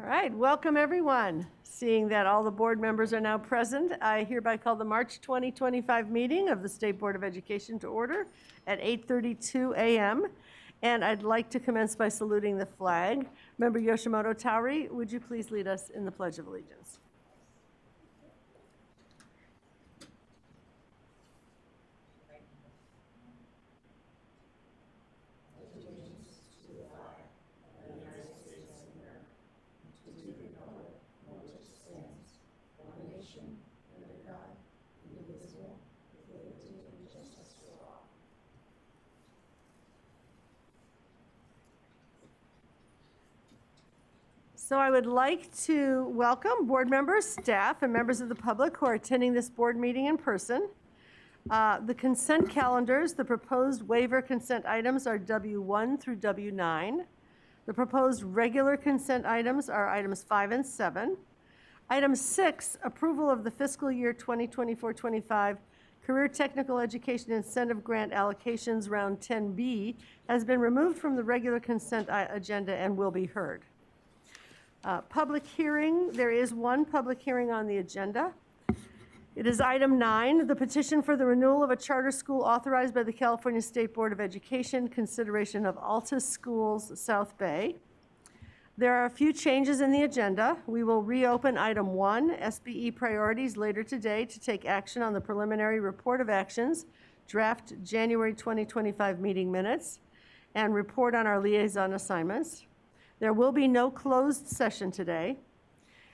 All right, welcome everyone. Seeing that all the board members are now present, I hereby call the March 2025 meeting of the State Board of Education to order at 8:32 a.m. And I'd like to commence by saluting the flag. Member Yoshimoto Tauri, would you please lead us in the Pledge of Allegiance? So I would like to welcome board members, staff, and members of the public who are attending this board meeting in person. The consent calendars, the proposed waiver consent items are W1 through W9. The proposed regular consent items are items 5 and 7. Item 6, approval of the fiscal year 2024-25 Career Technical Education Incentive Grant Allocations Round 10B has been removed from the regular consent agenda and will be heard. Public hearing, there is one public hearing on the agenda. It is item 9, the petition for the renewal of a charter school authorized by the California State Board of Education, consideration of Altus Schools, South Bay. There are a few changes in the agenda. We will reopen item 1, SBE priorities, later today to take action on the preliminary report of actions, draft January 2025 meeting minutes, and report on our liaison assignments. There will be no closed session today.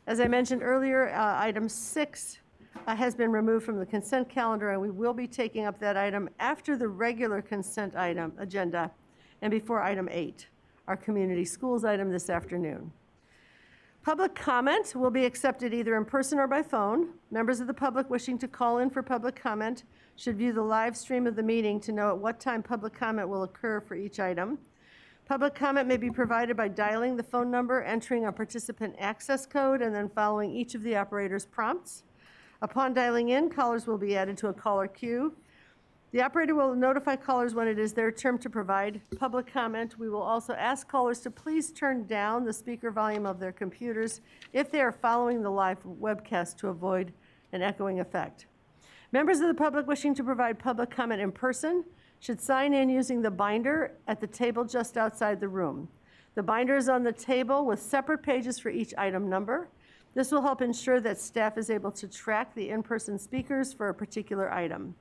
As I mentioned earlier, item 6 has been removed from the consent calendar, and we will be taking up that item after the regular consent item agenda and before item 8, our community schools item this afternoon. Public comment will be accepted either in person or by phone. Members of the public wishing to call in for public comment should view the live stream of the meeting to know at what time public comment will occur for each item. Public comment may be provided by dialing the phone number, entering a participant access code, and then following each of the operator's prompts. Upon dialing in, callers will be added to a caller queue. The operator will notify callers when it is their turn to provide public comment. We will also ask callers to please turn down the speaker volume of their computers if they are following the live webcast to avoid an echoing effect. Members of the public wishing to provide public comment in person should sign in using the binder at the table just outside the room. The binder is on the table with separate pages for each item number. This will help ensure that staff is able to track the in-person speakers for a particular item.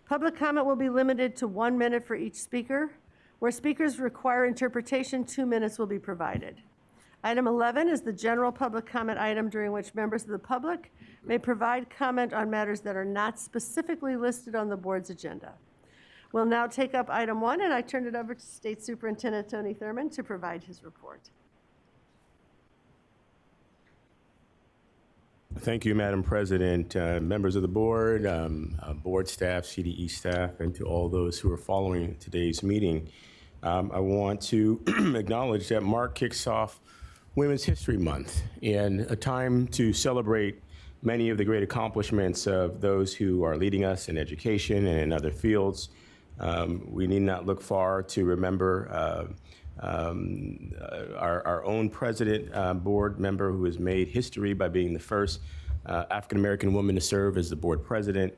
Public comment will be limited to 1 minute for each speaker. Where speakers require interpretation, 2 minutes will be provided. Item 11 is the general public comment item during which members of the public may provide comment on matters that are not specifically listed on the board's agenda. We'll now take up item 1, and I turn it over to State Superintendent Tony Thurman to provide his report. Thank you, Madam President, members of the board, board staff, CDE staff, and to all those who are following today's meeting. I want to acknowledge that March kicks off Women's History Month, and a time to celebrate many of the great accomplishments of those who are leading us in education and in other fields. We need not look far to remember our own president, board member who has made history by being the first African-American woman to serve as the board president,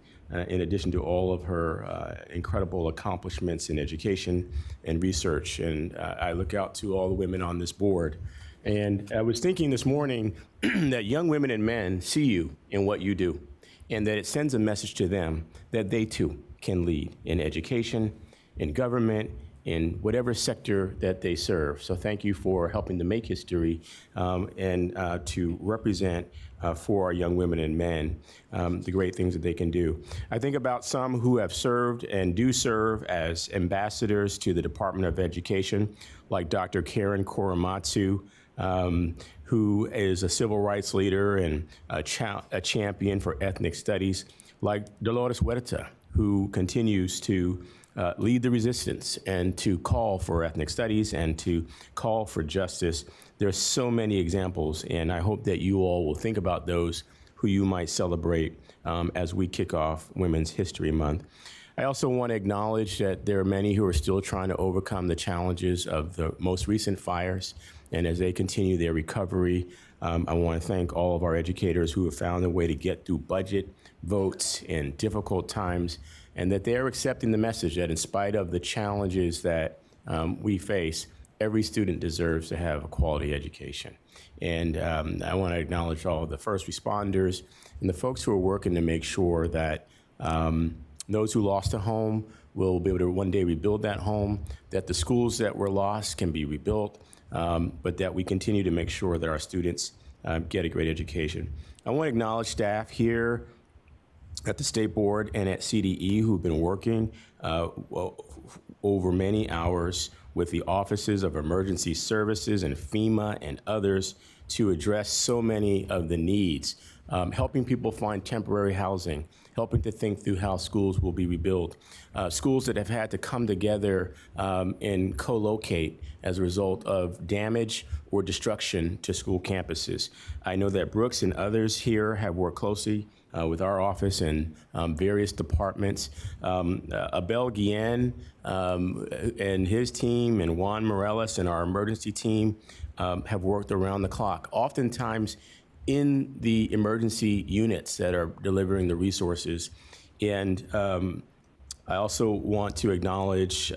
in addition to all of her incredible accomplishments in education and research. And I look out to all the women on this board. And I was thinking this morning that young women and men see you in what you do, and that it sends a message to them that they too can lead in education, in government, in whatever sector that they serve. So thank you for helping to make history and to represent for our young women and men the great things that they can do. I think about some who have served and do serve as ambassadors to the Department of Education, like Dr. Karen Korematsu, who is a civil rights leader and a champion for ethnic studies, like Dolores Huerta, who continues to lead the resistance and to call for ethnic studies and to call for justice. There's so many examples, and I hope that you all will think about those who you might celebrate as we kick off Women's History Month. I also want to acknowledge that there are many who are still trying to overcome the challenges of the most recent fires And as they continue their recovery, I want to thank all of our educators who have found a way to get through budget votes in difficult times, and that they're accepting the message that in spite of the challenges that we face, every student deserves to have a quality education. And I want to acknowledge all of the first responders and the folks who are working to make sure that those who lost a home will be able to one day rebuild that home, that the schools that were lost can be rebuilt, but that we continue to make sure that our students get a great education. I want to acknowledge staff here at the State Board and at CDE who've been working over many hours with the Offices of Emergency Services and FEMA and others to address so many of the needs, helping people find temporary housing, helping to think through how schools will be rebuilt, schools that have had to come together and co-locate as a result of damage or destruction to school campuses. I know that Brooks and others here have worked closely with our office and various departments. Abel Guillen and his team and Juan Morales and our emergency team have worked around the clock, oftentimes in the emergency units that are delivering the resources. And I also want to acknowledge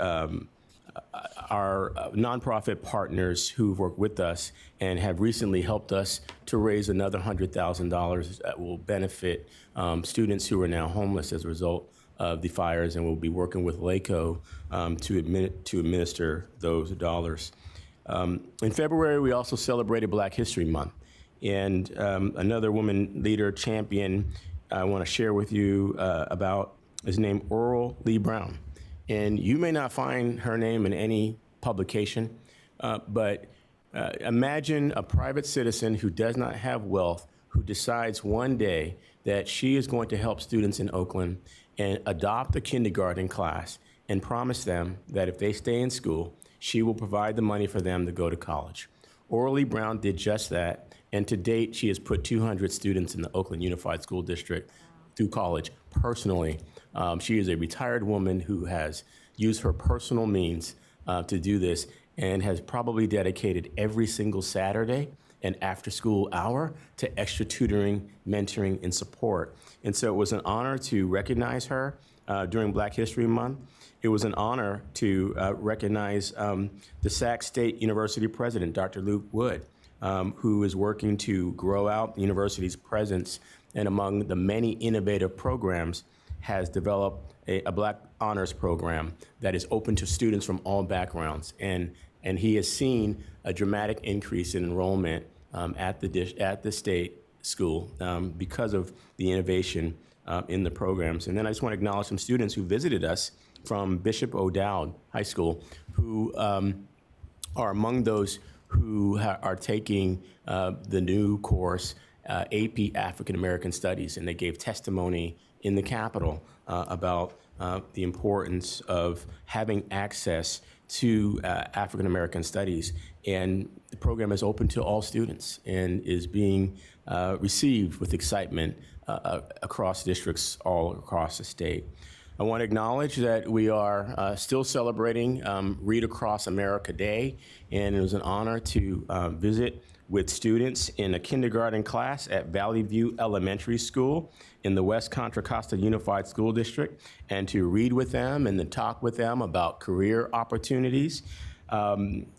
our nonprofit partners who've worked with us and have recently helped us to raise another $100,000 that will benefit students who are now homeless as a result of the fires, and we'll be working with LACO to administer those dollars. In February, we also celebrated Black History Month, and another woman leader champion I want to share with you about is named Earl Lee Brown. And you may not find her name in any publication, but imagine a private citizen who does not have wealth, who decides one day that she is going to help students in Oakland and adopt a kindergarten class and promise them that if they stay in school, she will provide the money for them to go to college. Orly Brown did just that, and to date, she has put 200 students in the Oakland Unified School District through college personally. She is a retired woman who has used her personal means to do this and has probably dedicated every single Saturday and after-school hour to extra tutoring, mentoring, and support. And so it was an honor to recognize her during Black History Month. It was an honor to recognize the Sac State University president, Dr. Luke Wood, who is working to grow out the university's presence, and among the many innovative programs, has developed a Black Honors Program that is open to students from all backgrounds. And he has seen a dramatic increase in enrollment at the state school because of the innovation in the programs. And then I just want to acknowledge some students who visited us from Bishop O'Dowd High School, who are among those who are taking the new course, AP African American Studies, and they gave testimony in the Capitol about the importance of having access to African American studies. And the program is open to all students and is being received with excitement across districts all across the state. I want to acknowledge that we are still celebrating Read Across America Day, and it was an honor to visit with students in a kindergarten class at Valley View Elementary School in the West Contra Costa Unified School District, and to read with them and to talk with them about career opportunities.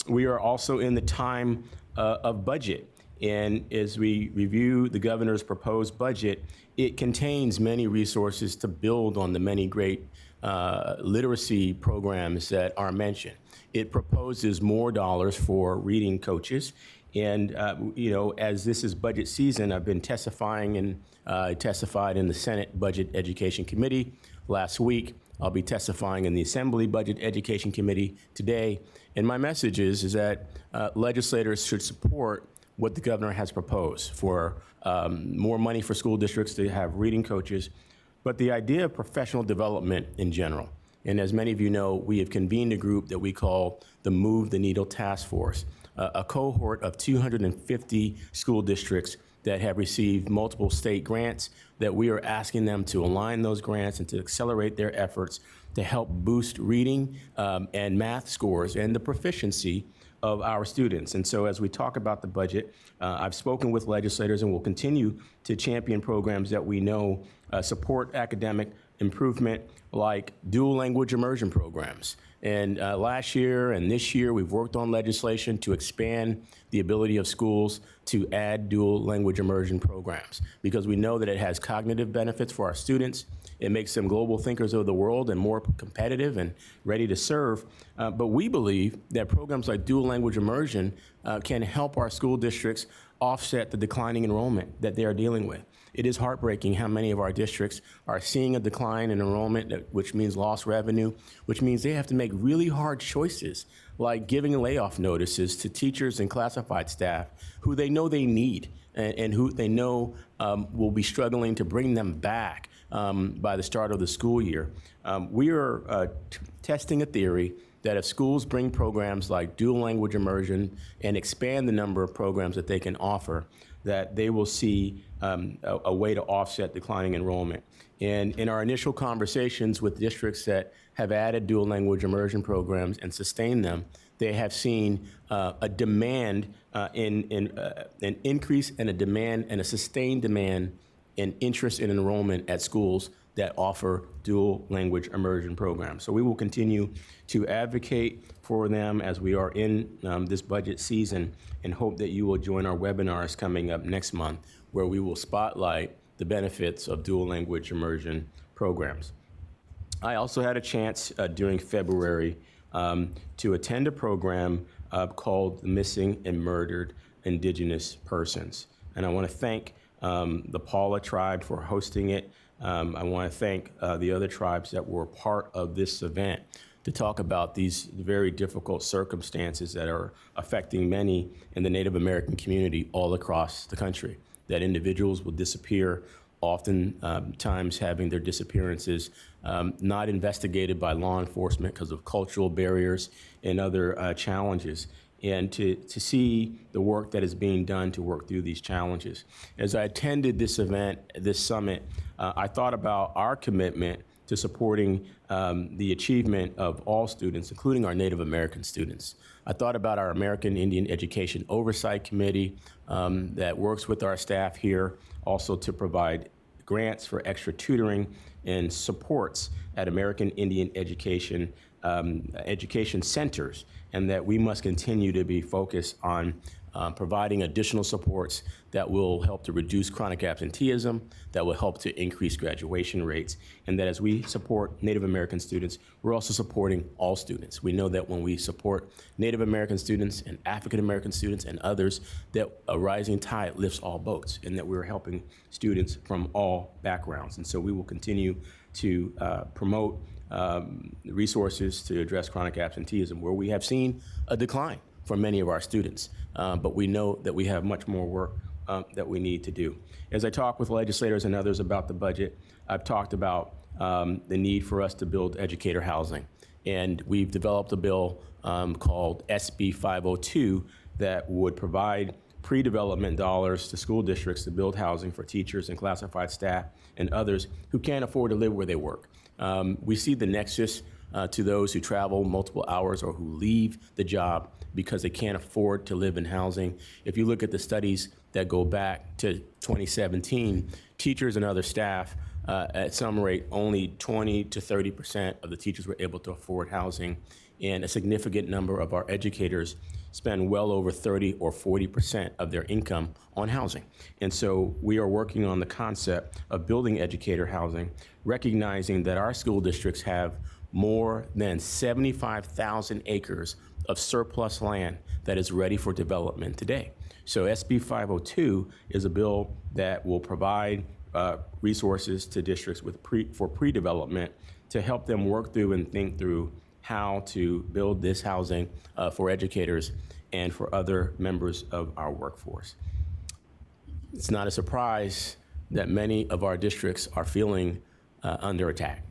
We are also in the time of budget, and as we review the governor's proposed budget, it contains many resources to build on the many great literacy programs that are mentioned. It proposes more dollars for reading coaches. And, as this is budget season, I've been testifying and testified in the Senate Budget Education Committee last week. I'll be testifying in the Assembly Budget Education Committee today. And my message is that legislators should support what the governor has proposed for more money for school districts to have reading coaches, but the idea of professional development in general. And as many of you know, we have convened a group that we call the Move the Needle Task Force, a cohort of 250 school districts that have received multiple state grants, that we are asking them to align those grants and to accelerate their efforts to help boost reading and math scores and the proficiency of our students. And so as we talk about the budget, I've spoken with legislators and will continue to champion programs that we know support academic improvement, like dual language immersion programs. And last year and this year, we've worked on legislation to expand the ability of schools to add dual language immersion programs, because we know that it has cognitive benefits for our students. It makes them global thinkers of the world and more competitive and ready to serve. But we believe that programs like dual language immersion can help our school districts offset the declining enrollment that they are dealing with. It is heartbreaking how many of our districts are seeing a decline in enrollment, which means lost revenue, which means they have to make really hard choices, like giving layoff notices to teachers and classified staff who they know they need and who they know will be struggling to bring them back by the start of the school year. We are testing a theory that if schools bring programs like dual language immersion and expand the number of programs that they can offer, that they will see a way to offset declining enrollment. And in our initial conversations with districts that have added dual language immersion programs and sustained them, they have seen a demand, an increase and a demand and a sustained demand and interest in enrollment at schools that offer dual language immersion programs. So we will continue to advocate for them as we are in this budget season, and hope that you will join our webinars coming up next month, where we will spotlight the benefits of dual language immersion programs. I also had a chance during February to attend a program called Missing and Murdered Indigenous Persons. And I want to thank the Paula tribe for hosting it. I want to thank the other tribes that were part of this event to talk about these very difficult circumstances that are affecting many in the Native American community all across the country. That individuals will disappear, oftentimes having their disappearances not investigated by law enforcement because of cultural barriers and other challenges. And to see the work that is being done to work through these challenges. As I attended this event, this summit, I thought about our commitment to supporting the achievement of all students, including our Native American students. I thought about our American Indian Education Oversight Committee that works with our staff here also to provide grants for extra tutoring and supports at American Indian education centers, and that we must continue to be focused on providing additional supports that will help to reduce chronic absenteeism, that will help to increase graduation rates, and that as we support Native American students, we're also supporting all students. We know that when we support Native American students and African American students and others, that a rising tide lifts all boats, and that we're helping students from all backgrounds. And so we will continue to promote resources to address chronic absenteeism, where we have seen a decline for many of our students. But we know that we have much more work that we need to do. As I talk with legislators and others about the budget, I've talked about the need for us to build educator housing. And we've developed a bill called SB 502 that would provide pre-development dollars to school districts to build housing for teachers and classified staff and others who can't afford to live where they work. We see the nexus to those who travel multiple hours or who leave the job because they can't afford to live in housing. If you look at the studies that go back to 2017, teachers and other staff, at some rate, only 20 to 30% of the teachers were able to afford housing, and a significant number of our educators spend well over 30 or 40% of their income on housing. And so we are working on the concept of building educator housing, recognizing that our school districts have more than 75,000 acres of surplus land that is ready for development today. So SB 502 is a bill that will provide resources to districts for pre-development to help them work through and think through how to build this housing for educators and for other members of our workforce. It's not a surprise that many of our districts are feeling under attack.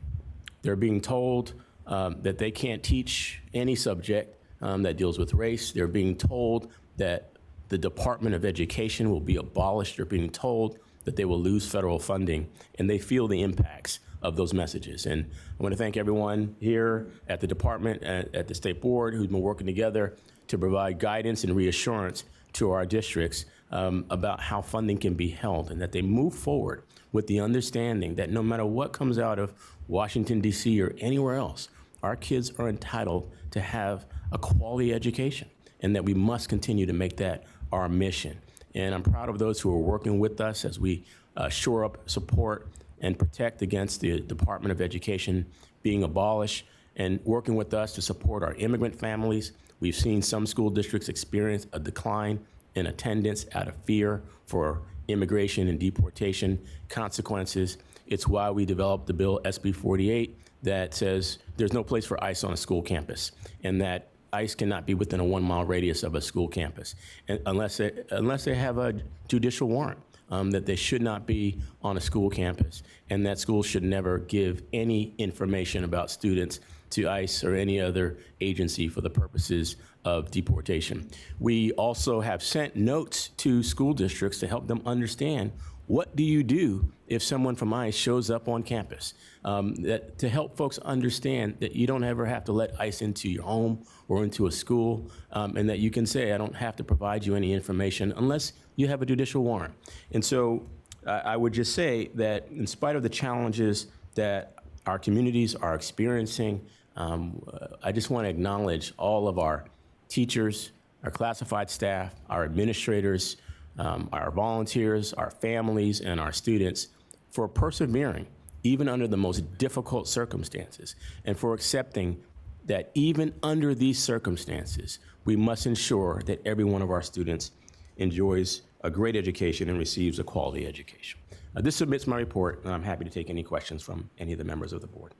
They're being told that they can't teach any subject that deals with race. They're being told that the Department of Education will be abolished. They're being told that they will lose federal funding, and they feel the impacts of those messages. And I want to thank everyone here at the department, at the state board, who's been working together to provide guidance and reassurance to our districts about how funding can be held, and that they move forward with the understanding that no matter what comes out of Washington, D.C. or anywhere else, our kids are entitled to have a quality education, and that we must continue to make that our mission. And I'm proud of those who are working with us as we shore up, support, and protect against the Department of Education being abolished, and working with us to support our immigrant families. We've seen some school districts experience a decline in attendance out of fear for immigration and deportation consequences. It's why we developed the bill SB 48 that says there's no place for ICE on a school campus, and that ICE cannot be within a 1-mile radius of a school campus, and unless they have a judicial warrant, that they should not be on a school campus, and that schools should never give any information about students to ICE or any other agency for the purposes of deportation. We also have sent notes to school districts to help them understand, what do you do if someone from ICE shows up on campus? To help folks understand that you don't ever have to let ICE into your home or into a school, and that you can say, I don't have to provide you any information unless you have a judicial warrant. And so I would just say that in spite of the challenges that our communities are experiencing, I just want to acknowledge all of our teachers, our classified staff, our administrators, our volunteers, our families, and our students for persevering even under the most difficult circumstances, and for accepting that even under these circumstances, we must ensure that every one of our students enjoys a great education and receives a quality education. This submits my report, and I'm happy to take any questions from any of the members of the board.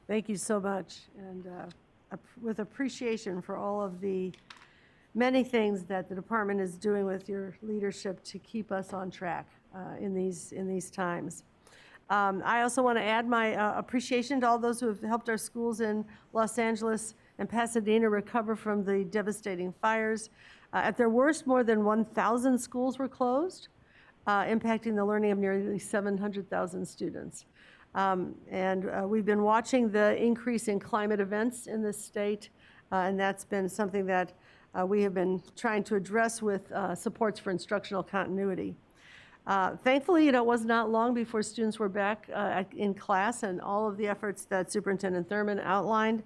Thank you so much, and with appreciation for all of the many things that the department is doing with your leadership to keep us on track in these times. I also want to add my appreciation to all those who have helped our schools in Los Angeles and Pasadena recover from the devastating fires. At their worst, more than 1,000 schools were closed, impacting the learning of nearly 700,000 students. We've been watching the increase in climate events in this state, and that's been something that we have been trying to address with supports for instructional continuity. Thankfully, it was not long before students were back in class, and all of the efforts that Superintendent Thurmond outlined.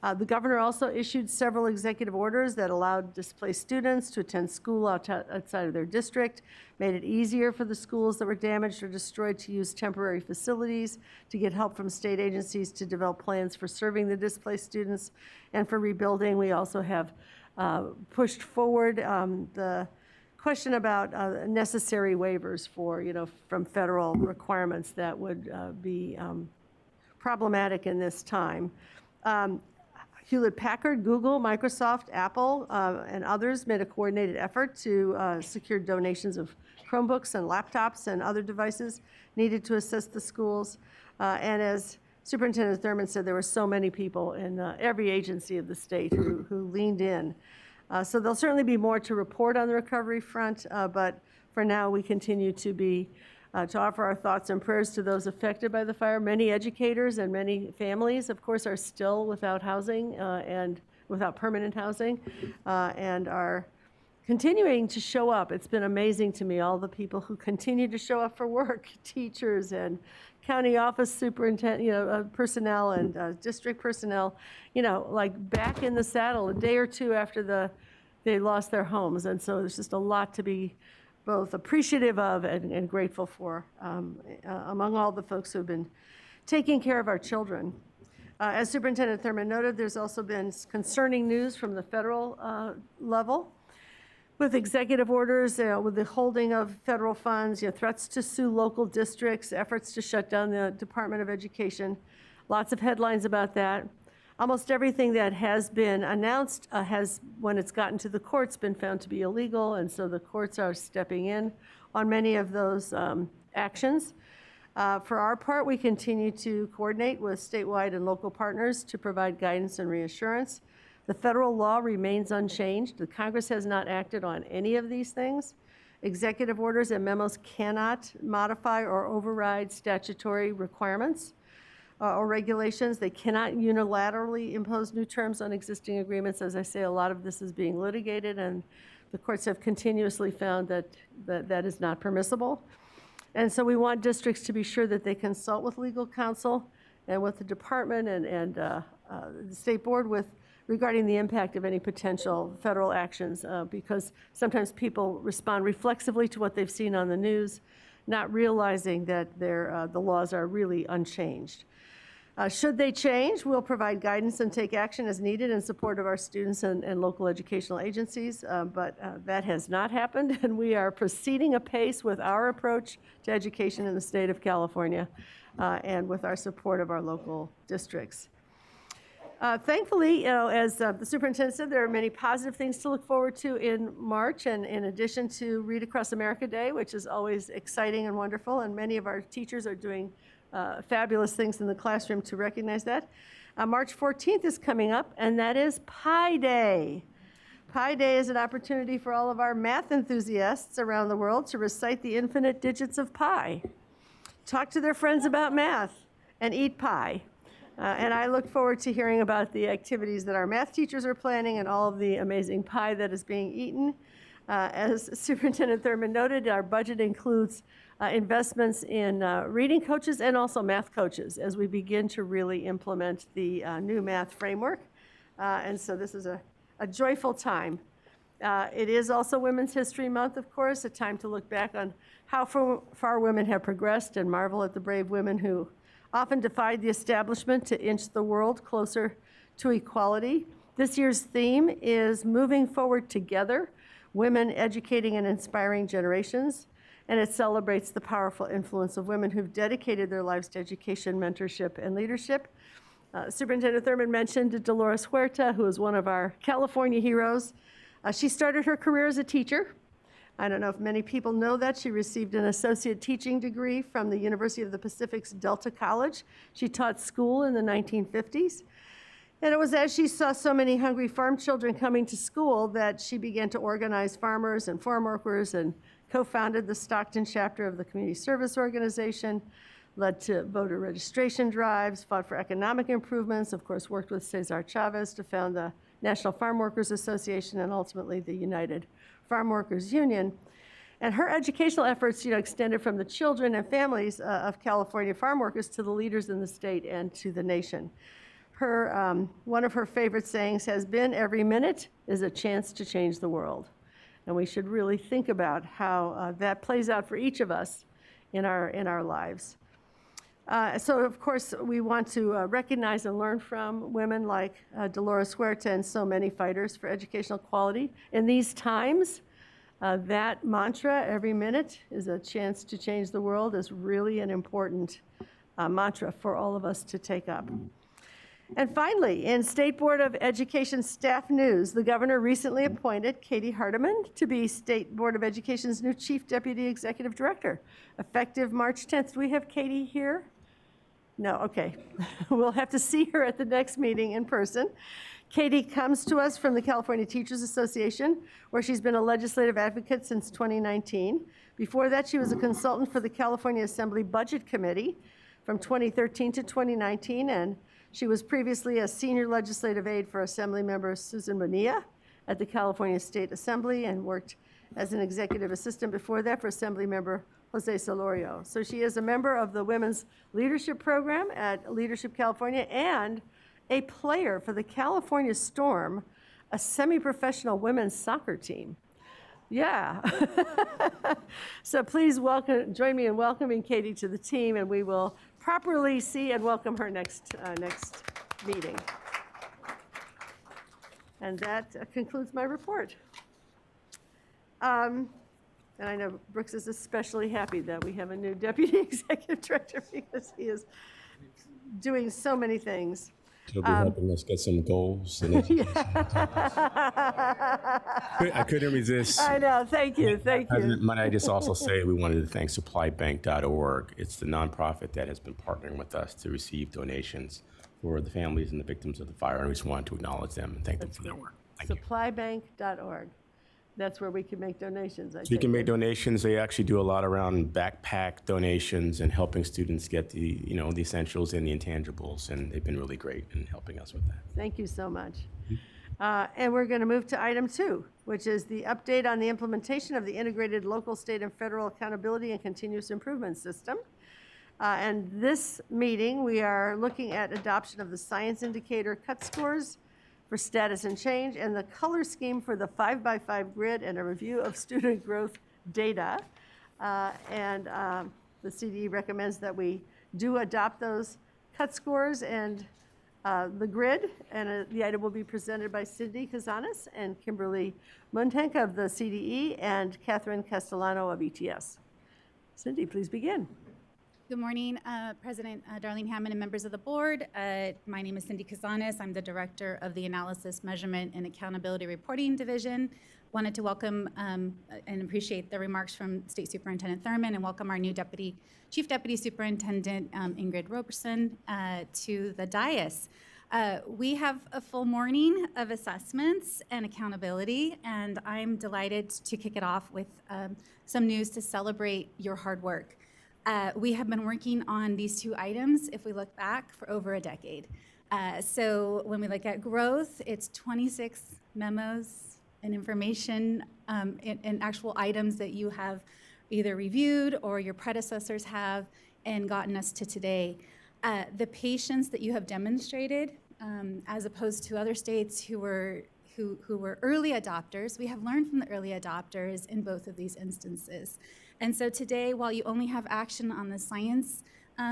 The governor also issued several executive orders that allowed displaced students to attend school outside of their district, made it easier for the schools that were damaged or destroyed to use temporary facilities, to get help from state agencies to develop plans for serving the displaced students, and for rebuilding. We also have pushed forward the question about necessary waivers for, from federal requirements that would be problematic in this time. Hewlett-Packard, Google, Microsoft, Apple, and others made a coordinated effort to secure donations of Chromebooks and laptops and other devices needed to assist the schools. And as Superintendent Thurmond said, there were so many people in every agency of the state who leaned in. So there'll certainly be more to report on the recovery front, but for now we continue to offer our thoughts and prayers to those affected by the fire. Many educators and many families, of course, are still without housing and without permanent housing, and are continuing to show up. It's been amazing to me, all the people who continue to show up for work, teachers and county office superintendent, personnel and district personnel, like back in the saddle a day or two after they lost their homes. And so there's just a lot to be both appreciative of and grateful for among all the folks who have been taking care of our children. As Superintendent Thurmond noted, there's also been concerning news from the federal level with executive orders, with the holding of federal funds, threats to sue local districts, efforts to shut down the Department of Education. Lots of headlines about that. Almost everything that has been announced has, when it's gotten to the courts, been found to be illegal, and so the courts are stepping in on many of those actions. For our part, we continue to coordinate with statewide and local partners to provide guidance and reassurance. The federal law remains unchanged. The Congress has not acted on any of these things. Executive orders and memos cannot modify or override statutory requirements or regulations. They cannot unilaterally impose new terms on existing agreements. As I say, a lot of this is being litigated, and the courts have continuously found that that is not permissible. And so we want districts to be sure that they consult with legal counsel and with the department and the state board regarding the impact of any potential federal actions, because sometimes people respond reflexively to what they've seen on the news, not realizing that the laws are really unchanged. Should they change, we'll provide guidance and take action as needed in support of our students and local educational agencies, but that has not happened, and we are proceeding apace with our approach to education in the state of California and with our support of our local districts. Thankfully, as the superintendent said, there are many positive things to look forward to in March, and in addition to Read Across America Day, which is always exciting and wonderful, and many of our teachers are doing fabulous things in the classroom to recognize that. March 14th is coming up, and that is Pi Day. Pi Day is an opportunity for all of our math enthusiasts around the world to recite the infinite digits of pi, talk to their friends about math, and eat pie. And I look forward to hearing about the activities that our math teachers are planning and all of the amazing pie that is being eaten. As Superintendent Thurman noted, our budget includes investments in reading coaches and also math coaches as we begin to really implement the new math framework. And so this is a joyful time. It is also Women's History Month, of course, a time to look back on how far women have progressed and marvel at the brave women who often defied the establishment to inch the world closer to equality. This year's theme is Moving Forward Together, Women Educating and Inspiring Generations, and it celebrates the powerful influence of women who've dedicated their lives to education, mentorship, and leadership. Superintendent Thurman mentioned Dolores Huerta, who is one of our California heroes. She started her career as a teacher. I don't know if many people know that. She received an associate teaching degree from the University of the Pacific's Delta College. She taught school in the 1950s. And it was as she saw so many hungry farm children coming to school that she began to organize farmers and farm workers and co-founded the Stockton chapter of the Community Service Organization, led to voter registration drives, fought for economic improvements, of course worked with Cesar Chavez to found the National Farm Workers Association and ultimately the United Farm Workers Union. And her educational efforts, extended from the children and families of California farm workers to the leaders in the state and to the nation. One of her favorite sayings has been, "Every minute is a chance to change the world." And we should really think about how that plays out for each of us in our lives. So, of course, we want to recognize and learn from women like Dolores Huerta and so many fighters for educational quality. In these times, that mantra, "every minute is a chance to change the world," is really an important mantra for all of us to take up. And finally, in State Board of Education staff news, the governor recently appointed Katie Hardiman to be State Board of Education's new Chief Deputy Executive Director, effective March 10th. Do we have Katie here? No, okay. We'll have to see her at the next meeting in person. Katie comes to us from the California Teachers Association, where she's been a legislative advocate since 2019. Before that, she was a consultant for the California Assembly Budget Committee from 2013 to 2019, and she was previously a senior legislative aide for Assemblymember Susan Bonilla at the California State Assembly and worked as an executive assistant before that for Assemblymember Jose Solorio. So she is a member of the Women's Leadership Program at Leadership California and a player for the California Storm, a semi-professional women's soccer team. Yeah. So please join me in welcoming Katie to the team, and we will properly see and welcome her next meeting. And that concludes my report. And I know Brooks is especially happy that we have a new deputy executive director because he is doing so many things. He'll be helping us get some goals. I couldn't resist. I know. Thank you. Might I just also say we wanted to thank supplybank.org. It's the nonprofit that has been partnering with us to receive donations for the families and the victims of the fire. And we just wanted to acknowledge them and thank them for their work. Thank you. Supplybank.org. That's where we can make donations, I So you can take make it. donations. They actually do a lot around backpack donations and helping students get the, the essentials and the intangibles, and they've been really great in helping us with that. Thank you so much. And we're going to move to item 2, which is the update on the implementation of the integrated local, state, and federal accountability and continuous improvement system. And this meeting, we are looking at adoption of the science indicator cut scores for status and change, and the color scheme for the 5x5 grid, and a review of student growth data. The CDE recommends that we do adopt those cut scores and the grid, and the item will be presented by Cindy Kazanis and Kimberly Muntank of the CDE and Catherine Castellano of ETS. Cindy, please begin. Good morning, President Darlene Hammond and members of the board. My name is Cindy Kazanis. I'm the Director of the Analysis, Measurement, and Accountability Reporting Division. Wanted to welcome and appreciate the remarks from State Superintendent Thurman and welcome our new Chief Deputy Superintendent Ingrid Roberson to the dais. We have a full morning of assessments and accountability, and I'm delighted to kick it off with some news to celebrate your hard work. We have been working on these 2 items, if we look back, for over a decade. So when we look at growth, it's 26 memos and information and actual items that you have either reviewed or your predecessors have and gotten us to today. The patience that you have demonstrated, as opposed to other states who were early adopters, we have learned from the early adopters in both of these instances. And so today, while you only have action on the science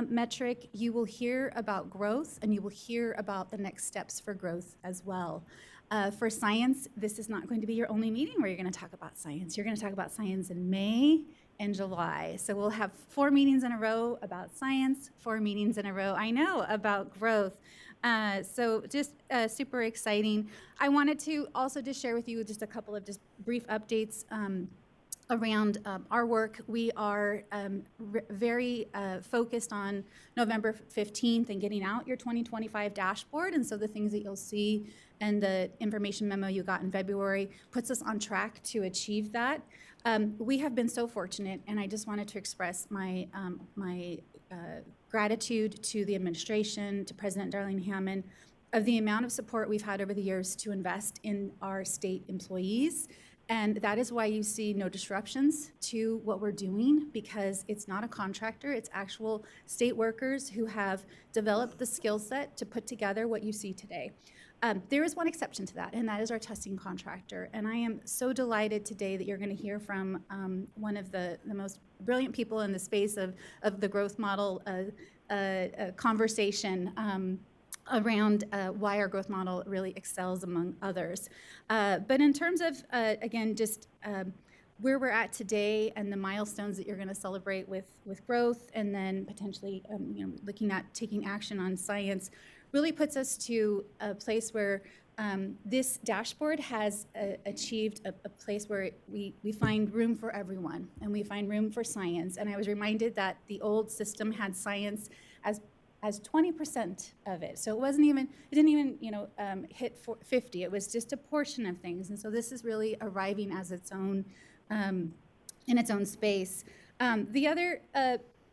metric, you will hear about growth and you will hear about the next steps for growth as well. For science, this is not going to be your only meeting where you're going to talk about science. You're going to talk about science in May and July. So we'll have 4 meetings in a row about science, 4 meetings in a row, I know, about growth. So just super exciting. I wanted to also just share with you just a couple of just brief updates around our work. We are very focused on November 15th and getting out your 2025 dashboard. And so the things that you'll see and the information memo you got in February puts us on track to achieve that. We have been so fortunate, and I just wanted to express my gratitude to the administration, to President Darlene Hammond, of the amount of support we've had over the years to invest in our state employees. And that is why you see no disruptions to what we're doing, because it's not a contractor, it's actual state workers who have developed the skill set to put together what you see today. There is one exception to that, and that is our testing contractor. And I am so delighted today that you're going to hear from one of the most brilliant people in the space of the growth model conversation around why our growth model really excels among others. But in terms of, again, just where we're at today and the milestones that you're going to celebrate with growth, and then potentially looking at taking action on science, really puts us to a place where this dashboard has achieved a place where we find room for everyone and we find room for science. And I was reminded that the old system had science as 20% of it. So it didn't even hit 50. It was just a portion of things. And so this is really arriving as its own, in its own space. The other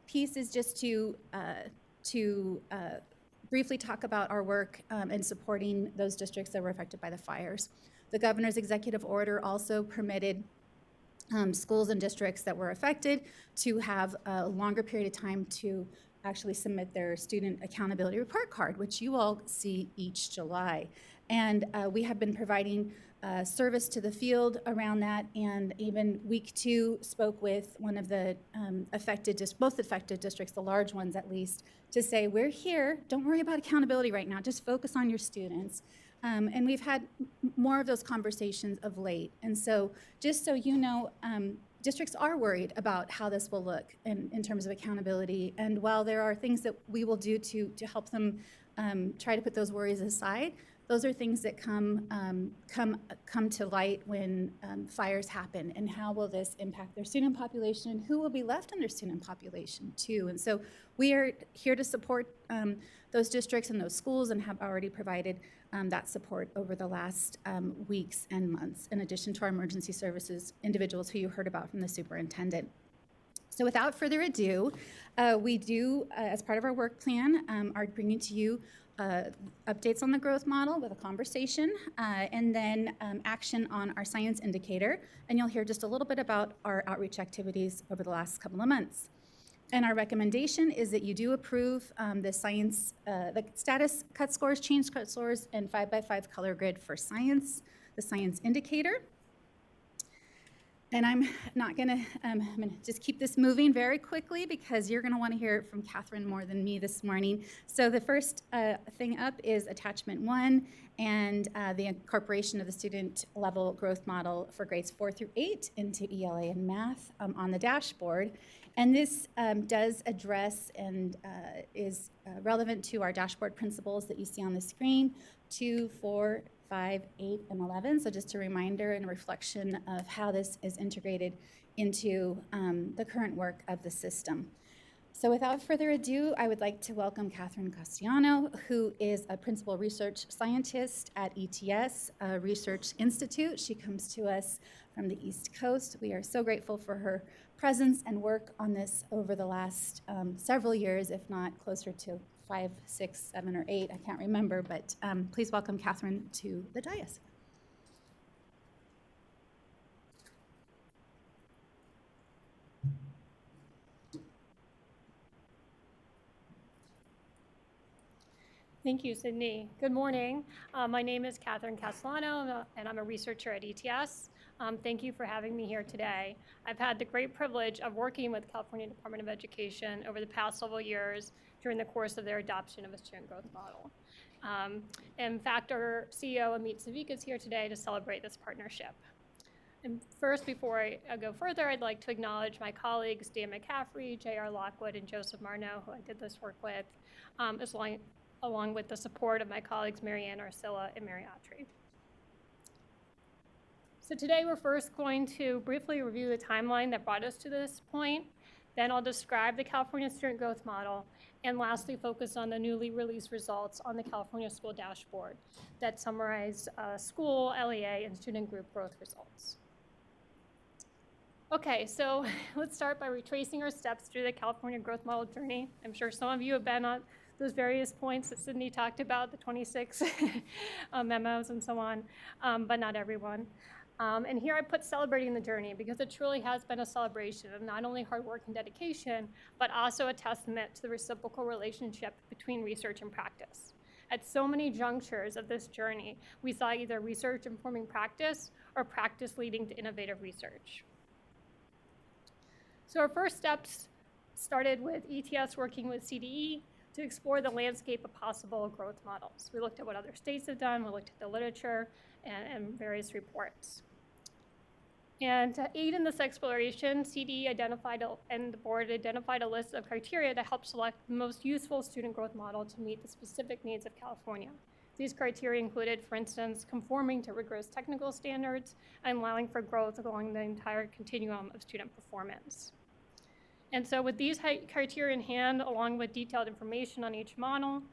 piece is just to briefly talk about our work in supporting those districts that were affected by the fires. The governor's executive order also permitted schools and districts that were affected to have a longer period of time to actually submit their student accountability report card, which you all see each July. And we have been providing service to the field around that, and even week 2 spoke with one of the both affected districts, the large ones at least, to say, we're here, don't worry about accountability right now, just focus on your students. And we've had more of those conversations of late. And so just so you know, districts are worried about how this will look in terms of accountability. And while there are things that we will do to help them try to put those worries aside, those are things that come to light when fires happen, and how will this impact their student population? Who will be left in their student population too? And so we are here to support those districts and those schools, and have already provided that support over the last weeks and months, in addition to our emergency services individuals who you heard about from the superintendent. So without further ado, we do, as part of our work plan, are bringing to you updates on the growth model with a conversation, and then action on our science indicator. And you'll hear just a little bit about our outreach activities over the last couple of months. And our recommendation is that you do approve the science, the status cut scores, change cut scores, and 5x5 color grid for science, the science indicator. And I'm gonna just keep this moving very quickly, because you're gonna wanna hear it from Catherine more than me this morning. So the first thing up is attachment 1, and the incorporation of the student level growth model for grades 4 through 8 into ELA and math on the dashboard. And this does address and is relevant to our dashboard principles that you see on the screen, 2, 4, 5, 8, and 11. So just a reminder and a reflection of how this is integrated into the current work of the system. So without further ado, I would like to welcome Catherine Castellano, who is a principal research scientist at ETS Research Institute. She comes to us from the East Coast. We are so grateful for her presence and work on this over the last several years, if not closer to 5, 6, 7, or 8, I can't remember, but please welcome Catherine to the dais. Thank you, Sydney. Good morning. My name is Catherine Castellano, and I'm a researcher at ETS. Thank you for having me here today. I've had the great privilege of working with California Department of Education over the past several years during the course of their adoption of a student growth model. In fact, our CEO, Amit Savik, is here today to celebrate this partnership. And first, before I go further, I'd like to acknowledge my colleagues, Dan McCaffrey, J.R. Lockwood, and Joseph Marno, who I did this work with, along with the support of my colleagues, Marianne Arcilla and Mary Autry. So today, we're first going to briefly review the timeline that brought us to this point. Then I'll describe the California Student Growth Model, and lastly, focus on the newly released results on the California School Dashboard that summarize school, LEA, and student group growth results. Okay, so let's start by retracing our steps through the California Growth Model journey. I'm sure some of you have been on those various points that Sydney talked about, the 26 memos and so on, but not everyone. And here I put celebrating the journey, because it truly has been a celebration of not only hard work and dedication, but also a testament to the reciprocal relationship between research and practice. At so many junctures of this journey, we saw either research informing practice or practice leading to innovative research. So our first steps started with ETS working with CDE to explore the landscape of possible growth models. We looked at what other states have done, we looked at the literature and various reports. And to aid in this exploration, CDE identified, and the board identified a list of criteria to help select the most useful student growth model to meet the specific needs of California. These criteria included, for instance, conforming to rigorous technical standards and allowing for growth along the entire continuum of student performance. And so with these criteria in hand, along with detailed information on each model,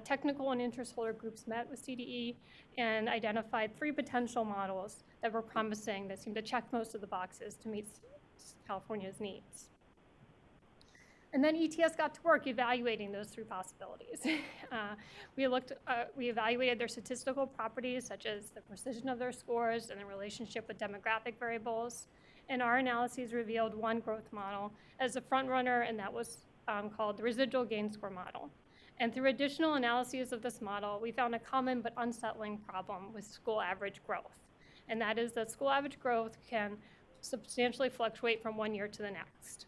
technical and interest holder groups met with CDE and identified 3 potential models that were promising, that seemed to check most of the boxes to meet California's needs. And then ETS got to work evaluating those 3 possibilities. We evaluated their statistical properties, such as the precision of their scores and the relationship with demographic variables. And our analyses revealed one growth model as a front runner, and that was called the residual gain score model. And through additional analyses of this model, we found a common but unsettling problem with school average growth. And that is that school average growth can substantially fluctuate from one year to the next.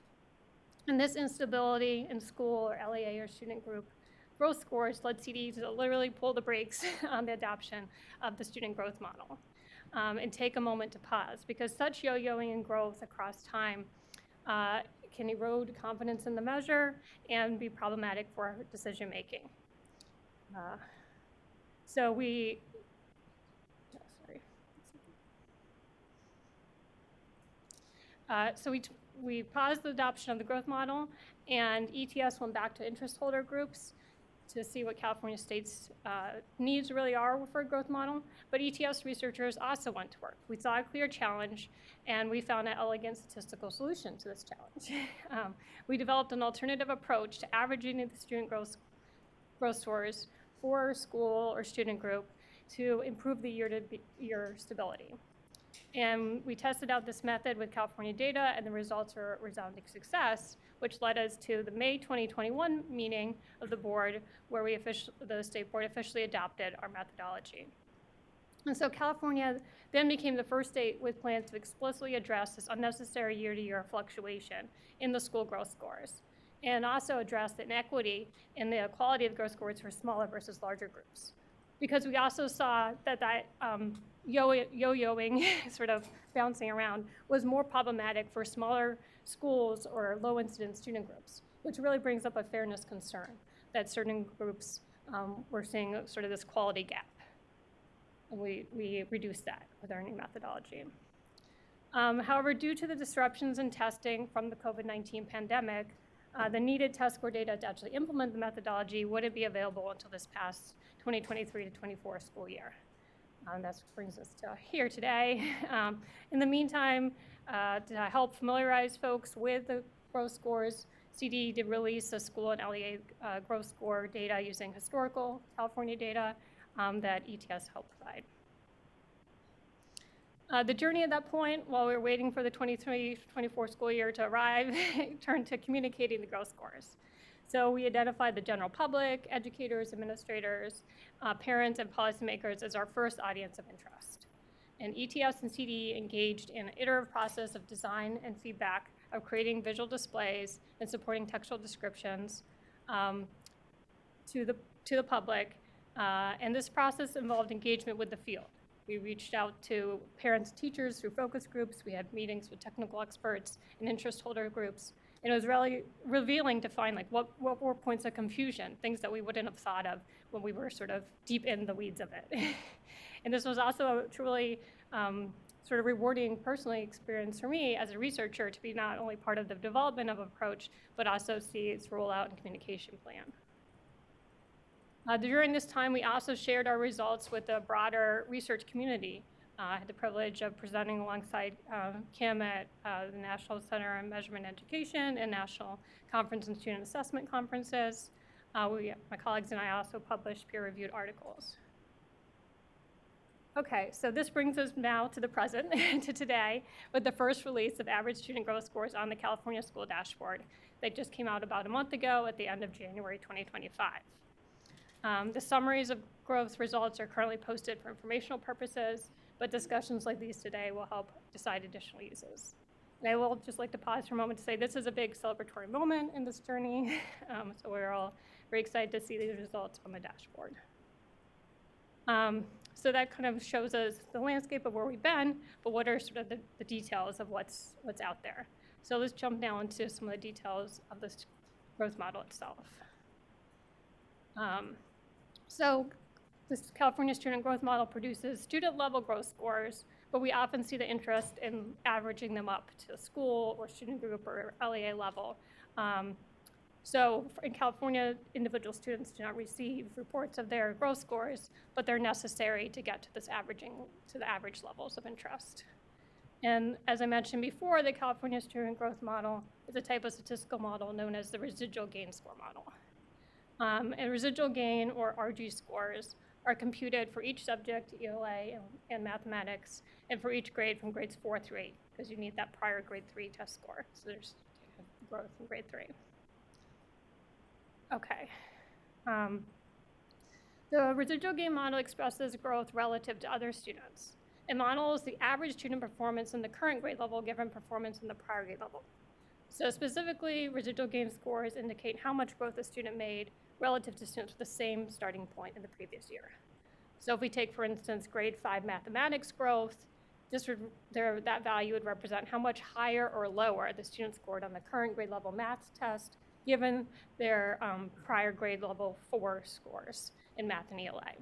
And this instability in school or LEA or student group growth scores led CDE to literally pull the brakes on the adoption of the student growth model. And take a moment to pause, because such yo-yoing in growth across time can erode confidence in the measure and be problematic for decision making. So we, sorry. We paused the adoption of the growth model, and ETS went back to interest holder groups to see what California State's needs really are for a growth model. But ETS researchers also went to work. We saw a clear challenge, and we found an elegant statistical solution to this challenge. We developed an alternative approach to averaging the student growth scores for school or student group to improve the year-to-year stability. And we tested out this method with California data, and the results are a resounding success, which led us to the May 2021 meeting of the board, where the state board officially adopted our methodology. And so California then became the first state with plans to explicitly address this unnecessary year-to-year fluctuation in the school growth scores, and also address the inequity in the quality of growth scores for smaller versus larger groups. Because we also saw that yo-yoing, sort of bouncing around, was more problematic for smaller schools or low-incidence student groups, which really brings up a fairness concern that certain groups were seeing sort of this quality gap. And we reduced that with our new methodology. However, due to the disruptions in testing from the COVID-19 pandemic, the needed test score data to actually implement the methodology wouldn't be available until this past 2023 to 24 school year. That brings us to here today. In the meantime, to help familiarize folks with the growth scores, CDE did release a school and LEA growth score data using historical California data that ETS helped provide. The journey at that point, while we were waiting for the 23-24 school year to arrive, turned to communicating the growth scores. So we identified the general public, educators, administrators, parents, and policymakers as our first audience of interest. And ETS and CDE engaged in an iterative process of design and feedback of creating visual displays and supporting textual descriptions to the public. And this process involved engagement with the field. We reached out to parents, teachers through focus groups. We had meetings with technical experts and interest holder groups. And it was really revealing to find what were points of confusion, things that we wouldn't have thought of when we were sort of deep in the weeds of it. And this was also a truly sort of rewarding personally experience for me as a researcher to be not only part of the development of approach, but also see its rollout and communication plan. During this time, we also shared our results with the broader research community. I had the privilege of presenting alongside Kim at the National Center on Measurement Education and National Conference and Student Assessment Conferences. My colleagues and I also published peer-reviewed articles. Okay, so this brings us now to the present, to today, with the first release of average student growth scores on the California School Dashboard that just came out about a month ago at the end of January 2025. The summaries of growth results are currently posted for informational purposes, but discussions like these today will help decide additional uses. And I will just like to pause for a moment to say this is a big celebratory moment in this journey, so we're all very excited to see these results on the dashboard. So that kind of shows us the landscape of where we've been, but what are sort of the details of what's out there. So let's jump now into some of the details of this growth model itself. So this California Student Growth Model produces student-level growth scores, but we often see the interest in averaging them up to school or student group or LEA level. So in California, individual students do not receive reports of their growth scores, but they're necessary to get to this averaging, to the average levels of interest. And as I mentioned before, the California Student Growth Model is a type of statistical model known as the residual gain score model. And residual gain, or RG scores, are computed for each subject, ELA and mathematics, and for each grade from grades 4 through 8, because you need that prior grade 3 test score. So there's growth in grade 3. Okay. The residual gain model expresses growth relative to other students. It models the average student performance in the current grade level given performance in the prior grade level. So specifically, residual gain scores indicate how much growth a student made relative to students with the same starting point in the previous year. So if we take, for instance, grade 5 mathematics growth, that value would represent how much higher or lower the student scored on the current grade level math test given their prior grade level 4 scores in math and ELA.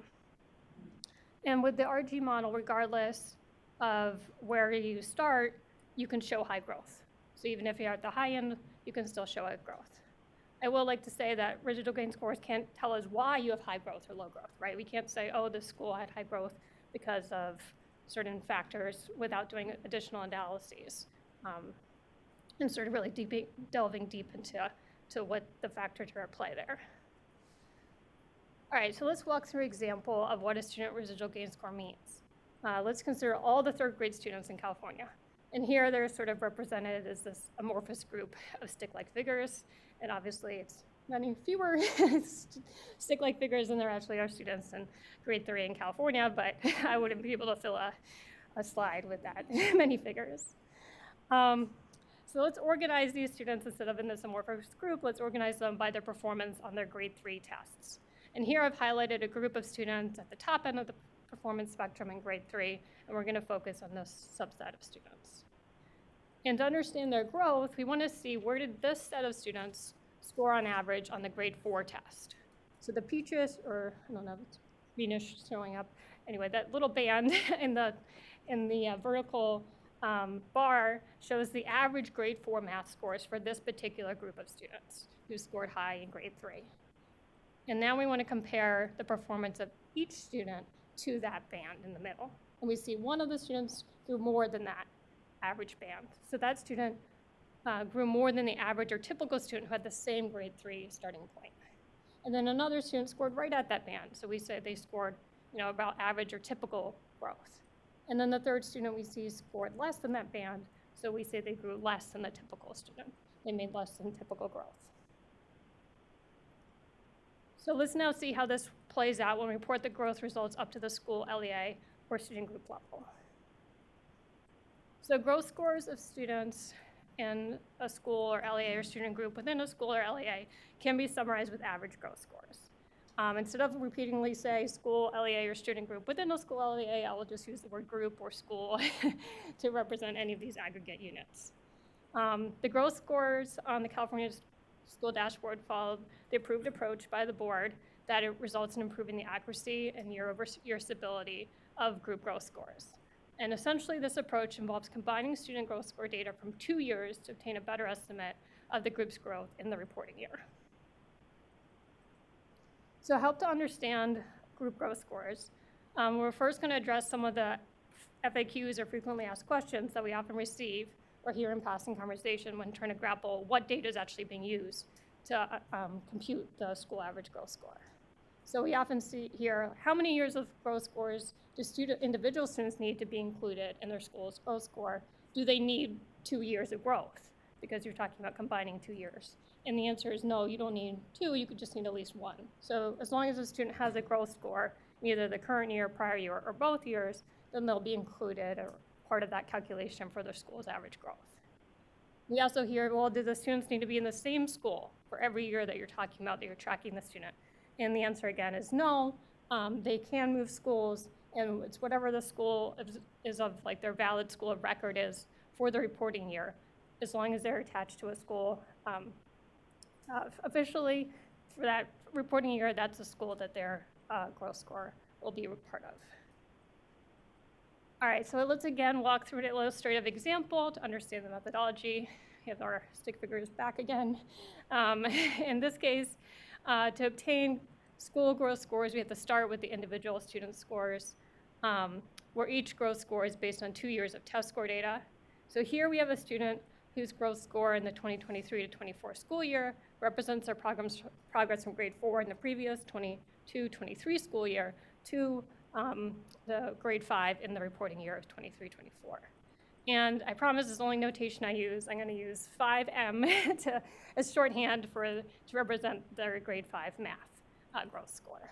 And with the RG model, regardless of where you start, you can show high growth. So even if you're at the high end, you can still show a growth. I will like to say that residual gain scores can't tell us why you have high growth or low growth, right? We can't say, oh, this school had high growth because of certain factors without doing additional analyses and sort of really delving deep into what the factors are at play there. All right, so let's walk through an example of what a student residual gain score means. Let's consider all the third grade students in California. And here they're sort of represented as this amorphous group of stick-like figures. And obviously it's many fewer stick-like figures than there actually are students in grade 3 in California, but I wouldn't be able to fill a slide with that many figures. So let's organize these students instead of in this amorphous group, let's organize them by their performance on their grade 3 tests. And here I've highlighted a group of students at the top end of the performance spectrum in grade 3, and we're gonna focus on this subset of students. And to understand their growth, we wanna see where did this set of students score on average on the grade 4 test. So the peaches, or I don't know if it's greenish showing up. Anyway, that little band in the vertical bar shows the average grade 4 math scores for this particular group of students who scored high in grade 3. And now we want to compare the performance of each student to that band in the middle. And we see one of the students grew more than that average band. So that student grew more than the average or typical student who had the same grade 3 starting point. And then another student scored right at that band. So we say they scored, about average or typical growth. And then the third student we see scored less than that band. So we say they grew less than the typical student. They made less than typical growth. So let's now see how this plays out when we report the growth results up to the school LEA or student group level. So growth scores of students in a school or LEA or student group within a school or LEA can be summarized with average growth scores. Instead of repeatedly say school, LEA, or student group within a school LEA, I will just use the word group or school to represent any of these aggregate units. The growth scores on the California School Dashboard followed the approved approach by the board that it results in improving the accuracy and year-over-year stability of group growth scores. And essentially, this approach involves combining student growth score data from 2 years to obtain a better estimate of the group's growth in the reporting year. So help to understand group growth scores. We're first going to address some of the FAQs or frequently asked questions that we often receive or hear in passing conversation when trying to grapple what data is actually being used to compute the school average growth score. So we often see here, how many years of growth scores do individual students need to be included in their school's growth score? Do they need 2 years of growth? Because you're talking about combining 2 years. And the answer is no, you don't need 2, you could just need at least 1. So as long as a student has a growth score, either the current year, prior year, or both years, then they'll be included or part of that calculation for their school's average growth. We also hear, well, do the students need to be in the same school for every year that you're talking about, that you're tracking the student? And the answer again is no. They can move schools, and it's whatever the school is of, like their valid school of record is for the reporting year, as long as they're attached to a school. Officially, for that reporting year, that's a school that their growth score will be a part of. All right, so let's again walk through an illustrative example to understand the methodology. We have our stick figures back again. In this case, to obtain school growth scores, we have to start with the individual student scores, where each growth score is based on 2 years of test score data. So here we have a student whose growth score in the 2023 to 24 school year represents their progress from grade 4 in the previous 22-23 school year to the grade 5 in the reporting year of 23-24. And I promise this is the only notation I use. I'm going to use 5M as shorthand to represent their grade 5 math growth score.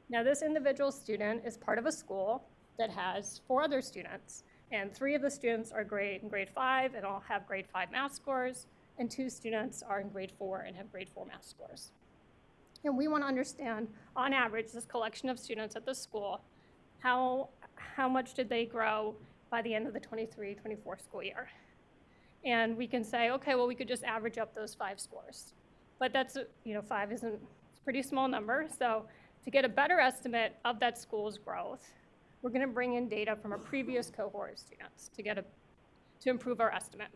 Now this individual student is part of a school that has 4 other students, and 3 of the students are in grade 5 and all have grade 5 math scores, and 2 students are in grade 4 and have grade 4 math scores. And we want to understand, on average, this collection of students at the school, how much did they grow by the end of the 23-24 school year? And we can say, okay, well, we could just average up those 5 scores. But that's, 5 isn't, it's a pretty small number, so To get a better estimate of that school's growth, we're going to bring in data from a previous cohort of students to improve our estimate.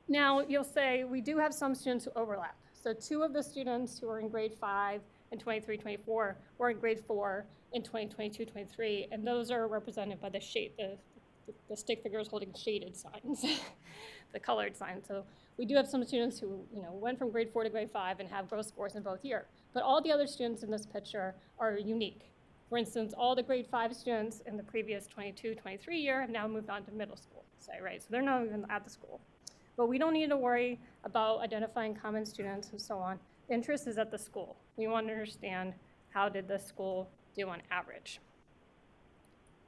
Now, you'll say we do have some students who overlap. So 2 of the students who are in grade 5 in 23-24 were in grade 4 in 2022-23, and those are represented by the shade, the stick figures holding shaded signs, the colored signs. So we do have some students who went from grade 4 to grade 5 and have growth scores in both years. But all the other students in this picture are unique. For instance, all the grade 5 students in the previous 22-23 year have now moved on to middle school, say, right? So they're not even at the school. But we don't need to worry about identifying common students and so on. The interest is at the school. We want to understand how did the school do on average.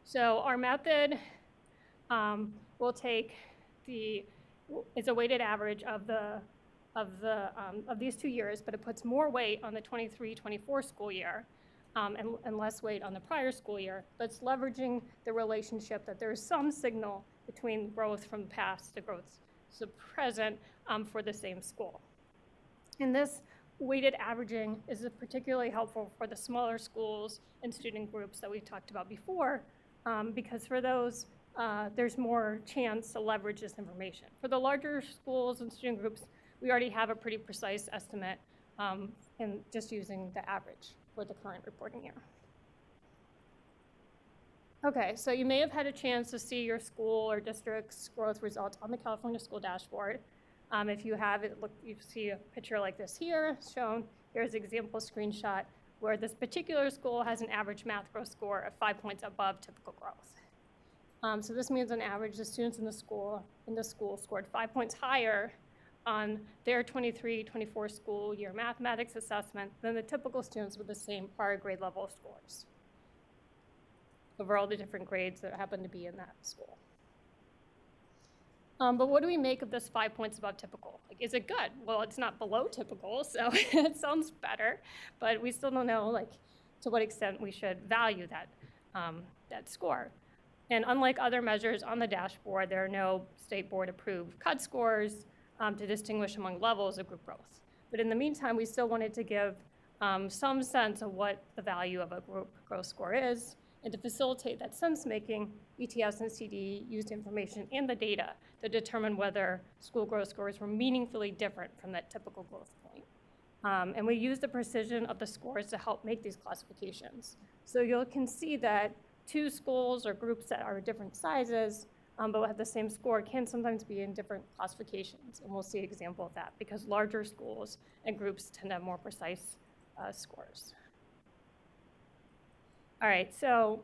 So our method will take it's a weighted average of these 2 years, but it puts more weight on the 23-24 school year and less weight on the prior school year. But it's leveraging the relationship that there is some signal between growth from the past to growth to present for the same school. And this weighted averaging is particularly helpful for the smaller schools and student groups that we talked about before, because for those, there's more chance to leverage this information. For the larger schools and student groups, we already have a pretty precise estimate in just using the average for the current reporting year. Okay, so you may have had a chance to see your school or district's growth results on the California School Dashboard. If you have it, you see a picture like this here shown. Here's an example screenshot where this particular school has an average math growth score of 5 points above typical growth. So this means on average, the students in the school scored 5 points higher on their 23-24 school year mathematics assessment than the typical students with the same prior grade level scores over all the different grades that happen to be in that school. But what do we make of this 5 points above typical? Like, is it good? Well, it's not below typical, so it sounds better, but we still don't know to what extent we should value that score. And unlike other measures on the dashboard, there are no state board approved CUD scores to distinguish among levels of group growth. But in the meantime, we still wanted to give some sense of what the value of a group growth score is. And to facilitate that sense-making, ETS and CD used information in the data to determine whether school growth scores were meaningfully different from that typical growth point. And we used the precision of the scores to help make these classifications. So you can see that 2 schools or groups that are different sizes but have the same score can sometimes be in different classifications. And we'll see an example of that because larger schools and groups tend to have more precise scores. All right, so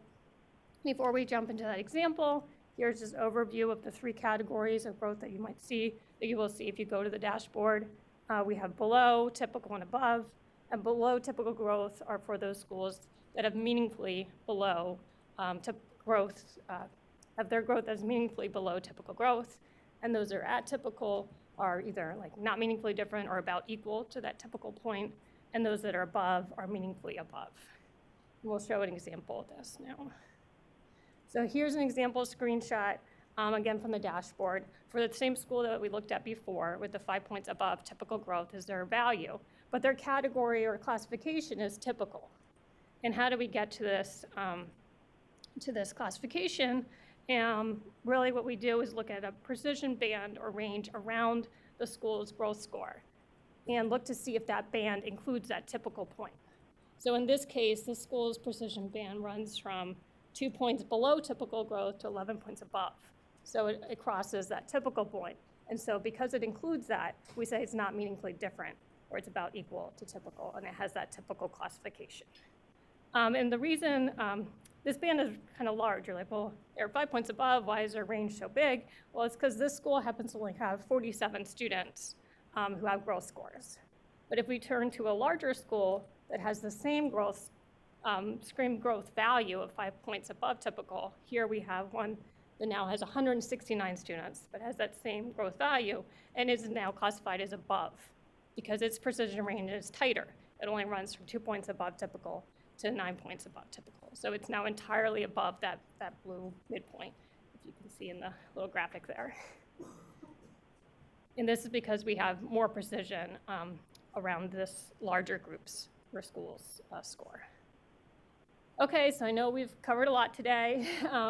before we jump into that example, here's just an overview of the 3 categories of growth that you might see, that you will see if you go to the dashboard. We have below, typical, and above. And below typical growth are for those schools that have meaningfully below growth, have their growth as meaningfully below typical growth. And those that are at typical are either not meaningfully different or about equal to that typical point. And those that are above are meaningfully above. We'll show an example of this now. So here's an example screenshot, again from the dashboard, for the same school that we looked at before with the 5 points above typical growth is their value, but their category or classification is typical. And how do we get to this classification? Really what we do is look at a precision band or range around the school's growth score and look to see if that band includes that typical point. So in this case, the school's precision band runs from 2 points below typical growth to 11 points above. So it crosses that typical point. And so because it includes that, we say it's not meaningfully different, or it's about equal to typical, and it has that typical classification. And the reason this band is kind of large, you're like, well, they're 5 points above, why is their range so big? Well, it's because this school happens to only have 47 students who have growth scores. But if we turn to a larger school that has the same growth, growth value of 5 points above typical, here we have one that now has 169 students, but has that same growth value, and is now classified as above, because its precision range is tighter. It only runs from 2 points above typical to 9 points above typical. So it's now entirely above that blue midpoint, if you can see in the little graphic there. And this is because we have more precision around this larger group's your school's score. Okay, so I know we've covered a lot today.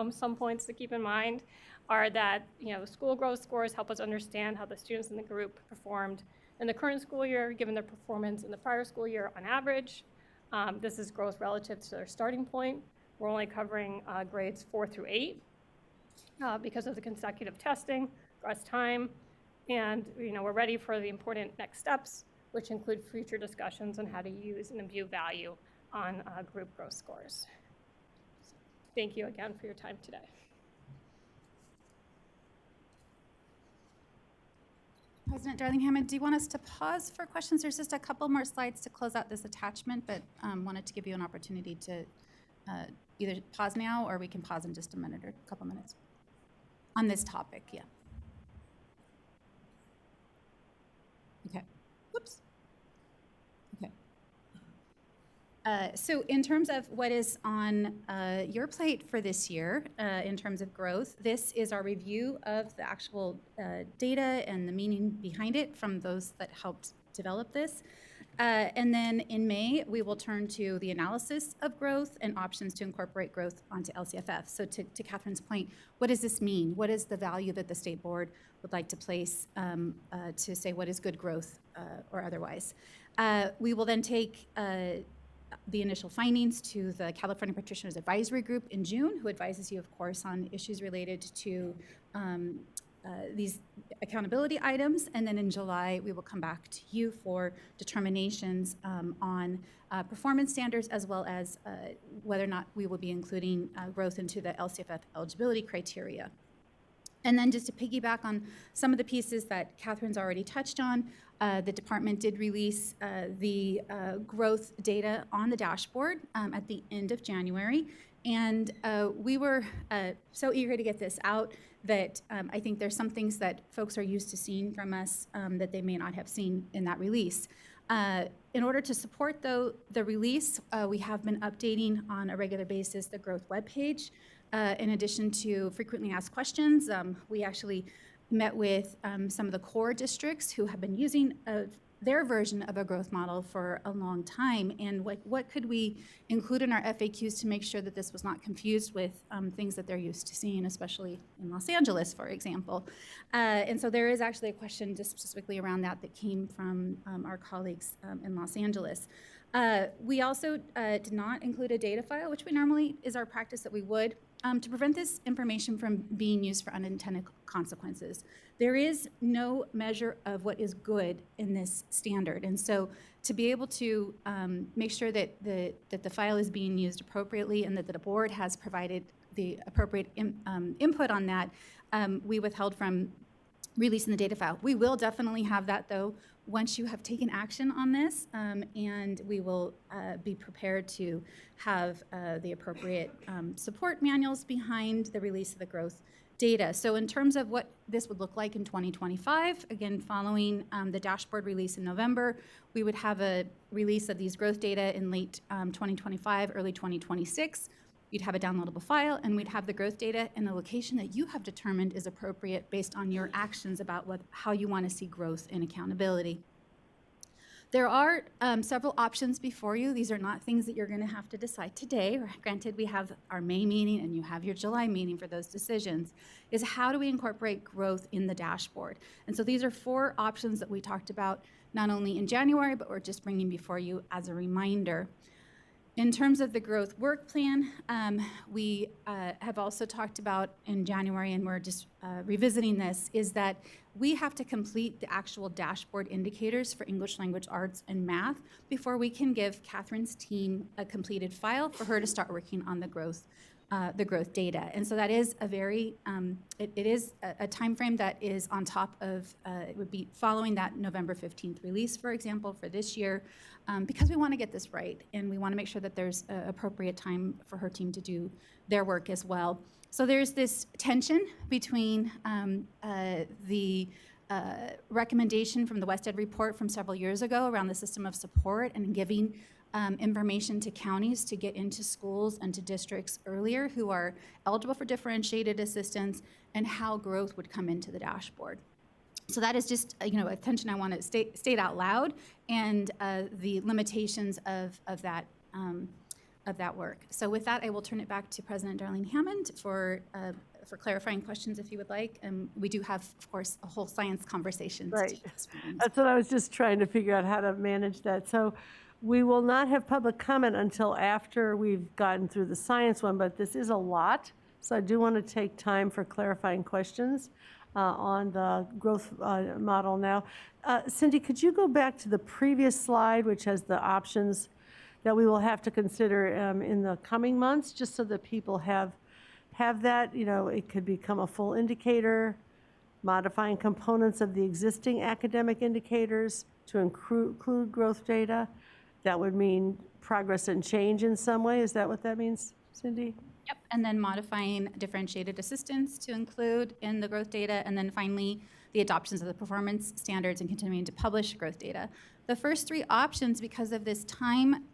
Some points to keep in mind are that, school growth scores help us understand how the students in the group performed in the current school year, given their performance in the prior school year on average. This is growth relative to their starting point. We're only covering grades 4 through 8 because of the consecutive testing, less time, and we're ready for the important next steps, which include future discussions on how to use and imbue value on group growth scores. Thank you again for your time today. President Darling-Hammond, do you want us to pause for questions? There's just a couple more slides to close out this attachment, but wanted to give you an opportunity to either pause now or we can pause in just a minute or a couple minutes on this topic. Yeah. Okay. Whoops. Okay. So in terms of what is on your plate for this year, in terms of growth, this is our review of the actual data and the meaning behind it from those that helped develop this. And then in May, we will turn to the analysis of growth and options to incorporate growth onto LCFF. So to Catherine's point, what does this mean? What is the value that the state board would like to place to say what is good growth or otherwise? We will then take the initial findings to the California Practitioners Advisory Group in June, who advises you, of course, on issues related to these accountability items. And then in July, we will come back to you for determinations on performance standards, as well as whether or not we will be including growth into the LCFF eligibility criteria. And then just to piggyback on some of the pieces that Catherine's already touched on, the department did release the growth data on the dashboard at the end of January. And we were so eager to get this out that I think there's some things that folks are used to seeing from us that they may not have seen in that release. In order to support, though, the release, we have been updating on a regular basis the growth webpage. In addition to frequently asked questions, we actually met with some of the core districts who have been using their version of a growth model for a long time, and what could we include in our FAQs to make sure that this was not confused with things that they're used to seeing, especially in Los Angeles, for example. And so there is actually a question just specifically around that came from our colleagues in Los Angeles. We also did not include a data file, which we normally is our practice that we would, to prevent this information from being used for unintended consequences. There is no measure of what is good in this standard. And so to be able to make sure that the file is being used appropriately and that the board has provided the appropriate input on that, we withheld from releasing the data file. We will definitely have that, though, once you have taken action on this, and we will be prepared to have the appropriate support manuals behind the release of the growth data. So in terms of what this would look like in 2025, again, following the dashboard release in November, we would have a release of these growth data in late 2025, early 2026. You'd have a downloadable file, and we'd have the growth data in the location that you have determined is appropriate based on your actions about how you want to see growth and accountability. There are several options before you. These are not things that you're going to have to decide today. Granted, we have our May meeting and you have your July meeting for those decisions, is how do we incorporate growth in the dashboard? And so these are 4 options that we talked about not only in January, but we're just bringing before you as a reminder. In terms of the growth work plan, we have also talked about in January, and we're just revisiting this, is that we have to complete the actual dashboard indicators for English language arts and math before we can give Catherine's team a completed file for her to start working on the growth data. And so that is a very, it is a time frame that is on top of, it would be following that November 15th release, for example, for this year, because we want to get this right, and we want to make sure that there's appropriate time for her team to do their work as well. So there's this tension between the recommendation from the West Ed report from several years ago around the system of support and giving information to counties to get into schools and to districts earlier who are eligible for differentiated assistance, and how growth would come into the dashboard. So that is just, attention I want to state out loud, and the limitations of that work. So with that, I will turn it back to President Darlene Hammond for clarifying questions if you would like. We do have, of course, a whole science conversation. Right. To this morning. That's what I was just trying to figure out, how to manage that. So we will not have public comment until after we've gotten through the science one, but this is a lot. So I do want to take time for clarifying questions on the growth model now. Cindy, could you go back to the previous slide, which has the options that we will have to consider in the coming months, just so that people have that? It could become a full indicator, modifying components of the existing academic indicators to include growth data. That would mean progress and change in some way. Is that what that means, Cindy? Yep, and then modifying differentiated assistance to include in the growth data, and then finally, the adoptions of the performance standards and continuing to publish growth data. The first three options, because of this time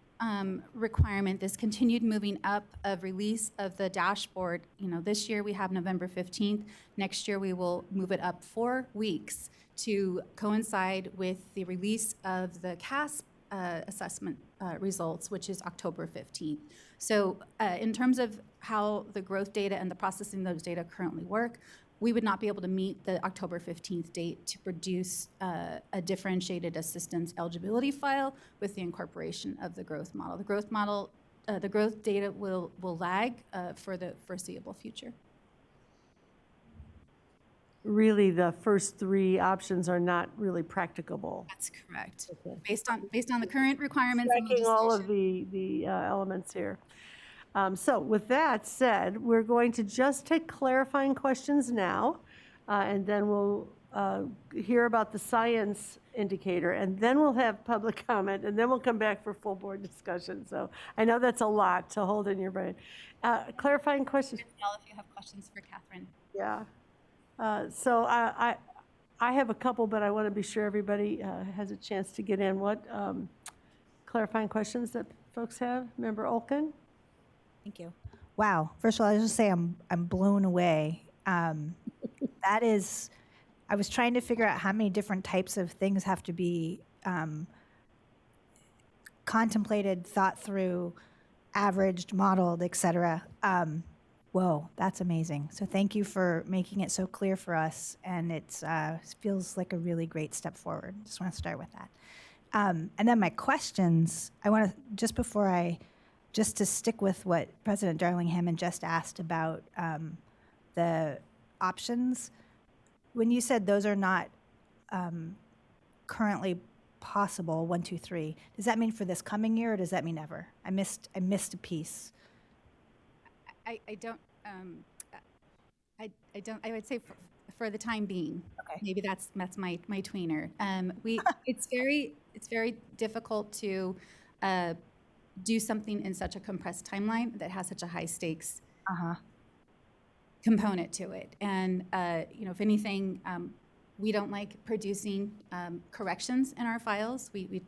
requirement, this continued moving up of release of the dashboard, this year we have November 15th. Next year we will move it up 4 weeks to coincide with the release of the CASP assessment results, which is October 15th. So in terms of how the growth data and the processing of those data currently work, we would not be able to meet the October 15th date to produce a differentiated assistance eligibility file with the incorporation of the growth model. The growth data will lag for the foreseeable future. Really, the first three options are not really practicable. That's correct. Okay. Based on the current requirements and Tracking all of legislation. the elements here. So with that said, we're going to just take clarifying questions now, and then we'll hear about the science indicator, and then we'll have public comment, and then we'll come back for full board discussion. So I know that's a lot to hold in your brain. Clarifying questions. If you have questions for Catherine. Yeah. So I have a couple, but I want to be sure everybody has a chance to get in. What clarifying questions that folks have? Member Olken? Thank you. Wow. First of all, I just say I'm blown away. That is, I was trying to figure out how many different types of things have to be contemplated, thought through, averaged, modeled, et cetera. Whoa, that's amazing. So thank you for making it so clear for us, and it feels like a really great step forward. Just want to start with that. And then my questions, I want to, just to stick with what President Darling Hammond just asked about the options, when you said those are not currently possible, 1, 2, 3, does that mean for this coming year, or does that mean ever? I missed a piece. I would say for the time being. Okay. Maybe that's my tweener. It's very difficult to do something in such a compressed timeline that has such a high stakes component to it. And if anything, we don't like producing corrections in our files. We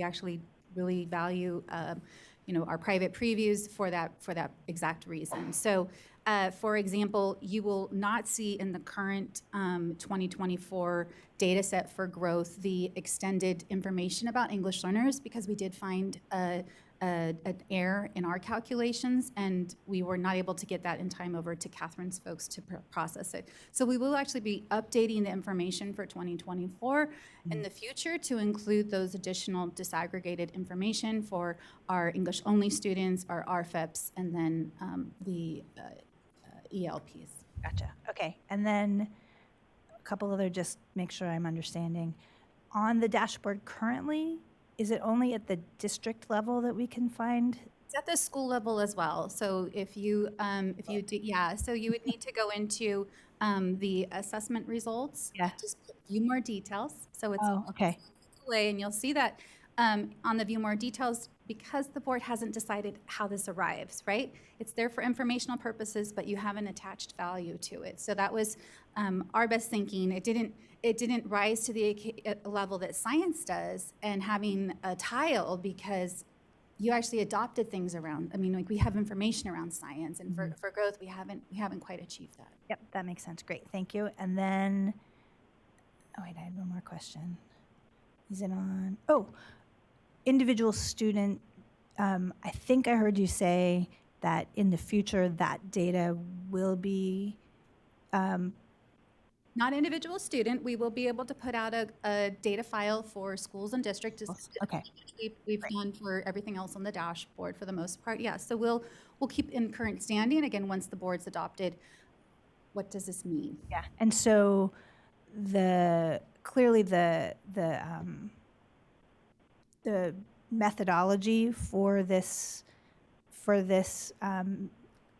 actually really value our private previews for that exact reason. So, for example, you will not see in the current 2024 data set for growth the extended information about English learners, because we did find an error in our calculations, and we were not able to get that in time over to Catherine's folks to process it. So we will actually be updating the information for 2024 in the future to include those additional disaggregated information for our English-only students, our RFEPs, and then the ELPs. Gotcha. Okay. And then a couple other, just make sure I'm understanding. On the dashboard currently, is it only at the district level that we can find? It's at the school level as well. So if you so you would need to go into the assessment results. Yeah. Just view more details. So it's Okay. away, and you'll see that on the view more details, because the board hasn't decided how this arrives, right? It's there for informational purposes, but you have an attached value to it. So that was our best thinking. It didn't rise to the level that science does, and having a tile, because you actually adopted things around. I mean, like, we have information around science, and for growth, we haven't quite achieved that. Yep, that makes sense. Great, thank you. And then Oh, wait, I had one more question. Is it on? Oh, individual student. I think I heard you say that in the future that data will be. Not individual student, we will be able to put out a data file for schools and districts. Okay. We've done for everything else on the dashboard for the most part, yeah. So we'll keep in current standing. Again, once the board's adopted, what does this mean? Yeah. And so clearly the methodology for this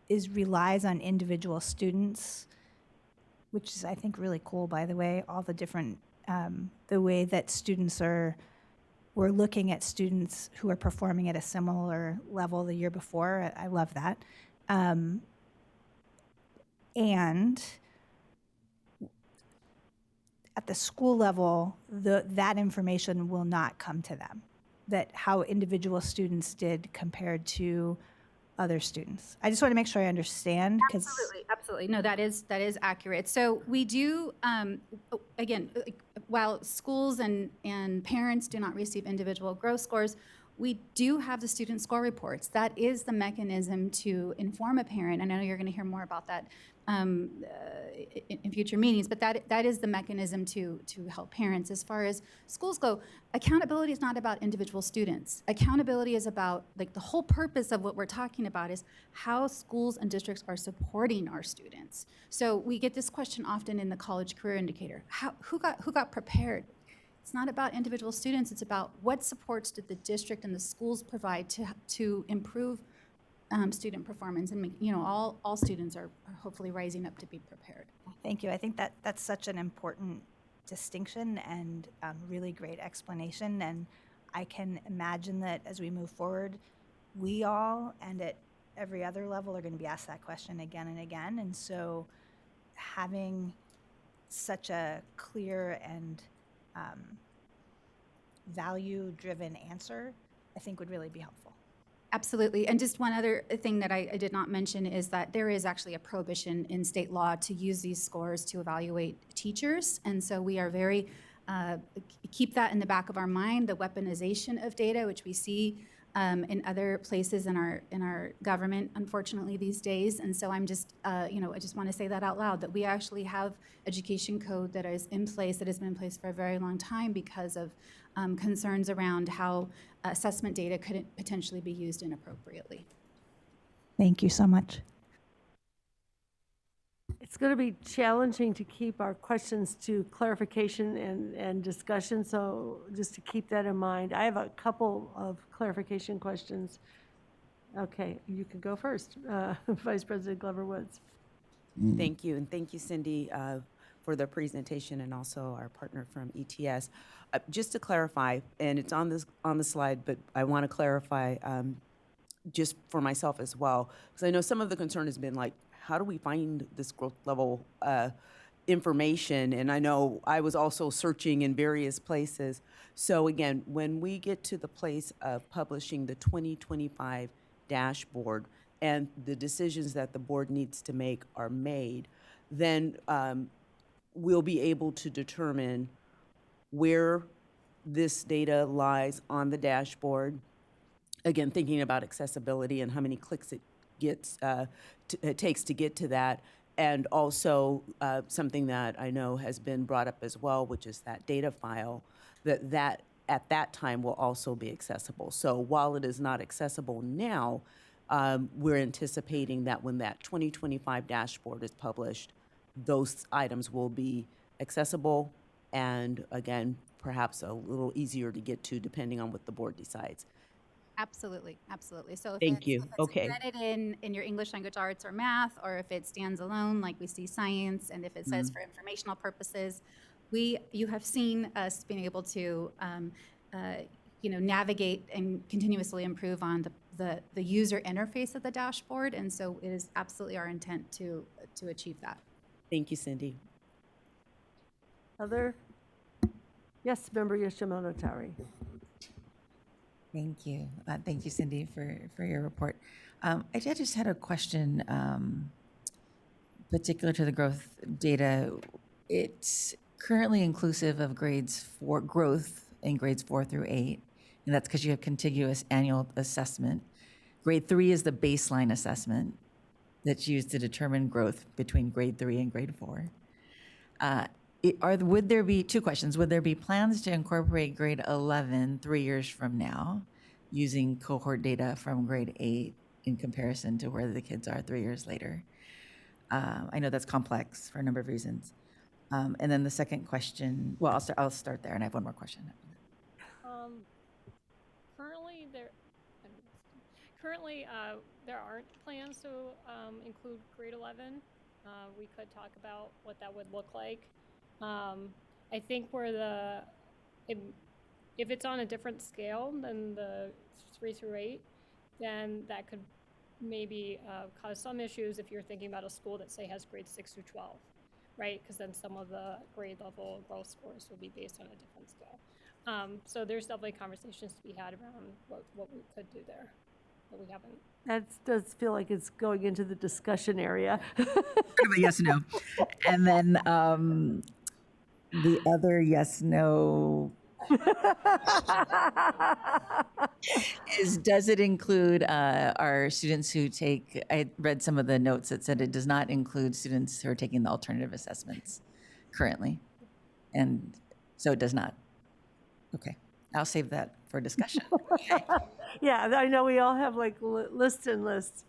is relies on individual students, which is, I think, really cool, by the way, all the different, the way that we're looking at students who are performing at a similar level the year before. I love that. And at the school level, that information will not come to them, that how individual students did compared to other students. I just want to make sure I understand, because Absolutely. No, that is accurate. So we do, again, while schools and parents do not receive individual growth scores, we do have the student score reports. That is the mechanism to inform a parent. I know you're going to hear more about that in future meetings, but that is the mechanism to help parents. As far as schools go, accountability is not about individual students. Accountability is about, like, the whole purpose of what we're talking about is how schools and districts are supporting our students. So we get this question often in the college career indicator. Who got prepared? It's not about individual students. It's about what supports did the district and the schools provide to improve student performance, and make, all students are hopefully rising up to be prepared. thank you. I think that's such an important distinction and really great explanation. And I can imagine that as we move forward, we all and at every other level are going to be asked that question again and again. And so having such a clear and value-driven answer, I think, would really be helpful. Absolutely. And just one other thing that I did not mention is that there is actually a prohibition in state law to use these scores to evaluate teachers. And so we are very, keep that in the back of our mind, the weaponization of data, which we see in other places in our government, unfortunately, these days. And so I'm just, I just want to say that out loud, that we actually have education code that is in place, that has been in place for a very long time because of concerns around how assessment data could potentially be used inappropriately. Thank you so much. It's going to be challenging to keep our questions to clarification and discussion, so just to keep that in mind. I have a couple of clarification questions. Okay, you can go first. Vice President Glover Woods. Thank you, and thank you, Cindy, for the presentation, and also our partner from ETS. Just to clarify, and it's on the slide, but I want to clarify just for myself as well, because I know some of the concern has been like, how do we find this growth level information? And I know I was also searching in various places. So again, when we get to the place of publishing the 2025 dashboard and the decisions that the board needs to make are made, then we'll be able to determine where this data lies on the dashboard. Again, thinking about accessibility and how many clicks it gets, it takes to get to that. And also something that I know has been brought up as well, which is that data file, that at that time will also be accessible. So while it is not accessible now, we're anticipating that when that 2025 dashboard is published, those items will be accessible and, again, perhaps a little easier to get to depending on what the board decides. Absolutely, absolutely. So if Thank you. if it's Okay. embedded in your English language arts or math, or if it stands alone, like we see science, and if it says for informational purposes, you have seen us being able to navigate and continuously improve on the user interface of the dashboard, and so it is absolutely our intent to achieve that. Thank you, Cindy. Other? Yes, Member Yoshimono-Tari. Thank you. Thank you, Cindy, for your report. I just had a question particular to the growth data. currently inclusive of growth in grades 4 through 8, and that's because you have contiguous annual assessment. Grade 3 is the baseline assessment that's used to determine growth between grade 3 and grade 4. Would there be, two questions, would there be plans to incorporate grade 11 3 years from now using cohort data from grade 8 in comparison to where the kids are 3 years later? I know that's complex for a number of reasons. And then the second question, well, I'll start there, and I have one more question. Currently, currently, there aren't plans to include grade 11. We could talk about what that would look like. I think if it's on a different scale than the 3 through 8, then that could maybe cause some issues if you're thinking about a school that, say, has grades 6 through 12, right? Because then some of the grade level growth scores will be based on a different scale. So there's definitely conversations to be had around what we could do there, but we haven't. That does feel like it's going into the discussion area. Kind of a yes, no. And then the other yes, no is, does it include our students who take, I read some of the notes that said it does not include students who are taking the alternative assessments currently. And so it does not. Okay, I'll save that for discussion. Yeah, I know we all have like lists and lists.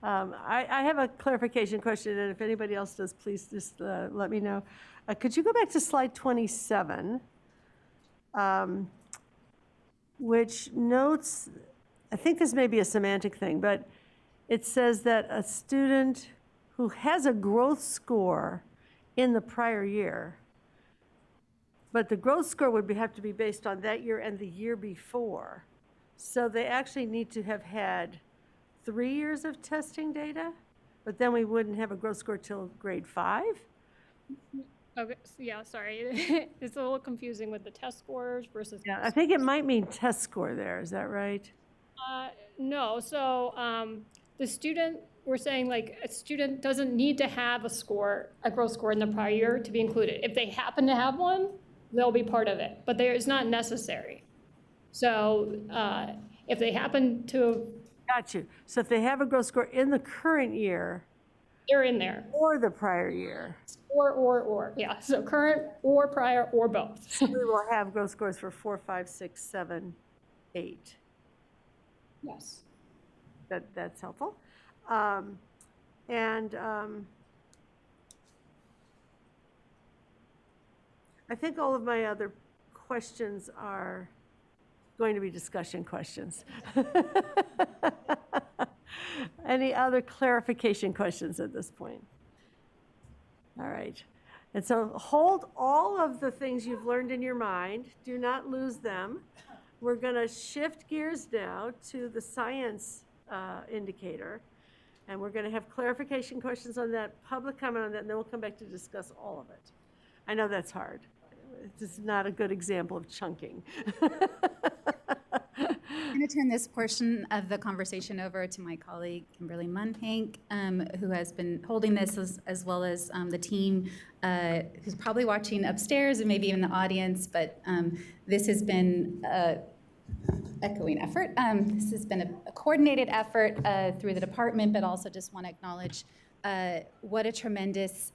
I have a clarification question, and if anybody else does, please just let me know. Could you go back to slide 27, which notes, I think this may be a semantic thing, but it says that a student who has a growth score in the prior year, but the growth score would have to be based on that year and the year before. So they actually need to have had 3 years of testing data, but then we wouldn't have a growth score till grade 5? Okay, so yeah, sorry. It's a little confusing with the test scores versus. Yeah, I think it might mean test score there, is that right? No, so the student, we're saying like a student doesn't need to have a growth score in the prior year to be included. If they happen to have one, they'll be part of it, but it's not necessary. So if they happen to. Got you. So if they have a growth score in the current year. They're in there. Or the prior year. Or, yeah. So current or prior or both. So we will have growth scores for 4, 5, 6, 7, 8. Yes. That's helpful. I think all of my other questions are going to be discussion questions. Any other clarification questions at this point? All right. And so hold all of the things you've learned in your mind. Do not lose them. We're going to shift gears now to the science indicator. And we're going to have clarification questions on that, public comment on that, and then we'll come back to discuss all of it. I know that's hard. This is not a good example of chunking. I'm going to turn this portion of the conversation over to my colleague, Kimberly Munpank, who has been holding this, as well as the team who's probably watching upstairs and maybe even the audience, but this has been an echoing effort. This has been a coordinated effort through the department, but also just want to acknowledge what a tremendous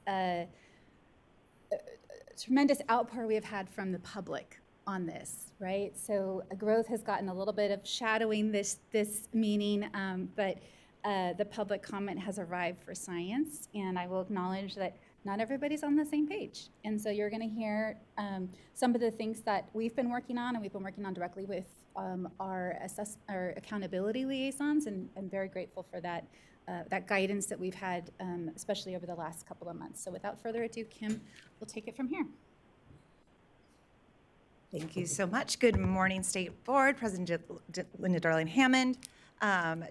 outpour we have had from the public on this, right? So growth has gotten a little bit of shadowing this meeting, but the public comment has arrived for science, and I will acknowledge that not everybody's on the same page. And so you're going to hear some of the things that we've been working on, and we've been working on directly with our accountability liaisons, and I'm very grateful for that guidance that we've had, especially over the last couple of months. So without further ado, Kim, we'll take it from here. Thank you so much. Good morning, State Board, President Linda Darling-Hammond,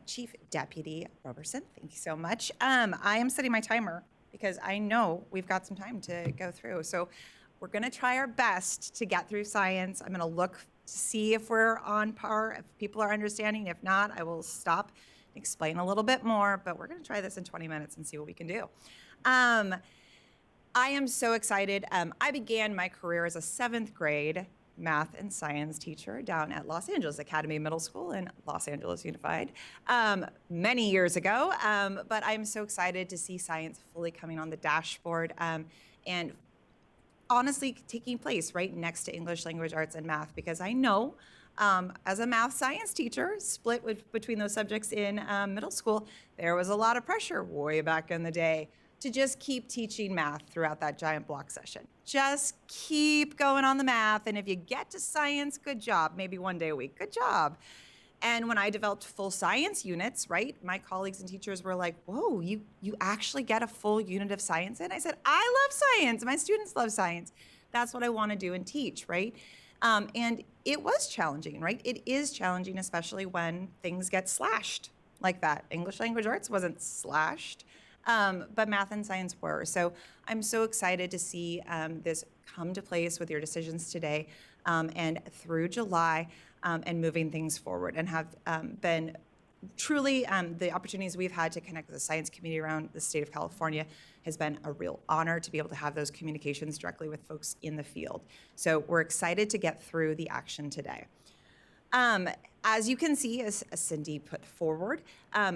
Chief Deputy Roberson. Thank you so much. I am setting my timer because I know we've got some time to go through. So we're going to try our best to get through science. I'm going to look to see if we're on par, if people are understanding. If not, I will stop and explain a little bit more, but we're going to try this in 20 minutes and see what we can do. I am so excited. I began my career as a 7th grade math and science teacher down at Los Angeles Academy Middle School in Los Angeles Unified many years ago. But I'm so excited to see science fully coming on the dashboard and honestly taking place right next to English language arts and math, because I know as a math science teacher split between those subjects in middle school, there was a lot of pressure way back in the day to just keep teaching math throughout that giant block session. Just keep going on the math, and if you get to science, good job. Maybe one day a week, good job. And when I developed full science units, right, my colleagues and teachers were like, whoa, you actually get a full unit of science in? I said, I love science. My students love science. That's what I want to do and teach, right? And it was challenging, right? It is challenging, especially when things get slashed like that. English language arts wasn't slashed, but math and science were. So I'm so excited to see this come to place with your decisions today and through July and moving things forward, and have been truly the opportunities we've had to connect with the science community around the state of California has been a real honor to be able to have those communications directly with folks in the field. So we're excited to get through the action today. As you can see, as Cindy put forward,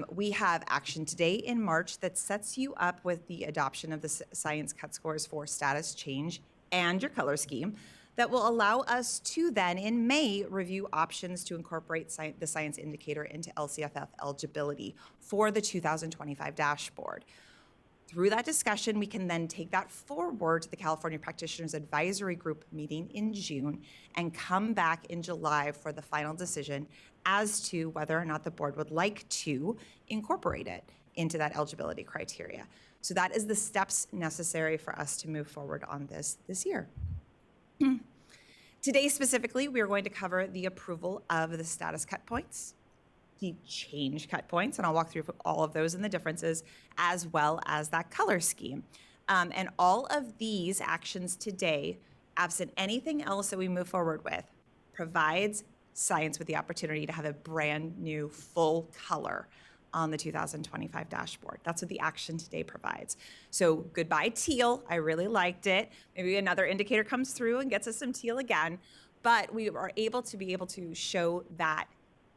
we have action today in March that sets you up with the adoption of the science cut scores for status change and your color scheme that will allow us to then in May review options to incorporate the science indicator into LCFF eligibility for the 2025 dashboard. Through that discussion, we can then take that forward to the California Practitioners Advisory Group meeting in June and come back in July for the final decision as to whether or not the board would like to incorporate it into that eligibility criteria. So that is the steps necessary for us to move forward on this year. Today specifically, we are going to cover the approval of the status cut points, the change cut points, and I'll walk through all of those and the differences, as well as that color scheme. And all of these actions today, absent anything else that we move forward with, provides science with the opportunity to have a brand new full color on the 2025 dashboard. That's what the action today provides. So goodbye teal, I really liked it. Maybe another indicator comes through and gets us some teal again, but we are able to show that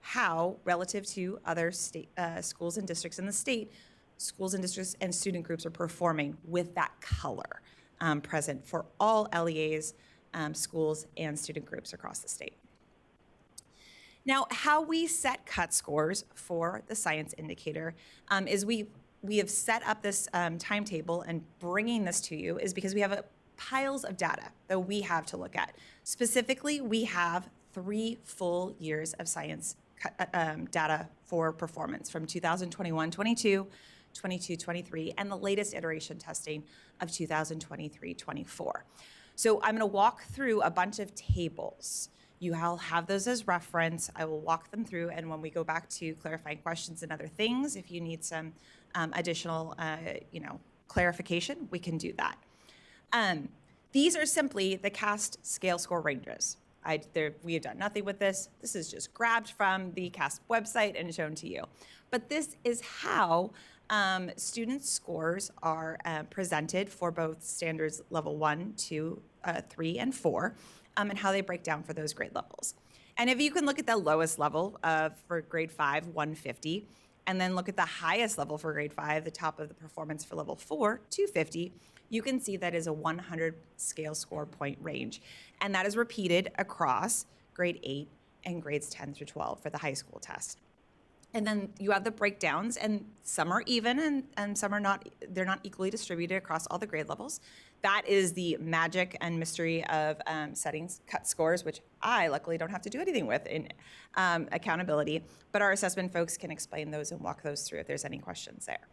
how, relative to other state schools and districts in the state, schools and districts and student groups are performing with that color present for all LEAs, schools, and student groups across the state. Now, how we set cut scores for the science indicator is we have set up this timetable, and bringing this to you is because we have piles of data that we have to look at. Specifically, we have 3 full years of science data for performance from 2021-22, 22-23, and the latest iteration testing of 2023-24. So I'm going to walk through a bunch of tables. You'll have those as reference. I will walk them through, and when we go back to clarifying questions and other things, if you need some additional clarification, we can do that. These are simply the CAST scale score ranges. We have done nothing with this. This is just grabbed from the CAST website and shown to you. But this is how student scores are presented for both standards level 1, 2, 3, and 4, and how they break down for those grade levels. And if you can look at the lowest level for grade 5, 150, and then look at the highest level for grade 5, the top of the performance for level 4, 250, you can see that is a 100 scale score point range. And that is repeated across grade 8 and grades 10 through 12 for the high school test. And then you have the breakdowns, and some are even and some are not, they're not equally distributed across all the grade levels. That is the magic and mystery of setting cut scores, which I luckily don't have to do anything with in accountability, but our assessment folks can explain those and walk those through if there's any questions there.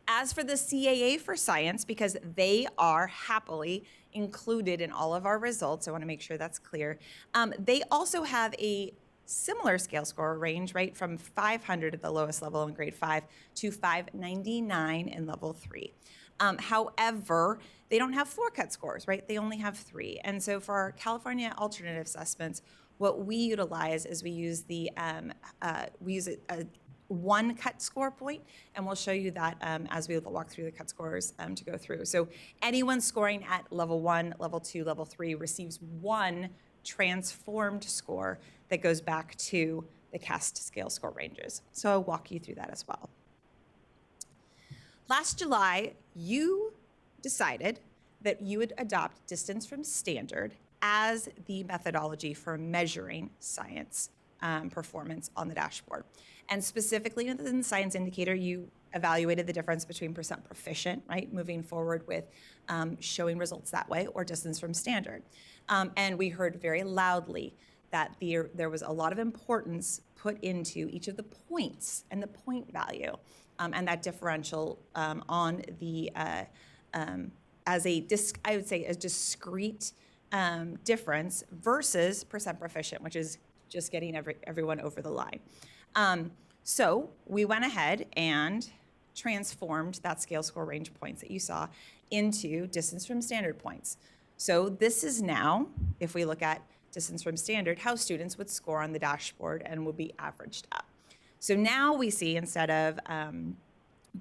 As for the CAA for science, because they are happily included in all of our results, I want to make sure that's clear. They also have a similar scale score range, right, from 500 at the lowest level in grade 5 to 599 in level 3. However, they don't have 4 cut scores, right? They only have 3. And so for our California alternative assessments, what we utilize is we use a one cut score point, and we'll show you that as we walk through the cut scores to go through. So anyone scoring at level 1, level 2, level 3 receives one transformed score that goes back to the CAST scale score ranges. So I'll walk you through that as well. Last July, you decided that you would adopt distance from standard as the methodology for measuring science performance on the dashboard. And specifically within the science indicator, you evaluated the difference between percent proficient, right, moving forward with showing results that way, or distance from standard. And we heard very loudly that there was a lot of importance put into each of the points and the point value, and that differential on the, as a, I would say, a discrete difference versus percent proficient, which is just getting everyone over the line. So we went ahead and transformed that scale score range points that you saw into distance from standard points. So this is now, if we look at distance from standard, how students would score on the dashboard and would be averaged up. So now we see, instead of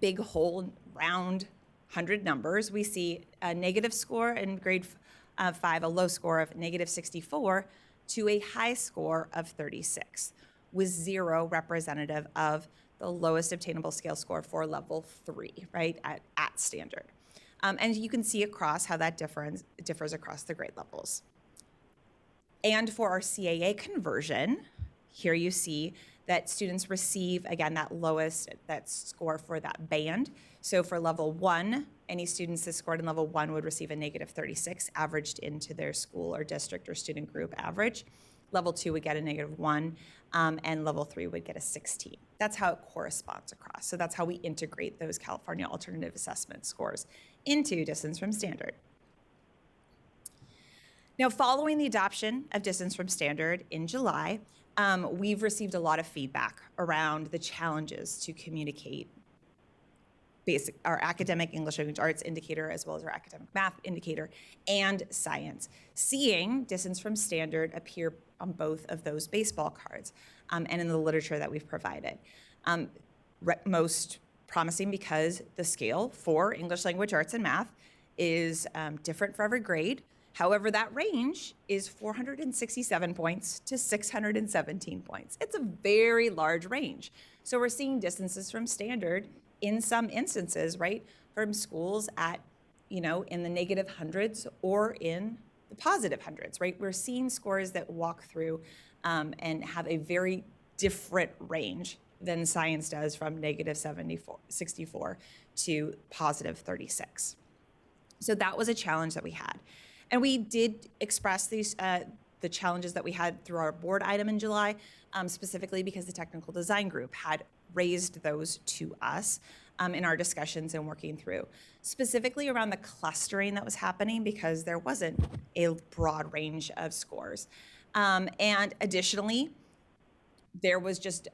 big whole round 100 numbers, we see a negative score in grade 5, a low score of negative 64, to a high score of 36, with 0 representative of the lowest obtainable scale score for level 3, right, at standard. And you can see across how that differs across the grade levels. And for our CAA conversion, here you see that students receive, again, that score for that band. So for level 1, any students that scored in level 1 would receive a negative 36 averaged into their school or district or student group average. Level 2 would get a negative 1, and level 3 would get a 16. That's how it corresponds across. So that's how we integrate those California alternative assessment scores into distance from standard. Now, following the adoption of distance from standard in July, we've received a lot of feedback around the challenges to communicate our academic English language arts indicator, as well as our academic math indicator, and science. Seeing distance from standard appear on both of those baseball cards and in the literature that we've provided. Most promising because the scale for English language arts and math is different for every grade. However, that range is 467 points to 617 points. It's a very large range. So we're seeing distances from standard in some instances, right, from schools at, in the negative hundreds or in the positive hundreds, right? We're seeing scores that walk through and have a very different range than science does, from negative 64 to positive 36. So that was a challenge that we had. And we did express these the challenges that we had through our board item in July, specifically because the technical design group had raised those to us in our discussions and working through, specifically around the clustering that was happening, because there wasn't a broad range of scores. And additionally, there was just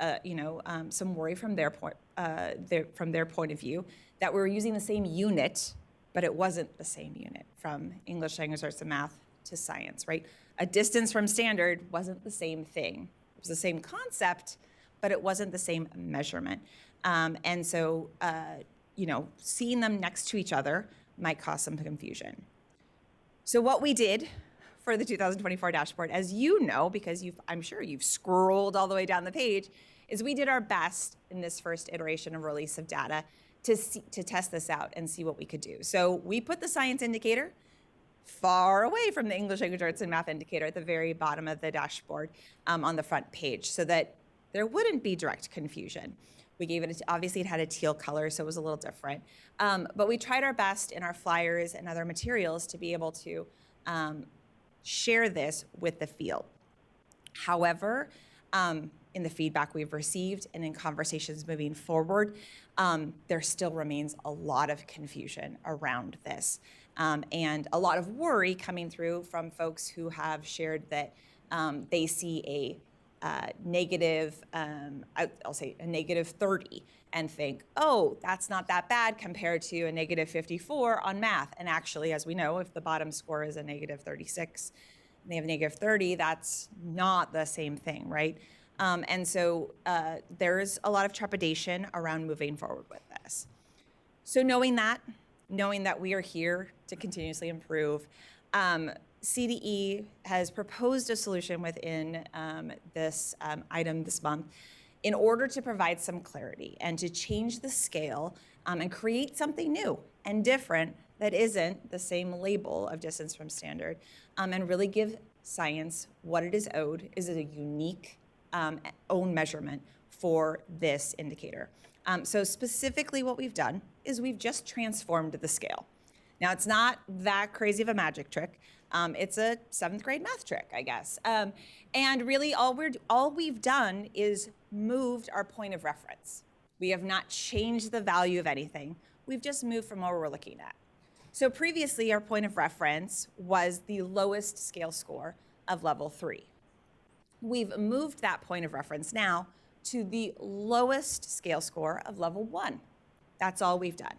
some worry from their point of view that we were using the same unit, but it wasn't the same unit from English language arts and math to science, right? A distance from standard wasn't the same thing. It was the same concept, but it wasn't the same measurement. And so, seeing them next to each other might cause some confusion. So what we did for the 2024 dashboard, as you know, because I'm sure you've scrolled all the way down the page, is we did our best in this first iteration of release of data to test this out and see what we could do. So we put the science indicator far away from the English language arts and math indicator at the very bottom of the dashboard on the front page, so that there wouldn't be direct confusion. We gave it, obviously it had a teal color, so it was a little different. But we tried our best in our flyers and other materials to be able to share this with the field. However, in the feedback we've received and in conversations moving forward, there still remains a lot of confusion around this, and a lot of worry coming through from folks who have shared that they see a negative, I'll say a negative 30, and think, oh, that's not that bad compared to a negative 54 on math. And actually, as we know, if the bottom score is a negative 36 and they have negative 30, that's not the same thing, right? And so there's a lot of trepidation around moving forward with this. So knowing that we are here to continuously improve, CDE has proposed a solution within this item this month in order to provide some clarity and to change the scale and create something new and different that isn't the same label of distance from standard, and really give science what it is owed. Is it a unique own measurement for this indicator? So specifically what we've done is we've just transformed the scale. Now, it's not that crazy of a magic trick. It's a 7th grade math trick, I guess. And really all we've done is moved our point of reference. We have not changed the value of anything. We've just moved from what we're looking at. So previously, our point of reference was the lowest scale score of level 3. We've moved that point of reference now to the lowest scale score of level 1. That's all we've done.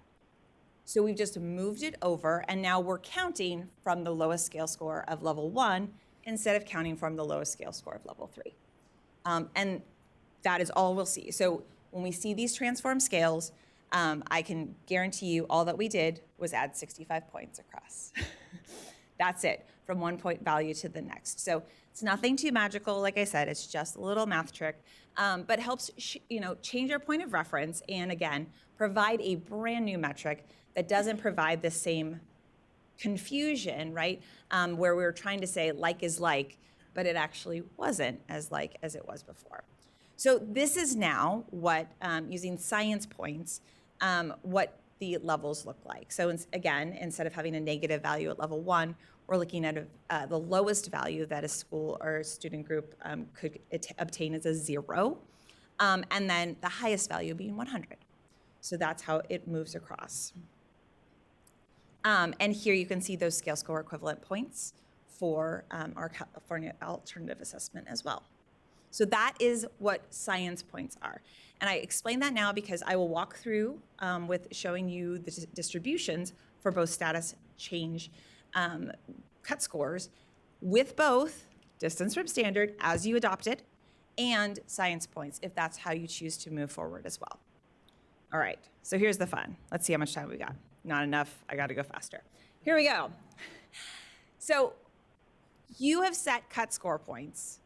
So we've just moved it over, and now we're counting from the lowest scale score of level 1 instead of counting from the lowest scale score of level 3. And that is all we'll see. So when we see these transformed scales, I can guarantee you all that we did was add 65 points across. That's it, from one point value to the next. So it's nothing too magical. Like I said, it's just a little math trick, but helps change our point of reference and, again, provide a brand new metric that doesn't provide the same confusion, right? Where we were trying to say like is like, but it actually wasn't as like as it was before. So this is now what, using science points, what the levels look like. So again, instead of having a negative value at level 1, we're looking at the lowest value that a school or a student group could obtain is a 0, and then the highest value being 100. So that's how it moves across. And here you can see those scale score equivalent points for our California alternative assessment as well. So that is what science points are. And I explain that now because I will walk through with showing you the distributions for both status change cut scores with both distance from standard as you adopt it and science points if that's how you choose to move forward as well. All right, so here's the fun. Let's see how much time we got. Not enough, I gotta go faster. Here we go. So you have set cut score points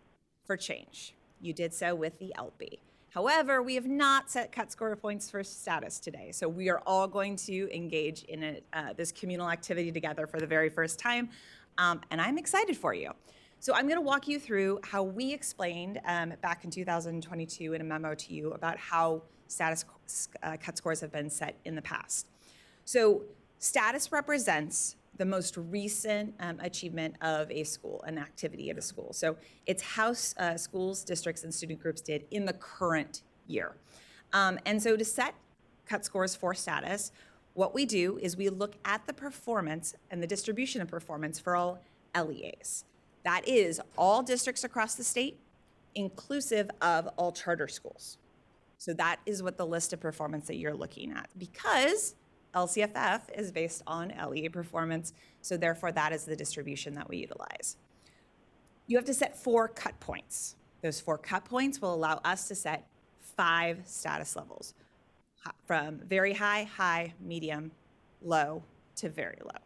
for change. You did so with the LB. However, we have not set cut score points for status today. So we are all going to engage in this communal activity together for the very first time. And I'm excited for you. So I'm gonna walk you through how we explained back in 2022 in a memo to you about how status cut scores have been set in the past. So status represents the most recent achievement of a school, an activity at a school. So it's how schools, districts, and student groups did in the current year. And so to set cut scores for status, what we do is we look at the performance and the distribution of performance for all LEAs. That is all districts across the state, inclusive of all charter schools. So that is what the list of performance that you're looking at, because LCFF is based on LEA performance, so therefore that is the distribution that we utilize. You have to set 4 cut points. Those 4 cut points will allow us to set 5 status levels, from very high, high, medium, low, to very low.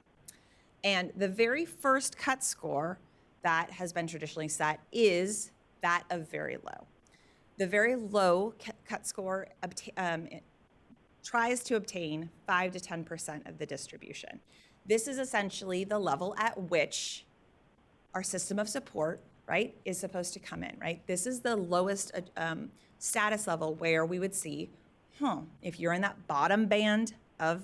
And the very first cut score that has been traditionally set is that of very low. The very low cut score tries to obtain 5 to 10% of the distribution. This is essentially the level at which our system of support, right, is supposed to come in, right? This is the lowest status level where we would see, if you're in that bottom band of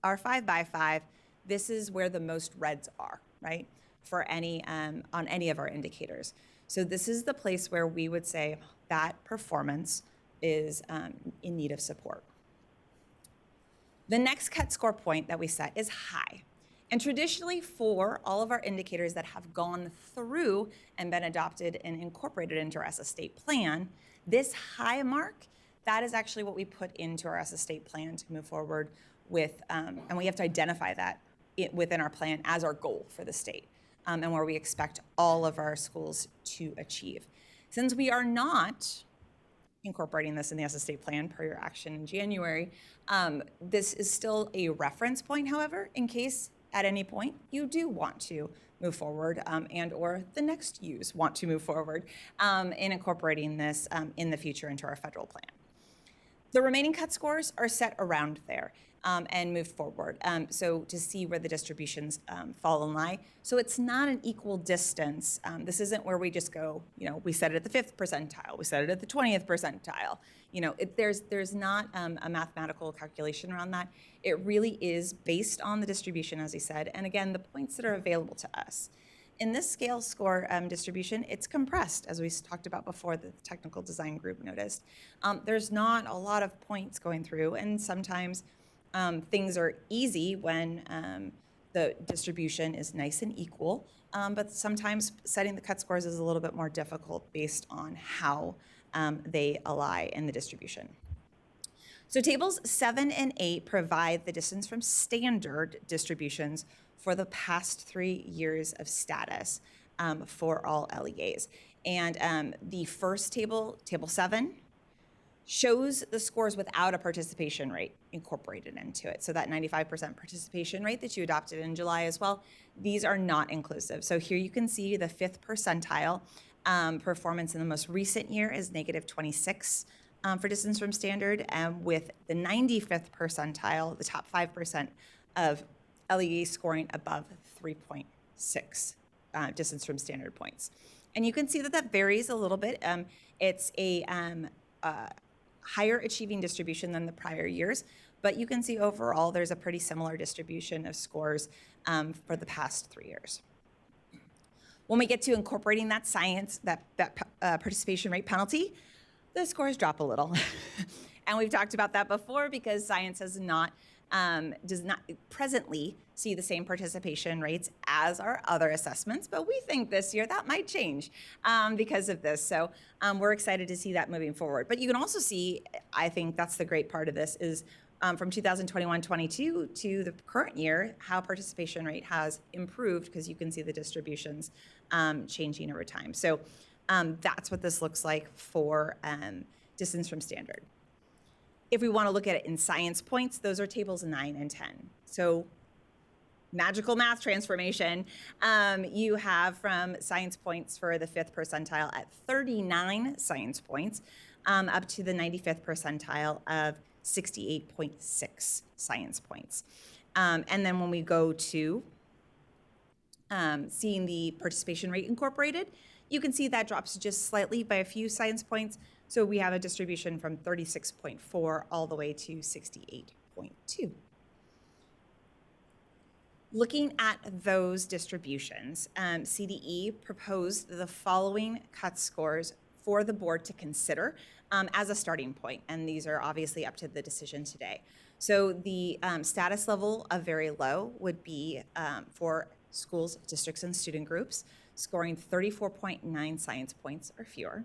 our 5x5, this is where the most reds are, right, for any, on any of our indicators. So this is the place where we would say that performance is in need of support. The next cut score point that we set is high. And traditionally for all of our indicators that have gone through and been adopted and incorporated into our SS state plan, this high mark, that is actually what we put into our SS state plan to move forward with, and we have to identify that within our plan as our goal for the state, and where we expect all of our schools to achieve. Since we are not incorporating this in the ESSA state plan per your action in January, this is still a reference point, however, in case at any point you do want to move forward and or the next U's want to move forward in incorporating this in the future into our federal plan. The remaining cut scores are set around there and move forward. So to see where the distributions fall and lie. So it's not an equal distance. This isn't where we just go, we set it at the 5th percentile, we set it at the 20th percentile. There's not a mathematical calculation around that. It really is based on the distribution, as I said, and again, the points that are available to us. In this scale score distribution, it's compressed, as we talked about before, the technical design group noticed. There's not a lot of points going through, and sometimes things are easy when the distribution is nice and equal, but sometimes setting the cut scores is a little bit more difficult based on how they ally in the distribution. So tables 7 and 8 provide the distance from standard distributions for the past 3 years of status for all LEAs. And the first table, table 7, shows the scores without a participation rate incorporated into it. So that 95% participation rate that you adopted in July as well, these are not inclusive. So here you can see the 5th percentile performance in the most recent year is -26 for distance from standard, and with the 95th percentile, the top 5% of LEA scoring above 3.6 distance from standard points. And you can see that that varies a little bit. It's a higher achieving distribution than the prior years, but you can see overall there's a pretty similar distribution of scores for the past 3 years. When we get to incorporating that science, that participation rate penalty, the scores drop a little. And we've talked about that before because science does not presently see the same participation rates as our other assessments, but we think this year that might change because of this. So we're excited to see that moving forward. But you can also see, I think that's the great part of this, is from 2021-22 to the current year, how participation rate has improved because you can see the distributions changing over time. So that's what this looks like for distance from standard. If we want to look at it in science points, those are tables 9 and 10. So magical math transformation, you have from science points for the 5th percentile at 39 science points up to the 95th percentile of 68.6 science points. And then when we go to seeing the participation rate incorporated, you can see that drops just slightly by a few science points. So we have a distribution from 36.4 all the way to 68.2. Looking at those distributions, CDE proposed the following cut scores for the board to consider as a starting point, and these are obviously up to the decision today. So the status level of very low would be for schools, districts, and student groups scoring 34.9 science points or fewer.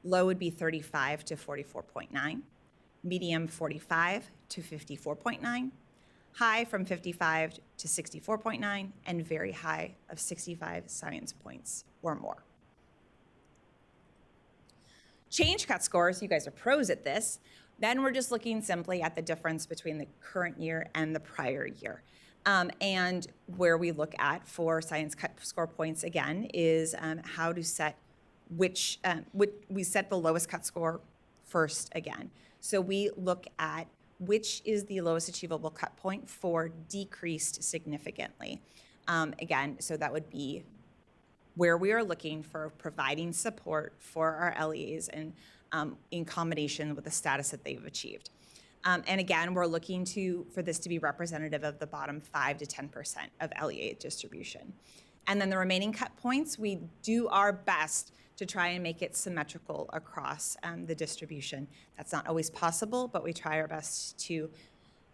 Low would be 35 to 44.9, medium 45 to 54.9, high from 55 to 64.9, and very high of 65 science points or more. Change cut scores, you guys are pros at this. Then we're just looking simply at the difference between the current year and the prior year. And where we look at for science cut score points again is how to set which we set the lowest cut score first again. So we look at which is the lowest achievable cut point for decreased significantly. Again, so that would be where we are looking for providing support for our LEAs and in combination with the status that they've achieved. And again, we're looking for this to be representative of the bottom 5 to 10% of LEA distribution. And then the remaining cut points, we do our best to try and make it symmetrical across the distribution. That's not always possible, but we try our best to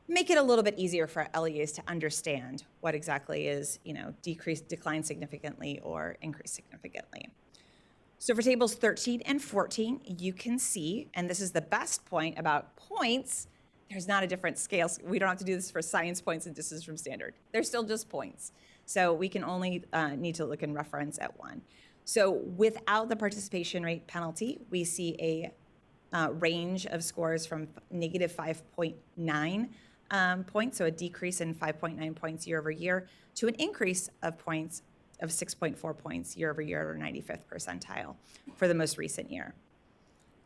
make it a little bit easier for LEAs to understand what exactly is, decline significantly or increase significantly. So for tables 13 and 14, you can see, and this is the best point about points, there's not a different scale. We don't have to do this for science points and distance from standard. They're still just points. So we can only need to look and reference at one. So without the participation rate penalty, we see a range of scores from negative 5.9 points, so a decrease in 5.9 points year over year, to an increase of points of 6.4 points year over year, or 95th percentile for the most recent year.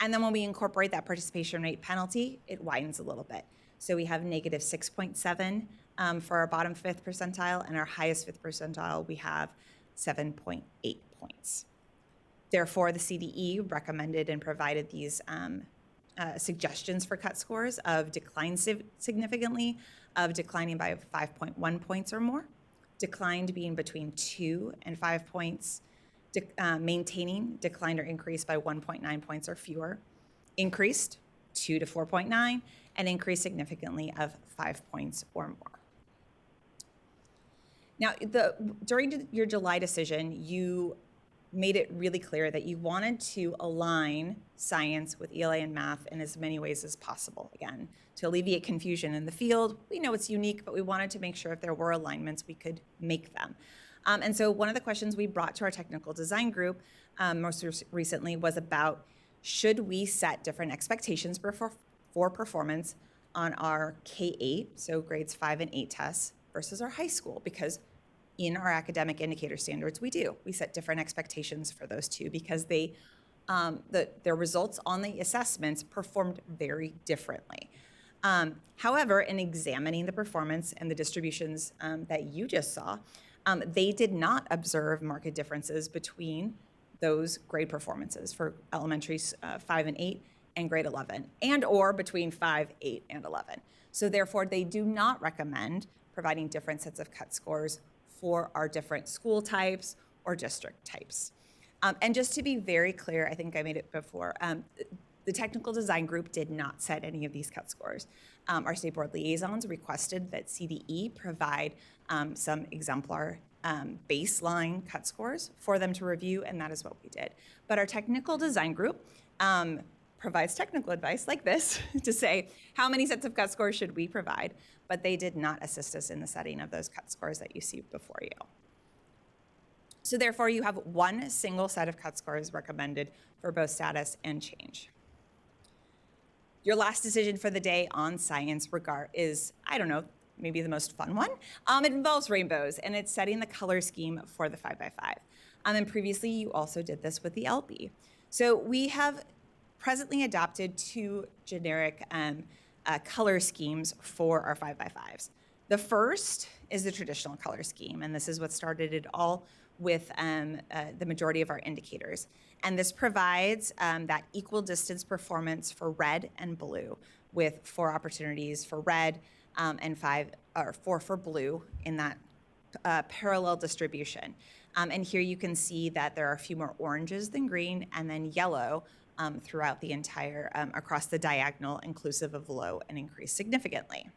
And then when we incorporate that participation rate penalty, it widens a little bit. So we have negative 6.7 for our bottom 5th percentile, and our highest 5th percentile, we have 7.8 points. Therefore, the CDE recommended and provided these suggestions for cut scores of decline significantly, of declining by 5.1 points or more, declined being between 2 and 5 points, maintaining, declined or increased by 1.9 points or fewer, increased 2 to 4.9, and increased significantly of 5 points or more. Now, during your July decision, you made it really clear that you wanted to align science with ELA and math in as many ways as possible, again, to alleviate confusion in the field. We know it's unique, but we wanted to make sure if there were alignments, we could make them. And so one of the questions we brought to our technical design group most recently was about, should we set different expectations for performance on our K-8, so grades 5 and 8 tests, versus our high school? Because in our academic indicator standards, we set different expectations for those two, because their results on the assessments performed very differently. However, in examining the performance and the distributions that you just saw, they did not observe marked differences between those grade performances for elementary 5 and 8 and grade 11, and or between 5, 8, and 11. So therefore, they do not recommend providing different sets of cut scores for our different school types or district types. And just to be very clear, I think I made it before, the technical design group did not set any of these cut scores. Our state board liaisons requested that CDE provide some exemplar baseline cut scores for them to review, and that is what we did. But our technical design group provides technical advice like this to say, how many sets of cut scores should we provide? But they did not assist us in the setting of those cut scores that you see before you. So therefore, you have one single set of cut scores recommended for both status and change. Your last decision for the day on science is, I don't know, maybe the most fun one. It involves rainbows, and it's setting the color scheme for the 5x5. And previously, you also did this with the LB. So we have presently adopted two generic color schemes for our 5x5s. The first is the traditional color scheme, and this is what started it all with the majority of our indicators. And this provides that equal distance performance for red and blue, with 4 opportunities for red and 4 for blue in that parallel distribution. And here you can see that there are a few more oranges than green, and then yellow throughout the entire, across the diagonal, inclusive of low and increased significantly.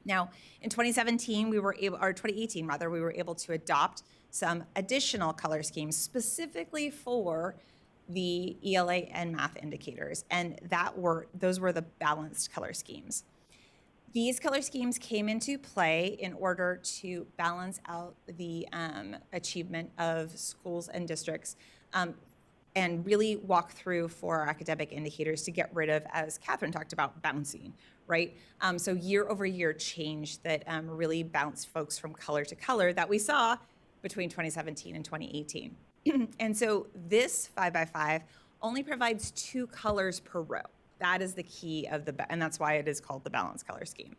Now, in 2018, we were able to adopt some additional color schemes specifically for the ELA and math indicators, and those were the balanced color schemes. These color schemes came into play in order to balance out the achievement of schools and districts, and really walk through for our academic indicators to get rid of, as Catherine talked about, bouncing, right? So year over year change that really bounced folks from color to color that we saw between 2017 and 2018. And so this 5x5 only provides 2 colors per row. That is the key of and that's why it is called the balanced color scheme.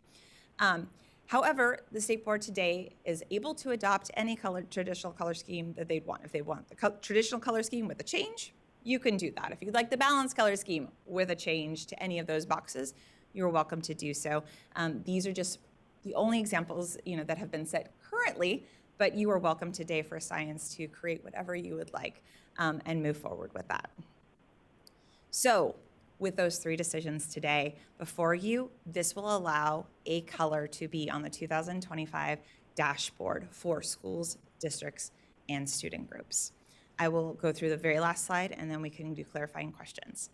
However, the state board today is able to adopt any traditional color scheme that they'd want. If they want the traditional color scheme with a change, you can do that. If you'd like the balanced color scheme with a change to any of those boxes, you're welcome to do so. These are just the only examples that have been set currently, but you are welcome today for science to create whatever you would like and move forward with that. So, with those 3 decisions today before you, this will allow a color to be on the 2025 dashboard for schools, districts, and student groups. I will go through the very last slide, and then we can do clarifying questions.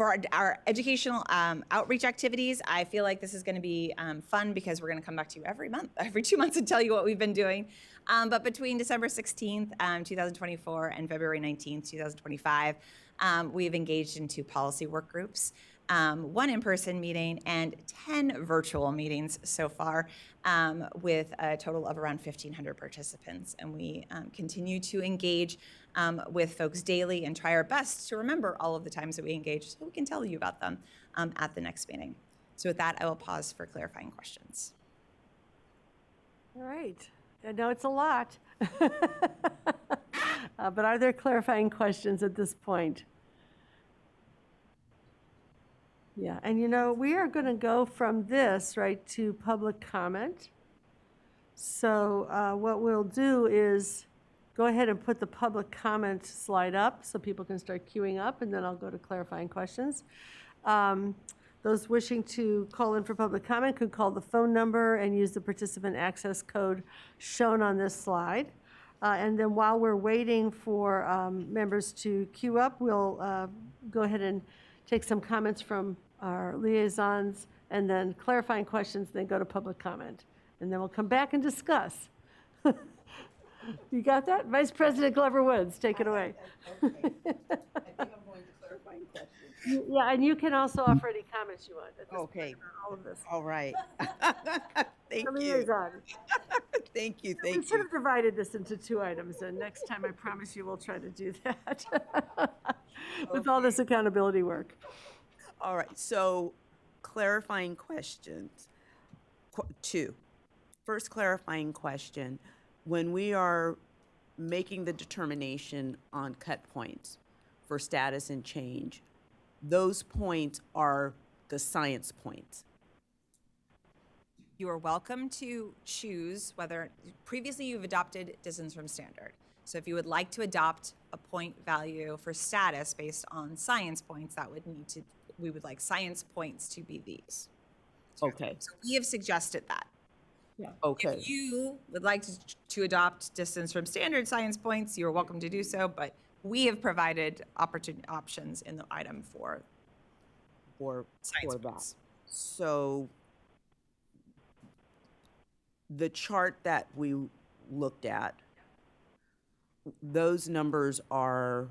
For our educational outreach activities, I feel like this is going to be fun because we're going to come back to you every 2 months and tell you what we've been doing. But between December 16th, 2024 and February 19th, 2025, we've engaged in 2 policy work groups, 1 in-person meeting and 10 virtual meetings so far, with a total of around 1,500 participants. And we continue to engage with folks daily and try our best to remember all of the times that we engage so we can tell you about them at the next meeting. So with that, I will pause for clarifying questions. All right. I know it's a lot. But are there clarifying questions at this point? Yeah, and we are going to go from this right to public comment. So what we'll do is go ahead and put the public comment slide up so people can start queuing up, and then I'll go to clarifying questions. Those wishing to call in for public comment could call the phone number and use the participant access code shown on this slide. And then while we're waiting for members to queue up, we'll go ahead and take some comments from our liaisons, and then clarifying questions, then go to public comment. And then we'll come back and discuss. You got that? Vice President Glover Woods, take it away. Okay. I think I'm going to clarifying questions. Yeah, and you can also offer any comments you want at this Okay. point about all of this. All right. Thank The you. liaison. Thank you. We Thank should you. have divided this into 2 items, and next time I promise you we'll try to do that with all this accountability work. All right. So clarifying questions. 2. First clarifying question. When we are making the determination on cut points for status and change, those points are the science points. You are welcome to choose whether, previously you've adopted distance from standard. So if you would like to adopt a point value for status based on science points, we would like science points to be these. Okay. So we have suggested that. Okay. If you would like to adopt distance from standard science points, you're welcome to do so, but we have provided options in the item for science that. points. So the chart that we looked at, those numbers are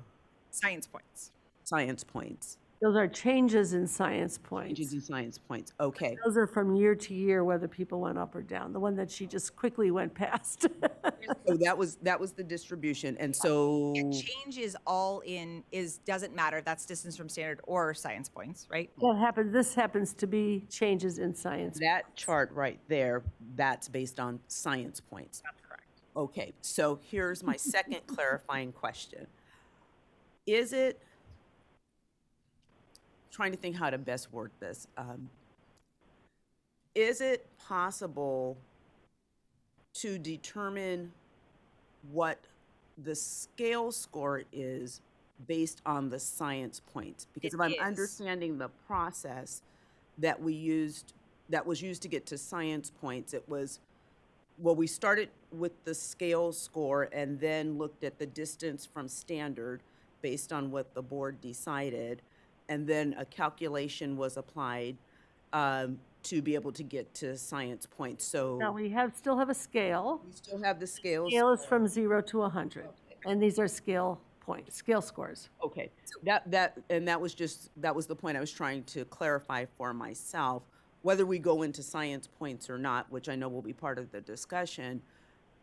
Science points. science points. Those are changes in science points. Changes in science points. Okay. Those are from year to year, whether people went up or down. The one that she just quickly went past. So that was the distribution. And so Change is doesn't matter. That's distance from standard or science points, right? This happens to be changes in science. that chart right there, that's based on science points. That's correct. Okay, so here's my second clarifying question. Trying to think how to best word this. Is it possible to determine what the scale score is based on the science points? Because if I'm understanding the process that was used to get to science points, we started with the scale score and then looked at the distance from standard based on what the board decided. And then a calculation was applied to be able to get to science points. So Now, we still have a scale. we still have the scales. Scale is from 0 to 100. And these are scale scores. Okay, that was the point I was trying to clarify for myself. Whether we go into science points or not, which I know will be part of the discussion,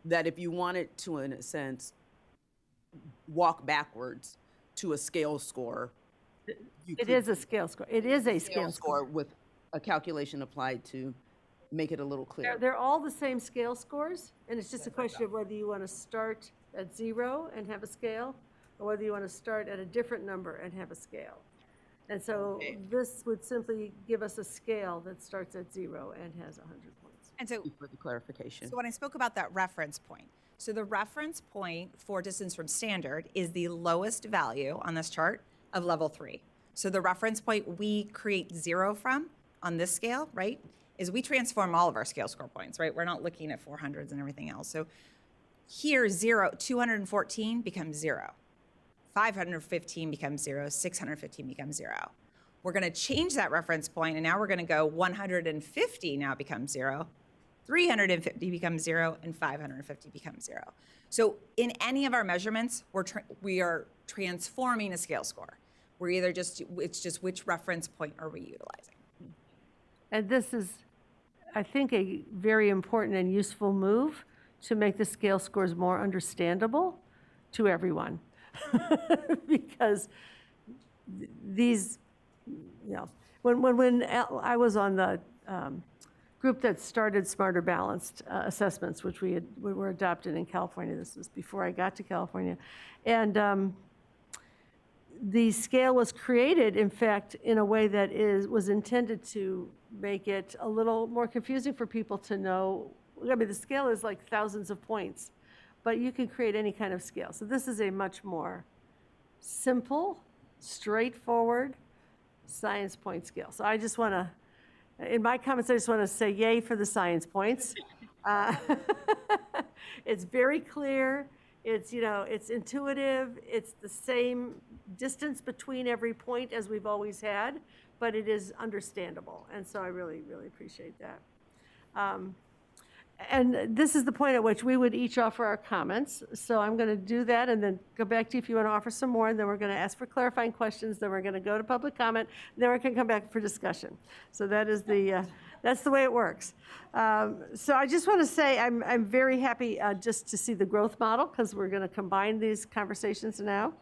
that if you wanted to, in a sense, walk backwards to a scale score, It is a scale score. It is a scale score. with a calculation applied to make it a little clearer. They're all the same scale scores, and it's just a question of whether you want to start at 0 and have a scale, or whether you want to start at a different number and have a scale. And so this would simply give us a scale that starts at 0 and has 100 points. And so, For the clarification. so when I spoke about that reference point, so the reference point for distance from standard is the lowest value on this chart of level 3. So the reference point we create 0 from on this scale, right, is we transform all of our scale score points, right? We're not looking at 400s and everything else. So here, 214 becomes 0. 515 becomes 0, 615 becomes 0. We're going to change that reference point, and now we're going to go 150 now becomes 0, 350 becomes 0, and 550 becomes 0. So in any of our measurements, we are transforming a scale score. We're either it's just which reference point are we utilizing. And this is, I think, a very important and useful move to make the scale scores more understandable to everyone. Because these, when I was on the group that started Smarter Balanced assessments, which we were adopted in California. This was before I got to California. And the scale was created, in fact, in a way that was intended to make it a little more confusing for people to know. I mean, the scale is like thousands of points, but you can create any kind of scale. So this is a much more simple, straightforward science point scale. So I just want to, in my comments, I just want to say yay for the science points. It's very clear. It's, it's intuitive. It's the same distance between every point as we've always had, but it is understandable. And so I really, really appreciate that. And this is the point at which we would each offer our comments. So I'm going to do that and then go back to you if you want to offer some more. And then we're going to ask for clarifying questions. Then we're going to go to public comment. Then we're going to come back for discussion. So that is that's the way it works. So I just want to say I'm very happy just to see the growth model, because we're going to combine these conversations now.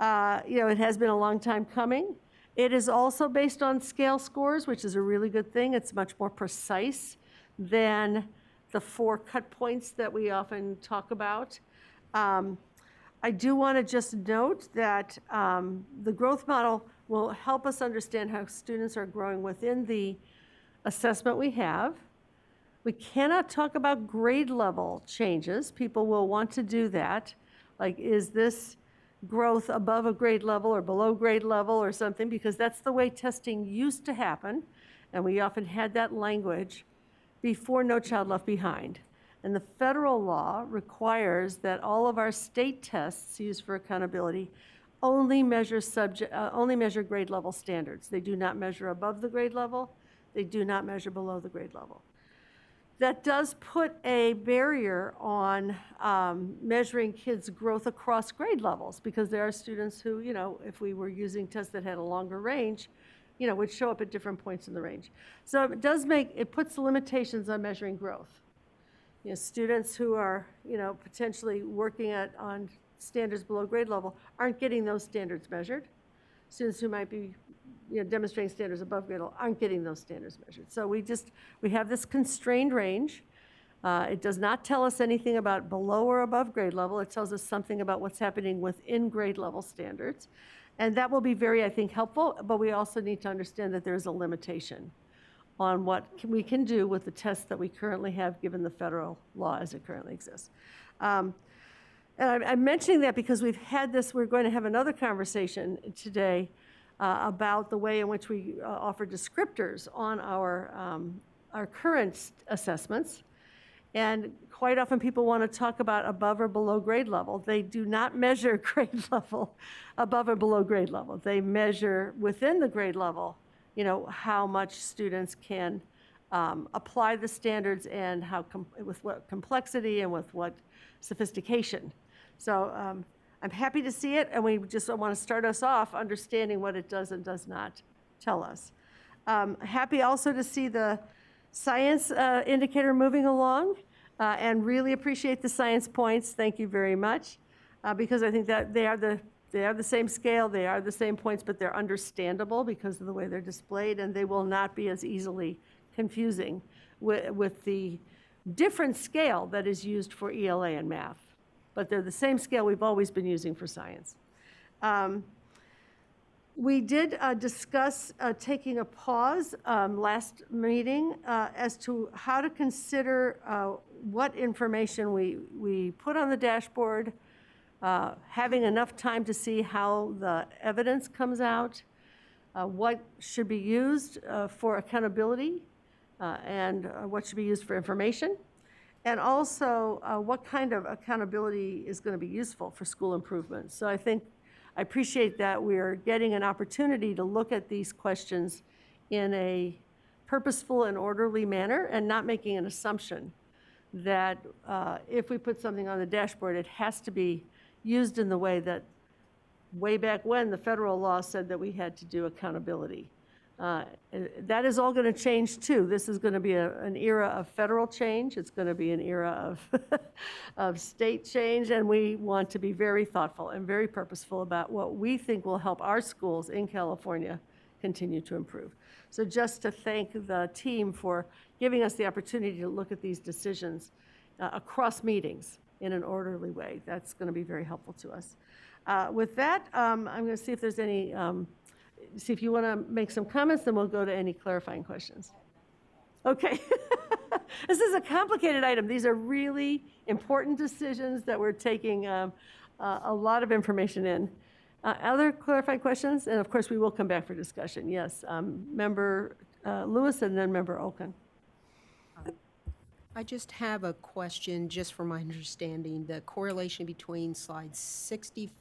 It has been a long time coming. It is also based on scale scores, which is a really good thing. It's much more precise than the 4 cut points that we often talk about. I do want to just note that the growth model will help us understand how students are growing within the assessment we have. We cannot talk about grade level changes. People will want to do that. Like, is this growth above a grade level or below grade level or something? Because that's the way testing used to happen. And we often had that language before No Child Left Behind. And the federal law requires that all of our state tests used for accountability only measure grade level standards. They do not measure above the grade level. They do not measure below the grade level. That does put a barrier on measuring kids' growth across grade levels, because there are students who, if we were using tests that had a longer range, would show up at different points in the range. So it puts limitations on measuring growth. Students who are, potentially working on standards below grade level aren't getting those standards measured. Students who might be, demonstrating standards above grade level aren't getting those standards measured. So we have this constrained range. It does not tell us anything about below or above grade level. It tells us something about what's happening within grade level standards. And that will be very, I think, helpful, but we also need to understand that there's a limitation on what we can do with the tests that we currently have, given the federal law as it currently exists. And I'm mentioning that because we're going to have another conversation today about the way in which we offer descriptors on our current assessments. And quite often people want to talk about above or below grade level. They do not measure grade level above or below grade level. They measure within the grade level, how much students can apply the standards and with what complexity and with what sophistication. So I'm happy to see it, and we just want to start us off understanding what it does and does not tell us. Happy also to see the science indicator moving along, and really appreciate the science points. Thank you very much, because I think that they are the same scale, they are the same points, but they're understandable because of the way they're displayed, and they will not be as easily confusing with the different scale that is used for ELA and math. But they're the same scale we've always been using for science. We did discuss taking a pause last meeting as to how to consider what information we put on the dashboard, having enough time to see how the evidence comes out, what should be used for accountability, and what should be used for information, and also what kind of accountability is going to be useful for school improvement. So I think I appreciate that we're getting an opportunity to look at these questions in a purposeful and orderly manner and not making an assumption that if we put something on the dashboard, it has to be used in the way that way back when the federal law said that we had to do accountability. That is all going to change too. This is going to be an era of federal change. It's going to be an era of state change, and we want to be very thoughtful and very purposeful about what we think will help our schools in California continue to improve. So just to thank the team for giving us the opportunity to look at these decisions across meetings in an orderly way. That's going to be very helpful to us. With that, I'm going to see if there's any, see if you want to make some comments, then we'll go to any clarifying questions. Okay. This is a complicated item. These are really important decisions that we're taking a lot of information in. Other clarifying questions? And of course, we will come back for discussion. Yes, Member Lewis and then Member Olken. I just have a question, just for my understanding, the correlation between slides 65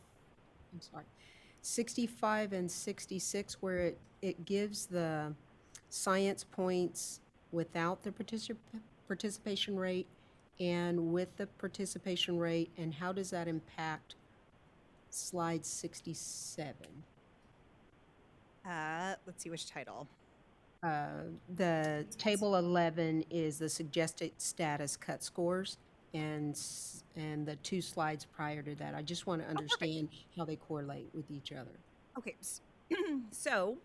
and 66, where it gives the science points without the participation rate and with the participation rate, and how does that impact slide 67? Let's see which title. The table 11 is the suggested status cut scores, and the 2 slides prior to that. I just want to understand how they correlate with each other. Okay, so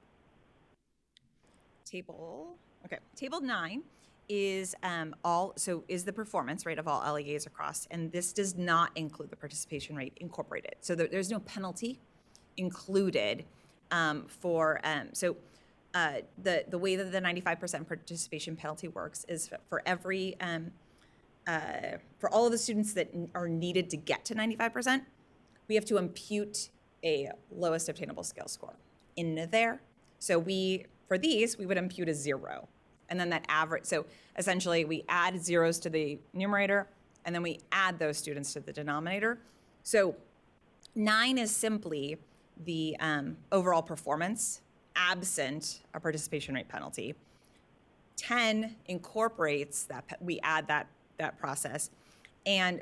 table 9 is is the performance rate of all LEAs across, and this does not include the participation rate incorporated. So there's no penalty included for the way that the 95% participation penalty works is for every for all of the students that are needed to get to 95%, we have to impute a lowest obtainable scale score in there. So for these, we would impute a 0. And then that average, so essentially we add zeros to the numerator, and then we add those students to the denominator. So 9 is simply the overall performance absent a participation rate penalty. 10 incorporates that, we add that process. And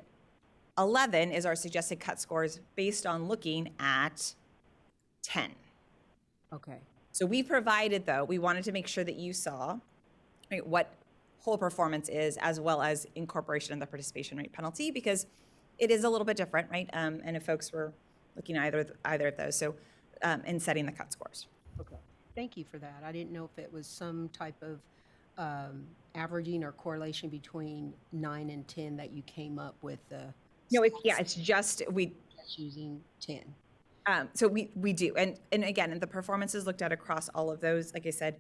11 is our suggested cut scores based on looking at 10. Okay. So we provided, though, we wanted to make sure that you saw what whole performance is, as well as incorporation of the participation rate penalty, because it is a little bit different, right? And if folks were looking at either of those, so in setting the cut scores. Okay. Thank you for that. I didn't know if it was some type of averaging or correlation between 9 and 10 that you came up with. No, it's just using 10. So we do, and again, the performance is looked at across all of those, like I said,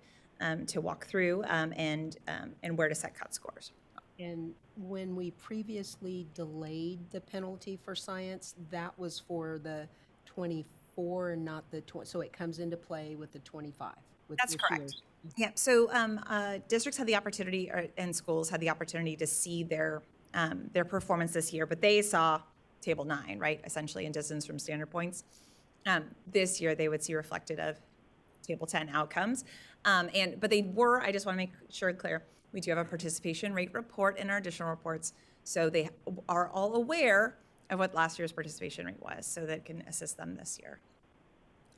to walk through and where to set cut scores. And when we previously delayed the penalty for science, that was for the 24 and not the 20. So it comes into play with the 25. That's correct. Yeah. So districts had the opportunity, and schools had the opportunity to see their performance this year, but they saw table 9, right, essentially in distance from standard points. This year they would see reflected of table 10 outcomes. But they were, I just want to make sure clear, we do have a participation rate report in our additional reports. So they are all aware of what last year's participation rate was, so that can assist them this year.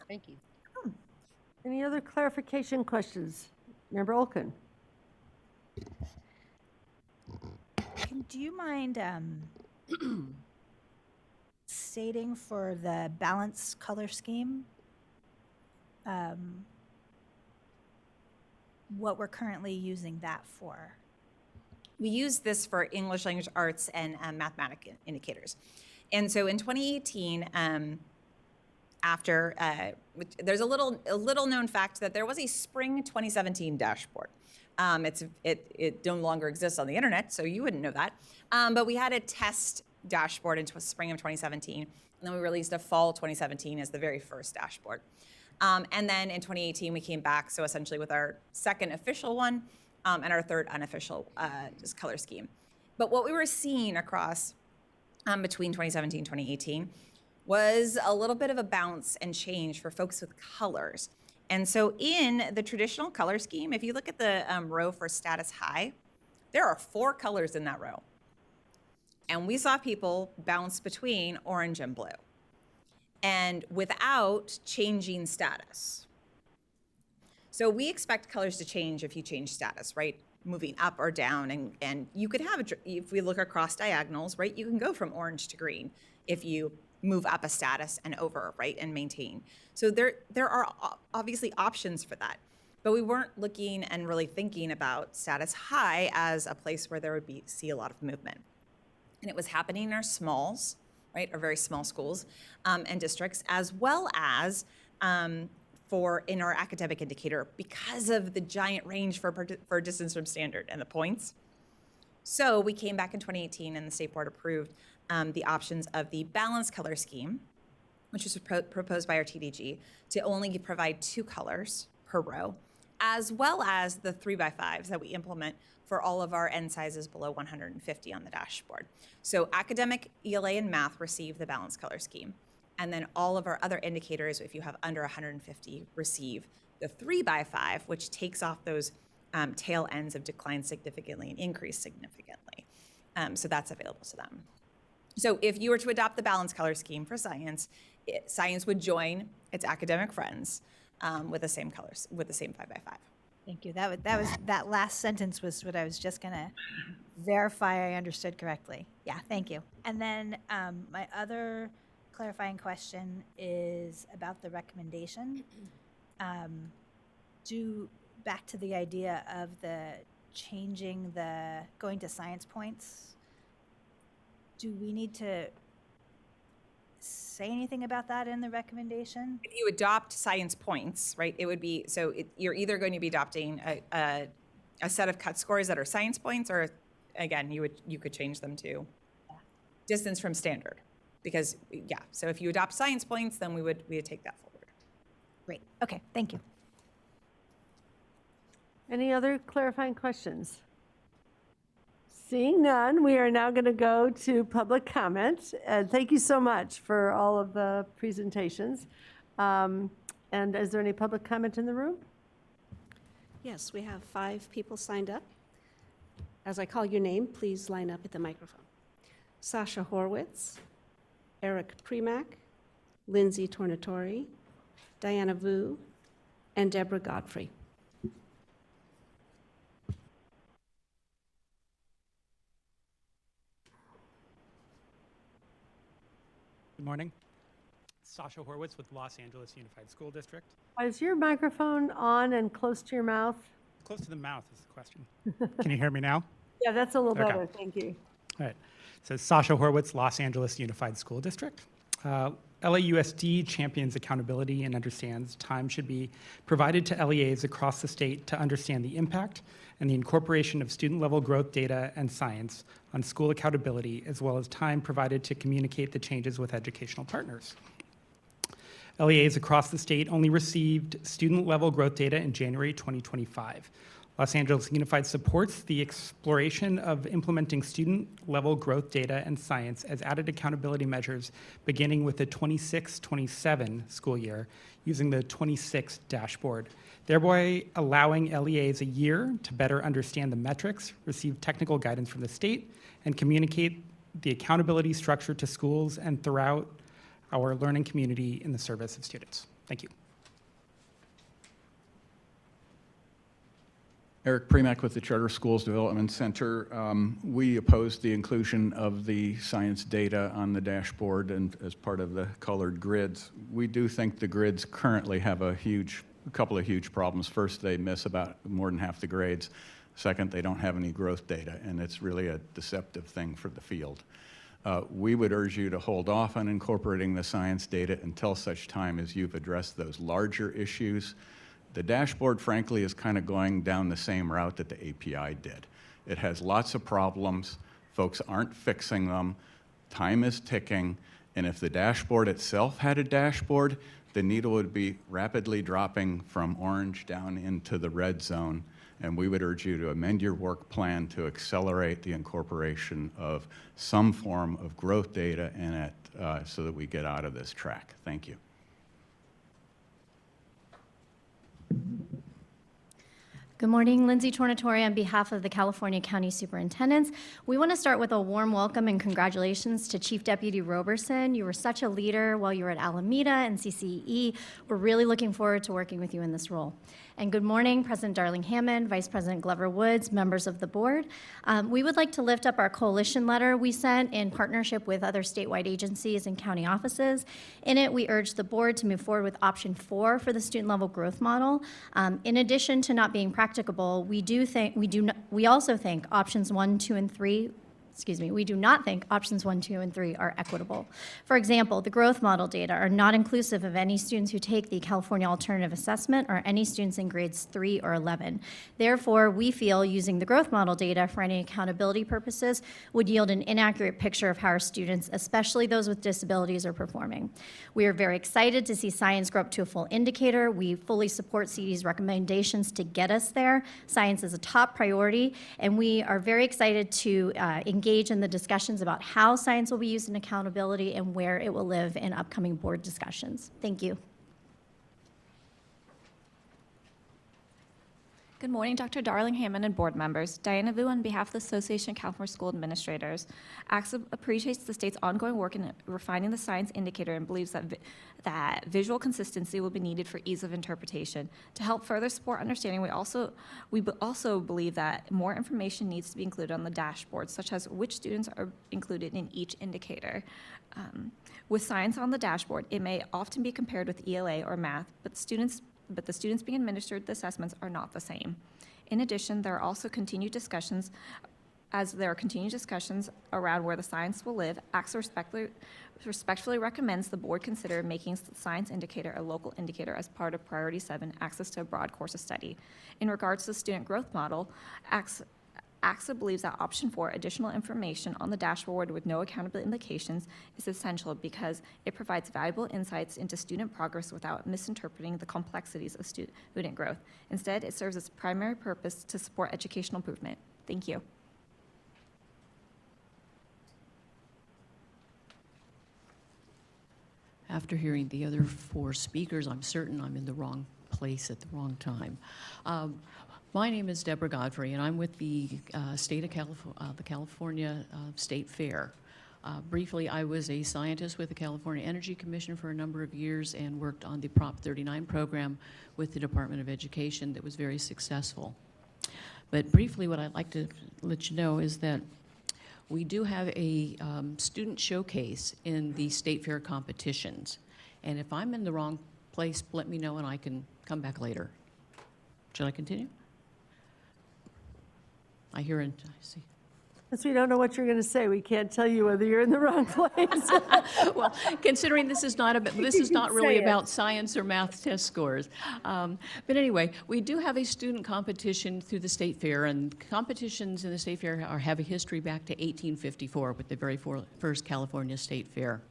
Thank you. Any other clarification questions? Member Olken? Do you mind stating for the balanced color scheme what we're currently using that for? We use this for English language arts and mathematical indicators. And so in 2018, there's a little known fact that there was a spring 2017 dashboard. It no longer exists on the internet, so you wouldn't know that. But we had a test dashboard in spring of 2017, and then we released a fall 2017 as the very first dashboard. And then in 2018, we came back, so essentially with our second official one and our third unofficial just color scheme. But what we were seeing across between 2017 and 2018 was a little bit of a bounce and change for folks with colors. And so in the traditional color scheme, if you look at the row for status high, there are 4 colors in that row. And we saw people bounce between orange and blue, and without changing status. So we expect colors to change if you change status, right? Moving up or down, and you could have, if we look across diagonals, right? You can go from orange to green if you move up a status and over, right, and maintain. So there are obviously options for that, but we weren't looking and really thinking about status high as a place where there would see a lot of movement. And it was happening in our smalls, right, our very small schools and districts, as well as in our academic indicator because of the giant range for distance from standard and the points. So we came back in 2018 and the state board approved the options of the balanced color scheme, which was proposed by our TDG, to only provide 2 colors per row, as well as the 3x5s that we implement for all of our N sizes below 150 on the dashboard. So academic, ELA, and math receive the balanced color scheme. And then all of our other indicators, if you have under 150, receive the 3x5, which takes off those tail ends of decline significantly and increase significantly. So that's available to them. So if you were to adopt the balanced color scheme for science, science would join its academic friends with the same colors, with the same 5x5. Thank you. That last sentence was what I was just gonna verify I understood correctly. Yeah, thank you. And then my other clarifying question is about the recommendation. Back to the idea of going to science points. Do we need to say anything about that in the recommendation? If you adopt science points, right, it would be, you're either going to be adopting a set of cut scores that are science points, or again, you could change them to distance from standard. Because, so if you adopt science points, then we would take that forward. Great. Okay, thank you. Any other clarifying questions? Seeing none, we are now going to go to public comment. Thank you so much for all of the presentations. And is there any public comment in the room? Yes, we have 5 people signed up. As I call your name, please line up at the microphone. Sasha Horwitz, Eric Premack, Lindsay Tornatori, Diana Vu, and Deborah Godfrey. Good morning. Sasha Horwitz with Los Angeles Unified School District. Is your microphone on and close to your mouth? Close to the mouth is the question. Can you hear me now? Yeah, that's a little Okay. better. Thank you. All right. So Sasha Horwitz, Los Angeles Unified School District. LAUSD champions accountability and understands time should be provided to LEAs across the state to understand the impact and the incorporation of student-level growth data and science on school accountability, as well as time provided to communicate the changes with educational partners. LEAs across the state only received student-level growth data in January 2025. Los Angeles Unified supports the exploration of implementing student-level growth data and science as added accountability measures beginning with the 26-27 school year using the 26 dashboard, thereby allowing LEAs a year to better understand the metrics, receive technical guidance from the state, and communicate the accountability structure to schools and throughout our learning community in the service of students. Thank you. Eric Premack with the Charter Schools Development Center. We opposed the inclusion of the science data on the dashboard and as part of the colored grids. We do think the grids currently have a couple of huge problems. First, they miss about more than half the grades. Second, they don't have any growth data, and it's really a deceptive thing for the field. We would urge you to hold off on incorporating the science data until such time as you've addressed those larger issues. The dashboard, frankly, is kind of going down the same route that the API did. It has lots of problems. Folks aren't fixing them. Time is ticking. And if the dashboard itself had a dashboard, the needle would be rapidly dropping from orange down into the red zone. And we would urge you to amend your work plan to accelerate the incorporation of some form of growth data in it so that we get out of this track. Thank you. Good morning, Lindsay Tornatore on behalf of the California County Superintendents. We want to start with a warm welcome and congratulations to Chief Deputy Roberson. You were such a leader while you were at Alameda and CCE. We're really looking forward to working with you in this role. And good morning, President Darling Hammond, Vice President Glover Woods, members of the board. We would like to lift up our coalition letter we sent in partnership with other statewide agencies and county offices. In it, we urge the board to move forward with option 4 for the student level growth model. In addition to not being practicable, we also think options 1, 2, and 3. We do not think options 1, 2, and 3 are equitable. For example, the growth model data are not inclusive of any students who take the California Alternative Assessment or any students in grades 3 or 11. Therefore, we feel using the growth model data for any accountability purposes would yield an inaccurate picture of how our students, especially those with disabilities, are performing. We are very excited to see science grow up to a full indicator. We fully support CD's recommendations to get us there. Science is a top priority, and we are very excited to engage in the discussions about how science will be used in accountability and where it will live in upcoming board discussions. Thank you. Good morning, Dr. Darling Hammond and board members. Diana Vu on behalf of the Association of California School Administrators. AXA appreciates the state's ongoing work in refining the science indicator and believes that visual consistency will be needed for ease of interpretation. To help further support understanding, we also believe that more information needs to be included on the dashboard, such as which students are included in each indicator. With science on the dashboard, it may often be compared with ELA or math, but the students being administered the assessments are not the same. In addition, there are also continued discussions around where the science will live. AXA respectfully recommends the board consider making the science indicator a local indicator as part of Priority 7, access to a broad course of study. In regards to the student growth model, AXA believes that option 4, additional information on the dashboard with no accountability implications, is essential because it provides valuable insights into student progress without misinterpreting the complexities of student growth. Instead, it serves its primary purpose to support educational improvement. Thank you. After hearing the other 4 speakers, I'm certain I'm in the wrong place at the wrong time. My name is Deborah Godfrey, and I'm with the California State Fair. Briefly, I was a scientist with the California Energy Commission for a number of years and worked on the Prop 39 program with the Department of Education that was very successful. But briefly, what I'd like to let you know is that we do have a student showcase in the State Fair competitions. And if I'm in the wrong place, let me know and I can come back later. Should I continue? I hear and I see. Since we don't know what you're going to say, we can't tell you whether you're in the wrong place. Well, considering this is not really about science or math test scores. But anyway, we do have a student competition through the State Fair, and competitions in the State Fair have a history back to 1854 with the very first California State Fair.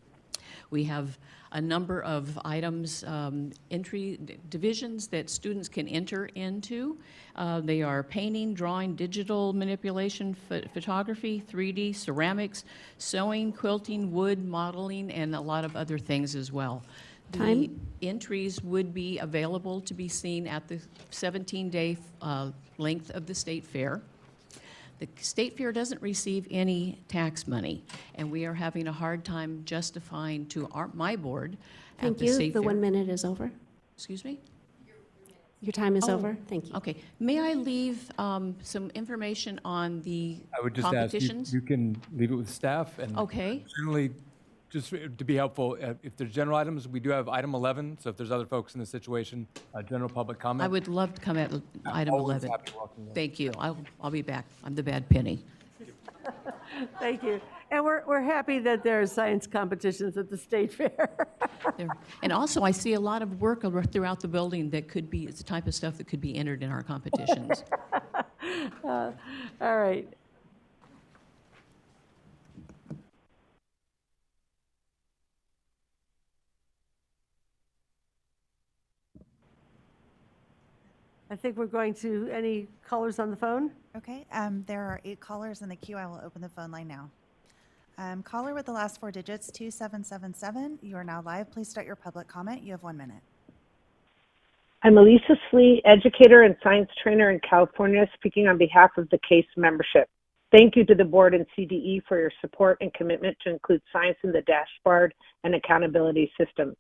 We have a number of items, entry divisions that students can enter into. They are painting, drawing, digital manipulation, photography, 3D, ceramics, sewing, quilting, wood, modeling, and a lot of other things as well. The entries would be available to be seen at the 17-day length of the State Fair. The State Fair doesn't receive any tax money, and we are having a hard time justifying to my board at the State Fair. Thank you. The 1 minute is over. Excuse me? Your time is over. Thank you. Okay. May I leave some information on the I would just competitions? ask you can leave it with staff and Okay. generally, just to be helpful, if there's general items, we do have item 11. So if there's other folks in this situation, general public comment. I would love to come at item Always 11. happy to welcome you. Thank you. I'll be back. I'm the bad penny. Thank you. And we're happy that there are science competitions at the State Fair. And also, I see a lot of work throughout the building that could be, it's the type of stuff that could be entered in our competitions. All right. I think we're going to any callers on the phone. Okay, there are 8 callers in the queue. I will open the phone line now. Caller with the last 4 digits, 2777. You are now live. Please start your public comment. You have 1 minute. I'm Elisa Slee, educator and science trainer in California, speaking on behalf of the CASE membership. Thank you to the board and CDE for your support and commitment to include science in the dashboard and accountability system.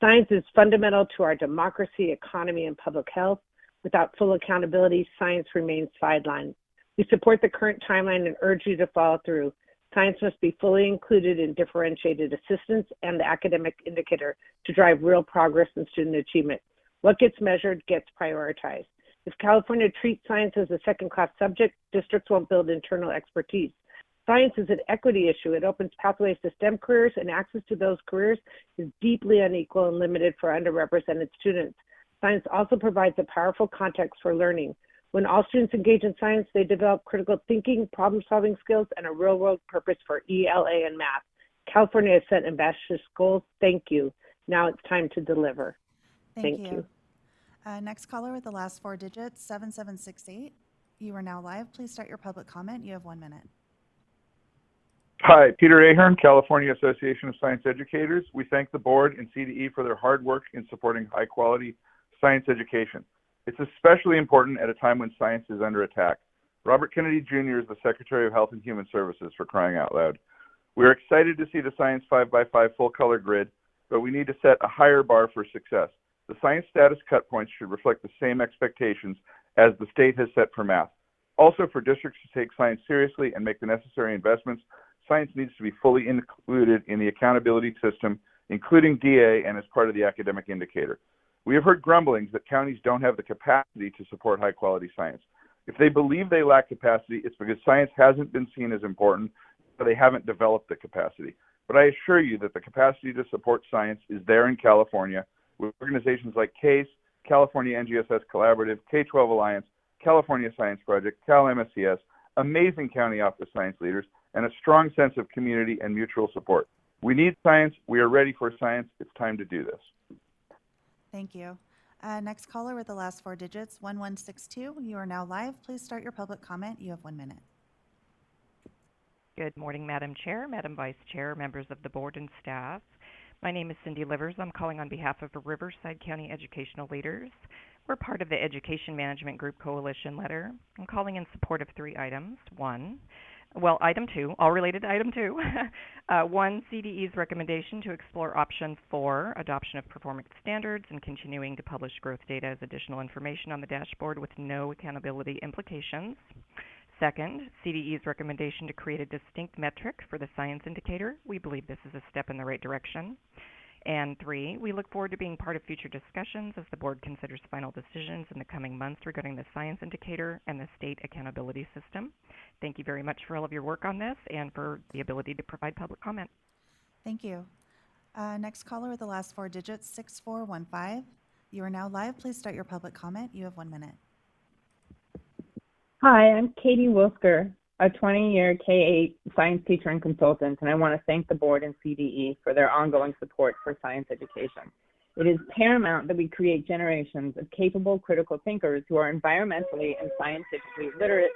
Science is fundamental to our democracy, economy, and public health. Without full accountability, science remains sidelined. We support the current timeline and urge you to follow through. Science must be fully included in differentiated assistance and the academic indicator to drive real progress in student achievement. What gets measured gets prioritized. If California treats science as a second-class subject, districts won't build internal expertise. Science is an equity issue. It opens pathways to STEM careers, and access to those careers is deeply unequal and limited for underrepresented students. Science also provides a powerful context for learning. When all students engage in science, they develop critical thinking, problem-solving skills, and a real-world purpose for ELA and math. California has set ambitious goals. Thank you. Now it's time to deliver. Thank you. Next caller with the last 4 digits, 7768. You are now live. Please start your public comment. You have 1 minute. Hi, Peter Ahern, California Association of Science Educators. We thank the board and CDE for their hard work in supporting high-quality science education. It's especially important at a time when science is under attack. Robert Kennedy Jr. is the Secretary of Health and Human Services, for crying out loud. We are excited to see the Science 5x5 full-color grid, but we need to set a higher bar for success. The science status cut points should reflect the same expectations as the state has set for math. Also, for districts to take science seriously and make the necessary investments, science needs to be fully included in the accountability system, including DA and as part of the academic indicator. We have heard grumblings that counties don't have the capacity to support high-quality science. If they believe they lack capacity, it's because science hasn't been seen as important, or they haven't developed the capacity. But I assure you that the capacity to support science is there in California, with organizations like CASE, California NGSS Collaborative, K-12 Alliance, California Science Project, Cal MSCS, amazing county office science leaders, and a strong sense of community and mutual support. We need science. We are ready for science. It's time to do this. Thank you. Next caller with the last 4 digits, 1162. You are now live. Please start your public comment. You have 1 minute. Good morning, Madam Chair, Madam Vice Chair, members of the board and staff. My name is Cindy Livers. I'm calling on behalf of the Riverside County Educational Leaders. We're part of the Education Management Group Coalition letter. I'm calling in support of 3 items. Item 2, all related to item 2. 1, CDE's recommendation to explore option 4, adoption of performance standards and continuing to publish growth data as additional information on the dashboard with no accountability implications. Second, CDE's recommendation to create a distinct metric for the science indicator. We believe this is a step in the right direction. And 3, we look forward to being part of future discussions as the board considers final decisions in the coming months regarding the science indicator and the state accountability system. Thank you very much for all of your work on this and for the ability to provide public comment. Thank you. Next caller with the last 4 digits, 6415. You are now live. Please start your public comment. You have 1 minute. Hi, I'm Katie Wilsker, a 20-year K-8 science teacher and consultant, and I want to thank the board and CDE for their ongoing support for science education. It is paramount that we create generations of capable critical thinkers who are environmentally and scientifically literate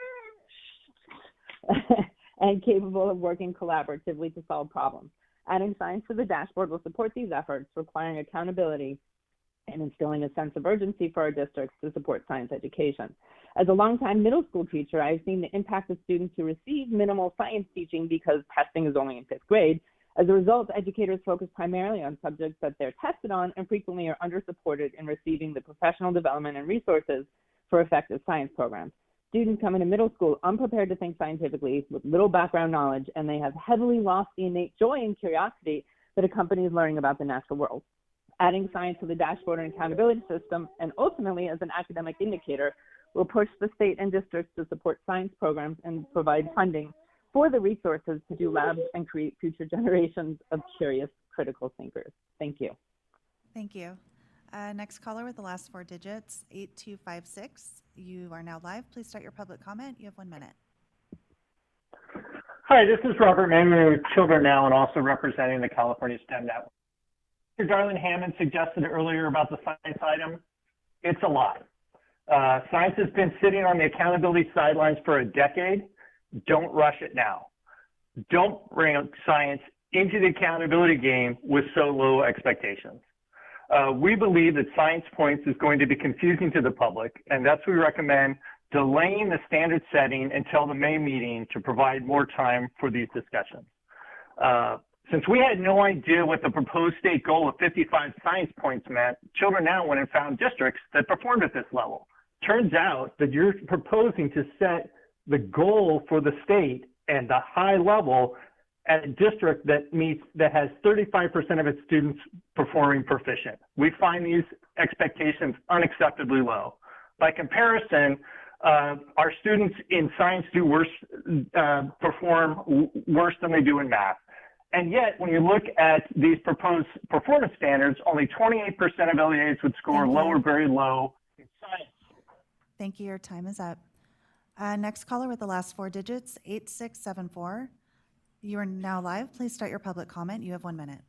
and capable of working collaboratively to solve problems. Adding science to the dashboard will support these efforts, requiring accountability and instilling a sense of urgency for our districts to support science education. As a longtime middle school teacher, I've seen the impact of students who receive minimal science teaching because testing is only in 5th grade. As a result, educators focus primarily on subjects that they're tested on and frequently are under-supported in receiving the professional development and resources for effective science programs. Students come into middle school unprepared to think scientifically, with little background knowledge, and they have heavily lost the innate joy and curiosity that accompanies learning about the natural world. Adding science to the dashboard and accountability system, and ultimately as an academic indicator, will push the state and districts to support science programs and provide funding for the resources to do labs and create future generations of curious, critical thinkers. Thank you. Thank you. Next caller with the last 4 digits, 8256. You are now live. Please start your public comment. You have 1 minute. Hi, this is Robert Mangan with Children Now and also representing the California STEM Network. Darlene Hammond suggested earlier about the science item. It's a lot. Science has been sitting on the accountability sidelines for a decade. Don't rush it now. Don't bring science into the accountability game with so low expectations. We believe that science points is going to be confusing to the public, and that's why we recommend delaying the standard setting until the May meeting to provide more time for these discussions. Since we had no idea what the proposed state goal of 55 science points meant, Children Now went and found districts that performed at this level. Turns out that you're proposing to set the goal for the state and the high level at a district that has 35% of its students performing proficient. We find these expectations unacceptably low. By comparison, our students in science do worse, perform worse than they do in math. And yet, when you look at these proposed performance standards, only 28% of LEAs would score low or very low in science. Thank you. Your time is up. Next caller with the last four digits, 8674. You are now live. Please start your public comment. You have 1 minute.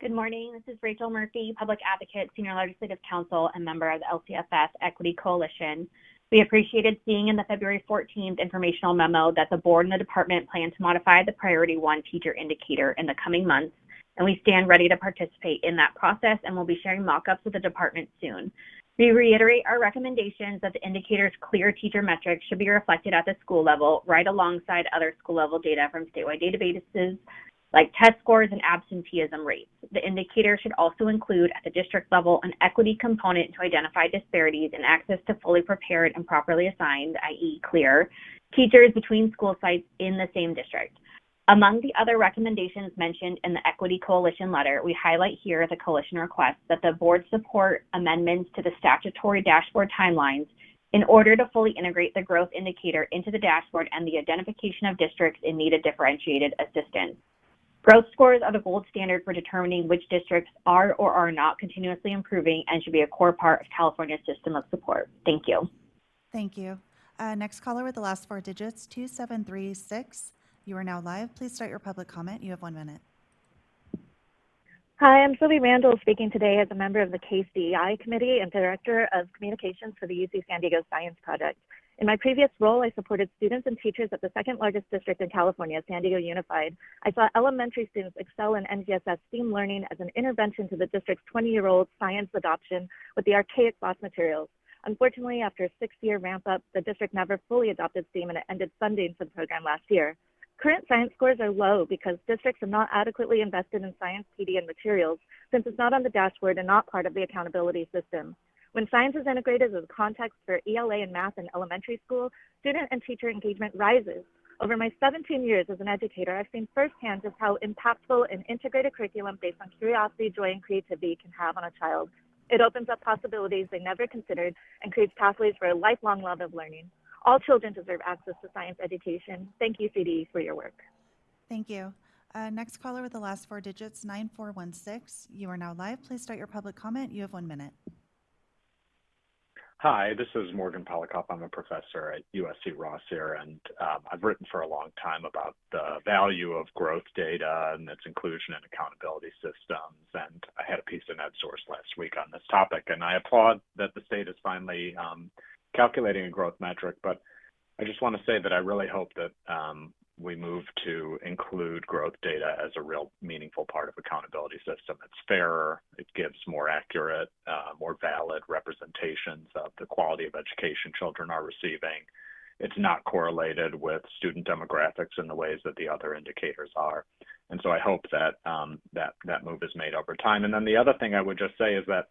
Good morning. This is Rachel Murphy, Public Advocate, Senior Legislative Counsel, and member of the LCFS Equity Coalition. We appreciated seeing in the February 14th informational memo that the board and the department plan to modify the Priority 1 teacher indicator in the coming months, and we stand ready to participate in that process and will be sharing mock-ups with the department soon. We reiterate our recommendations that the indicator's clear teacher metrics should be reflected at the school level, right alongside other school-level data from statewide databases like test scores and absenteeism rates. The indicator should also include at the district level an equity component to identify disparities in access to fully prepared and properly assigned, i.e. clear, teachers between school sites in the same district. Among the other recommendations mentioned in the Equity Coalition letter, we highlight here the coalition request that the board support amendments to the statutory dashboard timelines in order to fully integrate the growth indicator into the dashboard and the identification of districts in need of differentiated assistance. Growth scores are the gold standard for determining which districts are or are not continuously improving and should be a core part of California's system of support. Thank you. Thank you. Next caller with the last four digits, 2736. You are now live. Please start your public comment. You have 1 minute. Hi, I'm Sylvie Randall speaking today as a member of the Case DEI Committee and Director of Communications for the UC San Diego Science Project. In my previous role, I supported students and teachers at the second largest district in California, San Diego Unified. I saw elementary students excel in NGSS STEAM learning as an intervention to the district's 20-year-old science adoption with the archaic lost materials. Unfortunately, after a 6-year ramp-up, the district never fully adopted STEAM and it ended funding for the program last year. Current science scores are low because districts are not adequately invested in science PD and materials since it's not on the dashboard and not part of the accountability system. When science is integrated as a context for ELA and math in elementary school, student and teacher engagement rises. Over my 17 years as an educator, I've seen firsthand just how impactful an integrated curriculum based on curiosity, joy, and creativity can have on a child. It opens up possibilities they never considered and creates pathways for a lifelong love of learning. All children deserve access to science education. Thank you, CDE, for your work. Thank you. Next caller with the last four digits, 9416. You are now live. Please start your public comment. You have 1 minute. Hi, this is Morgan Polikoff. I'm a professor at USC Ross here, and I've written for a long time about the value of growth data and its inclusion in accountability systems. And I had a piece in EdSource last week on this topic, and I applaud that the state is finally calculating a growth metric, but I just want to say that I really hope that we move to include growth data as a real meaningful part of accountability system. It's fairer, it gives more accurate, more valid representations of the quality of education children are receiving. It's not correlated with student demographics in the ways that the other indicators are. And so I hope that that move is made over time. And then the other thing I would just say is that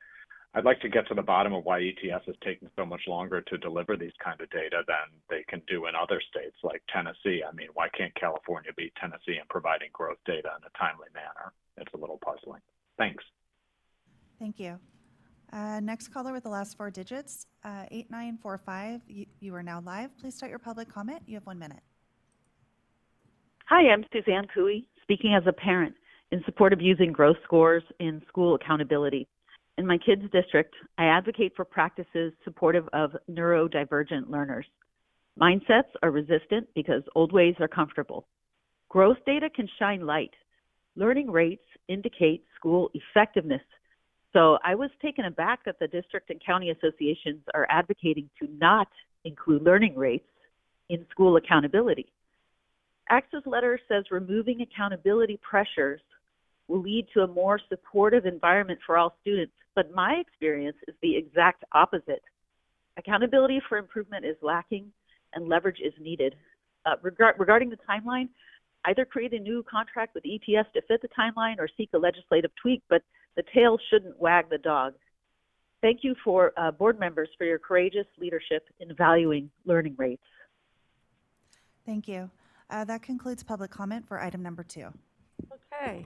I'd like to get to the bottom of why ETS is taking so much longer to deliver these kind of data than they can do in other states like Tennessee. I mean, why can't California beat Tennessee in providing growth data in a timely manner? It's a little puzzling. Thanks. Thank you. Next caller with the last four digits, 8945. You are now live. Please start your public comment. You have 1 minute. Hi, I'm Suzanne Cooey, speaking as a parent in support of using growth scores in school accountability. In my kids' district, I advocate for practices supportive of neurodivergent learners. Mindsets are resistant because old ways are comfortable. Growth data can shine light. Learning rates indicate school effectiveness. So I was taken aback that the district and county associations are advocating to not include learning rates in school accountability. ACT's letter says removing accountability pressures will lead to a more supportive environment for all students, but my experience is the exact opposite. Accountability for improvement is lacking and leverage is needed. Regarding the timeline, either create a new contract with ETS to fit the timeline or seek a legislative tweak, but the tail shouldn't wag the dog. Thank you for board members for your courageous leadership in valuing learning rates. Thank you. That concludes public comment for item number 2. Okay.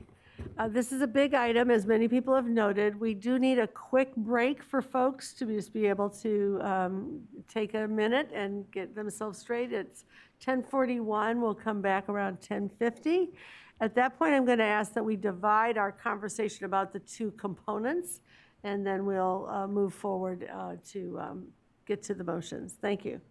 This is a big item, as many people have noted. We do need a quick break for folks to just be able to take a minute and get themselves straight. It's 10:41. We'll come back around 10:50. At that point, I'm going to ask that we divide our conversation about the two components, and then we'll move forward to get to the motions. Thank you.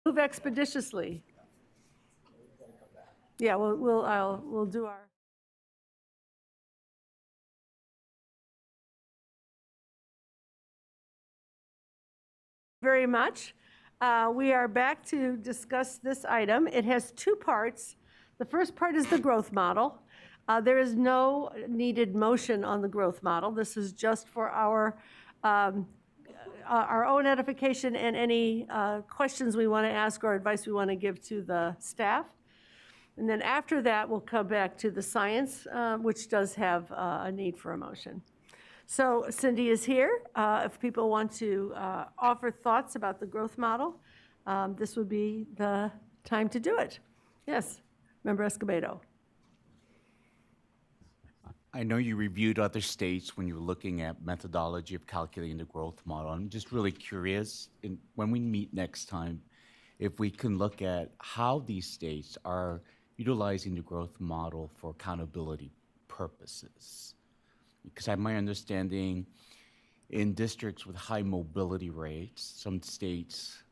Move expeditiously. Yeah, we'll do our. Very much. We are back to discuss this item. It has two parts. The first part is the growth model. There is no needed motion on the growth model. This is just for our own edification and any questions we want to ask or advice we want to give to the staff. And then after that, we'll come back to the science, which does have a need for a motion. So Cindy is here. If people want to offer thoughts about the growth model, this would be the time to do it. Yes, Member Escobedo. I know you reviewed other states when you were looking at methodology of calculating the growth model. I'm just really curious, when we meet next time, if we can look at how these states are utilizing the growth model for accountability purposes. Because I have my understanding in districts with high mobility rates, some states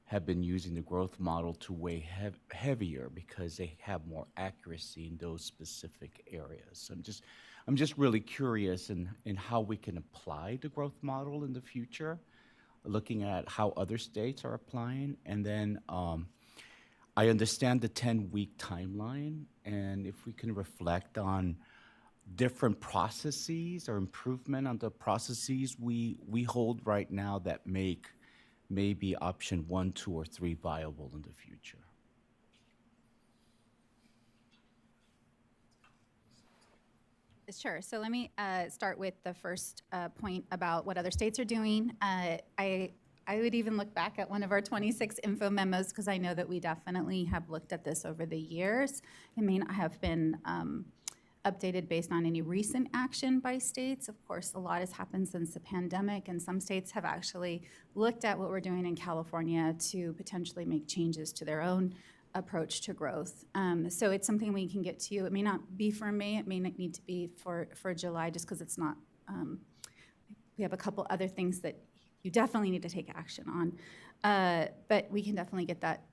have been using the growth model to weigh heavier because they have more accuracy in those specific areas. I'm just really curious in how we can apply the growth model in the future, looking at how other states are applying. And then I understand the 10-week timeline, and if we can reflect on different processes or improvement on the processes we hold right now that make maybe option 1, 2, or 3 viable in the future. Sure. So let me start with the first point about what other states are doing. I would even look back at one of our 26 info memos because I know that we definitely have looked at this over the years. It may not have been updated based on any recent action by states. Of course, a lot has happened since the pandemic, and some states have actually looked at what we're doing in California to potentially make changes to their own approach to growth. So it's something we can get to you. It may not be for May, it may not need to be for July just because it's not, we have a couple other things that you definitely need to take action on. But we can definitely get that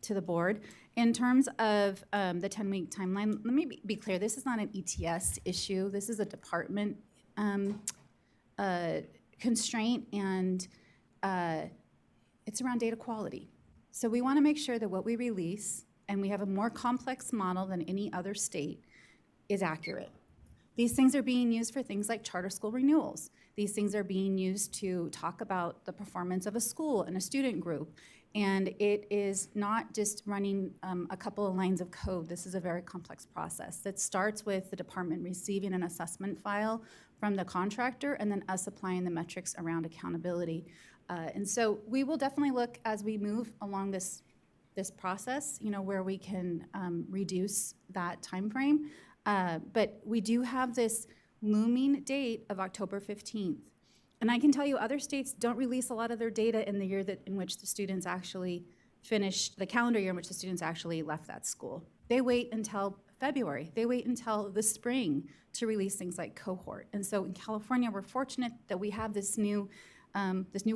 to the board. In terms of the 10-week timeline, let me be clear, this is not an ETS issue. This is a department constraint, and it's around data quality. So we want to make sure that what we release, and we have a more complex model than any other state, is accurate. These things are being used for things like charter school renewals. These things are being used to talk about the performance of a school and a student group. And it is not just running a couple of lines of code. This is a very complex process that starts with the department receiving an assessment file from the contractor and then us applying the metrics around accountability. And so we will definitely look as we move along this process, where we can reduce that time frame. But we do have this looming date of October 15th. And I can tell you other states don't release a lot of their data in the year in which the students actually finished, the calendar year in which the students actually left that school. They wait until February. They wait until the spring to release things like cohort. And so in California, we're fortunate that we have this new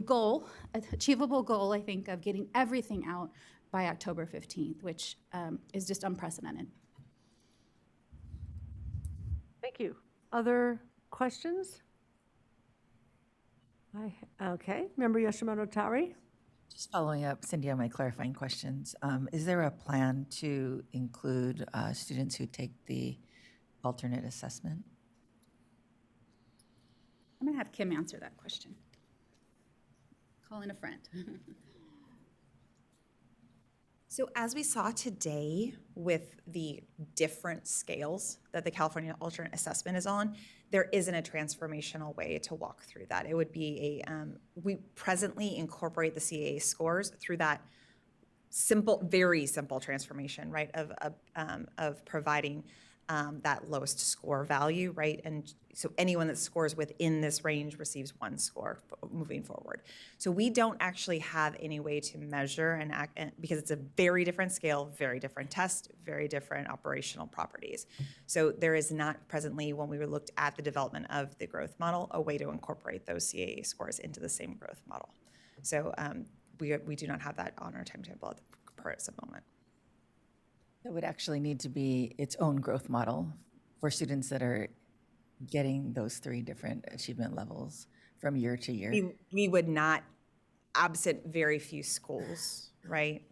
goal, achievable goal, I think, of getting everything out by October 15th, which is just unprecedented. Thank you. Other questions? Okay. Member Yoshimoto Tari? Just following up, Cindy, on my clarifying questions. Is there a plan to include students who take the alternate assessment? I'm going to have Kim answer that question. Call in a friend. So as we saw today with the different scales that the California alternate assessment is on, there isn't a transformational way to walk through that. It would be we presently incorporate the CAA scores through that very simple transformation, right, of providing that lowest score value, right? And so anyone that scores within this range receives 1 score moving forward. So we don't actually have any way to measure and because it's a very different scale, very different test, very different operational properties. So there is not presently, when we looked at the development of the growth model, a way to incorporate those CAA scores into the same growth model. So we do not have that on our timetable at the present moment. It would actually need to be its own growth model for students that are getting those 3 different achievement levels from year to year. We would not, absent very few schools, right?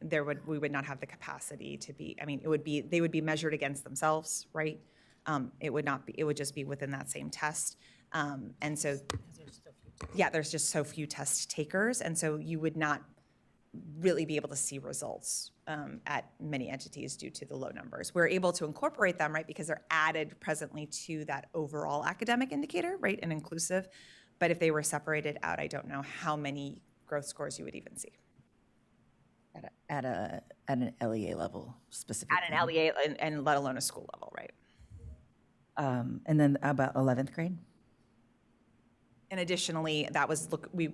We would not have the capacity to be, I mean, they would be measured against themselves, right? It would just be within that same test. And so, yeah, there's just so few test takers. And so you would not really be able to see results at many entities due to the low numbers. We're able to incorporate them, right, because they're added presently to that overall academic indicator, right, and inclusive. But if they were separated out, I don't know how many growth scores you would even see. At an LEA level specifically. At an LEA and let alone a school level, right? And then about 11th grade? And additionally, that was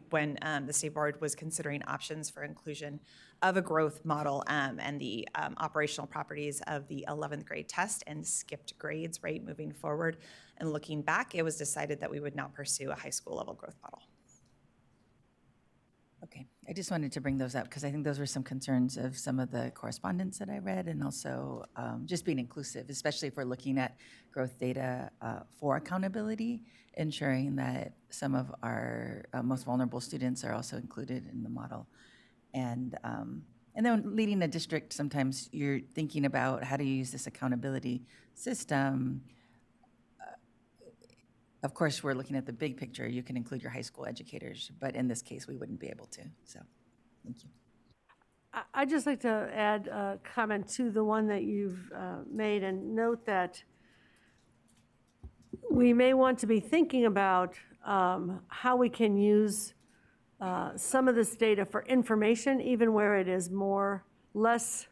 when the state board was considering options for inclusion of a growth model and the operational properties of the 11th grade test and skipped grades, right, moving forward. And looking back, it was decided that we would not pursue a high school level growth model. Okay, I just wanted to bring those up because I think those were some concerns of some of the correspondence that I read, and also just being inclusive, especially if we're looking at growth data for accountability, ensuring that some of our most vulnerable students are also included in the model. And then leading a district, sometimes you're thinking about how do you use this accountability system. Of course, we're looking at the big picture. You can include your high school educators, but in this case, we wouldn't be able to. So, thank you. I'd just like to add a comment to the one that you've made and note that we may want to be thinking about how we can use some of this data for information, even where it is less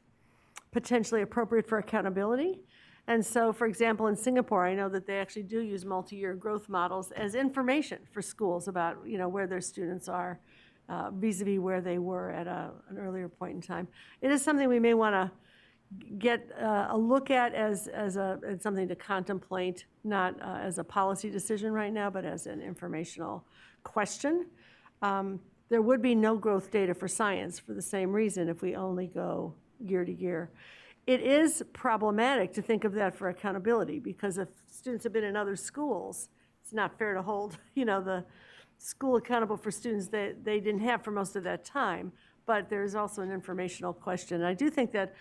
potentially appropriate for accountability. And so, for example, in Singapore, I know that they actually do use multi-year growth models as information for schools about, where their students are vis-a-vis where they were at an earlier point in time. It is something we may want to get a look at as something to contemplate, not as a policy decision right now, but as an informational question. There would be no growth data for science for the same reason if we only go year to year. It is problematic to think of that for accountability because if students have been in other schools, it's not fair to hold, the school accountable for students that they didn't have for most of that time. But there's also an informational question. And I do think that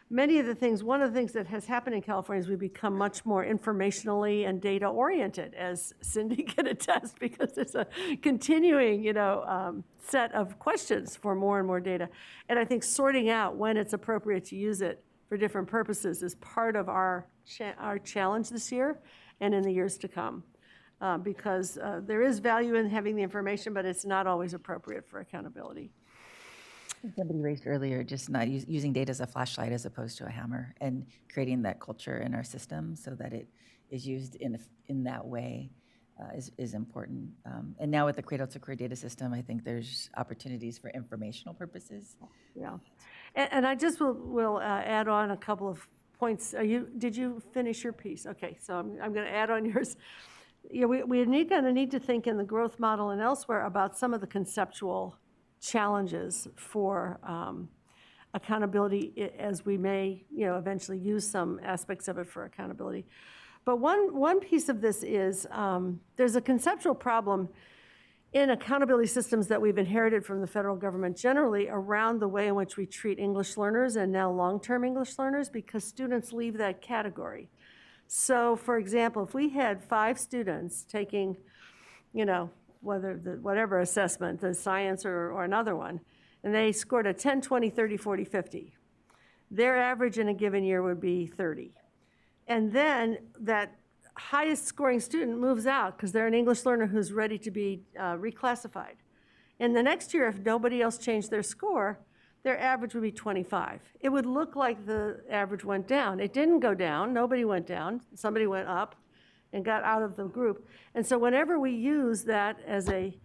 one of the things that has happened in California is we become much more informationally and data oriented, as Cindy can attest, because there's a continuing, set of questions for more and more data. And I think sorting out when it's appropriate to use it for different purposes is part of our challenge this year and in the years to come, because there is value in having the information, but it's not always appropriate for accountability. Somebody raised earlier just not using data as a flashlight as opposed to a hammer, and creating that culture in our system so that it is used in that way is important. And now with the Cradle to Career data system, I think there's opportunities for informational purposes. Yeah. And I just will add on a couple of points. Did you finish your piece? Okay, so I'm going to add on yours. We're going to need to think in the growth model and elsewhere about some of the conceptual challenges for accountability, as we may, eventually use some aspects of it for accountability. But one piece of this is there's a conceptual problem in accountability systems that we've inherited from the federal government generally around the way in which we treat English learners and now long-term English learners, because students leave that category. So, for example, if we had 5 students taking, whatever assessment, the science or another one, and they scored a 10, 20, 30, 40, 50, their average in a given year would be 30. And then that highest scoring student moves out because they're an English learner who's ready to be reclassified. And the next year, if nobody else changed their score, their average would be 25. It would look like the average went down. It didn't go down. Nobody went down. Somebody went up and got out of the group. And so whenever we use that as a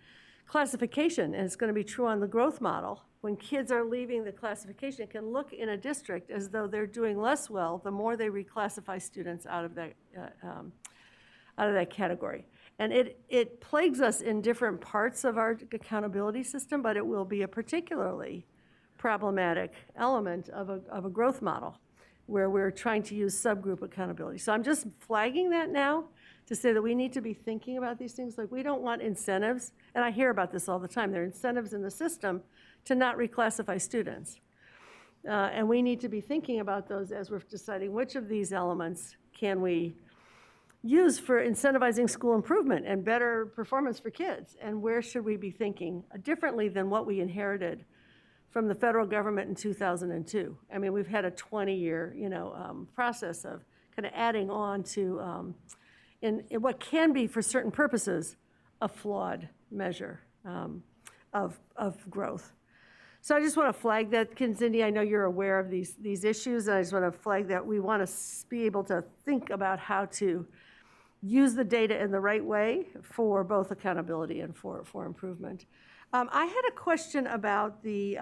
classification, and it's going to be true on the growth model, when kids are leaving the classification, it can look in a district as though they're doing less well the more they reclassify students out of that category. And it plagues us in different parts of our accountability system, but it will be a particularly problematic element of a growth model where we're trying to use subgroup accountability. So I'm just flagging that now to say that we need to be thinking about these things. Like, we don't want incentives, and I hear about this all the time. There are incentives in the system to not reclassify students. And we need to be thinking about those as we're deciding which of these elements can we use for incentivizing school improvement and better performance for kids, and where should we be thinking differently than what we inherited from the federal government in 2002. I mean, we've had a 20-year, process of kind of adding on to, in what can be, for certain purposes, a flawed measure of growth. So I just want to flag that, Cindy. I know you're aware of these issues, and I just want to flag that we want to be able to think about how to use the data in the right way for both accountability and for improvement. I had a question about the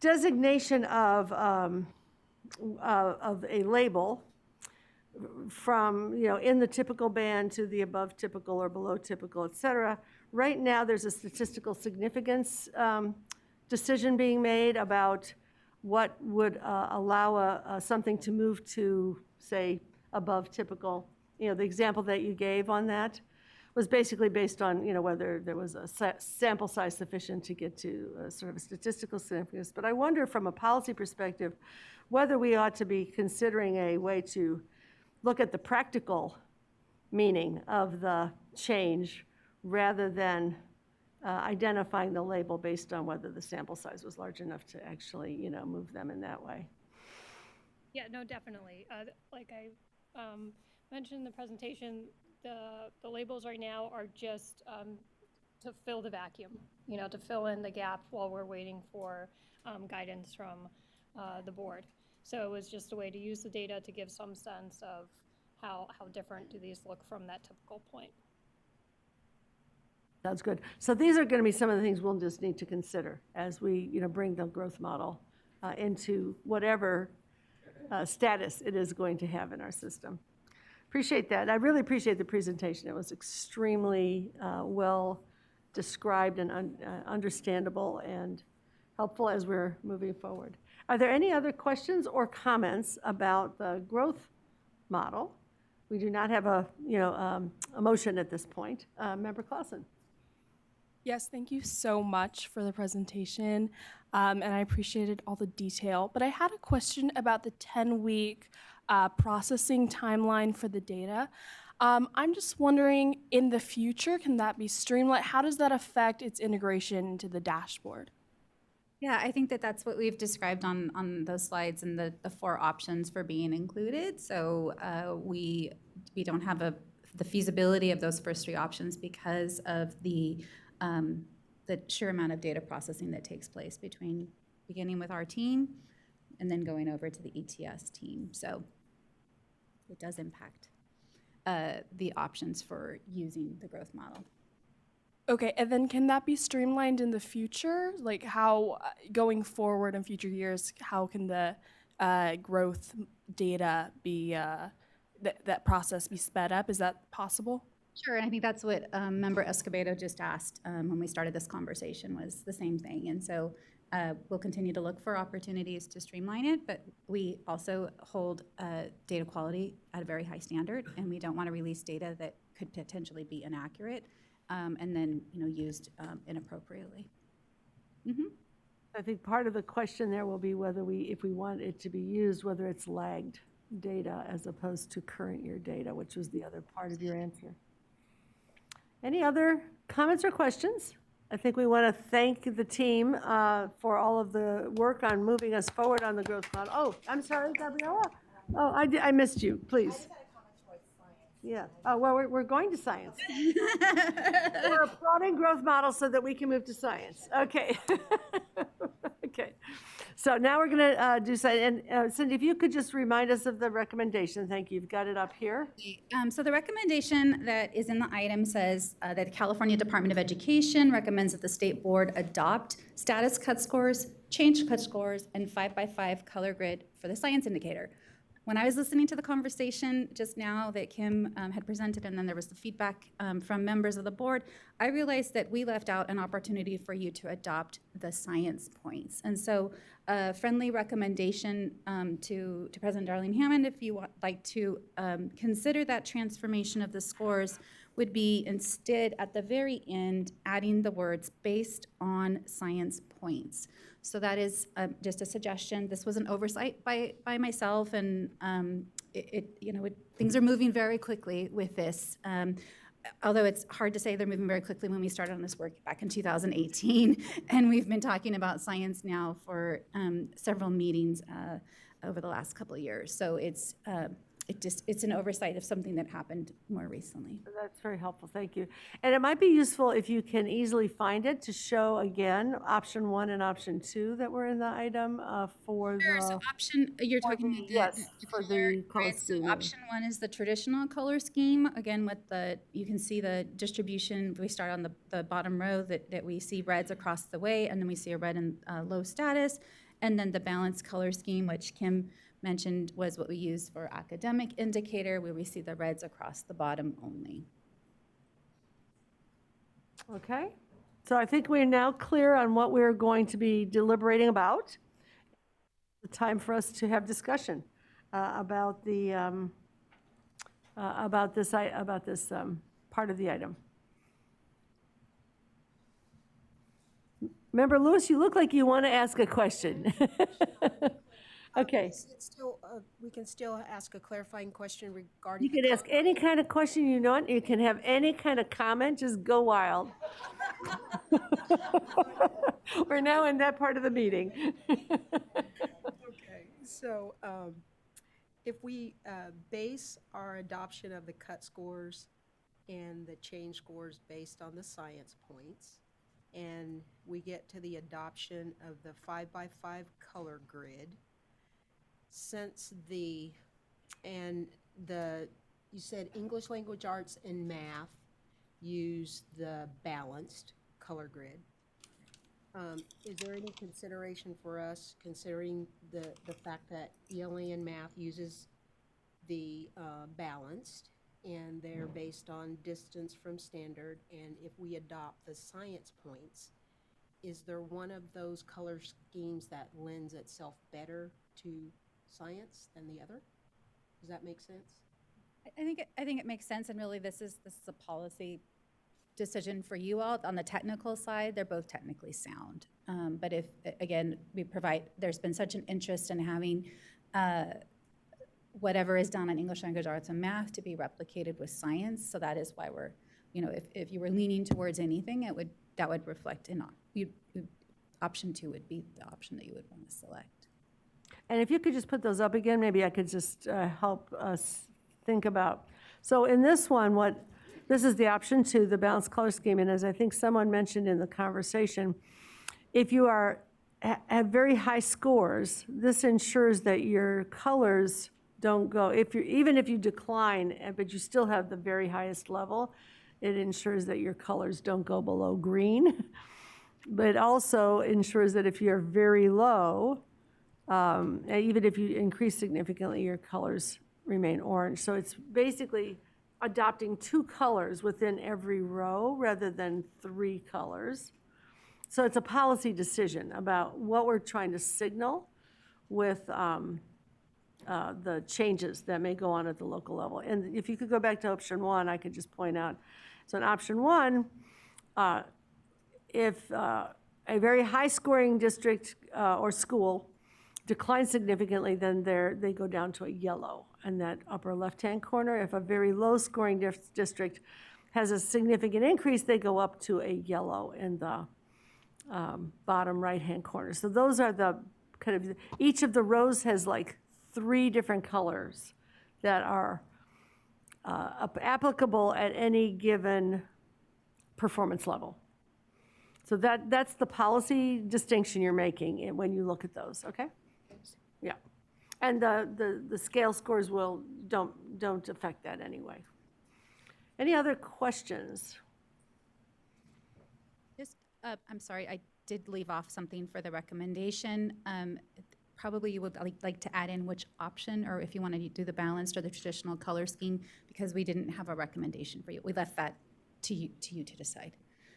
designation of a label from, in the typical band to the above typical or below typical, et cetera. Right now, there's a statistical significance decision being made about what would allow something to move to, say, above typical. The example that you gave on that was basically based on, whether there was a sample size sufficient to get to sort of a statistical significance. But I wonder, from a policy perspective, whether we ought to be considering a way to look at the practical meaning of the change rather than identifying the label based on whether the sample size was large enough to actually, move them in that way. Yeah, no, definitely. Like I mentioned in the presentation, the labels right now are just to fill the vacuum, to fill in the gap while we're waiting for guidance from the board. So it was just a way to use the data to give some sense of how different do these look from that typical point. That's good. So these are going to be some of the things we'll just need to consider as we, bring the growth model into whatever status it is going to have in our system. Appreciate that. I really appreciate the presentation. It was extremely well described and understandable and helpful as we're moving forward. Are there any other questions or comments about the growth model? We do not have a motion at this point. Member Clausen. Yes, thank you so much for the presentation, and I appreciated all the detail. But I had a question about the 10-week processing timeline for the data. I'm just wondering, in the future, can that be streamlined? How does that affect its integration into the dashboard? Yeah, I think that's what we've described on those slides and the 4 options for being included. So we don't have the feasibility of those first 3 options because of the sheer amount of data processing that takes place between beginning with our team and then going over to the ETS team. So it does impact the options for using the growth model. Okay, and then can that be streamlined in the future? Like, how, going forward in future years, how can the growth data be, that process be sped up? Is that possible? Sure, and I think that's what Member Escobedo just asked when we started this conversation, was the same thing. And so we'll continue to look for opportunities to streamline it, but we also hold data quality at a very high standard, and we don't want to release data that could potentially be inaccurate and then used inappropriately. Mm-hmm. I think part of the question there will be whether if we want it to be used, whether it's lagged data as opposed to current year data, which was the other part of your answer. Any other comments or questions? I think we want to thank the team for all of the work on moving us forward on the growth model. Oh, I'm sorry, Gabriella. Oh, I missed you. Please. Yeah. Oh, well, we're going to science. We're applauding growth models so that we can move to science. Okay. Okay. So now we're going to do science. And Cindy, if you could just remind us of the recommendation. Thank you. You've got it up here. So the recommendation that is in the item says that the California Department of Education recommends that the state board adopt status cut scores, change cut scores, and 5x5 color grid for the science indicator. when I was listening to the conversation just now that Kim had presented, and then there was the feedback from members of the board, I realized that we left out an opportunity for you to adopt the science points. And so a friendly recommendation to President Darlene Hammond, if you would like to consider that transformation of the scores, would be instead at the very end adding the words based on science points. So that is just a suggestion. This was an oversight by myself, and things are moving very quickly with this. Although it's hard to say they're moving very quickly when we started on this work back in 2018, and we've been talking about science now for several meetings over the last couple of years. So it's an oversight of something that happened more recently. That's very helpful, thank you. And it might be useful if you can easily find it to show again option 1 and option 2 that were in the item for the. Sure, so you're talking about yes, for the color scheme. So option 1 is the traditional color scheme. Again, with you can see the distribution. We start on the bottom row that we see reds across the way, and then we see a red in low status, and then the balanced color scheme, which Kim mentioned was what we use for academic indicator, where we see the reds across the bottom only. Okay, so I think we're now clear on what we're going to be deliberating about. The time for us to have discussion about the about this part of the item. Member Lewis, you look like you want to ask a question. Okay. We can still ask a clarifying question regarding. You can ask any kind of question you want. You can have any kind of comment. Just go wild. We're now in that part of the meeting. Okay, so if we base our adoption of the cut scores and the change scores based on the science points, and we get to the adoption of the 5x5 color grid, since you said English language arts and math use the balanced color grid. Is there any consideration for us considering the fact that ELA and math uses the balanced, and they're based on distance from standard, and if we adopt the science points, is there one of those color schemes that lends itself better to science than the other? Does that make sense? I think it makes sense, and really this is a policy decision for you all. On the technical side, they're both technically sound. But if, again, there's been such an interest in having whatever is done in English language arts and math to be replicated with science. So that is why we're, if you were leaning towards anything, that would reflect in option 2 would be the option that you would want to select. And if you could just put those up again, maybe I could just help us think about. So in this one, this is the option 2, the balanced color scheme. And as I think someone mentioned in the conversation, if you have very high scores, this ensures that your colors don't go, even if you decline, but you still have the very highest level, it ensures that your colors don't go below green. But it also ensures that if you're very low, even if you increase significantly, your colors remain orange. So it's basically adopting 2 colors within every row rather than 3 colors. So it's a policy decision about what we're trying to signal with the changes that may go on at the local level. And if you could go back to option 1, I could just point out. So in option 1, if a very high scoring district or school declines significantly, then they go down to a yellow in that upper left-hand corner. If a very low-scoring district has a significant increase, they go up to a yellow in the bottom right-hand corner. So those are the kind of, each of the rows has like 3 different colors that are applicable at any given performance level. So that's the policy distinction you're making when you look at those, okay? Yeah, and the scale scores don't affect that anyway. Any other questions? I'm sorry, I did leave off something for the recommendation. probably you would like to add in which option, or if you want to do the balanced or the traditional color scheme, because we didn't have a recommendation for you. We left that to you to decide.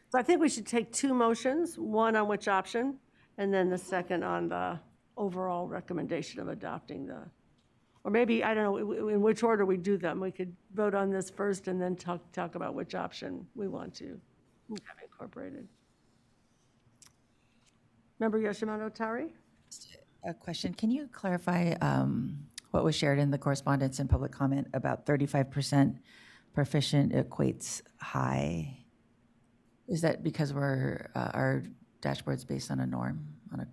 So I think we should take two motions, one on which option, and then the second on the overall recommendation of adopting the, or maybe, I don't know, in which order we do them. We could vote on this first and then talk about which option we want to have incorporated. Member Yoshimoto Tari? A question, can you clarify what was shared in the correspondence and public comment about 35% proficient equates high? Is that because we're, our dashboard's based on a norm, on a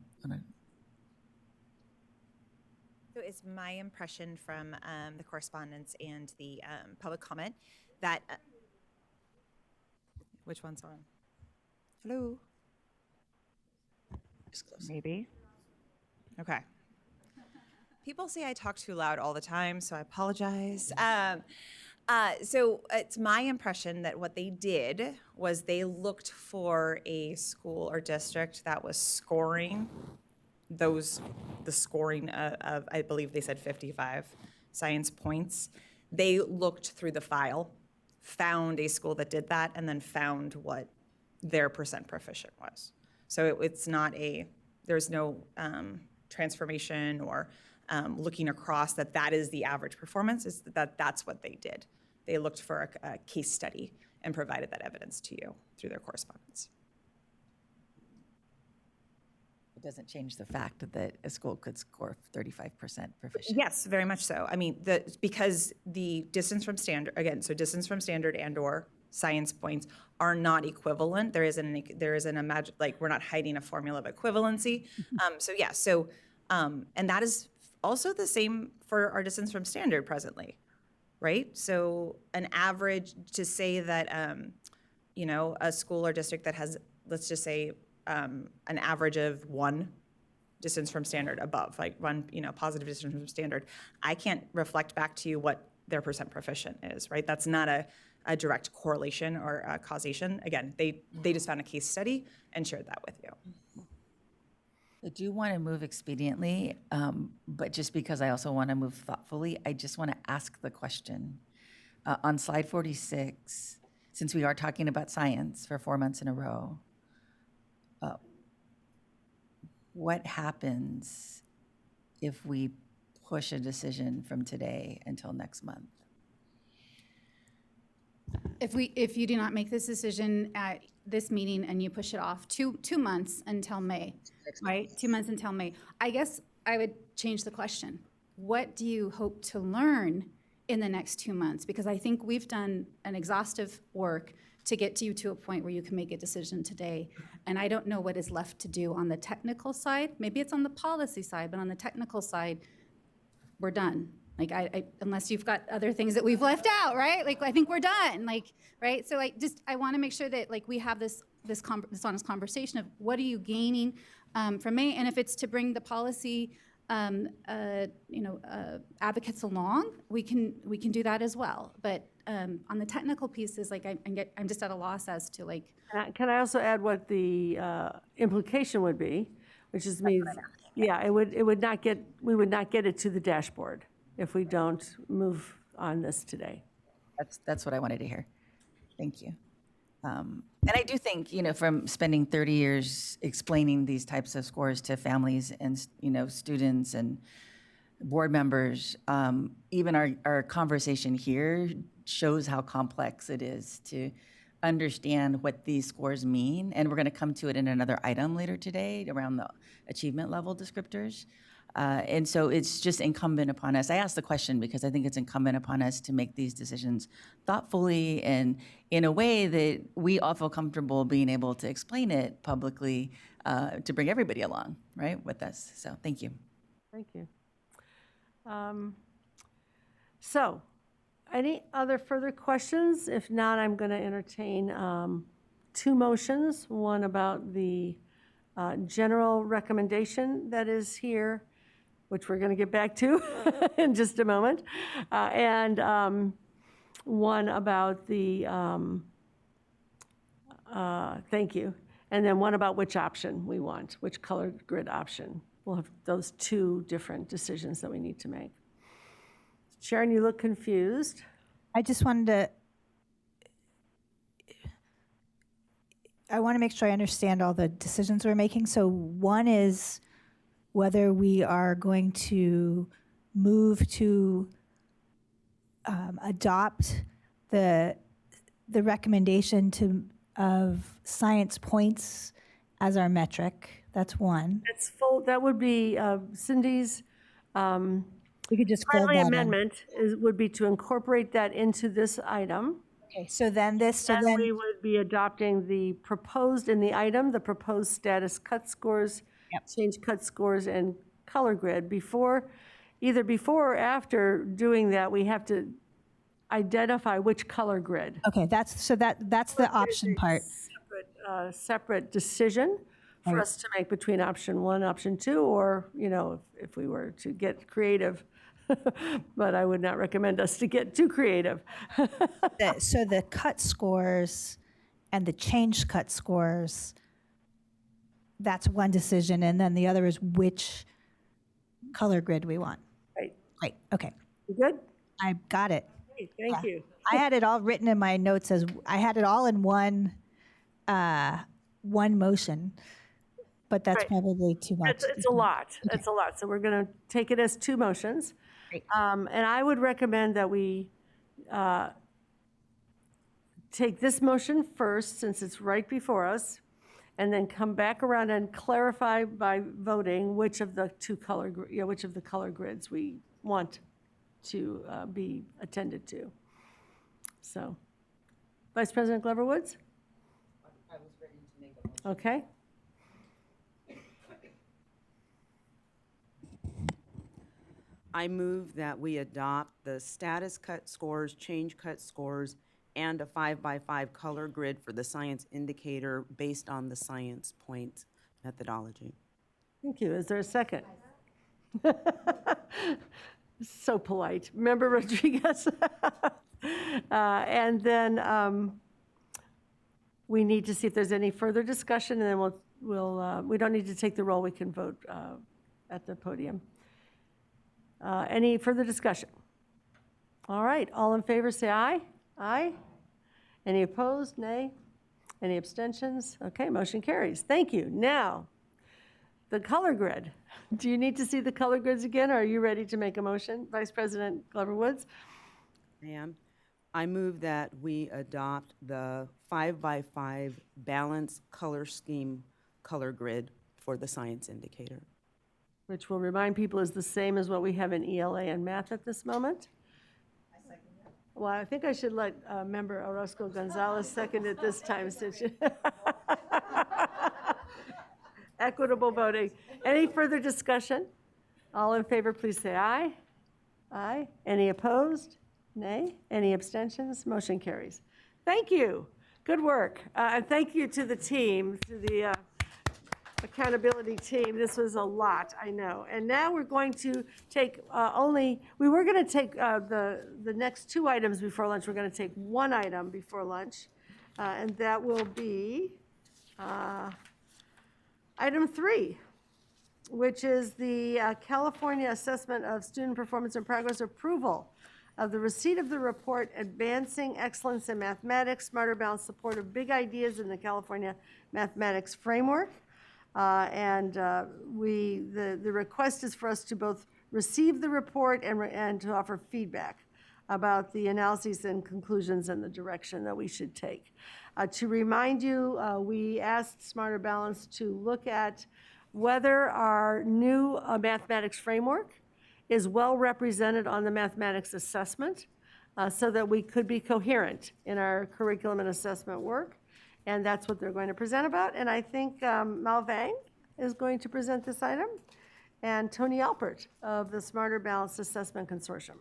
So it's my impression from the correspondence and the public comment that, which one's on? Hello? Maybe. Okay. People say I talk too loud all the time, so I apologize. So it's my impression that what they did was they looked for a school or district that was scoring the scoring of, I believe they said 55 science points. They looked through the file, found a school that did that, and then found what their percent proficient was. So it's not there's no transformation or looking across that is the average performance, is that's what they did. They looked for a case study and provided that evidence to you through their correspondence. It doesn't change the fact that a school could score 35% proficient. Yes, very much so. I mean, because the distance from standard, again, so distance from standard and or science points are not equivalent. There isn't a magic, like we're not hiding a formula of equivalency. And that is also the same for our distance from standard presently, right? So an average, to say that, a school or district that has, let's just say, an average of 1 distance from standard above, like 1, positive distance from standard, I can't reflect back to you what their percent proficient is, right? That's not a direct correlation or causation. Again, they just found a case study and shared that with you. I do want to move expediently, but just because I also want to move thoughtfully, I just want to ask the question. On slide 46, since we are talking about science for 4 months in a row, what happens if we push a decision from today until next month? If you do not make this decision at this meeting and you push it off 2 months until May, right? 2 months until May. I guess I would change the question. What do you hope to learn in the next 2 months? Because I think we've done an exhaustive work to get you to a point where you can make a decision today. And I don't know what is left to do on the technical side. Maybe it's on the policy side, but on the technical side, we're done. Like, unless you've got other things that we've left out, right? Like, I think we're done, like, right? So I want to make sure that, like, we have this honest conversation of what are you gaining from May? And if it's to bring the policy, advocates along, we can do that as well. But on the technical pieces, like, I'm just at a loss as to, like. Can I also add what the implication would be, which is we would not get it to the dashboard if we don't move on this today. That's what I wanted to hear. Thank you. And I do think, from spending 30 years explaining these types of scores to families and, students and board members, even our conversation here shows how complex it is to understand what these scores mean. And we're going to come to it in another item later today around the achievement level descriptors. And so it's just incumbent upon us. I asked the question because I think it's incumbent upon us to make these decisions thoughtfully and in a way that we all feel comfortable being able to explain it publicly to bring everybody along, right, with us. So thank you. Thank you. So any other further questions? If not, I'm going to entertain 2 motions, one about the general recommendation that is here, which we're going to get back to in just a moment, and one about the, thank you, and then one about which option we want, which color grid option we'll have those two different decisions that we need to make. Sharon, you look confused. I just wanted to, I want to make sure I understand all the decisions we're making. So one is whether we are going to move to adopt the recommendation of science points as our metric. That's one. It's full, that would be Cindy's We could just fold friendly that in. amendment would be to incorporate that into this item. Okay, so then And we would be adopting the proposed, in the item, the proposed status cut scores, change cut scores, and color grid. Either before or after doing that, we have to identify which color grid. Okay, that's the option part. Separate decision for Right. us to make between option 1, option 2, or, if we were to get creative. But I would not recommend us to get too creative. So the cut scores and the change cut scores, that's one decision, and then the other is which color grid we want. Right. Right, okay. You good? I got it. Great, thank you. I had it all written in my notes as, I had it all in one motion, but that's Right. probably too much. It's a lot. It's a lot. So we're going to take it as 2 motions. And I would recommend that we take this motion first, since it's right before us, and then come back around and clarify by voting which of the color grids we want to be attended to. So, Vice President Glover Woods? I was ready to make a motion. Okay. I move that we adopt the status cut scores, change cut scores, and a 5x5 color grid for the science indicator based on the science points methodology. Thank you. Is there a second? So polite. Member Rodriguez? And then we need to see if there's any further discussion, and then we don't need to take the roll. We can vote at the podium. Any further discussion? All right, all in favor say aye. Aye. Any opposed? Nay. Any abstentions? Okay, motion carries. Thank you. Now, the color grid. Do you need to see the color grids again, or are you ready to make a motion? Vice President Glover Woods? I am. I move that we adopt the 5x5 balanced color scheme color grid for the science indicator. Which will remind people is the same as what we have in ELA and math at this moment. Well, I think I should let Member Orozco Gonzalez second it this time, since you equitable voting. Any further discussion? All in favor, please say aye. Aye. Any opposed? Nay. Any abstentions? Motion carries. Thank you. Good work. And thank you to the team, to the accountability team. This was a lot, I know. And now we're going to take we were going to take the next 2 items before lunch. We're going to take 1 item before lunch, and that will be item 3, which is the California Assessment of Student Performance and Progress Approval of the receipt of the report Advancing Excellence in Mathematics, Smarter Balanced Support of Big Ideas in the California Mathematics Framework. The request is for us to both receive the report and to offer feedback about the analyses and conclusions and the direction that we should take. To remind you, we asked Smarter Balance to look at whether our new mathematics framework is well represented on the mathematics assessment, so that we could be coherent in our curriculum and assessment work. And that's what they're going to present about. And I think Mal Vang is going to present this item, and Tony Alpert of the Smarter Balanced Assessment Consortium.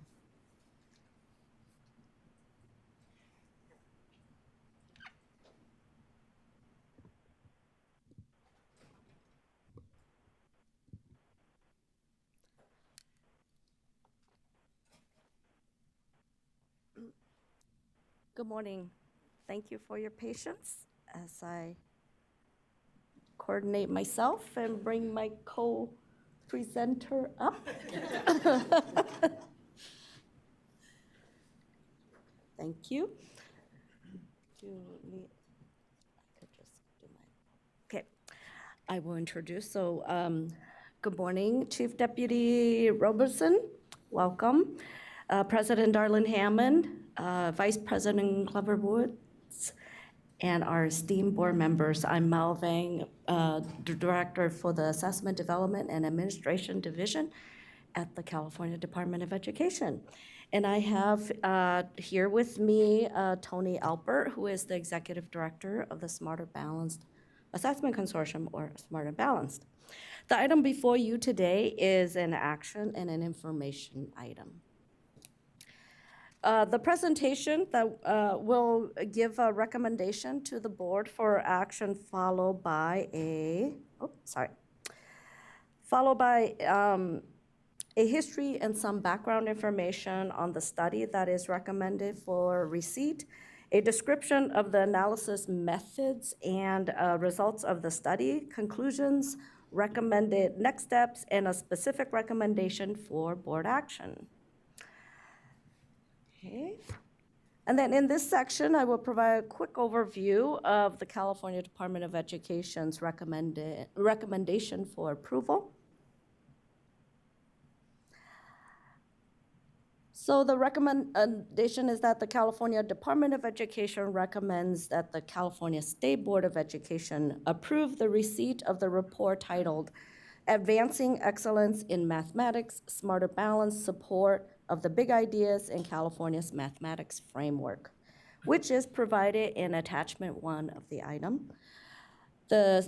Good morning. Thank you for your patience as I coordinate myself and bring my co presenter up. Thank you. I could just do my, okay. I will introduce. So, good morning, Chief Deputy Robertson. Welcome. President Darlene Hammond, Vice President Glover Woods, and our esteemed board members. I'm Mel Vang, the Director for the Assessment Development and Administration Division at the California Department of Education. And I have here with me Tony Alpert, who is the Executive Director of the Smarter Balanced Assessment Consortium, or Smarter Balanced. The item before you today is an action and an information item. The presentation that will give a recommendation to the board for action followed by a history and some background information on the study that is recommended for receipt, a description of the analysis methods and results of the study, conclusions, recommended next steps, and a specific recommendation for board action. Okay. And then in this section, I will provide a quick overview of the California Department of Education's recommendation for approval. So the recommendation is that the California Department of Education recommends that the California State Board of Education approve the receipt of the report titled Advancing Excellence in Mathematics, Smarter Balanced Support of the Big Ideas in California's Mathematics Framework, which is provided in attachment 1 of the item. The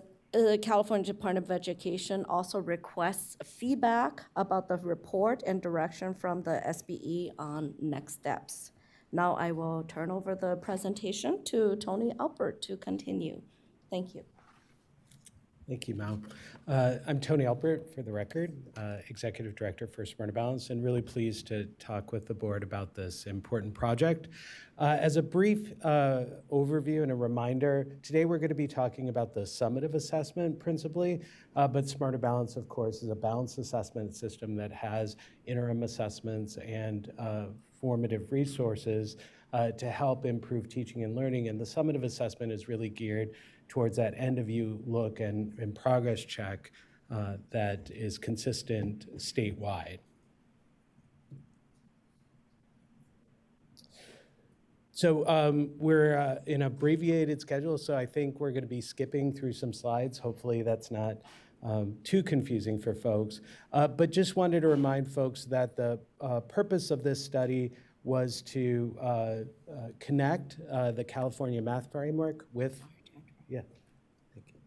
California Department of Education also requests feedback about the report and direction from the SBE on next steps. Now I will turn over the presentation to Tony Alpert to continue. Thank you. Thank you, Mel. I'm Tony Alpert, for the record, Executive Director for Smarter Balance, and really pleased to talk with the board about this important project. As a brief overview and a reminder, today we're going to be talking about the summative assessment principally, but Smarter Balance, of course, is a balanced assessment system that has interim assessments and formative resources to help improve teaching and learning. And the summative assessment is really geared towards that end-of-view look and progress check that is consistent statewide. So we're in abbreviated schedule, so I think we're going to be skipping through some slides. Hopefully that's not too confusing for folks. But just wanted to remind folks that the purpose of this study was to connect the California Math Framework with, yeah, thank you.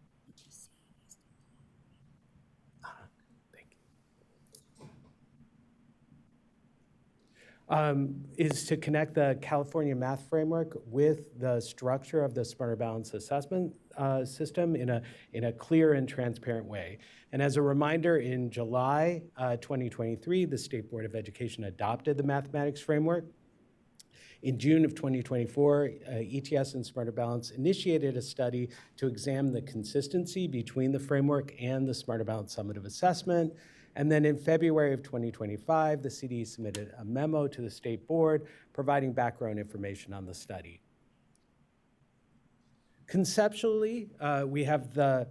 Is to connect the California Math Framework with the structure of the Smarter Balance assessment system in a clear and transparent way. And as a reminder, in July 2023, the State Board of Education adopted the mathematics framework. In June of 2024, ETS and Smarter Balance initiated a study to examine the consistency between the framework and the Smarter Balance summative assessment. And then in February of 2025, the CDE submitted a memo to the State Board providing background information on the study. Conceptually, we have the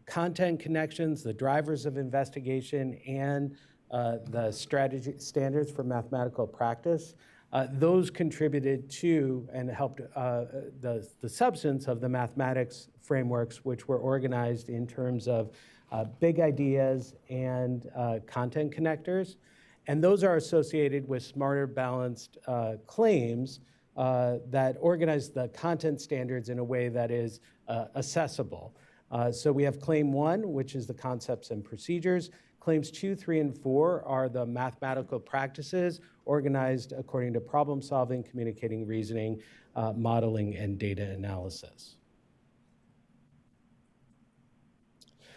content connections, the drivers of investigation, and the strategy standards for mathematical practice. Those contributed to and helped the substance of the mathematics frameworks, which were organized in terms of big ideas and content connectors. And those are associated with Smarter Balanced claims that organize the content standards in a way that is accessible. So we have Claim 1, which is the concepts and procedures. Claims 2, 3, and 4 are the mathematical practices organized according to problem solving, communicating, reasoning, modeling, and data analysis.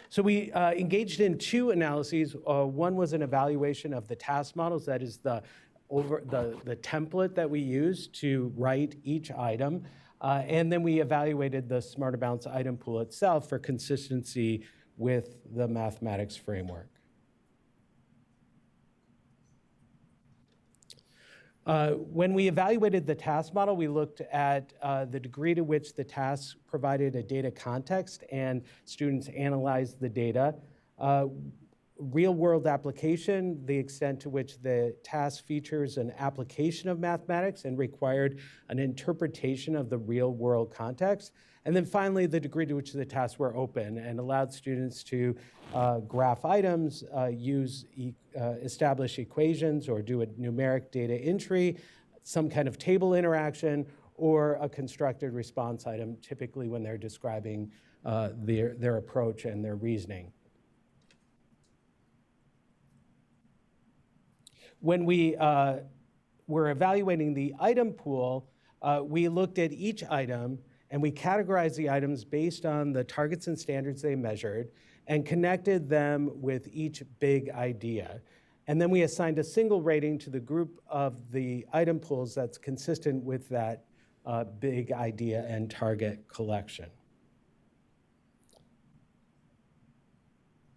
So we engaged in 2 analyses. One was an evaluation of the task models, that is the template that we use to write each item. And then we evaluated the Smarter Balance item pool itself for consistency with the mathematics framework. When we evaluated the task model, we looked at the degree to which the tasks provided a data context and students analyzed the data. Real-world application, the extent to which the task features an application of mathematics and required an interpretation of the real-world context. And then finally, the degree to which the tasks were open and allowed students to graph items, establish equations, or do a numeric data entry, some kind of table interaction, or a constructed response item, typically when they're describing their approach and their reasoning. When we were evaluating the item pool, we looked at each item and we categorized the items based on the targets and standards they measured and connected them with each big idea. And then we assigned a single rating to the group of the item pools that's consistent with that big idea and target collection.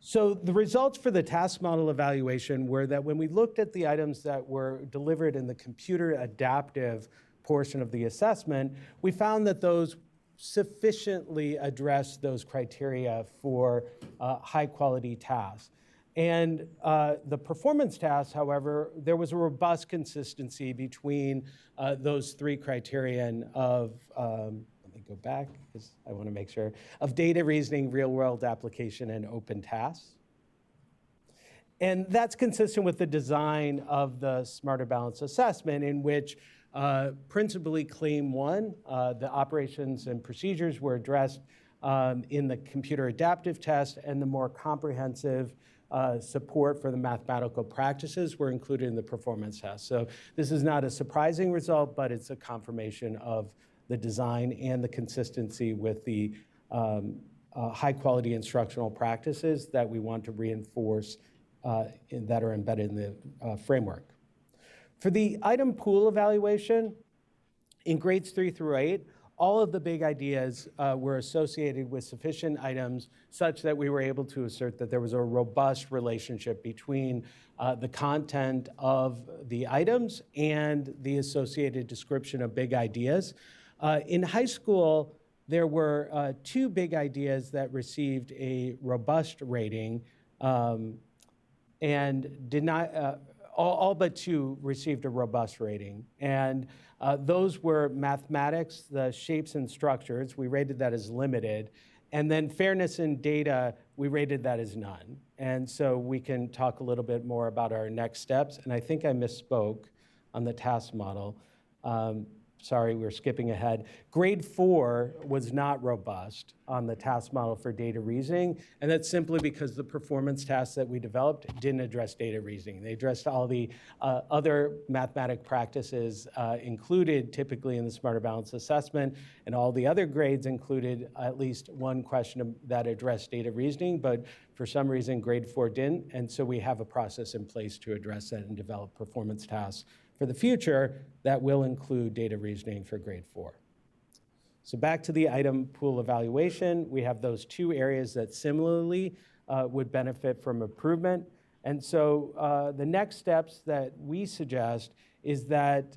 So the results for the task model evaluation were that when we looked at the items that were delivered in the computer adaptive portion of the assessment, we found that those sufficiently addressed those criteria for high quality tasks. And the performance tasks, however, there was a robust consistency between those three criterion of go back because I want to make sure, of data reasoning, real world application, and open tasks. And that's consistent with the design of the Smarter Balance assessment, in which principally claim one, the operations and procedures were addressed in the computer adaptive test, and the more comprehensive support for the mathematical practices were included in the performance test. So this is not a surprising result, but it's a confirmation of the design and the consistency with the high quality instructional practices that we want to reinforce that are embedded in the framework. For the item pool evaluation, in grades 3 through 8, all of the big ideas were associated with sufficient items such that we were able to assert that there was a robust relationship between the content of the items and the associated description of big ideas. In high school, there were two big ideas that received a robust rating and did not, all but two received a robust rating. And those were mathematics, the shapes and structures, we rated that as limited. And then fairness in data, we rated that as none. And so we can talk a little bit more about our next steps. And I think I misspoke on the task model. Sorry, we're skipping ahead. Grade 4 was not robust on the task model for data reasoning, and that's simply because the performance tasks that we developed didn't address data reasoning. They addressed all the other mathematic practices included typically in the Smarter Balance assessment, and all the other grades included at least one question that addressed data reasoning, but for some reason grade 4 didn't, and so we have a process in place to address that and develop performance tasks for the future that will include data reasoning for grade 4. So back to the item pool evaluation, we have those two areas that similarly would benefit from improvement. And so the next steps that we suggest is that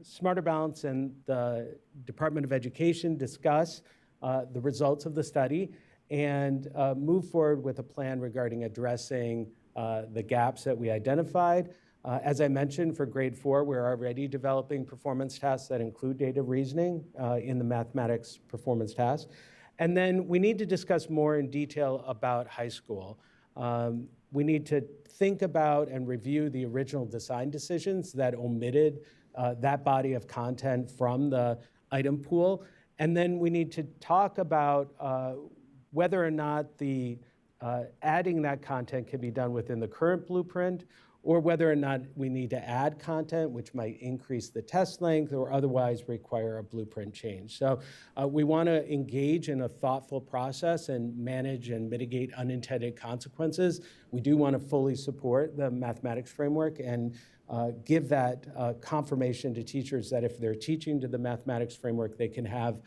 Smarter Balance and the Department of Education discuss the results of the study and move forward with a plan regarding addressing the gaps that we identified. As I mentioned, for grade 4, we're already developing performance tasks that include data reasoning in the mathematics performance tasks. And then we need to discuss more in detail about high school. We need to think about and review the original design decisions that omitted that body of content from the item pool. And then we need to talk about whether or not the adding that content can be done within the current blueprint, or whether or not we need to add content, which might increase the test length or otherwise require a blueprint change. So we want to engage in a thoughtful process and manage and mitigate unintended consequences. We do want to fully support the mathematics framework and give that confirmation to teachers that if they're teaching to the mathematics framework, they can have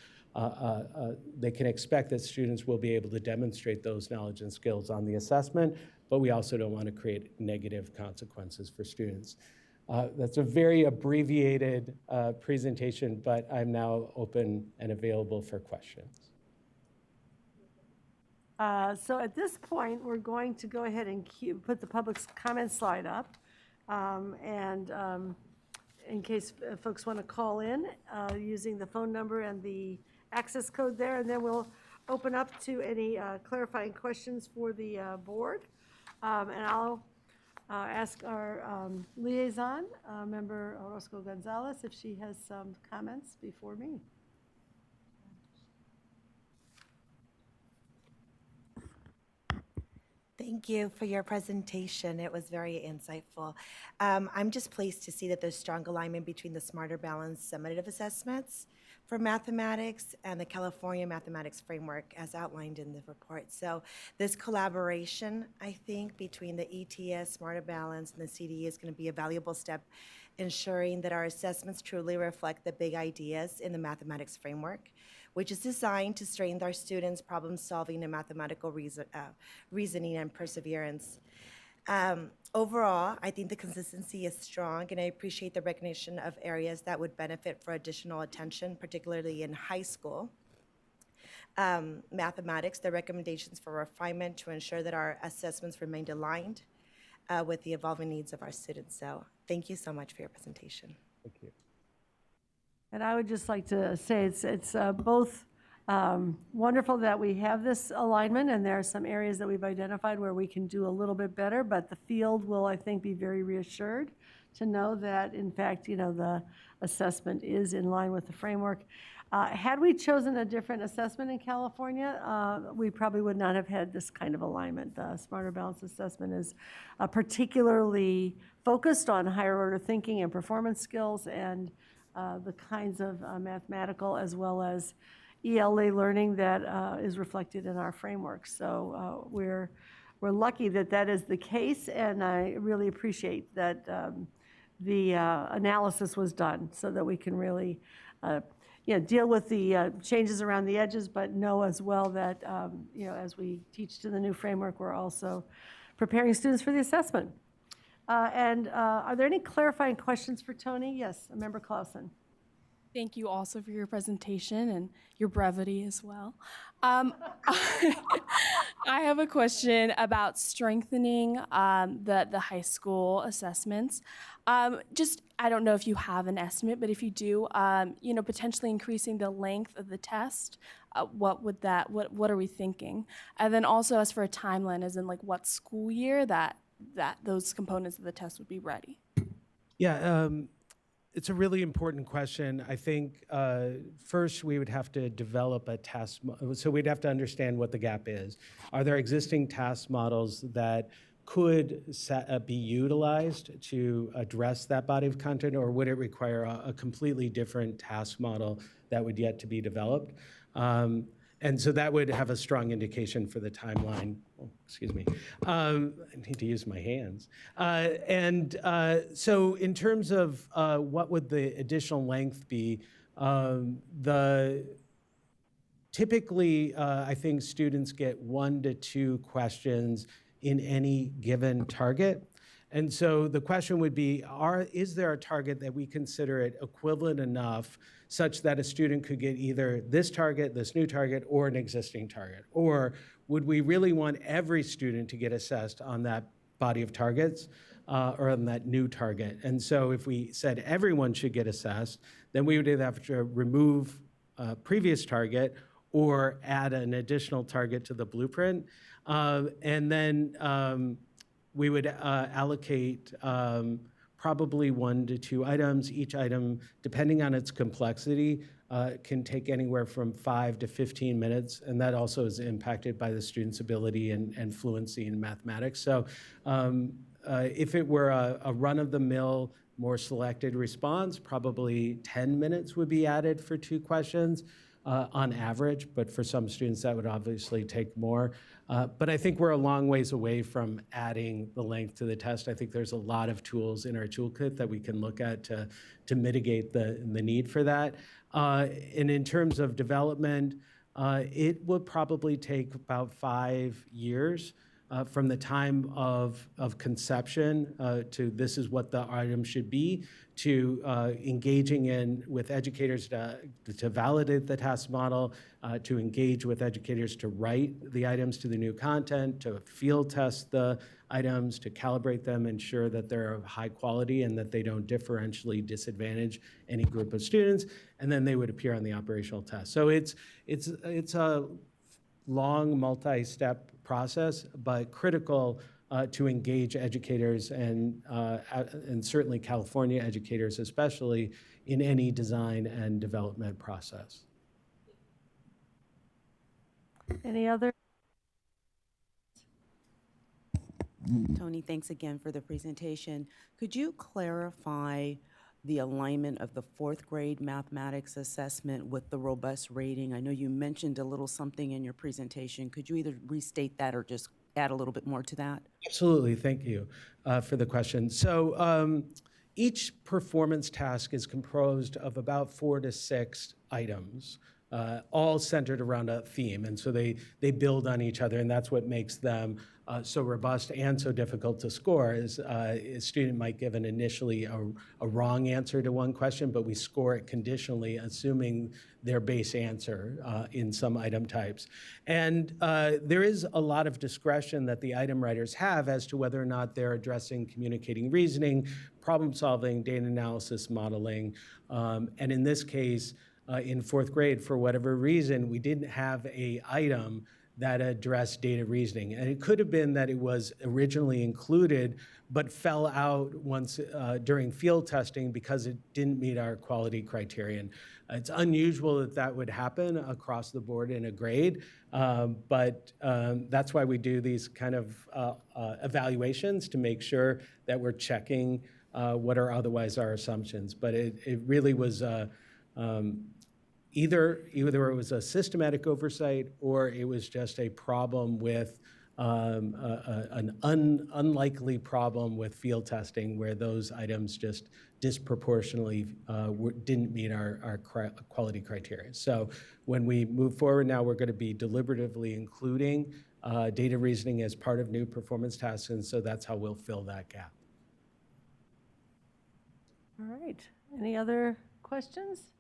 they can expect that students will be able to demonstrate those knowledge and skills on the assessment, but we also don't want to create negative consequences for students. That's a very abbreviated presentation, but I'm now open and available for questions. So at this point, we're going to go ahead and put the public comment slide up. In case folks want to call in using the phone number and the access code there, and then we'll open up to any clarifying questions for the board. And I'll ask our liaison, member Orozco Gonzalez, if she has some comments before me. Thank you for your presentation. It was very insightful. I'm just pleased to see that there's strong alignment between the Smarter Balanced summative assessments for mathematics and the California Mathematics Framework as outlined in the report. So this collaboration, I think, between the ETS, Smarter Balanced, and the CDE is going to be a valuable step ensuring that our assessments truly reflect the big ideas in the mathematics framework, which is designed to strengthen our students' problem solving and mathematical reasoning and perseverance. Overall, I think the consistency is strong, and I appreciate the recognition of areas that would benefit for additional attention, particularly in high school. Mathematics, the recommendations for refinement to ensure that our assessments remained aligned with the evolving needs of our students. So thank you so much for your presentation. Thank you. And I would just like to say it's both wonderful that we have this alignment, and there are some areas that we've identified where we can do a little bit better, but the field will, I think, be very reassured to know that, in fact, the assessment is in line with the framework. Had we chosen a different assessment in California, we probably would not have had this kind of alignment. The Smarter Balanced assessment is particularly focused on higher order thinking and performance skills, and the kinds of mathematical as well as ELA learning that is reflected in our framework. So we're lucky that that is the case, and I really appreciate that the analysis was done so that we can really deal with the changes around the edges, but know as well that as we teach to the new framework, we're also preparing students for the assessment. Are there any clarifying questions for Tony? Yes, Member Clausen. Thank you also for your presentation and your brevity as well. I have a question about strengthening the high school assessments. I don't know if you have an estimate, but if you do, potentially increasing the length of the test, what are we thinking? And then also as for a timeline, as in like what school year that those components of the test would be ready? Yeah, it's a really important question. I think first we would have to develop a task, so we'd have to understand what the gap is. Are there existing task models that could be utilized to address that body of content, or would it require a completely different task model that would yet to be developed? And so that would have a strong indication for the timeline. Oh, excuse me. I need to use my hands. So in terms of what would the additional length be, typically, I think students get 1 to 2 questions in any given target. And so the question would be, is there a target that we consider it equivalent enough such that a student could get either this target, this new target, or an existing target? Or would we really want every student to get assessed on that body of targets or on that new target? And so if we said everyone should get assessed, then we would either have to remove a previous target or add an additional target to the blueprint. And then we would allocate probably 1 to 2 items. Each item, depending on its complexity, can take anywhere from 5 to 15 minutes, and that also is impacted by the student's ability and fluency in mathematics. So if it were a run-of-the-mill, more selected response, probably 10 minutes would be added for 2 questions. On average, but for some students that would obviously take more. But I think we're a long ways away from adding the length to the test. I think there's a lot of tools in our toolkit that we can look at to mitigate the need for that. And in terms of development, it would probably take about 5 years from the time of conception to this is what the item should be, to engaging in with educators to validate the task model, to engage with educators to write the items to the new content, to field test the items, to calibrate them, ensure that they're of high quality and that they don't differentially disadvantage any group of students, and then they would appear on the operational test. So it's a long multi-step process, but critical to engage educators and certainly California educators especially in any design and development process. Any other? Tony, thanks again for the presentation. Could you clarify the alignment of the fourth grade mathematics assessment with the robust rating? I know you mentioned a little something in your presentation. Could you either restate that or just add a little bit more to that? Absolutely, thank you for the question. So each performance task is composed of about 4 to 6 items, all centered around a theme. And so they build on each other, and that's what makes them so robust and so difficult to score. Is a student might give initially a wrong answer to one question, but we score it conditionally, assuming their base answer in some item types. And there is a lot of discretion that the item writers have as to whether or not they're addressing communicating reasoning, problem solving, data analysis, modeling. And in this case, in fourth grade, for whatever reason, we didn't have an item that addressed data reasoning. And it could have been that it was originally included, but fell out once during field testing because it didn't meet our quality criterion. It's unusual that that would happen across the board in a grade, but that's why we do these kind of evaluations to make sure that we're checking what are otherwise our assumptions. But it really was either it was a systematic oversight or it was just a problem with an unlikely problem with field testing where those items just disproportionately didn't meet our quality criteria. So when we move forward now, we're going to be deliberatively including data reasoning as part of new performance tasks, and so that's how we'll fill that gap. All right. Any other questions?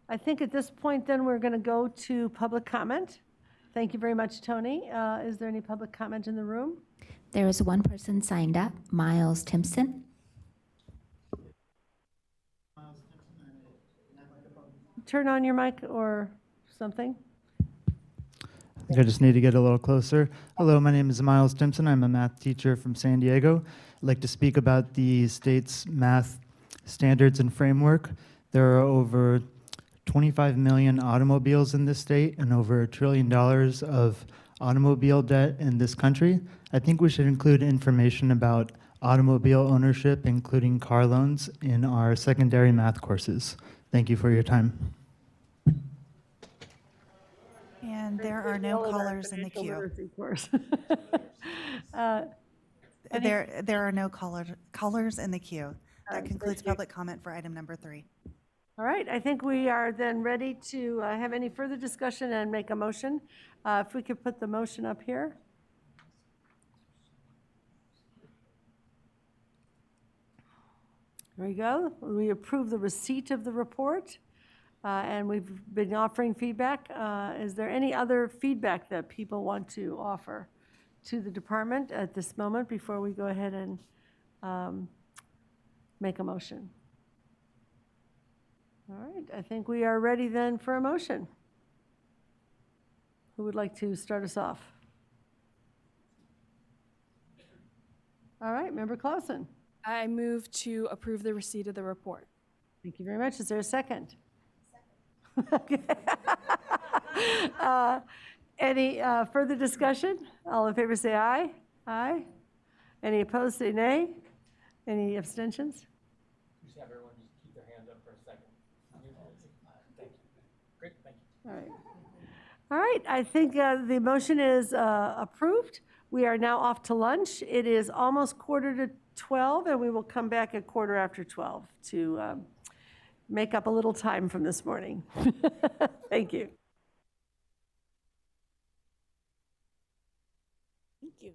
I think at this point, then, we're going to go to public comment. Thank you very much, Tony. Is there any public comment in the room? There is one person signed up, Miles Timpson. Turn on your mic or something. I think I just need to get a little closer. Hello, my name is Miles Timpson. I'm a math teacher from San Diego. I'd like to speak about the state's math standards and framework. There are over 25 million automobiles in this state and over $1 trillion of automobile debt in this country. I think we should include information about automobile ownership, including car loans, in our secondary math courses. Thank you for your time. And there are no callers in the queue. There are no callers in the queue. That concludes public comment for item number 3. All right, I think we are then ready to have any further discussion and make a motion. If we could put the motion up here. There we go. We approve the receipt of the report, and we've been offering feedback. Is there any other feedback that people want to offer to the department at this moment before we go ahead and make a motion? All right, I think we are ready then for a motion. Who would like to start us off? All right, Member Clausen. I move to approve the receipt of the report. Thank you very much. Is there a second? Any further discussion? All in favor say aye. Aye. Any opposed say nay. Any abstentions? Just have everyone just keep their hand up for a second. Thank you. Great, thank you. All right. All right, I think the motion is approved. We are now off to lunch. It is almost 11:45, and we will come back at 12:15 to make up a little time from this morning. Thank you. Thank you.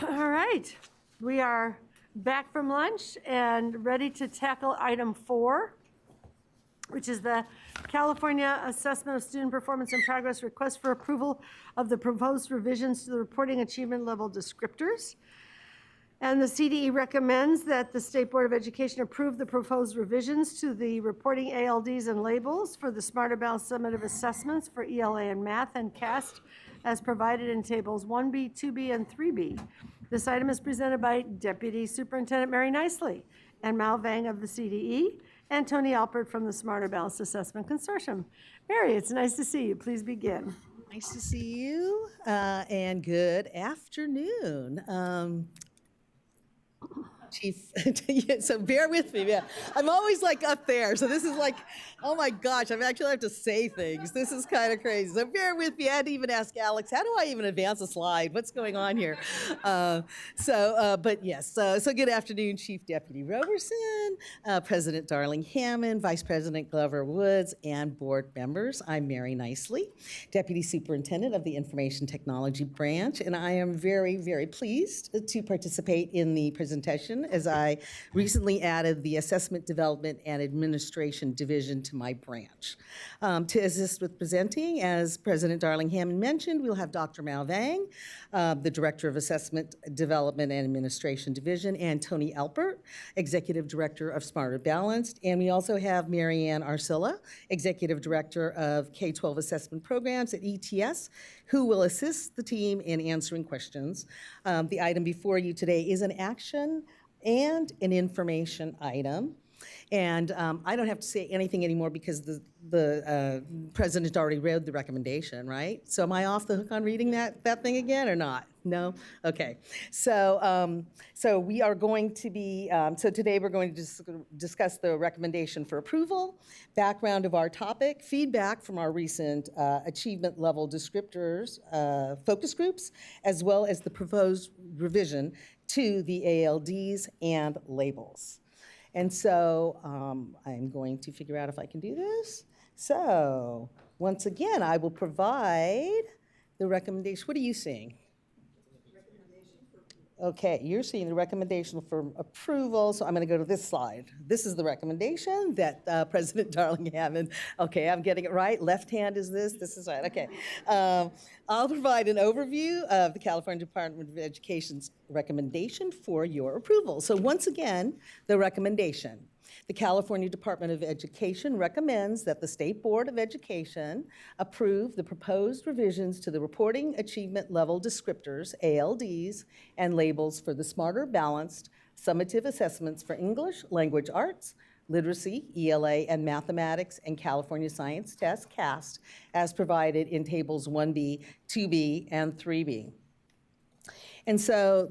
All right, we are back from lunch and ready to tackle item 4, which is the California Assessment of Student Performance and Progress Request for Approval of the proposed revisions to the reporting achievement level descriptors. And the CDE recommends that the State Board of Education approve the proposed revisions to the reporting ALDs and labels for the Smarter Balanced summative assessments for ELA and math and CAST as provided in tables 1B, 2B, and 3B. This item is presented by Deputy Superintendent Mary Nicely and Mal Vang of the CDE and Tony Alpert from the Smarter Balanced Assessment Consortium. Mary, it's nice to see you. Please begin. Nice to see you, and good afternoon. Chief, so bear with me. Yeah. I'm always like up there, so this is like, oh my gosh, I actually have to say things. This is kind of crazy. So bear with me. I had to even ask Alex, how do I even advance a slide? What's going on here? But yes, so good afternoon, Chief Deputy Roberson, President Darling Hammond, Vice President Glover Woods, and board members. I'm Mary Nicely, Deputy Superintendent of the Information Technology Branch, and I am very, very pleased to participate in the presentation as I recently added the Assessment Development and Administration Division to my branch. To assist with presenting, as President Darling Hammond mentioned, we'll have Dr. Mal Vang, the Director of Assessment Development and Administration Division, and Tony Alpert, Executive Director of Smarter Balanced, and we also have Marianne Arcilla, Executive Director of K-12 Assessment Programs at ETS, who will assist the team in answering questions. The item before you today is an action and an information item. And I don't have to say anything anymore because the president already read the recommendation, right? So am I off the hook on reading that thing again or not? No? Okay. So we are going to be, so today we're going to discuss the recommendation for approval, background of our topic, feedback from our recent achievement level descriptors focus groups, as well as the proposed revision to the ALDs and labels. And so I'm going to figure out if I can do this. So once again, I will provide the recommendation. What are you seeing? Okay, you're seeing the recommendation for approval, so I'm going to go to this slide. This is the recommendation that President Darling Hammond, okay, I'm getting it right. Left hand is this is right, okay. I'll provide an overview of the California Department of Education's recommendation for your approval. So once again, the recommendation. The California Department of Education recommends that the State Board of Education approve the proposed revisions to the reporting achievement level descriptors, ALDs, and labels for the Smarter Balanced summative assessments for English, language arts, literacy, ELA, and mathematics and California Science Test, CAST, as provided in tables 1B, 2B, and 3B. And so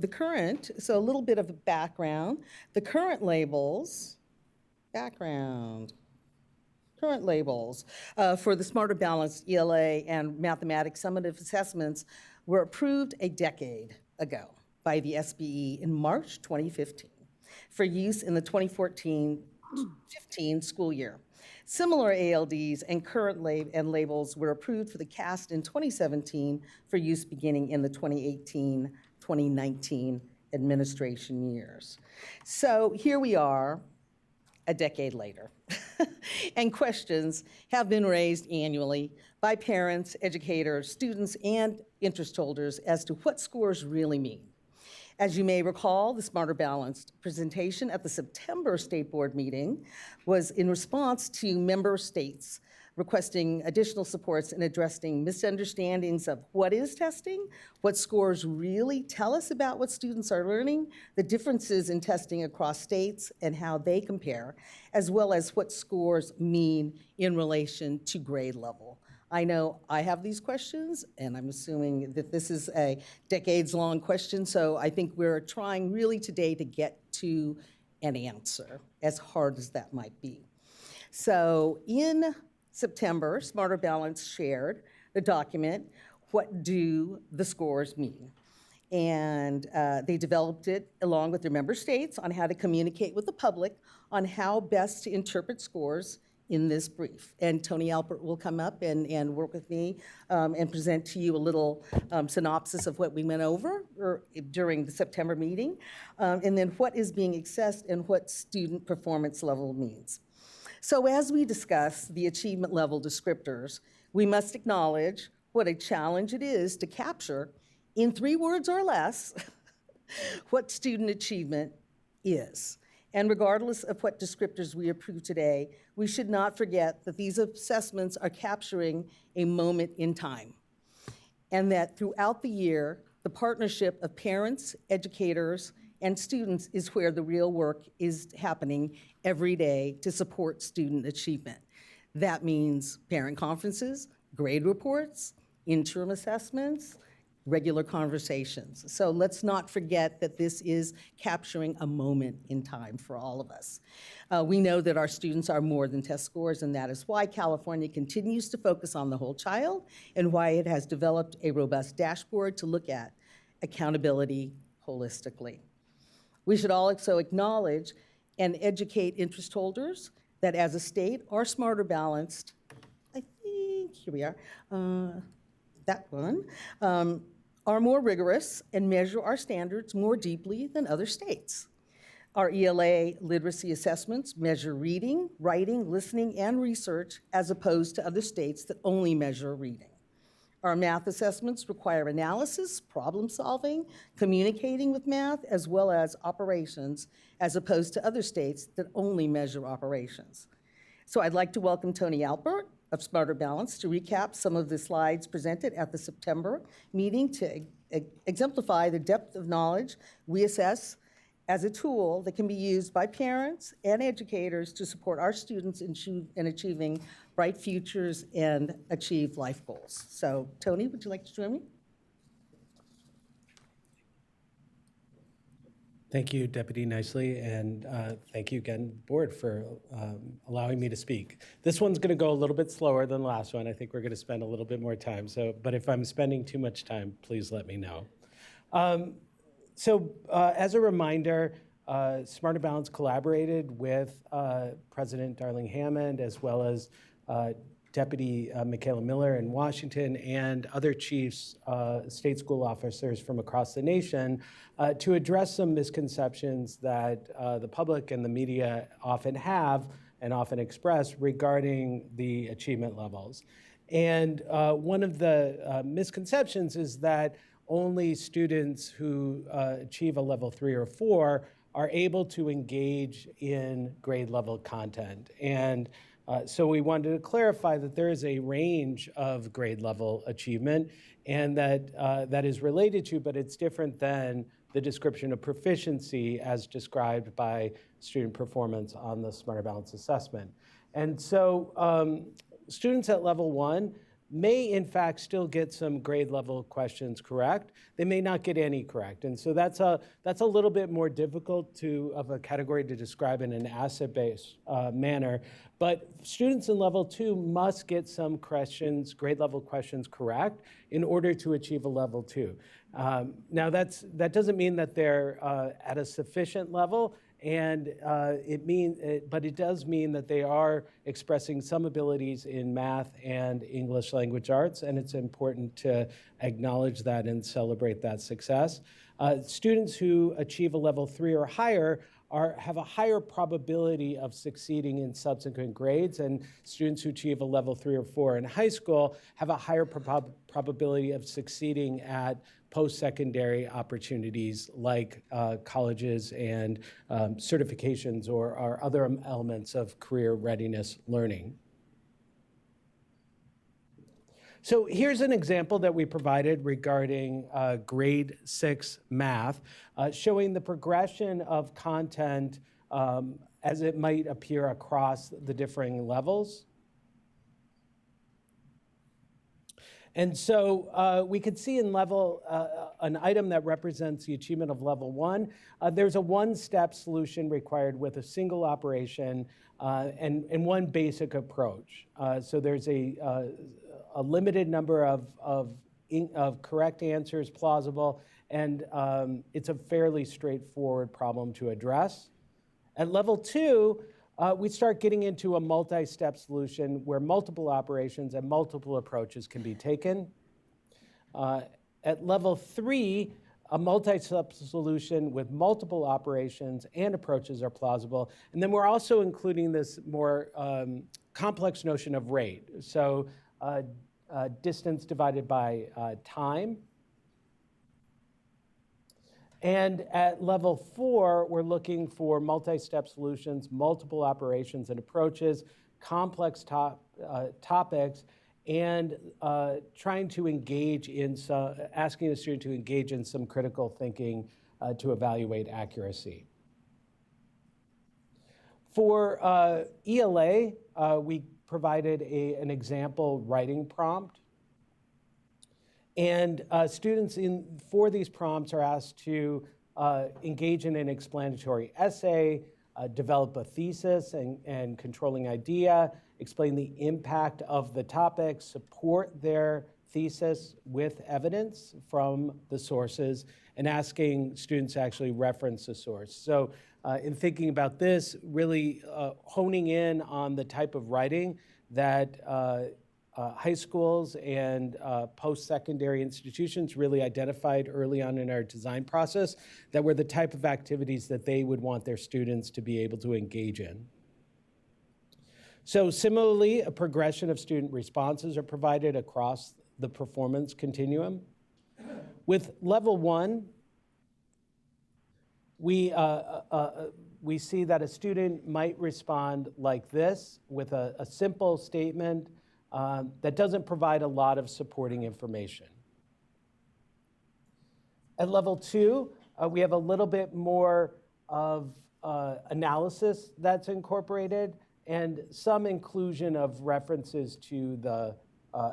so a little bit of a background. The current labels, current labels for the Smarter Balanced ELA and mathematics summative assessments were approved a decade ago by the SBE in March 2015 for use in the 2014-15 school year. Similar ALDs and current labels were approved for the CAST in 2017 for use beginning in the 2018-2019 administration years. So here we are, a decade later, and questions have been raised annually by parents, educators, students, and interest holders as to what scores really mean. As you may recall, the Smarter Balanced presentation at the September State Board meeting was in response to member states requesting additional supports in addressing misunderstandings of what is testing, what scores really tell us about what students are learning, the differences in testing across states and how they compare, as well as what scores mean in relation to grade level. I know I have these questions, and I'm assuming that this is a decades-long question, so I think we're trying really today to get to an answer, as hard as that might be. So in September, Smarter Balanced shared the document, What Do the Scores Mean? And they developed it along with their member states on how to communicate with the public on how best to interpret scores in this brief. And Tony Alpert will come up and work with me and present to you a little synopsis of what we went over during the September meeting, and then what is being assessed and what student performance level means. So as we discuss the achievement level descriptors, we must acknowledge what a challenge it is to capture in 3 words or less what student achievement is. And regardless of what descriptors we approve today, we should not forget that these assessments are capturing a moment in time, and that throughout the year, the partnership of parents, educators, and students is where the real work is happening every day to support student achievement. That means parent conferences, grade reports, interim assessments, regular conversations. So let's not forget that this is capturing a moment in time for all of us. We know that our students are more than test scores, and that is why California continues to focus on the whole child and why it has developed a robust dashboard to look at accountability holistically. We should also acknowledge and educate interest holders that as a state, our Smarter Balanced, I think, here we are, that one, are more rigorous and measure our standards more deeply than other states. Our ELA literacy assessments measure reading, writing, listening, and research as opposed to other states that only measure reading. Our math assessments require analysis, problem solving, communicating with math, as well as operations, as opposed to other states that only measure operations. So I'd like to welcome Tony Alpert of Smarter Balance to recap some of the slides presented at the September meeting to exemplify the depth of knowledge we assess as a tool that can be used by parents and educators to support our students in achieving bright futures and achieve life goals. So, Tony, would you like to join me? Thank you, Deputy Nicely, and thank you again, board, for allowing me to speak. This one's going to go a little bit slower than the last one. I think we're going to spend a little bit more time. But if I'm spending too much time, please let me know. As a reminder, Smarter Balance collaborated with President Darling Hammond, as well as Deputy Michaela Miller in Washington, and other chiefs, state school officers from across the nation to address some misconceptions that the public and the media often have and often express regarding the achievement levels. And one of the misconceptions is that only students who achieve a level 3 or 4 are able to engage in grade level content. And so we wanted to clarify that there is a range of grade level achievement, and that that is related to, but it's different than the description of proficiency as described by student performance on the Smarter Balance assessment. And so students at level 1 may in fact still get some grade level questions correct. They may not get any correct. And so that's a little bit more difficult of a category to describe in an asset-based manner. But students in level 2 must get some questions, grade level questions correct in order to achieve a level 2. Now that doesn't mean that they're at a sufficient level, and but it does mean that they are expressing some abilities in math and English language arts, and it's important to acknowledge that and celebrate that success. Students who achieve a level 3 or higher have a higher probability of succeeding in subsequent grades, and students who achieve a level 3 or 4 in high school have a higher probability of succeeding at post-secondary opportunities like colleges and certifications or other elements of career readiness learning. So here's an example that we provided regarding grade 6 math, showing the progression of content as it might appear across the differing levels. And so we could see in level, an item that represents the achievement of level 1, there's a one-step solution required with a single operation and one basic approach. So there's a limited number of correct answers, plausible, and it's a fairly straightforward problem to address. At level 2, we start getting into a multi-step solution where multiple operations and multiple approaches can be taken. At level 3, a multi-step solution with multiple operations and approaches are plausible. And then we're also including this more complex notion of rate. So distance divided by time. And at level 4, we're looking for multi-step solutions, multiple operations and approaches, complex topics, and trying to engage in asking the student to engage in some critical thinking to evaluate accuracy. For ELA, we provided an example writing prompt. And students for these prompts are asked to engage in an explanatory essay, develop a thesis and controlling idea, explain the impact of the topic, support their thesis with evidence from the sources, and asking students to actually reference the source. So in thinking about this, really honing in on the type of writing that high schools and post-secondary institutions really identified early on in our design process that were the type of activities that they would want their students to be able to engage in. So similarly, a progression of student responses are provided across the performance continuum. With level 1, we see that a student might respond like this with a simple statement that doesn't provide a lot of supporting information. At level 2, we have a little bit more of analysis that's incorporated and some inclusion of references to the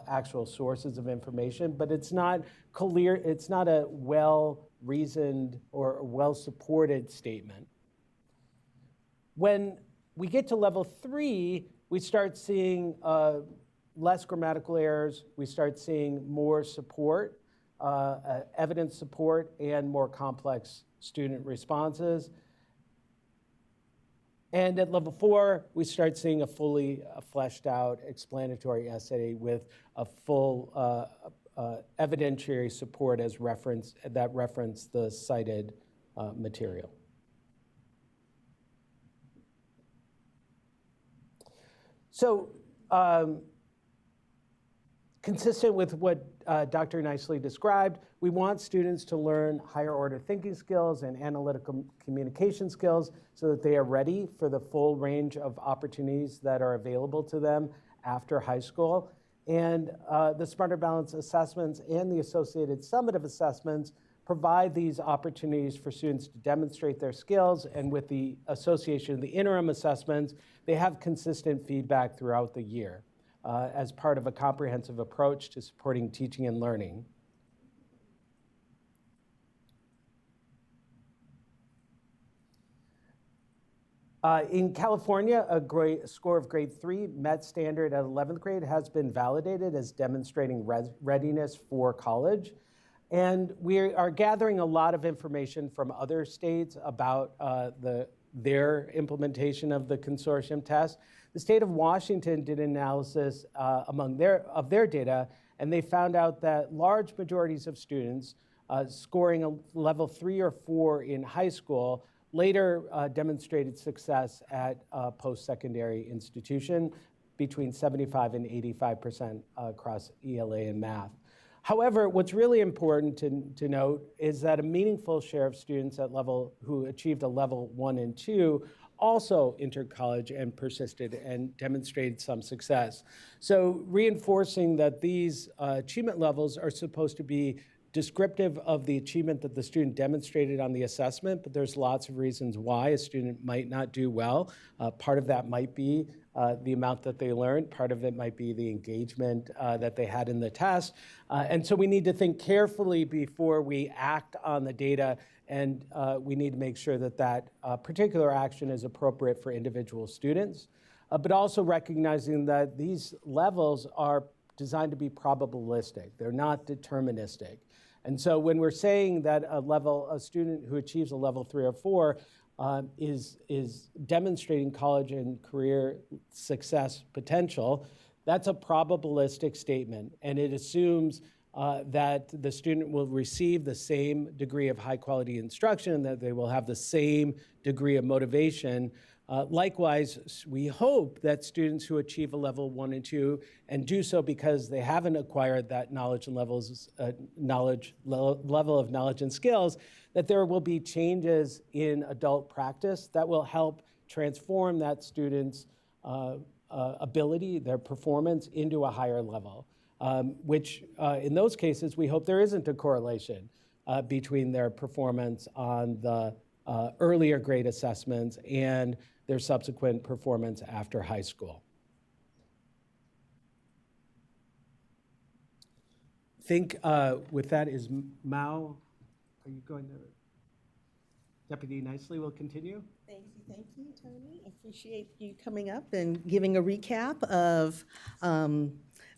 actual sources of information, but it's not clear, it's not a well-reasoned or well-supported statement. When we get to level 3, we start seeing less grammatical errors, we start seeing more support, evidence support, and more complex student responses. And at level 4, we start seeing a fully fleshed out explanatory essay with a full evidentiary support as reference the cited material. So, consistent with what Dr. Nicely described, we want students to learn higher order thinking skills and analytical communication skills so that they are ready for the full range of opportunities that are available to them after high school. And the Smarter Balance assessments and the associated summative assessments provide these opportunities for students to demonstrate their skills, and with the association of the interim assessments, they have consistent feedback throughout the year as part of a comprehensive approach to supporting teaching and learning. In California, a score of grade 3 met standard at 11th grade has been validated as demonstrating readiness for college. And we are gathering a lot of information from other states about their implementation of the consortium test. The state of Washington did an analysis of their data, and they found out that large majorities of students scoring a level 3 or 4 in high school later demonstrated success at a post-secondary institution, between 75 and 85% across ELA and math. However, what's really important to note is that a meaningful share of students who achieved a level 1 and 2 also entered college and persisted and demonstrated some success. So reinforcing that these achievement levels are supposed to be descriptive of the achievement that the student demonstrated on the assessment, but there's lots of reasons why a student might not do well. Part of that might be the amount that they learned. Part of it might be the engagement that they had in the test. And so we need to think carefully before we act on the data, and we need to make sure that that particular action is appropriate for individual students, but also recognizing that these levels are designed to be probabilistic. They're not deterministic. And so when we're saying that a student who achieves a level 3 or 4 is demonstrating college and career success potential. That's a probabilistic statement, and it assumes that the student will receive the same degree of high-quality instruction, that they will have the same degree of motivation. Likewise, we hope that students who achieve a level 1 and 2 and do so because they haven't acquired that knowledge and level of knowledge and skills, that there will be changes in adult practice that will help transform that student's ability, their performance, into a higher level, which in those cases, we hope there isn't a correlation between their performance on the earlier grade assessments and their subsequent performance after high school. I think with that is Mao. Are you going to? Deputy Nicely will continue. Thank you, Tony. I appreciate you coming up and giving a recap of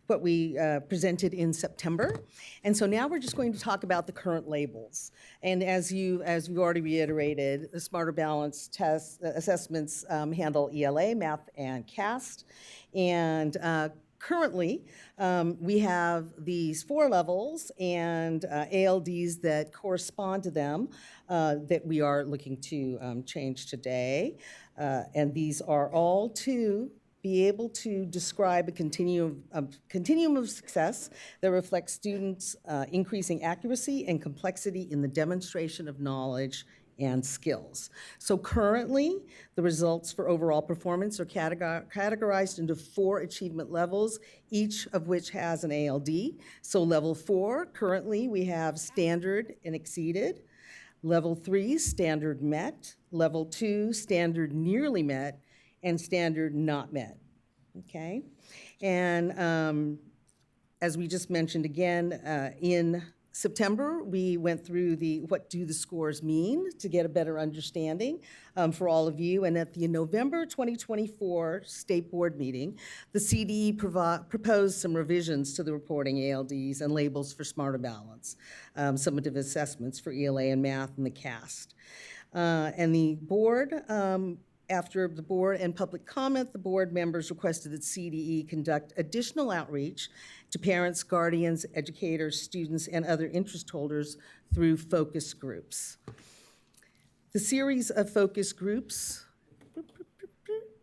what we presented in September. And so now we're just going to talk about the current labels. And as you already reiterated, the Smarter Balance test assessments handle ELA, math, and CAST. And currently, we have these 4 levels and ALDs that correspond to them that we are looking to change today. And these are all to be able to describe a continuum of success that reflects students' increasing accuracy and complexity in the demonstration of knowledge and skills. So currently, the results for overall performance are categorized into 4 achievement levels, each of which has an ALD. So level 4, currently we have standard and exceeded. Level 3, standard met. Level 2, standard nearly met. And standard not met, okay? And as we just mentioned again, in September, we went through the what do the scores mean to get a better understanding for all of you. And at the November 2024 State Board meeting, the CDE proposed some revisions to the reporting ALDs and labels for Smarter Balance, summative assessments for ELA and math and the CAST. And the board, after the board and public comment, the board members requested that CDE conduct additional outreach to parents, guardians, educators, students, and other interest holders through focus groups. The series of focus groups,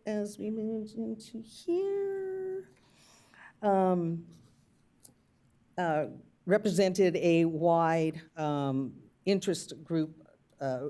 as we move into here, represented a wide interest group, a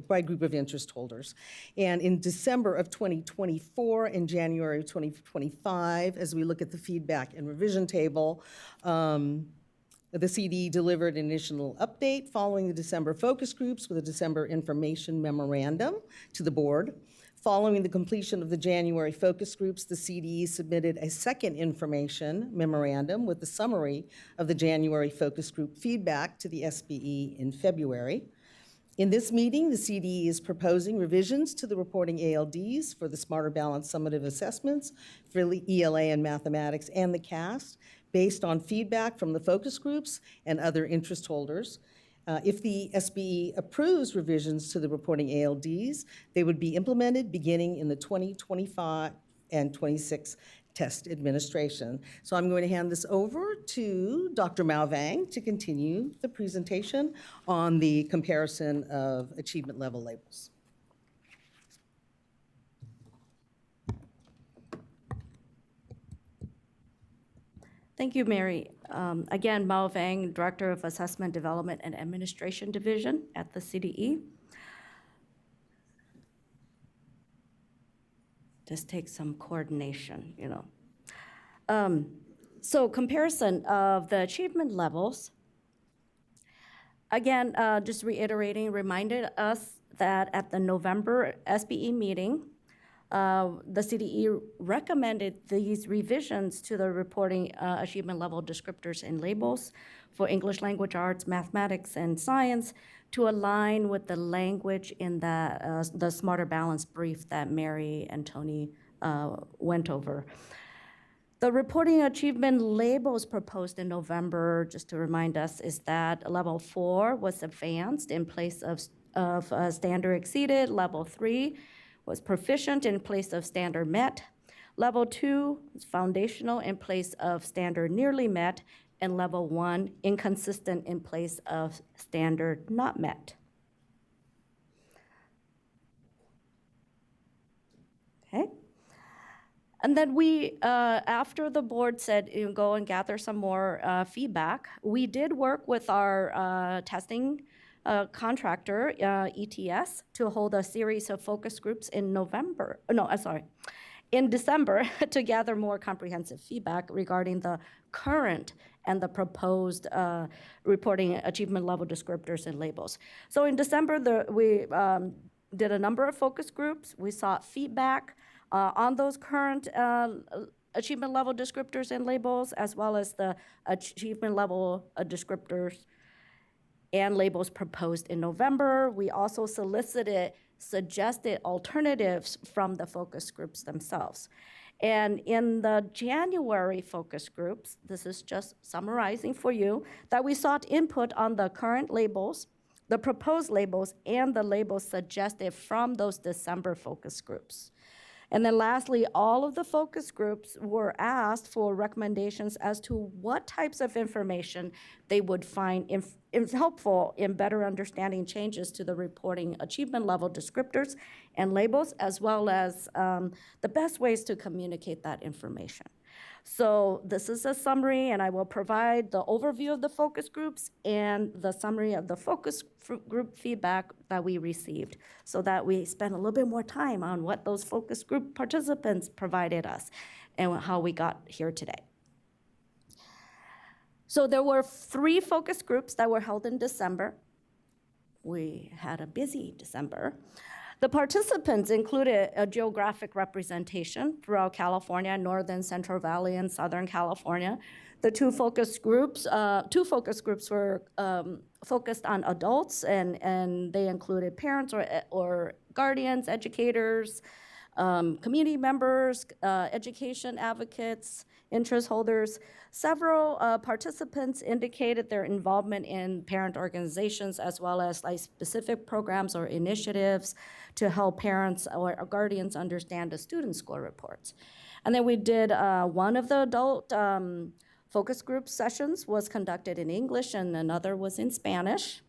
wide group of interest holders. And in December of 2024 and January of 2025, as we look at the feedback and revision table, the CD delivered an initial update following the December focus groups with a December information memorandum to the board. Following the completion of the January focus groups, the CDE submitted a second information memorandum with the summary of the January focus group feedback to the SBE in February. In this meeting, the CDE is proposing revisions to the reporting ALDs for the Smarter Balance summative assessments for ELA and mathematics and the CAST based on feedback from the focus groups and other interest holders. If the SBE approves revisions to the reporting ALDs, they would be implemented beginning in the 2025 and 26 test administration. So I'm going to hand this over to Dr. Mao Vang to continue the presentation on the comparison of achievement level labels. Thank you, Mary. Again, Mao Vang, Director of Assessment Development and Administration Division at the CDE. This takes some coordination, you know. So comparison of the achievement levels. Again, just reiterating, reminded us that at the November SBE meeting, the CDE recommended these revisions to the reporting achievement level descriptors and labels for English language arts, mathematics, and science to align with the language in the Smarter Balance brief that Mary and Tony went over. The reporting achievement labels proposed in November, just to remind us, is that level 4 was advanced in place of of standard exceeded. Level 3 was proficient in place of standard met. Level 2 is foundational in place of standard nearly met. And level 1, inconsistent in place of standard not met. Okay. And then we, after the board said, go and gather some more feedback, we did work with our testing contractor, ETS, to hold a series of focus groups in December to gather more comprehensive feedback regarding the current and the proposed reporting achievement level descriptors and labels. So in December, we did a number of focus groups. We sought feedback on those current achievement level descriptors and labels, as well as the achievement level descriptors and labels proposed in November. We also solicited suggested alternatives from the focus groups themselves. And in the January focus groups, this is just summarizing for you, that we sought input on the current labels, the proposed labels, and the labels suggested from those December focus groups. And then lastly, all of the focus groups were asked for recommendations as to what types of information they would find helpful in better understanding changes to the reporting achievement level descriptors and labels, as well as the best ways to communicate that information. So this is a summary, and I will provide the overview of the focus groups and the summary of the focus group feedback that we received, so that we spend a little bit more time on what those focus group participants provided us and how we got here today. So there were 3 focus groups that were held in December. We had a busy December. The participants included a geographic representation throughout California, Northern, Central Valley, and Southern California. The two focus groups were focused on adults, and they included parents or guardians, educators, community members, education advocates, interest holders. Several participants indicated their involvement in parent organizations, as well as specific programs or initiatives to help parents or guardians understand the student score reports. And then we did one of the adult focus group sessions was conducted in English, and another was in Spanish.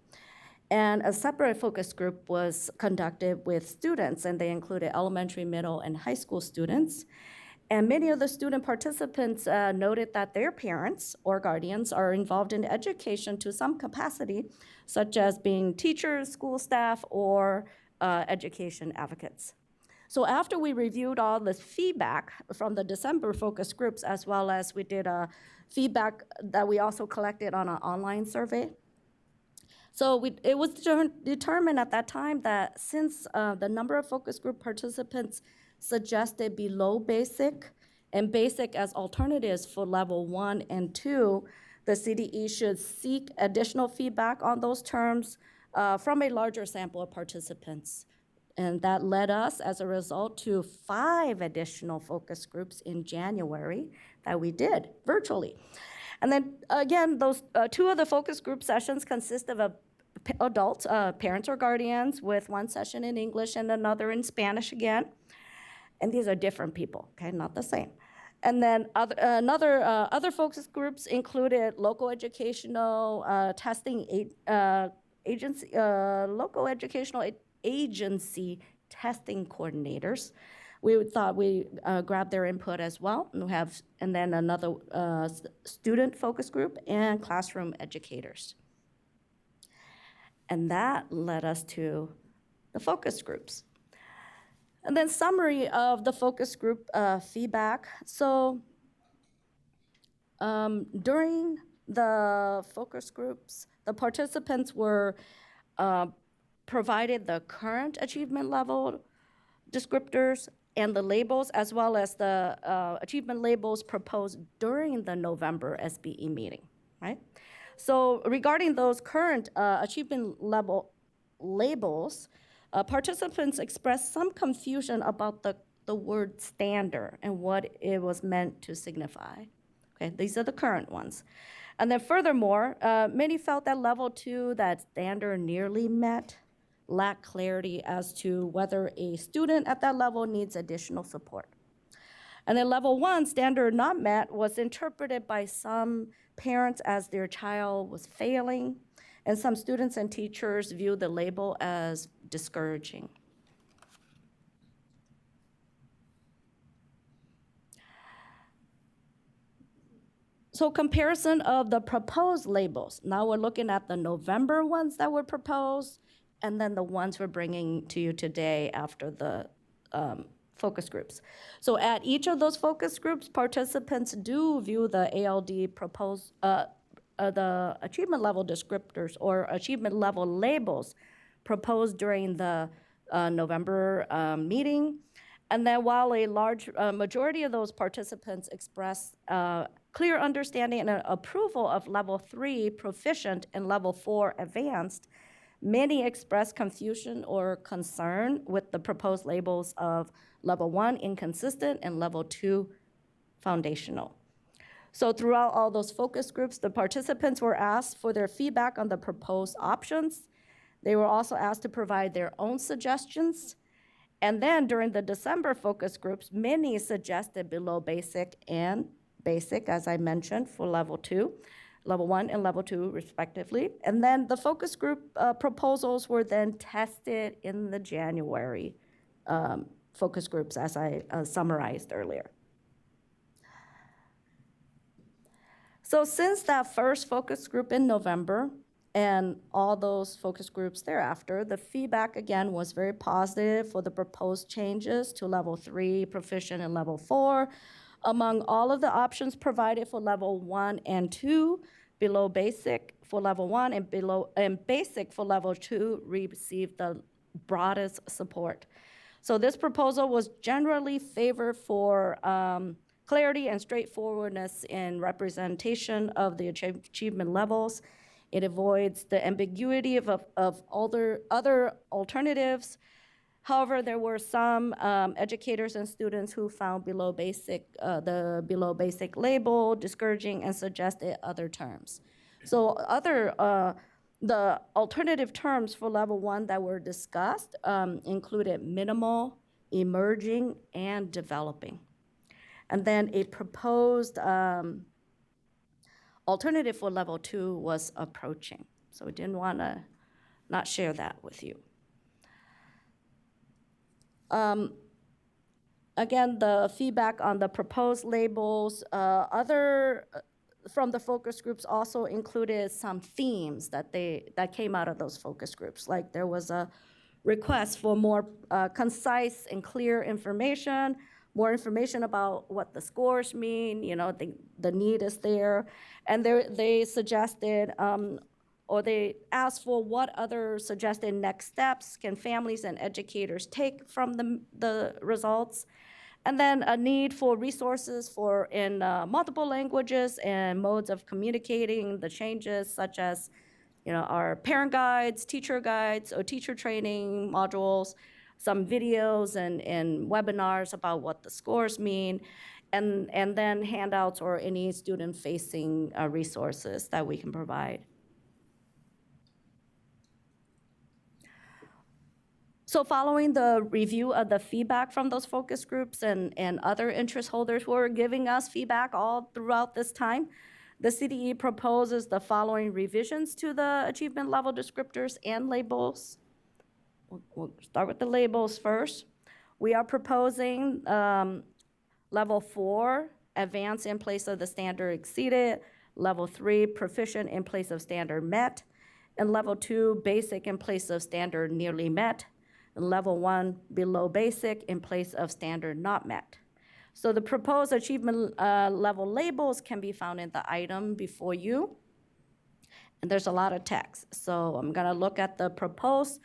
And a separate focus group was conducted with students, and they included elementary, middle, and high school students. And many of the student participants noted that their parents or guardians are involved in education to some capacity, such as being teachers, school staff, or education advocates. So after we reviewed all this feedback from the December focus groups, as well as we did a feedback that we also collected on an online survey, so it was determined at that time that since the number of focus group participants suggested below basic and basic as alternatives for level 1 and 2, the CDE should seek additional feedback on those terms from a larger sample of participants. And that led us, as a result, to 5 additional focus groups in January that we did virtually. And then again, those 2 of the focus group sessions consist of adults, parents or guardians, with 1 session in English and another in Spanish again. And these are different people, okay, not the same. And then other focus groups included local educational testing agency, local educational agency testing coordinators. We thought we grab their input as well, and then another student focus group and classroom educators. And that led us to the focus groups. And then summary of the focus group feedback. So during the focus groups, the participants were provided the current achievement level descriptors and the labels, as well as the achievement labels proposed during the November SBE meeting, right? So regarding those current achievement level labels, participants expressed some confusion about the word standard and what it was meant to signify. Okay, these are the current ones. And then furthermore, many felt that level 2, that standard nearly met, lack clarity as to whether a student at that level needs additional support. And then level 1, standard not met, was interpreted by some parents as their child was failing, and some students and teachers viewed the label as discouraging. So comparison of the proposed labels. Now we're looking at the November ones that were proposed, and then the ones we're bringing to you today after the focus groups. So at each of those focus groups, participants do view the ALD proposed, the achievement level descriptors or achievement level labels proposed during the November meeting. And then while a large majority of those participants expressed clear understanding and approval of level 3 proficient and level 4 advanced, many expressed confusion or concern with the proposed labels of level 1 inconsistent and level 2 foundational. So throughout all those focus groups, the participants were asked for their feedback on the proposed options. They were also asked to provide their own suggestions. And then during the December focus groups, many suggested below basic and basic, as I mentioned, for level 2, level 1 and level 2 respectively. And then the focus group proposals were then tested in the January focus groups, as I summarized earlier. So since that first focus group in November and all those focus groups thereafter, the feedback again was very positive for the proposed changes to level 3 proficient and level 4. Among all of the options provided for level 1 and 2, below basic for level 1 and basic for level 2 received the broadest support. So this proposal was generally favored for clarity and straightforwardness in representation of the achievement levels. It avoids the ambiguity of other alternatives. However, there were some educators and students who found the below basic label discouraging and suggested other terms. So the alternative terms for level 1 that were discussed included minimal, emerging, and developing. And then a proposed alternative for level 2 was approaching. So we didn't want to not share that with you. Again, the feedback on the proposed labels, from the focus groups also included some themes that came out of those focus groups. Like there was a request for more concise and clear information, more information about what the scores mean, the need is there. And they suggested, or they asked for what other suggested next steps can families and educators take from the results. And then a need for resources in multiple languages and modes of communicating the changes, such as our parent guides, teacher guides, or teacher training modules, some videos and webinars about what the scores mean, and then handouts or any student-facing resources that we can provide. So following the review of the feedback from those focus groups and other interest holders who are giving us feedback all throughout this time, the CDE proposes the following revisions to the achievement level descriptors and labels. We'll start with the labels first. We are proposing level 4, advanced in place of the standard exceeded, level 3, proficient in place of standard met, and level 2, basic in place of standard nearly met, and level 1, below basic in place of standard not met. So the proposed achievement level labels can be found in the item before you. And there's a lot of text. So I'm gonna look at the proposed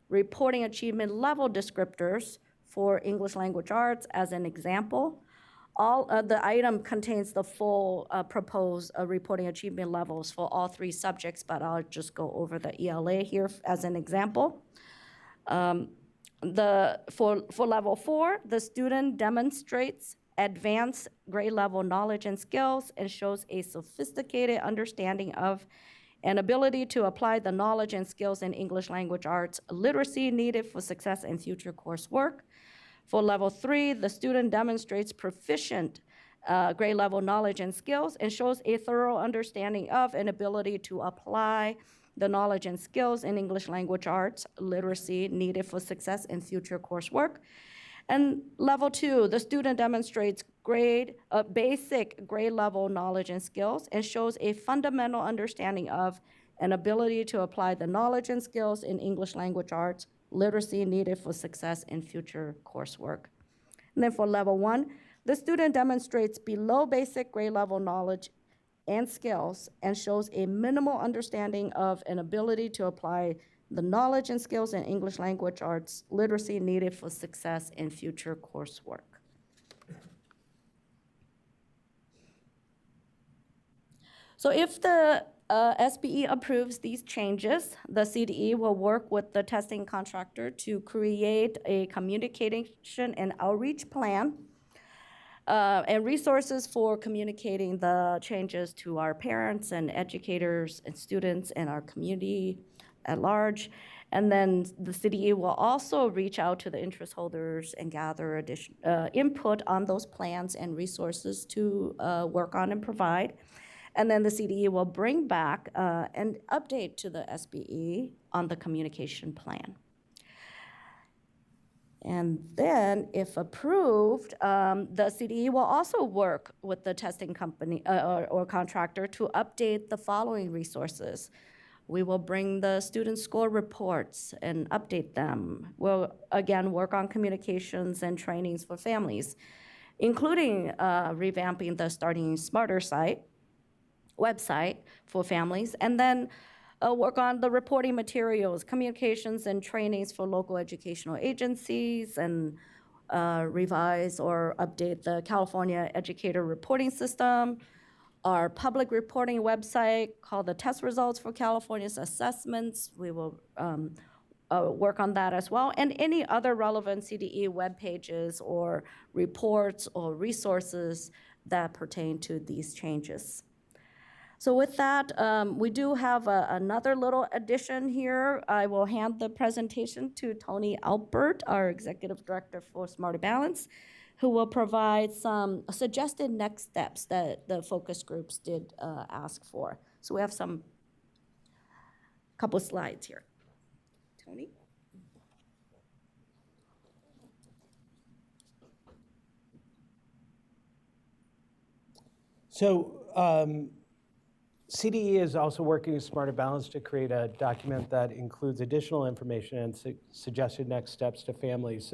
reporting achievement level descriptors for English language arts as an example. The item contains the full proposed reporting achievement levels for all 3 subjects, but I'll just go over the ELA here as an example. For level 4, the student demonstrates advanced grade level knowledge and skills and shows a sophisticated understanding of and ability to apply the knowledge and skills in English language arts literacy needed for success in future coursework. For level 3, the student demonstrates proficient grade level knowledge and skills and shows a thorough understanding of and ability to apply the knowledge and skills in English language arts literacy needed for success in future coursework. And level 2, the student demonstrates basic grade level knowledge and skills and shows a fundamental understanding of and ability to apply the knowledge and skills in English language arts literacy needed for success in future coursework. And then for level 1, the student demonstrates below basic grade level knowledge and skills and shows a minimal understanding of and ability to apply the knowledge and skills in English language arts literacy needed for success in future coursework. So if the SBE approves these changes, the CDE will work with the testing contractor to create a communication and outreach plan and resources for communicating the changes to our parents and educators and students and our community at large. And then the CDE will also reach out to the interest holders and gather input on those plans and resources to work on and provide. And then the CDE will bring back an update to the SBE on the communication plan. And then, if approved, the CDE will also work with the testing company or contractor to update the following resources. We will bring the student score reports and update them. We'll, again, work on communications and trainings for families, including revamping the Starting Smarter website for families, and then work on the reporting materials, communications and trainings for local educational agencies, and revise or update the California Educator Reporting System, our public reporting website called the Test Results for California's Assessments. We will work on that as well, and any other relevant CDE web pages or reports or resources that pertain to these changes. So with that, we do have another little addition here. I will hand the presentation to Tony Alpert, our Executive Director for Smarter Balance, who will provide some suggested next steps that the focus groups did ask for. So we have couple slides here. Tony? So CDE is also working with Smarter Balance to create a document that includes additional information and suggested next steps to families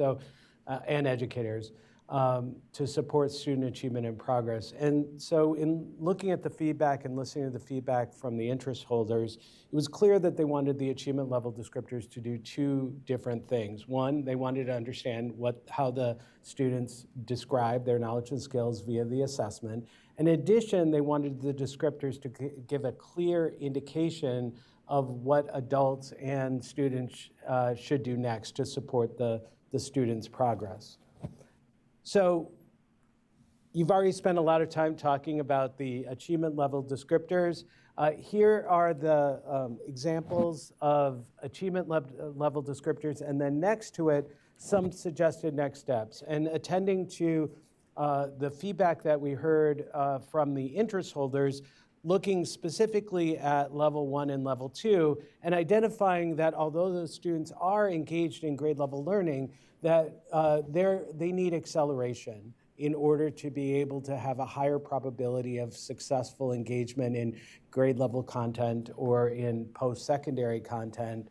and educators to support student achievement and progress. And so in looking at the feedback and listening to the feedback from the interest holders, it was clear that they wanted the achievement level descriptors to do two different things. One, they wanted to understand how the students describe their knowledge and skills via the assessment. In addition, they wanted the descriptors to give a clear indication of what adults and students should do next to support the students' progress. So you've already spent a lot of time talking about the achievement level descriptors. Here are the examples of achievement level descriptors, and then next to it, some suggested next steps. And attending to the feedback that we heard from the interest holders, looking specifically at level 1 and level 2, and identifying that although those students are engaged in grade level learning, that they need acceleration in order to be able to have a higher probability of successful engagement in grade level content or in post-secondary content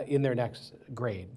in their next grade.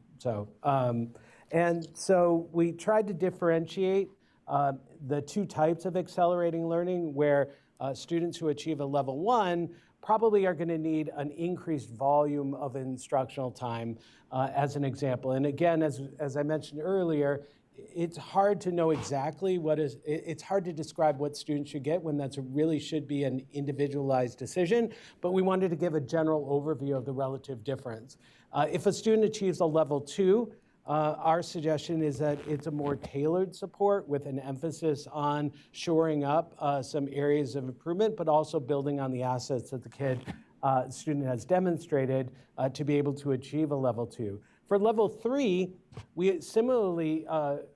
And so we tried to differentiate the two types of accelerating learning, where students who achieve a level 1 probably are going to need an increased volume of instructional time, as an example. And again, as I mentioned earlier, it's hard to know exactly it's hard to describe what students should get when that really should be an individualized decision, but we wanted to give a general overview of the relative difference. If a student achieves a level 2, Our suggestion is that it's a more tailored support with an emphasis on shoring up some areas of improvement, but also building on the assets that the student has demonstrated to be able to achieve a level 2. For level 3, we similarly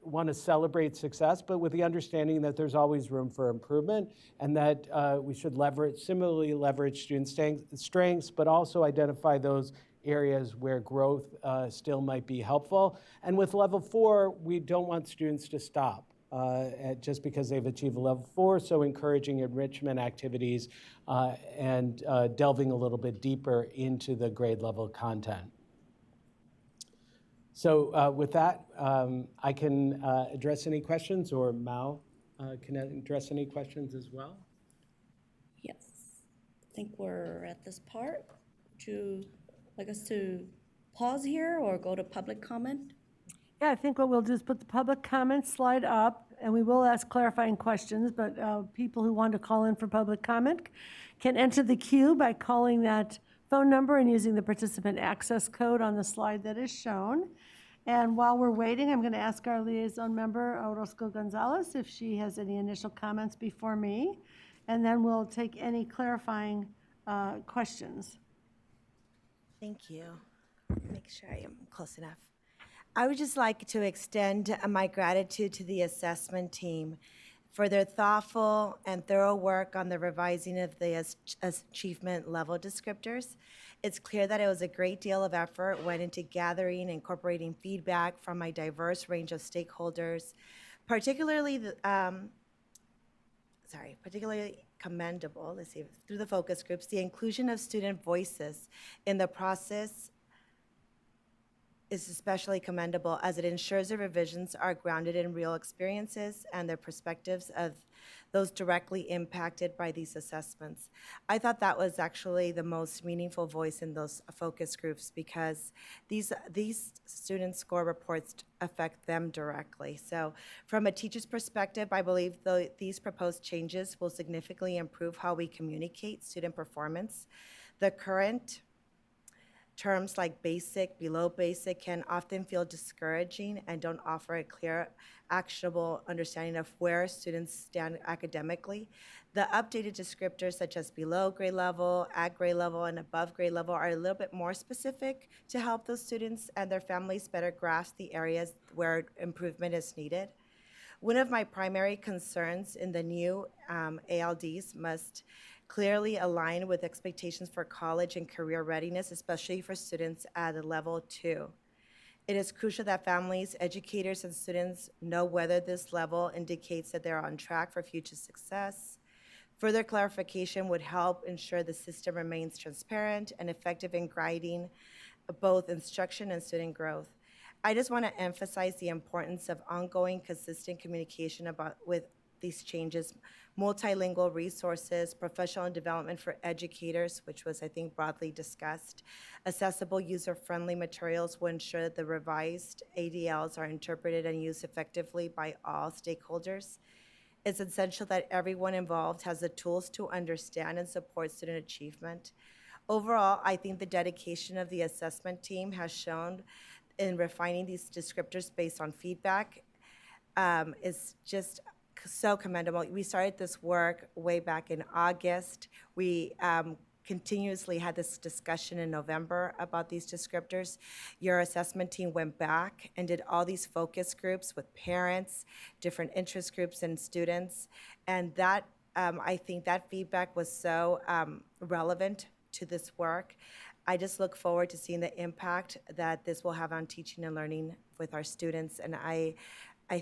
want to celebrate success, but with the understanding that there's always room for improvement, and that we should similarly leverage student strengths, but also identify those areas where growth still might be helpful. And with level 4, we don't want students to stop just because they've achieved a level 4, so encouraging enrichment activities and delving a little bit deeper into the grade level content. So with that, I can address any questions, or Mao can address any questions as well. Yes, I think we're at this part. Would you like us to pause here or go to public comment? Yeah, I think what we'll do is put the public comment slide up, and we will ask clarifying questions, but people who want to call in for public comment can enter the queue by calling that phone number and using the participant access code on the slide that is shown. And while we're waiting, I'm going to ask our liaison member, Orozco Gonzalez, if she has any initial comments before me, and then we'll take any clarifying questions. Thank you. Make sure I am close enough. I would just like to extend my gratitude to the assessment team for their thoughtful and thorough work on the revising of the achievement level descriptors. It's clear that it was a great deal of effort went into gathering and incorporating feedback from my diverse range of stakeholders, particularly commendable, through the focus groups, the inclusion of student voices in the process is especially commendable, as it ensures the revisions are grounded in real experiences and the perspectives of those directly impacted by these assessments. I thought that was actually the most meaningful voice in those focus groups, because these student score reports affect them directly. So from a teacher's perspective, I believe these proposed changes will significantly improve how we communicate student performance. The current terms like basic, below basic can often feel discouraging and don't offer a clear, actionable understanding of where students stand academically. The updated descriptors such as below grade level, at grade level, and above grade level are a little bit more specific to help those students and their families better grasp the areas where improvement is needed. One of my primary concerns in the new ALDs must clearly align with expectations for college and career readiness, especially for students at a level 2. It is crucial that families, educators, and students know whether this level indicates that they're on track for future success. Further clarification would help ensure the system remains transparent and effective in guiding both instruction and student growth. I just want to emphasize the importance of ongoing, consistent communication with these changes, multilingual resources, professional development for educators, which was, I think, broadly discussed. Accessible, user-friendly materials will ensure that the revised ADLs are interpreted and used effectively by all stakeholders. It's essential that everyone involved has the tools to understand and support student achievement. Overall, I think the dedication of the assessment team has shown in refining these descriptors based on feedback is just so commendable. We started this work way back in August. We continuously had this discussion in November about these descriptors. Your assessment team went back and did all these focus groups with parents, different interest groups, and students. And that, I think that feedback was so relevant to this work. I just look forward to seeing the impact that this will have on teaching and learning with our students. And I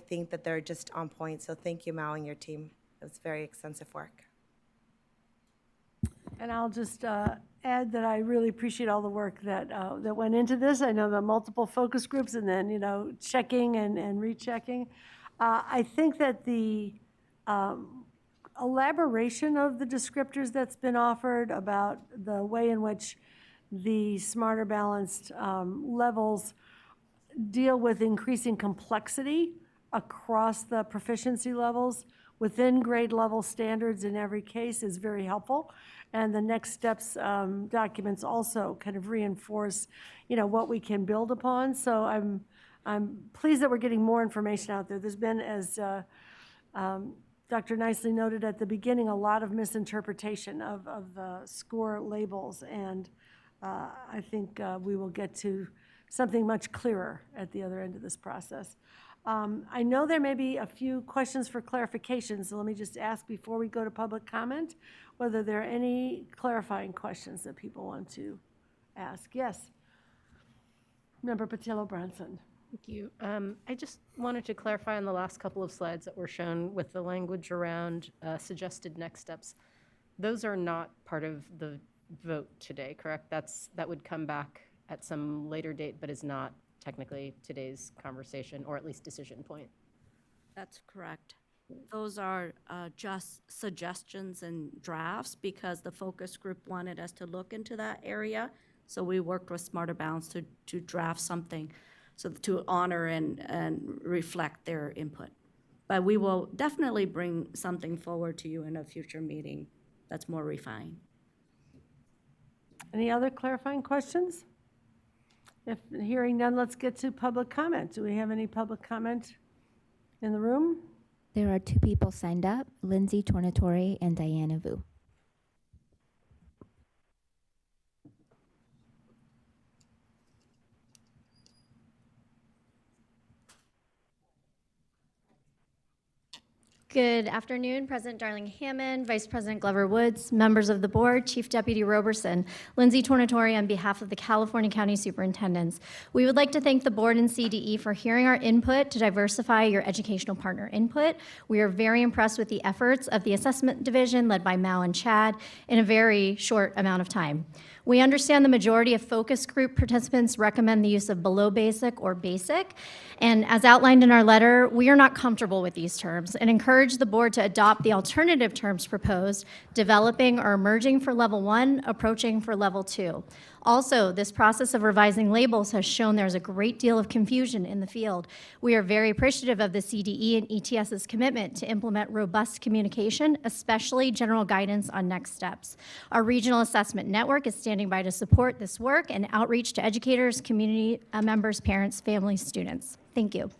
think that they're just on point. So thank you, Mao, and your team. It was very extensive work. And I'll just add that I really appreciate all the work that went into this. I know the multiple focus groups and then, checking and rechecking. I think that the elaboration of the descriptors that's been offered about the way in which the smarter balanced levels deal with increasing complexity across the proficiency levels within grade level standards in every case is very helpful. And the next steps documents also kind of reinforce, what we can build upon. So I'm pleased that we're getting more information out there. There's been, as Dr. Nicely noted at the beginning, a lot of misinterpretation of the score labels, and I think we will get to something much clearer at the other end of this process. I know there may be a few questions for clarification, so let me just ask before we go to public comment whether there are any clarifying questions that people want to ask. Yes. Member Patillo-Bronson. Thank you. I just wanted to clarify on the last couple of slides that were shown with the language around suggested next steps. Those are not part of the vote today, correct? That would come back at some later date, but is not technically today's conversation, or at least decision point. That's correct. Those are just suggestions and drafts because the focus group wanted us to look into that area. So we worked with Smarter Balance to draft something so to honor and reflect their input. But we will definitely bring something forward to you in a future meeting that's more refined. Any other clarifying questions? If hearing none, let's get to public comment. Do we have any public comment in the room? There are 2 people signed up, Lindsay Tornatore and Diana Vu. Good afternoon, President Darling Hammond, Vice President Glover Woods, members of the board, Chief Deputy Roberson, Lindsay Tornatore on behalf of the California County Superintendents. We would like to thank the board and CDE for hearing our input to diversify your educational partner input. We are very impressed with the efforts of the assessment division led by Mao and Chad in a very short amount of time. We understand the majority of focus group participants recommend the use of below basic or basic, and as outlined in our letter, we are not comfortable with these terms and encourage the board to adopt the alternative terms proposed, developing or emerging for level 1, approaching for level 2. Also, this process of revising labels has shown there's a great deal of confusion in the field. We are very appreciative of the CDE and ETS's commitment to implement robust communication, especially general guidance on next steps. Our regional assessment network is standing by to support this work and outreach to educators, community members, parents, families, students. Thank you.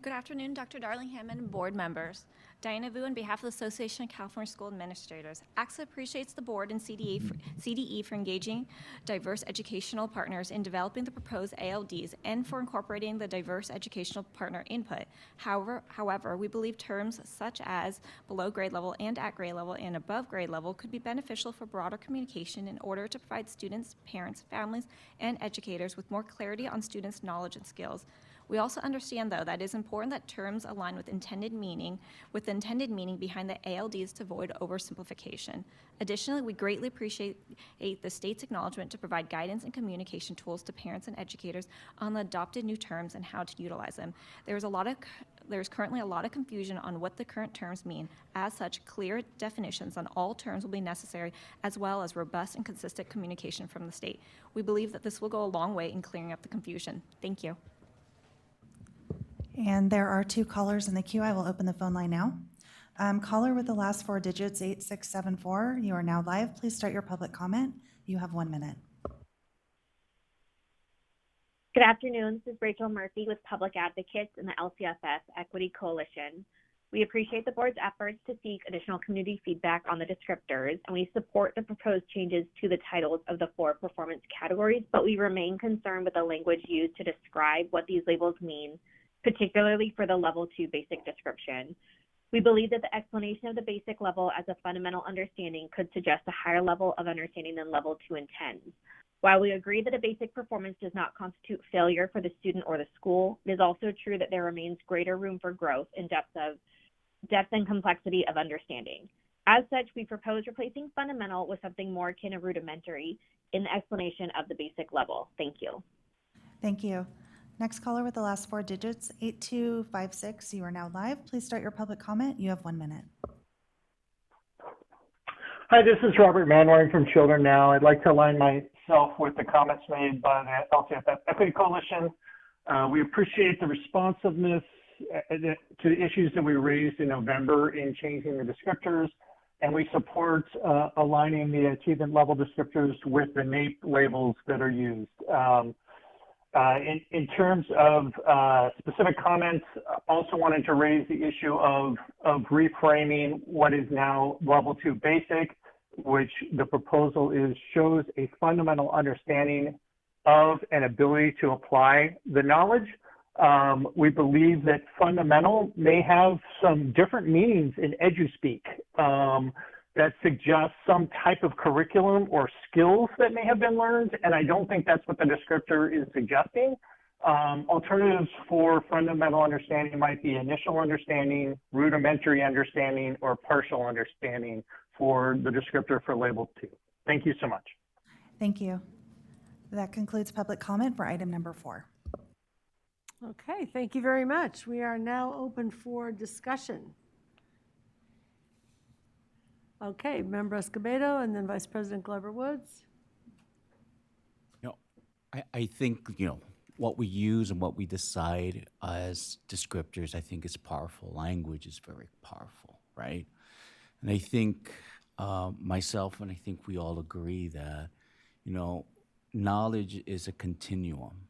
Good afternoon, Dr. Darling Hammond and board members. Diana Vu on behalf of the Association of California School Administrators. ACSA appreciates the board and CDE for engaging diverse educational partners in developing the proposed ALDs and for incorporating the diverse educational partner input. However, we believe terms such as below grade level and at grade level and above grade level could be beneficial for broader communication in order to provide students, parents, families, and educators with more clarity on students' knowledge and skills. We also understand, though, that it is important that terms align with the intended meaning behind the ALDs to avoid oversimplification. Additionally, we greatly appreciate the state's acknowledgement to provide guidance and communication tools to parents and educators on the adopted new terms and how to utilize them. There's currently a lot of confusion on what the current terms mean. As such, clear definitions on all terms will be necessary, as well as robust and consistent communication from the state. We believe that this will go a long way in clearing up the confusion. Thank you. And there are 2 callers in the queue. I will open the phone line now. Caller with the last 4 digits, 8674. You are now live. Please start your public comment. You have 1 minute. Good afternoon. This is Rachel Murphy with Public Advocates in the LCFS Equity Coalition. We appreciate the board's efforts to seek additional community feedback on the descriptors, and we support the proposed changes to the titles of the 4 performance categories, but we remain concerned with the language used to describe what these labels mean, particularly for the level 2 basic description. We believe that the explanation of the basic level as a fundamental understanding could suggest a higher level of understanding than level 2 intends. While we agree that a basic performance does not constitute failure for the student or the school, it is also true that there remains greater room for growth in depth and complexity of understanding. As such, we propose replacing fundamental with something more akin to rudimentary in the explanation of the basic level. Thank you. Thank you. Next caller with the last 4 digits, 8256. You are now live. Please start your public comment. You have 1 minute. Hi, this is Robert Manwaring from Children Now. I'd like to align myself with the comments made by the LCFS Equity Coalition. We appreciate the responsiveness to the issues that we raised in November in changing the descriptors. and we support aligning the achievement level descriptors with the NAEP labels that are used. In terms of specific comments, also wanted to raise the issue of reframing what is now level 2 basic, which the proposal is shows a fundamental understanding of and ability to apply the knowledge. We believe that fundamental may have some different meanings in EduSpeak that suggests some type of curriculum or skills that may have been learned, and I don't think that's what the descriptor is suggesting. Alternatives for fundamental understanding might be initial understanding, rudimentary understanding, or partial understanding for the descriptor for label 2. Thank you so much. Thank you. That concludes public comment for item number 4. Okay, thank you very much. We are now open for discussion. Okay, Member Escobedo and then Vice President Glover Woods. I think, what we use and what we decide as descriptors, I think is powerful. Language is very powerful, right? And I think myself and I think we all agree that, knowledge is a continuum.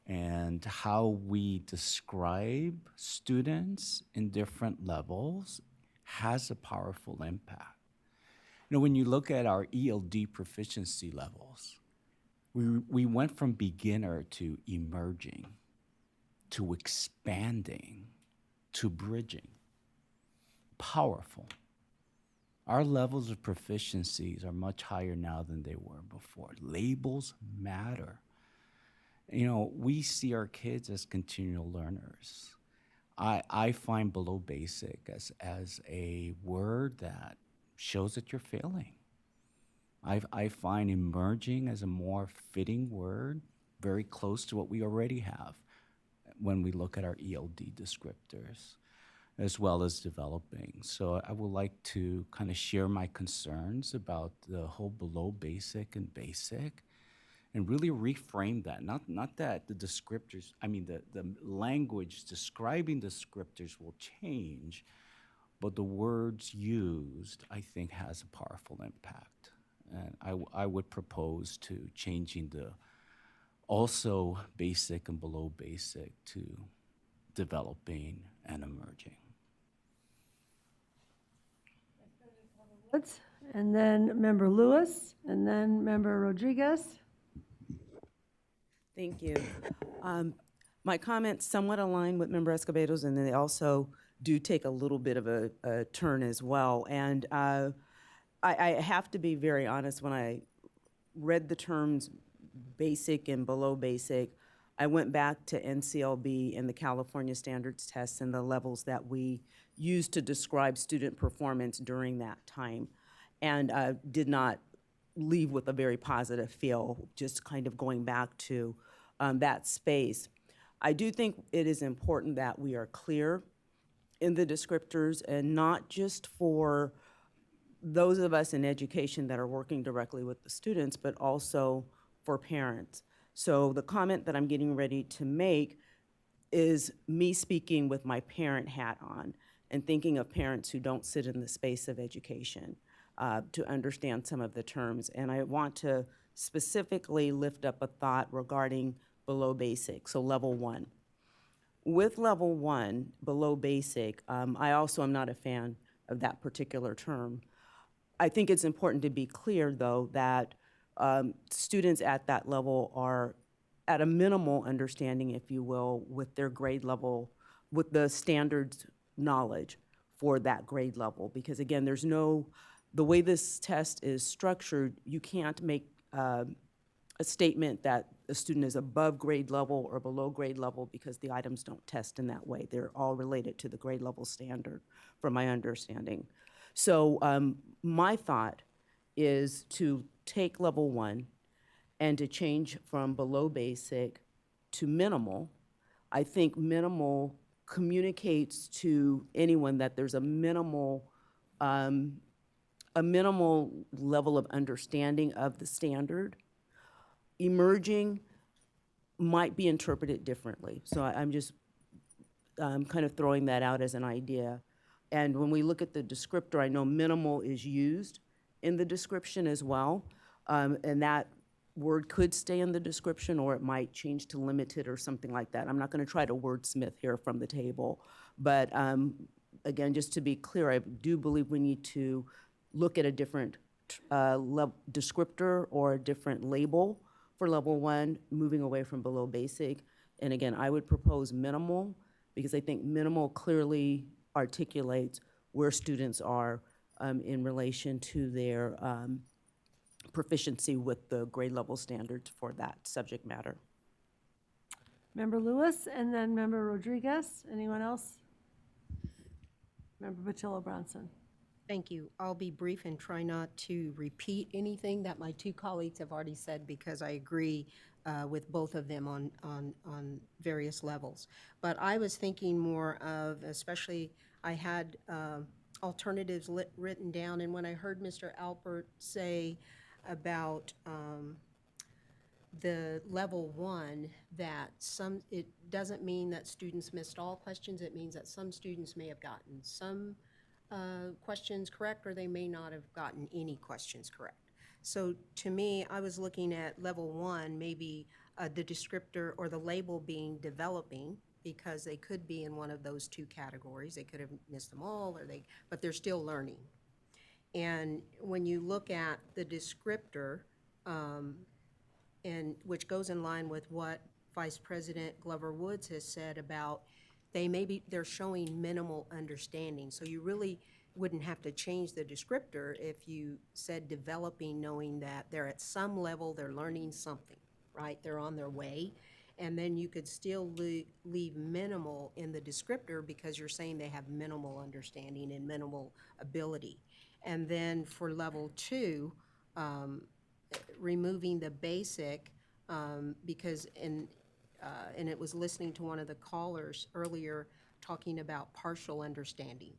And how we describe students in different levels has a powerful impact. When you look at our ELD proficiency levels, we went from beginner to emerging, to expanding, to bridging. Powerful. Our levels of proficiencies are much higher now than they were before. Labels matter. We see our kids as continual learners. I find below basic as a word that shows that you're failing. I find emerging as a more fitting word, very close to what we already have when we look at our ELD descriptors, as well as developing. So I would like to kind of share my concerns about the whole below basic and basic, and really reframe that. Not that the descriptors, the language describing descriptors will change, but the words used, I think, has a powerful impact. And I would propose to changing the also basic and below basic to developing and emerging. Woods, and then Member Lewis, and then Member Rodriguez. Thank you. My comments somewhat align with Member Escobedo's, and they also do take a little bit of a turn as well. And I have to be very honest, when I read the terms basic and below basic, I went back to NCLB and the California Standards Tests and the levels that we used to describe student performance during that time, and did not leave with a very positive feel, just kind of going back to that space. I do think it is important that we are clear in the descriptors, and not just for those of us in education that are working directly with the students, but also for parents. So the comment that I'm getting ready to make is me speaking with my parent hat on and thinking of parents who don't sit in the space of education to understand some of the terms. And I want to specifically lift up a thought regarding below basic, so level 1. With level 1, below basic, I also am not a fan of that particular term. I think it's important to be clear, though, that students at that level are at a minimal understanding, if you will, with their grade level, with the standards knowledge for that grade level. Because again, the way this test is structured, you can't make a statement that a student is above grade level or below grade level, because the items don't test in that way. They're all related to the grade level standard, from my understanding. So my thought is to take level 1 and to change from below basic to minimal. I think minimal communicates to anyone that there's a minimal level of understanding of the standard. Emerging might be interpreted differently. So I'm just kind of throwing that out as an idea. And when we look at the descriptor, I know minimal is used in the description as well. And that word could stay in the description, or it might change to limited or something like that. I'm not going to try to wordsmith here from the table. But again, just to be clear, I do believe we need to look at a different descriptor or a different label for level 1, moving away from below basic. And again, I would propose minimal, because I think minimal clearly articulates where students are in relation to their proficiency with the grade level standards for that subject matter. Member Lewis, and then Member Rodriguez. Anyone else? Member Patillo Bronson. Thank you. I'll be brief and try not to repeat anything that my two colleagues have already said, because I agree with both of them on various levels. But I was thinking more of, especially, I had alternatives written down, and when I heard Mr. Alpert say about the level 1, that it doesn't mean that students missed all questions. It means that some students may have gotten some questions correct, or they may not have gotten any questions correct. So to me, I was looking at level 1, maybe the descriptor or the label being developing, because they could be in one of those two categories. They could have missed them all, but they're still learning. And when you look at the descriptor, and which goes in line with what Vice President Glover Woods has said about they're showing minimal understanding. So you really wouldn't have to change the descriptor if you said developing, knowing that they're at some level, they're learning something, right? They're on their way. And then you could still leave minimal in the descriptor, because you're saying they have minimal understanding and minimal ability. And then for level 2, removing the basic, because and it was listening to one of the callers earlier talking about partial understanding.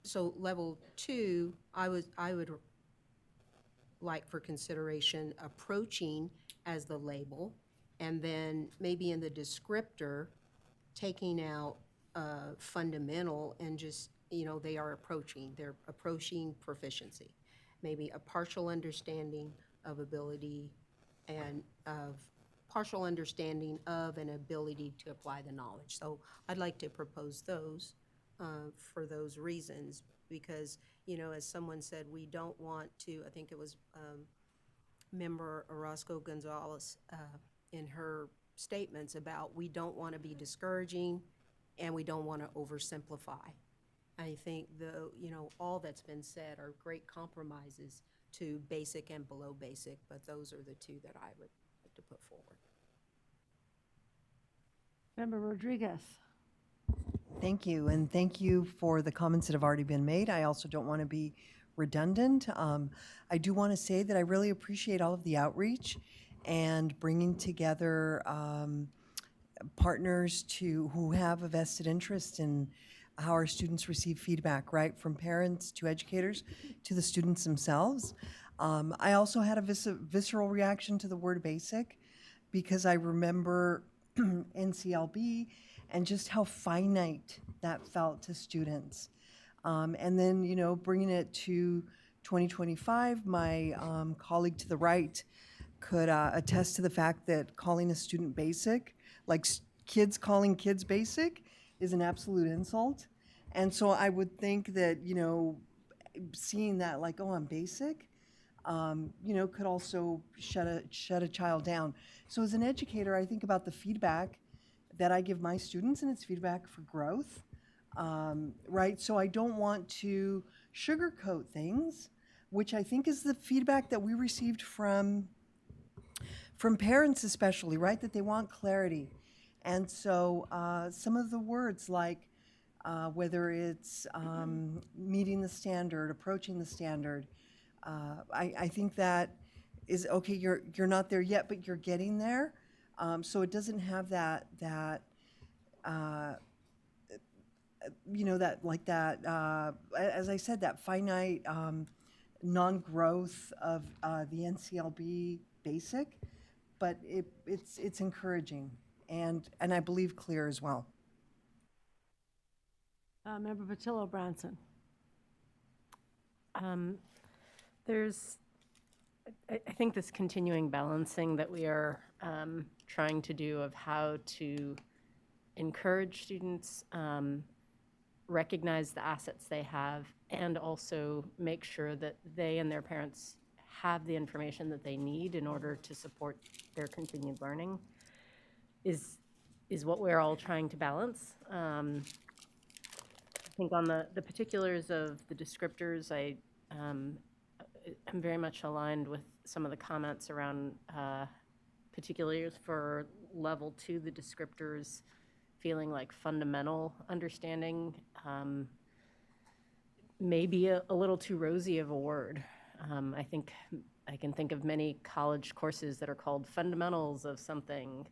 So level 2, I would like for consideration approaching as the label, and then maybe in the descriptor taking out fundamental and just, they're approaching proficiency. Maybe a partial understanding of ability and of partial understanding of an ability to apply the knowledge. So I'd like to propose those for those reasons, because, as someone said, we don't want to, I think it was Member Orozco Gonzalez in her statements about, we don't want to be discouraging and we don't want to oversimplify. I think all that's been said are great compromises to basic and below basic, but those are the two that I would like to put forward. Member Rodriguez. Thank you, and thank you for the comments that have already been made. I also don't want to be redundant. I do want to say that I really appreciate all of the outreach and bringing together partners who have a vested interest in how our students receive feedback, right, from parents to educators to the students themselves. I also had a visceral reaction to the word basic, because I remember NCLB and just how finite that felt to students. And then, bringing it to 2025, my colleague to the right could attest to the fact that calling a student basic, like kids calling kids basic, is an absolute insult. And so I would think that, seeing that like, oh, I'm basic, could also shut a child down. So as an educator, I think about the feedback that I give my students, and it's feedback for growth, right? So I don't want to sugarcoat things, which I think is the feedback that we received from parents especially, right? That they want clarity. And so some of the words like, whether it's meeting the standard, approaching the standard, I think that is okay. You're not there yet, but you're getting there. So it doesn't have that as I said, that finite non-growth of the NCLB basic, but it's encouraging and I believe clear as well. Member Patillo Branson. I think this continuing balancing that we are trying to do of how to encourage students, recognize the assets they have, and also make sure that they and their parents have the information that they need in order to support their continued learning is what we're all trying to balance. I think on the particulars of the descriptors, I'm very much aligned with some of the comments around particulars for level 2, the descriptors feeling like fundamental understanding may be a little too rosy of a word. I think I can think of many college courses that are called fundamentals of something,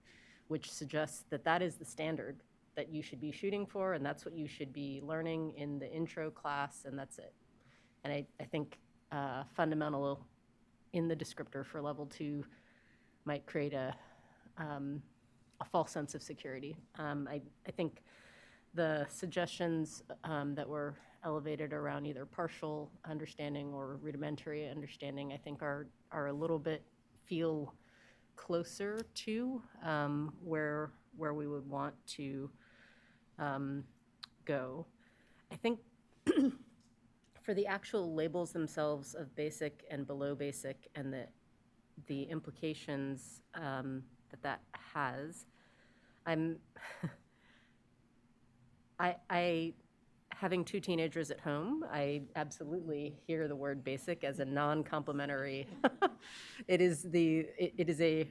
which suggests that that is the standard that you should be shooting for, and that's what you should be learning in the intro class, and that's it. And I think fundamental in the descriptor for level 2 might create a false sense of security. I think the suggestions that were elevated around either partial understanding or rudimentary understanding, I think are a little bit feel closer to where we would want to go. I think for the actual labels themselves of basic and below basic and the implications that has, I having 2 teenagers at home, I absolutely hear the word basic as a non-complimentary. It is a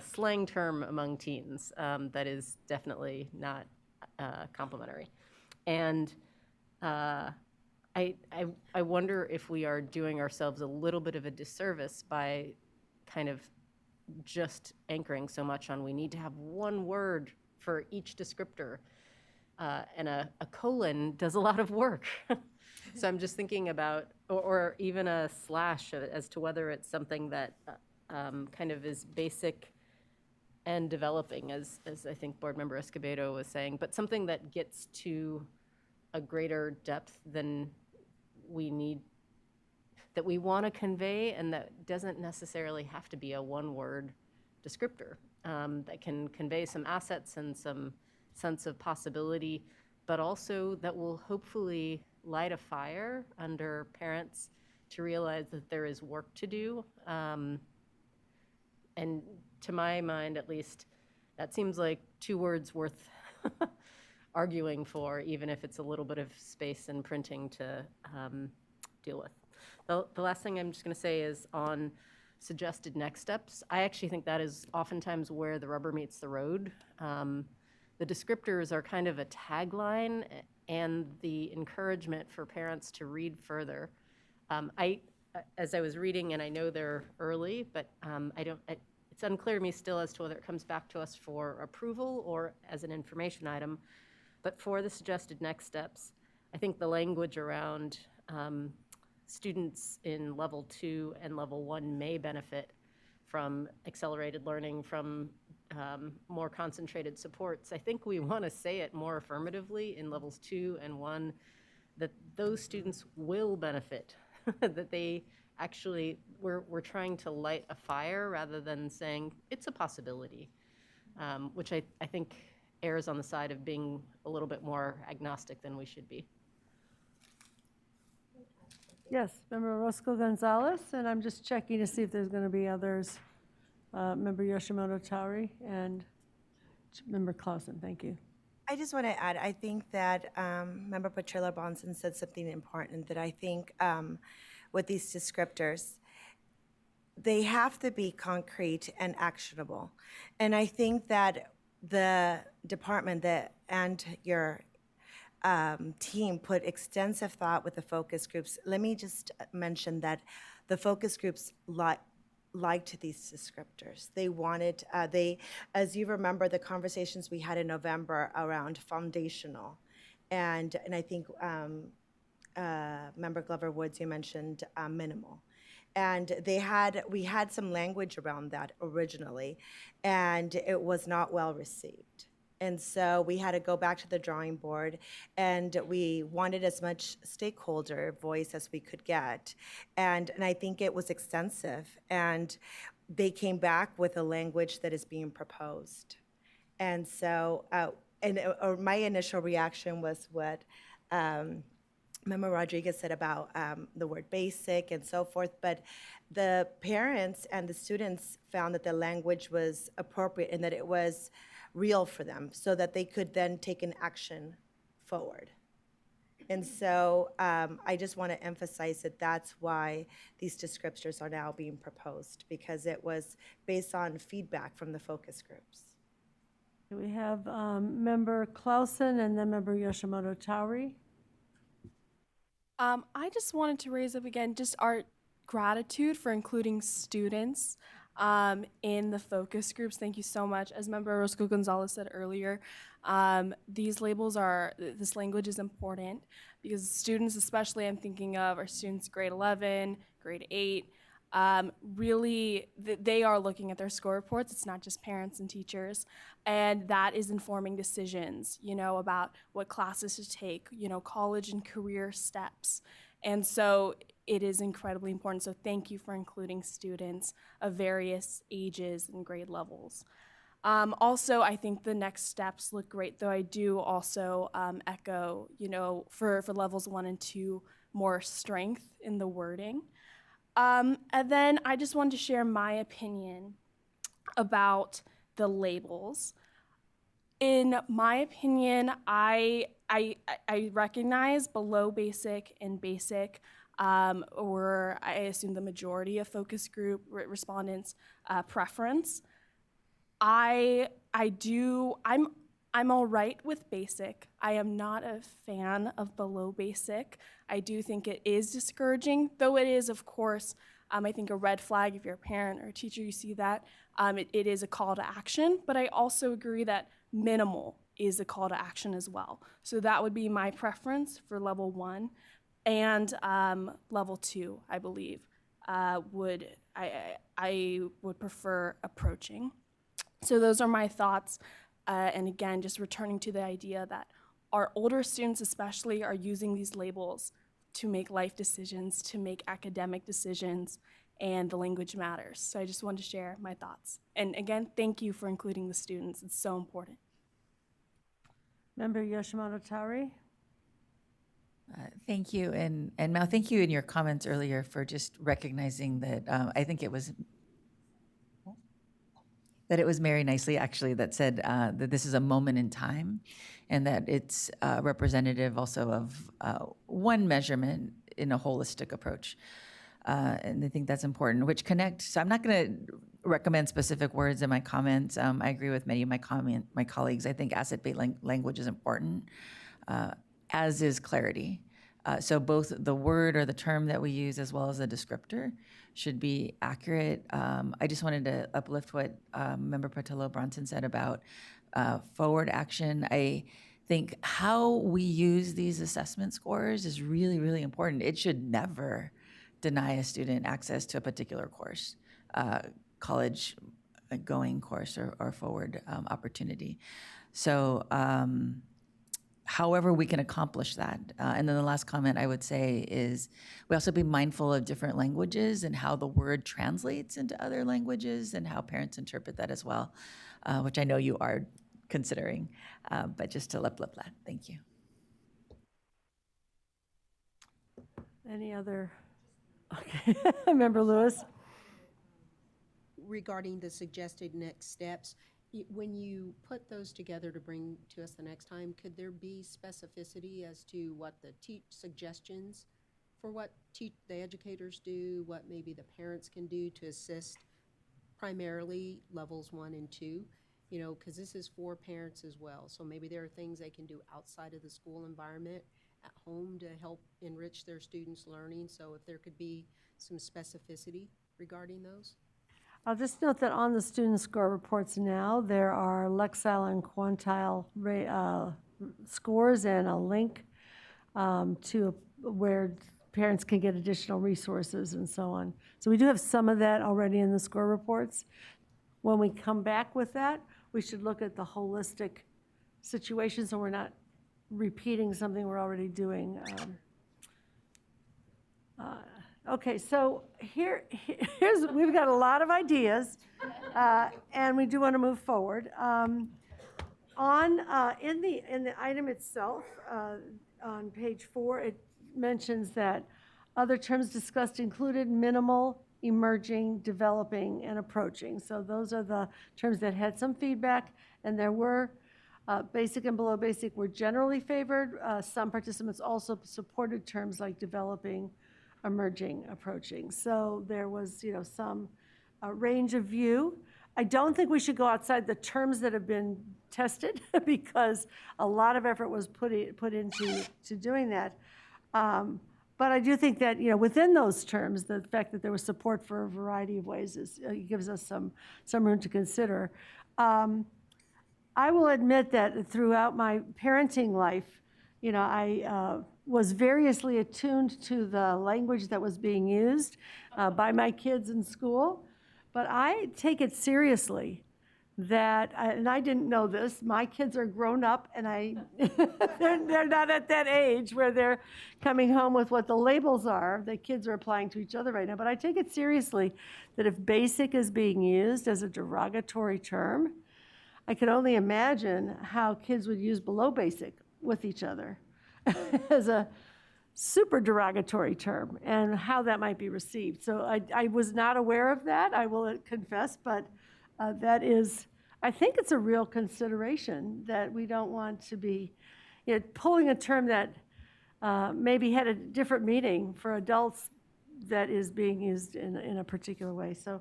slang term among teens that is definitely not complimentary. And I wonder if we are doing ourselves a little bit of a disservice by kind of just anchoring so much on we need to have one word for each descriptor. And a colon does a lot of work. So I'm just thinking about, or even a slash as to whether it's something that kind of is basic and developing, as I think Board Member Escobedo was saying, but something that gets to a greater depth than we need, that we want to convey, and that doesn't necessarily have to be a one-word descriptor, that can convey some assets and some sense of possibility, but also that will hopefully light a fire under parents to realize that there is work to do. And to my mind, at least, that seems like 2 words worth arguing for, even if it's a little bit of space and printing to deal with. The last thing I'm just going to say is on suggested next steps. I actually think that is oftentimes where the rubber meets the road. The descriptors are kind of a tagline and the encouragement for parents to read further. As I was reading, and I know they're early, but it's unclear to me still as to whether it comes back to us for approval or as an information item. But for the suggested next steps, I think the language around students in level 2 and level 1 may benefit from accelerated learning, from more concentrated supports. I think we want to say it more affirmatively in levels 2 and 1, that those students will benefit, that they actually, we're trying to light a fire rather than saying it's a possibility, which I think errs on the side of being a little bit more agnostic than we should be. Yes, Member Roscoe Gonzalez, and I'm just checking to see if there's going to be others. Member Yoshimoto Tauri and Member Clausen, thank you. I just want to add, I think that Member Patrilla Bonson said something important, that I think with these descriptors, they have to be concrete and actionable. And I think that the department and your team put extensive thought with the focus groups. Let me just mention that the focus groups liked these descriptors. They wanted, as you remember, the conversations we had in November around foundational, and I think Member Glover Woods, you mentioned minimal. And we had some language around that originally, and it was not well received. And so we had to go back to the drawing board, and we wanted as much stakeholder voice as we could get. And I think it was extensive. And they came back with a language that is being proposed. And so, my initial reaction was what Member Rodriguez said about the word basic and so forth, but the parents and the students found that the language was appropriate and that it was real for them so that they could then take an action forward. And so I just want to emphasize that that's why these descriptors are now being proposed, because it was based on feedback from the focus groups. We have Member Clausen and then Member Yoshimoto Tauri. I just wanted to raise up again just our gratitude for including students in the focus groups. Thank you so much. As Member Roscoe Gonzalez said earlier, this language is important because students, especially I'm thinking of our students grade 11, grade 8, really, they are looking at their score reports. It's not just parents and teachers. And that is informing decisions, about what classes to take, college and career steps. And so it is incredibly important. So thank you for including students of various ages and grade levels. Also, I think the next steps look great, though I do also echo, for levels 1 and 2, more strength in the wording. And then I just wanted to share my opinion about the labels. In my opinion, I recognize below basic and basic, or I assume the majority of focus group respondents' preference. I'm all right with basic. I am not a fan of below basic. I do think it is discouraging, though it is, of course, I think a red flag if you're a parent or a teacher, you see that. It is a call to action, but I also agree that minimal is a call to action as well. So that would be my preference for level 1. And level 2, I believe, I would prefer approaching. So those are my thoughts. And again, just returning to the idea that our older students especially are using these labels to make life decisions, to make academic decisions, and the language matters. So I just wanted to share my thoughts. And again, thank you for including the students. It's so important. Member Yoshimoto Tauri. Thank you. And Mal, thank you in your comments earlier for just recognizing that I think it was Mary Nicely actually that said that this is a moment in time and that it's representative also of one measurement in a holistic approach. And I think that's important, which connects. So I'm not going to recommend specific words in my comments. I agree with many of my colleagues. I think asset-based language is important, as is clarity. So both the word or the term that we use as well as the descriptor should be accurate. I just wanted to uplift what Member Patillo Bronson said about forward action. I think how we use these assessment scores is really, really important. It should never deny a student access to a particular course, college going course or forward opportunity. So however we can accomplish that. And then the last comment I would say is we also be mindful of different languages and how the word translates into other languages and how parents interpret that as well, which I know you are considering, but just to uplift that. Thank you. Any other? Okay, Member Lewis. Regarding the suggested next steps, when you put those together to bring to us the next time, could there be specificity as to what the suggestions for what the educators do, what maybe the parents can do to assist primarily levels 1 and 2? Because this is for parents as well. So maybe there are things they can do outside of the school environment at home to help enrich their students' learning. So if there could be some specificity regarding those. I'll just note that on the student score reports now, there are Lexile and Quantile scores and a link to where parents can get additional resources and so on. So we do have some of that already in the score reports. When we come back with that, we should look at the holistic situation, so we're not repeating something we're already doing. Okay, so we've got a lot of ideas, and we do want to move forward. In the item itself, on page 4, it mentions that other terms discussed included minimal, emerging, developing, and approaching. So those are the terms that had some feedback, and there were basic and below basic were generally favored. Some participants also supported terms like developing, emerging, approaching. So there was, some range of view. I don't think we should go outside the terms that have been tested because a lot of effort was put into doing that. But I do think that, within those terms, the fact that there was support for a variety of ways gives us some room to consider. I will admit that throughout my parenting life, I was variously attuned to the language that was being used by my kids in school. But I take it seriously that, and I didn't know this, my kids are grown up, and they're not at that age where they're coming home with what the labels are that kids are applying to each other right now. But I take it seriously that if basic is being used as a derogatory term, I could only imagine how kids would use below basic with each other as a super derogatory term and how that might be received. So I was not aware of that, I will confess, but that is, I think it's a real consideration that we don't want to be pulling a term that maybe had a different meaning for adults that is being used in a particular way. So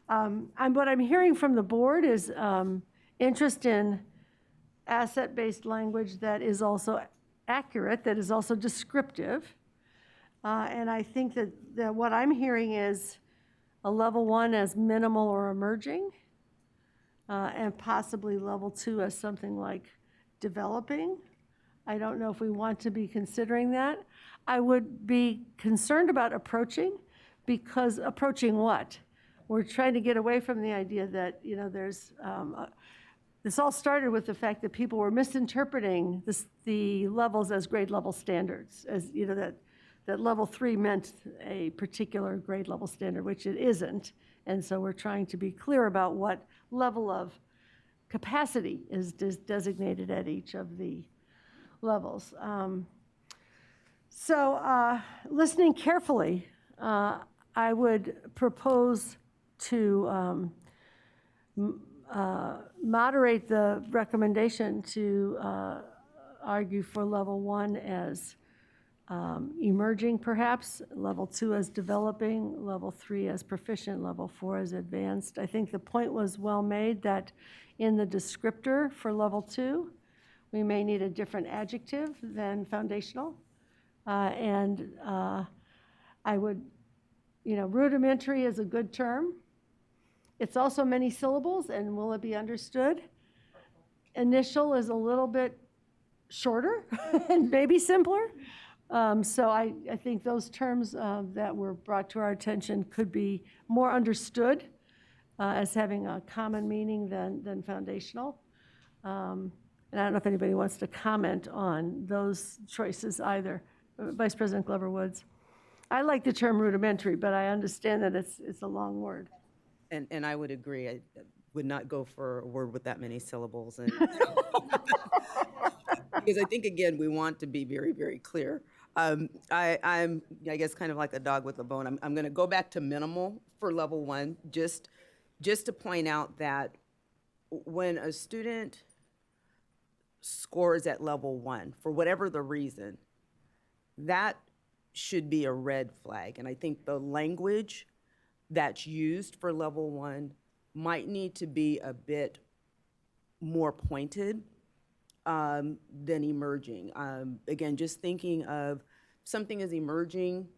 what I'm hearing from the board is interest in asset-based language that is also accurate, that is also descriptive. And I think that what I'm hearing is a level 1 as minimal or emerging, and possibly level 2 as something like developing. I don't know if we want to be considering that. I would be concerned about approaching, because approaching what? We're trying to get away from the idea that, there's this all started with the fact that people were misinterpreting the levels as grade level standards, as that level 3 meant a particular grade level standard, which it isn't. And so we're trying to be clear about what level of capacity is designated at each of the levels. Listening carefully, I would propose to moderate the recommendation to argue for level 1 as emerging, perhaps, level 2 as developing, level 3 as proficient, level 4 as advanced. I think the point was well made that in the descriptor for level 2, we may need a different adjective than foundational. I would, rudimentary is a good term. It's also many syllables, and will it be understood? Initial is a little bit shorter and maybe simpler. So I think those terms that were brought to our attention could be more understood as having a common meaning than foundational. And I don't know if anybody wants to comment on those choices either. Vice President Glover Woods. I like the term rudimentary, but I understand that it's a long word. And I would agree. I would not go for a word with that many syllables. And because I think, again, we want to be very, very clear. I'm, I guess, kind of like a dog with a bone. I'm going to go back to minimal for level 1, just to point out that when a student scores at level 1, for whatever the reason, that should be a red flag. And I think the language that's used for level 1 might need to be a bit more pointed than emerging. Again, just thinking of something as emerging,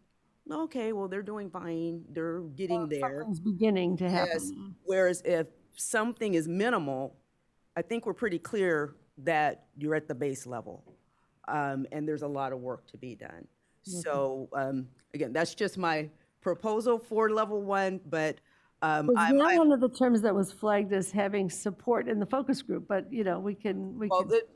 okay, well, they're doing fine, they're getting there. Something's beginning to happen. Yes. Whereas if something is minimal, I think we're pretty clear that you're at the base level, and there's a lot of work to be done. So again, that's just my proposal for level 1, but Was not one of the terms that was flagged as having support in the focus group, but, you know, we can.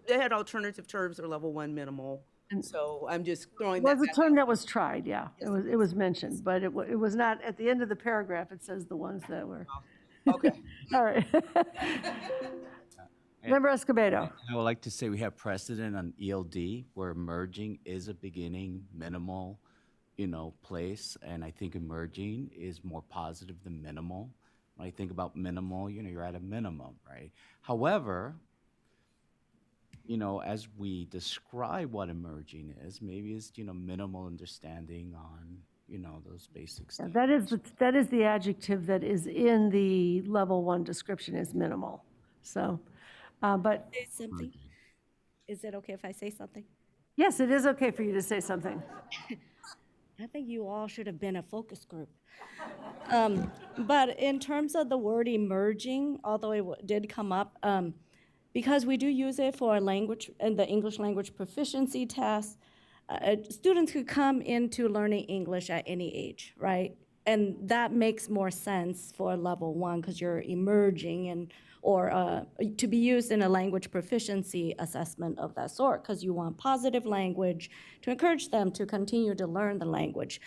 They had alternative terms or level 1 minimal. So I'm just throwing It that was a back term out. that was tried, yeah. It was mentioned, but it was not, at the end of the paragraph, it says the ones that were. Okay. All right. Member Escobedo. I would like to say we have precedent on ELD where emerging is a beginning, minimal, place. And I think emerging is more positive than minimal. When I think about minimal, you're at a minimum, right? However, as we describe what emerging is, maybe it's, minimal understanding on, those basic Yeah, standards. that is the adjective that is in the level 1 description is minimal. So, but Say something? Is it okay if I say something? yes, it is okay for you to say something. I think you all should have been a focus group. But in terms of the word emerging, although it did come up, because we do use it for language and the English language proficiency test, students could come into learning English at any age, right? And that makes more sense for level 1 because you're emerging or to be used in a language proficiency assessment of that sort because you want positive language to encourage them to continue to learn the language.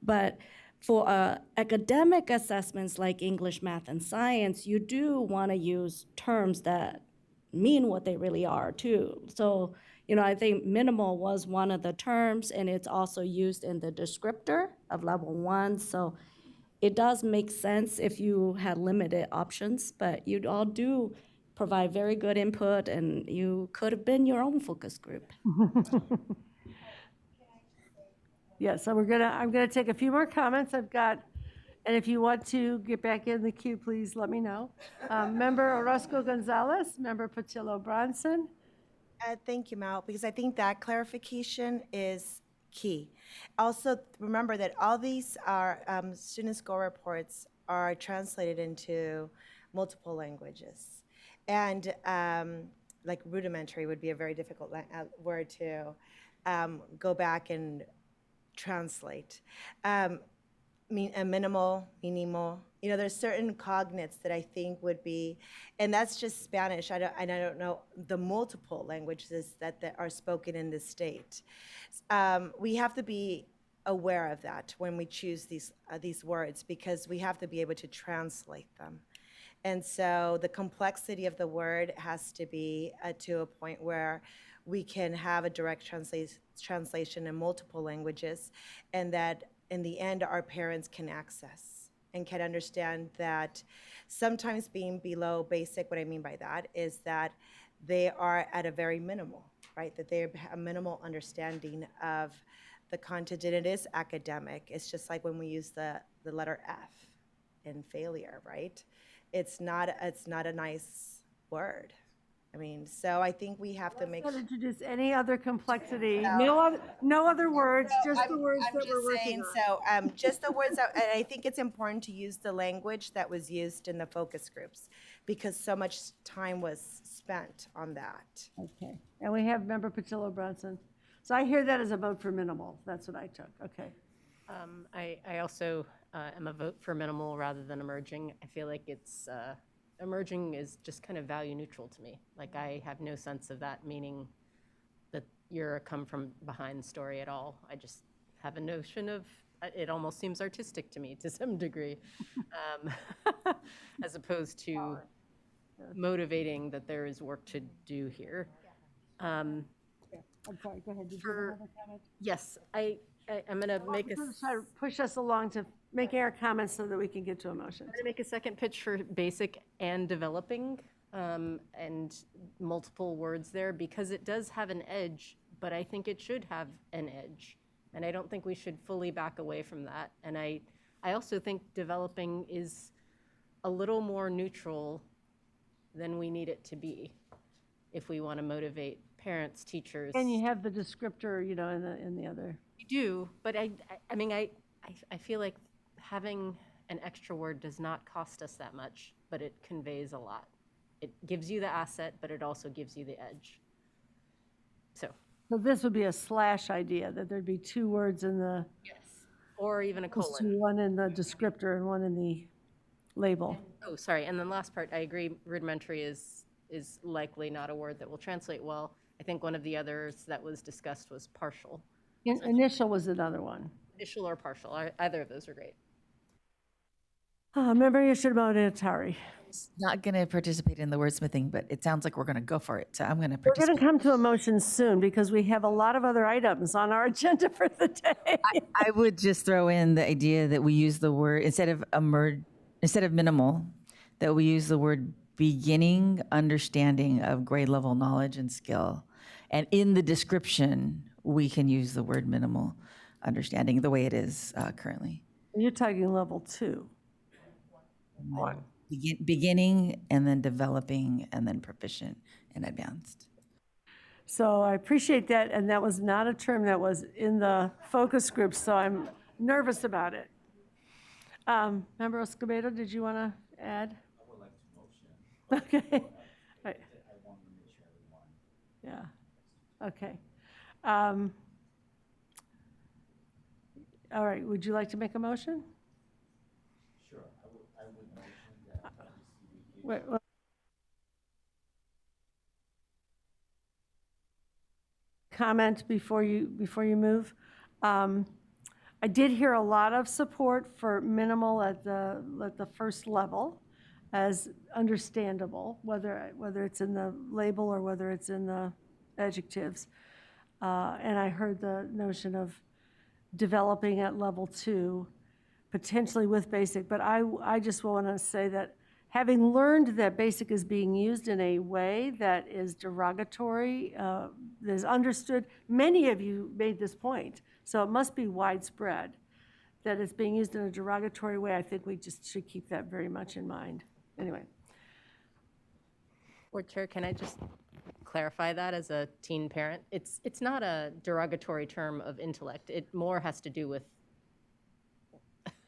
But for academic assessments like English, math, and science, you do want to use terms that mean what they really are too. So, I think minimal was one of the terms, and it's also used in the descriptor of level 1. So it does make sense if you had limited options, but you all do provide very good input, and you could have been your own focus group. Yeah, so I'm gonna take a few more comments. And if you want to get back in the queue, please let me know. Member Orozco Gonzalez, Member Patillo Bronson. Thank you, Mal, because I think that clarification is key. Also, remember that all these are student score reports are translated into multiple languages. And like rudimentary would be a very difficult word to go back and translate. Minimal, there's certain cognates that I think would be, and that's just Spanish. I don't know the multiple languages that are spoken in this state. We have to be aware of that when we choose these words because we have to be able to translate them. And so the complexity of the word has to be to a point where we can have a direct translation in multiple languages, and that in the end, our parents can access and can understand that sometimes being below basic, what I mean by that is that they are at a very minimal, right? That they have a minimal understanding of the content, and it is academic. It's just like when we use the letter F in failure, right? It's not a nice word. So I think we have to make sure. Not introduce any other complexity, no other words, just the words that we're working on. So just the words and I think it's important to use the language that was used in the focus groups because so much time was spent on that. Okay, and we have Member Patillo Bronson. So I hear that as a vote for minimal. That's what I took, okay. I also am a vote for minimal rather than emerging. I feel like it's, emerging is just kind of value neutral to me. Like I have no sense of that meaning that you're a come from behind story at all. I just have a notion of, it almost seems artistic to me to some degree, as opposed to motivating that there is work to do here. I'm sorry, go ahead. Did you have another comment? Yes, I'm gonna make a. Try to push us along to making our comments so that we can get to a motion. I'm gonna make a second pitch for basic and developing, and multiple words there because it does have an edge, but I think it should have an edge. And I don't think we should fully back away from that. And I also think developing is a little more neutral than we need it to be if we want to motivate parents, teachers. And you have the descriptor, in the other. You do, but I feel like having an extra word does not cost us that much, but it conveys a lot. It gives you the asset, but it also gives you the edge. So this would be a slash idea, that there'd be 2 words in the. Yes. Or even a colon. One in the descriptor and one in the label. Oh, sorry, and then last part, I agree, rudimentary is likely not a word that will translate well. I think one of the others that was discussed was partial. Initial was another one. Initial or partial, either of those are great. Member Yoshimoto Atari. Not going to participate in the wordsmithing, but it sounds like we're going to go for it. So I'm going to We're going participate. to come to a motion soon because we have a lot of other items on our agenda for the day. I would just throw in the idea that we use the word, instead of minimal, that we use the word beginning understanding of grade level knowledge and skill. And in the description, we can use the word minimal understanding the way it is currently. You're talking level 2. One. Beginning and then developing and then proficient and advanced. So I appreciate that, and that was not a term that was in the focus group, so I'm nervous about it. Member Escobedo, did you want to add? I would like to motion. Okay. Right. I want to make sure everyone. Yeah. Okay. All right, would you like to make a motion? Sure, I would motion that Wait, comment before you move. I did hear a lot of support for minimal at the first level as understandable, whether it's in the label or whether it's in the adjectives. And I heard the notion of developing at level 2, potentially with basic, but I just want to say that having learned that basic is being used in a way that is derogatory, that is understood, many of you made this point, so it must be widespread, that it's being used in a derogatory way. I think we just should keep that very much in mind. Anyway. Board Chair, can I just clarify that as a teen parent? It's not a derogatory term of intellect. It more has to do with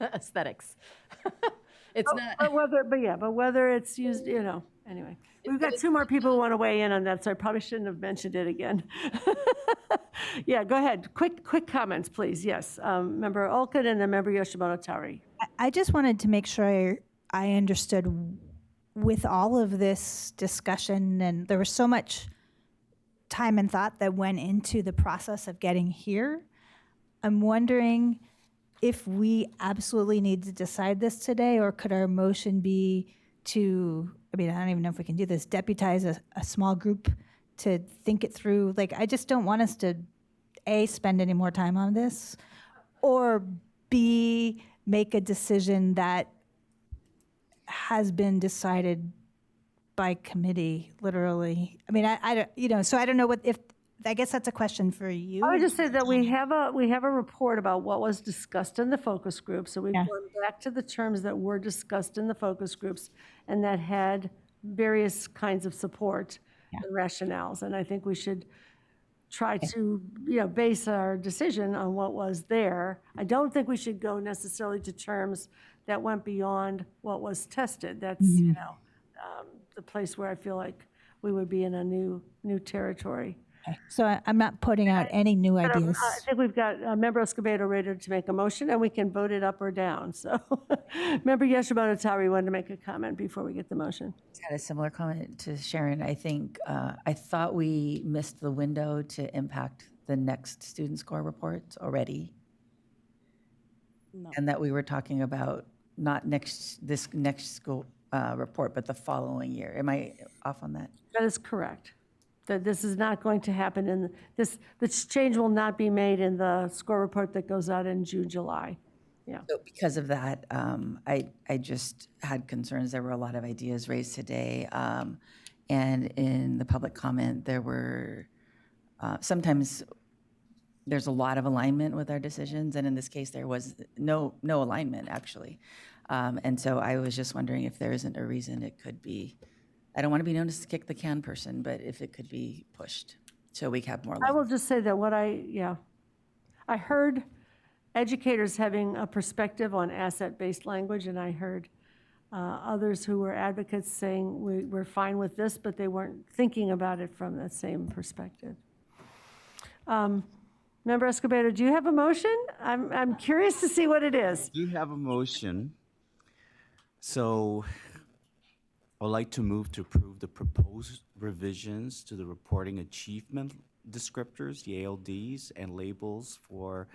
aesthetics. It's not. But whether it's used, anyway. We've got 2 more people who want to weigh in on that, so I probably shouldn't have mentioned it again. Yeah, go ahead. Quick comments, please. Yes. Member Olkin and then Member Yoshimoto Tari. I just wanted to make sure I understood with all of this discussion, and there was so much time and thought that went into the process of getting here. I'm wondering if we absolutely need to decide this today, or could our motion be to, I don't even know if we can do this, deputize a small group to think it through? Like, I just don't want us to, A, spend any more time on this, or B, make a decision that has been decided by committee, literally. So I don't know I guess that's a question for you. I would just say that we have a report about what was discussed in the focus group. So we've gone back to the terms that were discussed in the focus groups and that had various kinds of support and rationales. And I think we should try to base our decision on what was there. I don't think we should go necessarily to terms that went beyond what was tested. That's the place where I feel like we would be in a new territory. So I'm not putting out any new ideas. I think we've got Member Escobedo ready to make a motion, and we can vote it up or down. So Member Yoshimoto Tari wanted to make a comment before we get the motion. I had a similar comment to Sharon. I think, I thought we missed the window to impact the next student score reports already. No. And that we were talking about not this next school report, but the following year. Am I off on that? That is correct. That this is not going to happen this change will not be made in the score report that goes out in June, July. Yeah. So because of that, I just had concerns. There were a lot of ideas raised today. And in the public comment, there were, sometimes there's a lot of alignment with our decisions. And in this case, there was no alignment, actually. And so I was just wondering if there isn't a reason it could be, I don't want to be known as the kick the can person, but if it could be pushed so we have more. I will just say that I heard educators having a perspective on asset-based language, and I heard others who were advocates saying we're fine with this, but they weren't thinking about it from that same perspective. Member Escobedo, do you have a motion? I'm curious to see what it is. I do have a motion So I'd like to move to approve the proposed revisions to the reporting achievement descriptors, the ALDs, and labels for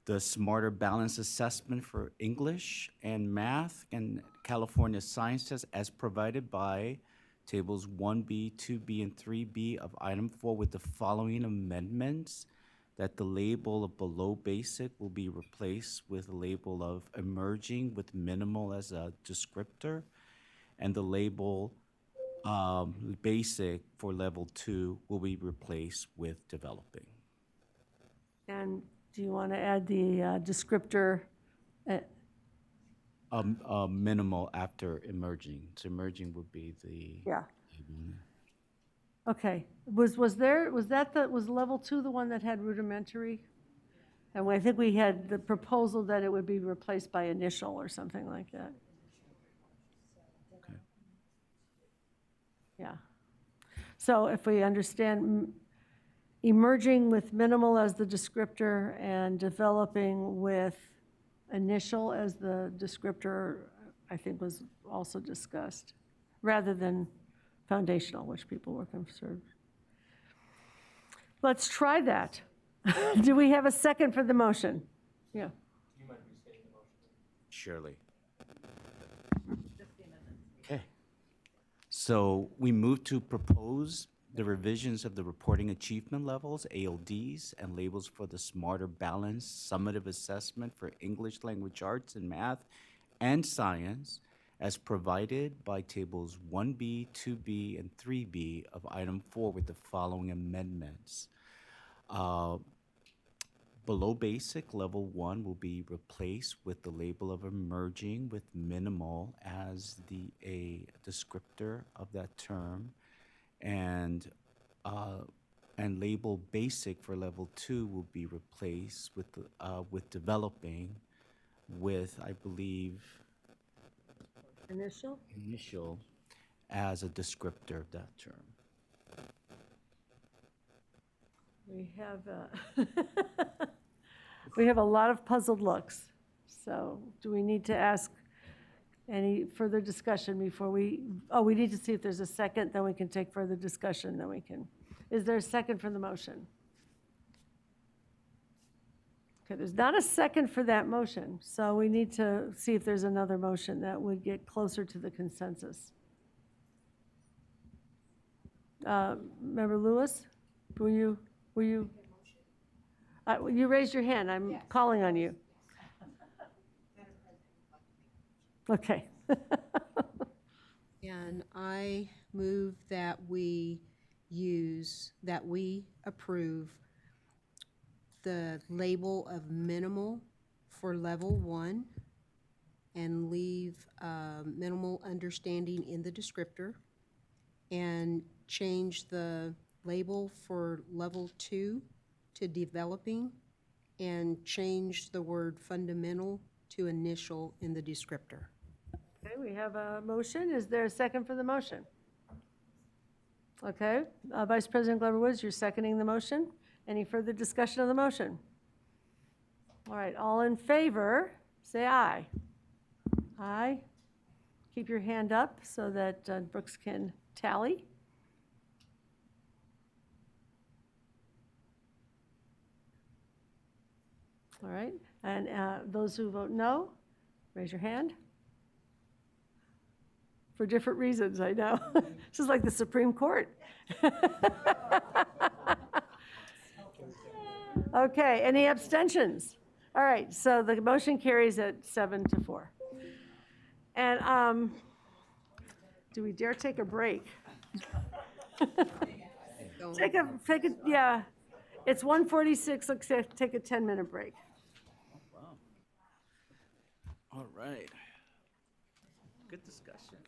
the Smarter Balance Assessment for English and Math and California Science Test as provided by tables 1B, 2B, and 3B of item 4 with the following amendments: that the label of below basic will be replaced with a label of emerging with minimal as a descriptor, and the label basic for level 2 will be replaced with developing. And do you want to add the descriptor? Minimal after emerging. So emerging would be the. Yeah. Okay. Was level 2 the one that had rudimentary? And I think we had the proposal that it would be replaced by initial or something like that. Okay. Yeah. So if we understand, emerging with minimal as the descriptor and developing with initial as the descriptor, I think was also discussed, rather than foundational, which people were concerned. Let's try that. Do we have a second for the motion? Yeah. Do you mind restating the motion? Surely. Okay. So we move to propose the revisions of the reporting achievement levels, ALDs, and labels for the Smarter Balanced Summative Assessment for English Language Arts and Math and Science as provided by tables 1B, 2B, and 3B of item 4 with the following amendments. Below basic, level 1 will be replaced with the label of emerging with minimal as a descriptor of that term, and label basic for level 2 will be replaced with developing with, I believe, Initial as a descriptor of that term. We have we have a lot of puzzled looks. So do we need to ask any further discussion before we need to see if there's a second, then we can take further discussion, then we can. Is there a second for the motion? Okay, there's not a second for that motion, so we need to see if there's another motion that would get closer to the consensus. Member Lewis, were you? You raised your hand. I'm calling on you. Okay. And I move that we approve the label of minimal for level 1 and leave minimal understanding in the descriptor, and change the label for level 2 to developing, and change the word fundamental to initial in the descriptor. Okay, we have a motion. Is there a second for the motion? Okay, Vice President Glover Woods, you're seconding the motion. Any further discussion of the motion? All right, all in favor, say aye. Aye. Keep your hand up so that Brooks can tally. All right, and those who vote no, raise your hand. For different reasons, I know. This is like the Supreme Court. Okay, any abstentions? All right, so the motion carries at 7-4. And do we dare take a break? Yeah, it's 1:46, let's take a 10-minute break. Wow. All right. Good discussion.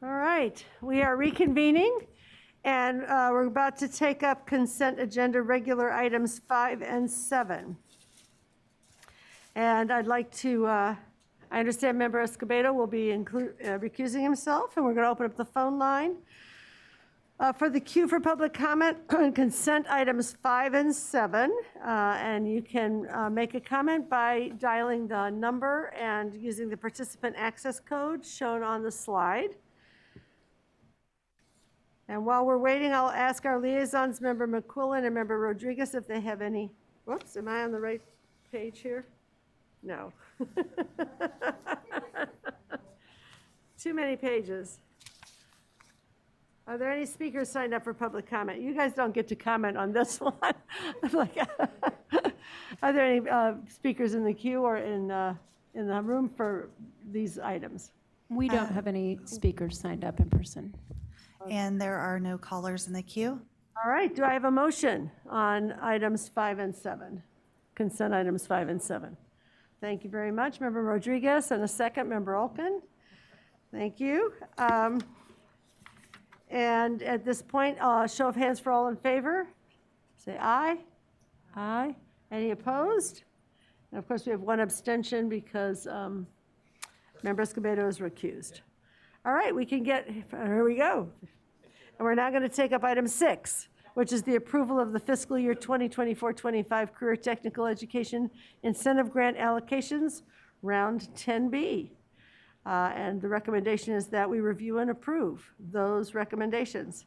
All right, we are reconvening, and we're about to take up consent agenda regular items 5 and 7. And I'd like to, I understand Member Escobedo will be recusing himself, and we're going to open up the phone line for the queue for public comment on consent items 5 and 7. And you can make a comment by dialing the number and using the participant access code shown on the slide. And while we're waiting, I'll ask our liaisons, Member McQuillan and Member Rodriguez, if they have any. Whoops, am I on the right page here? No. Too many pages. Are there any speakers signed up for public comment? You guys don't get to comment on this one. I'm like, are there any speakers in the queue or in the room for these items? We don't have any speakers signed up in person. And there are no callers in the queue. All right, do I have a motion on items 5 and 7? Consent items 5 and 7. Thank you very much, Member Rodriguez, and a second, Member Olkin. Thank you. And at this point, show of hands for all in favor. Say aye. Aye. Any opposed? And of course, we have one abstention because Member Escobedo is recused. All right, we can get, here we go. And we're now going to take up item 6, which is the approval of the fiscal year 2024-25 Career Technical Education Incentive Grant Allocations, Round 10B. And the recommendation is that we review and approve those recommendations.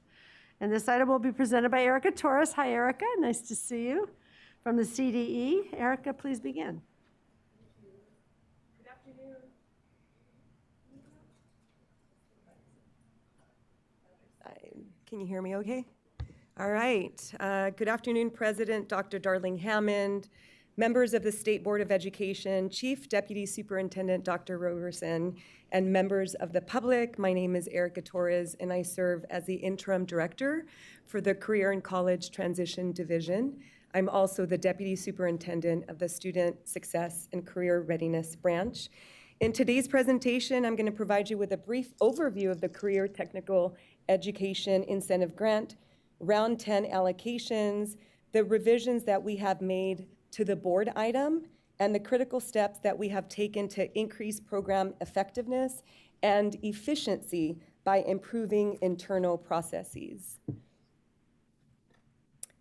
And this item will be presented by Erica Torres. Hi, Erica. Nice to see you. From the CDE. Erica, please begin. Good afternoon. Can you hear me okay? All right. Good afternoon, President Dr. Darling Hammond, members of the State Board of Education, Chief Deputy Superintendent Dr. Roberson, and members of the public. My name is Erica Torres, and I serve as the Interim Director for the Career and College Transition Division. I'm also the Deputy Superintendent of the Student Success and Career Readiness Branch. In today's presentation, I'm going to provide you with a brief overview of the Career Technical Education Incentive Grant, Round 10 allocations, the revisions that we have made to the board item, and the critical steps that we have taken to increase program effectiveness and efficiency by improving internal processes.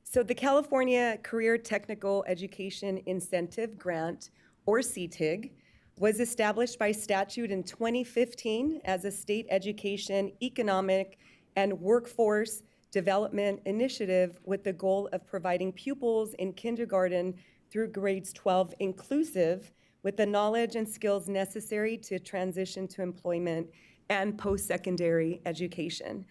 So the California Career Technical Education Incentive Grant, or CTIG, was established by statute in 2015 as a state education, economic, and workforce development initiative with the goal of providing pupils in kindergarten through grades 12 inclusive with the knowledge and skills necessary to transition to employment and post-secondary education.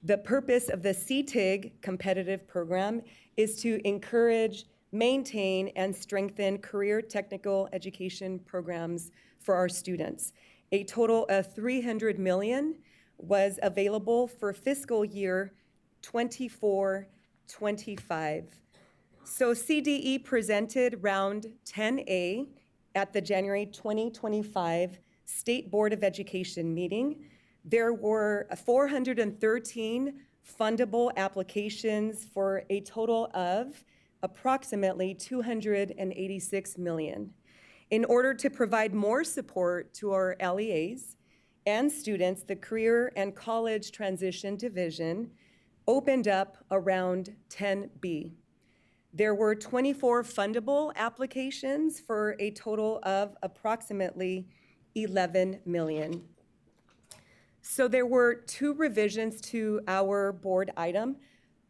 The purpose of the CTIG competitive program is to encourage, maintain, and strengthen career technical education programs for our students. A total of $300 million was available for fiscal year 24-25. So CDE presented Round 10A at the January 2025 State Board of Education meeting. There were 413 fundable applications for a total of approximately $286 million. In order to provide more support to our LEAs and students, the Career and College Transition Division opened up a Round 10B. There were 24 fundable applications for a total of approximately $11 million. So there were 2 revisions to our board item.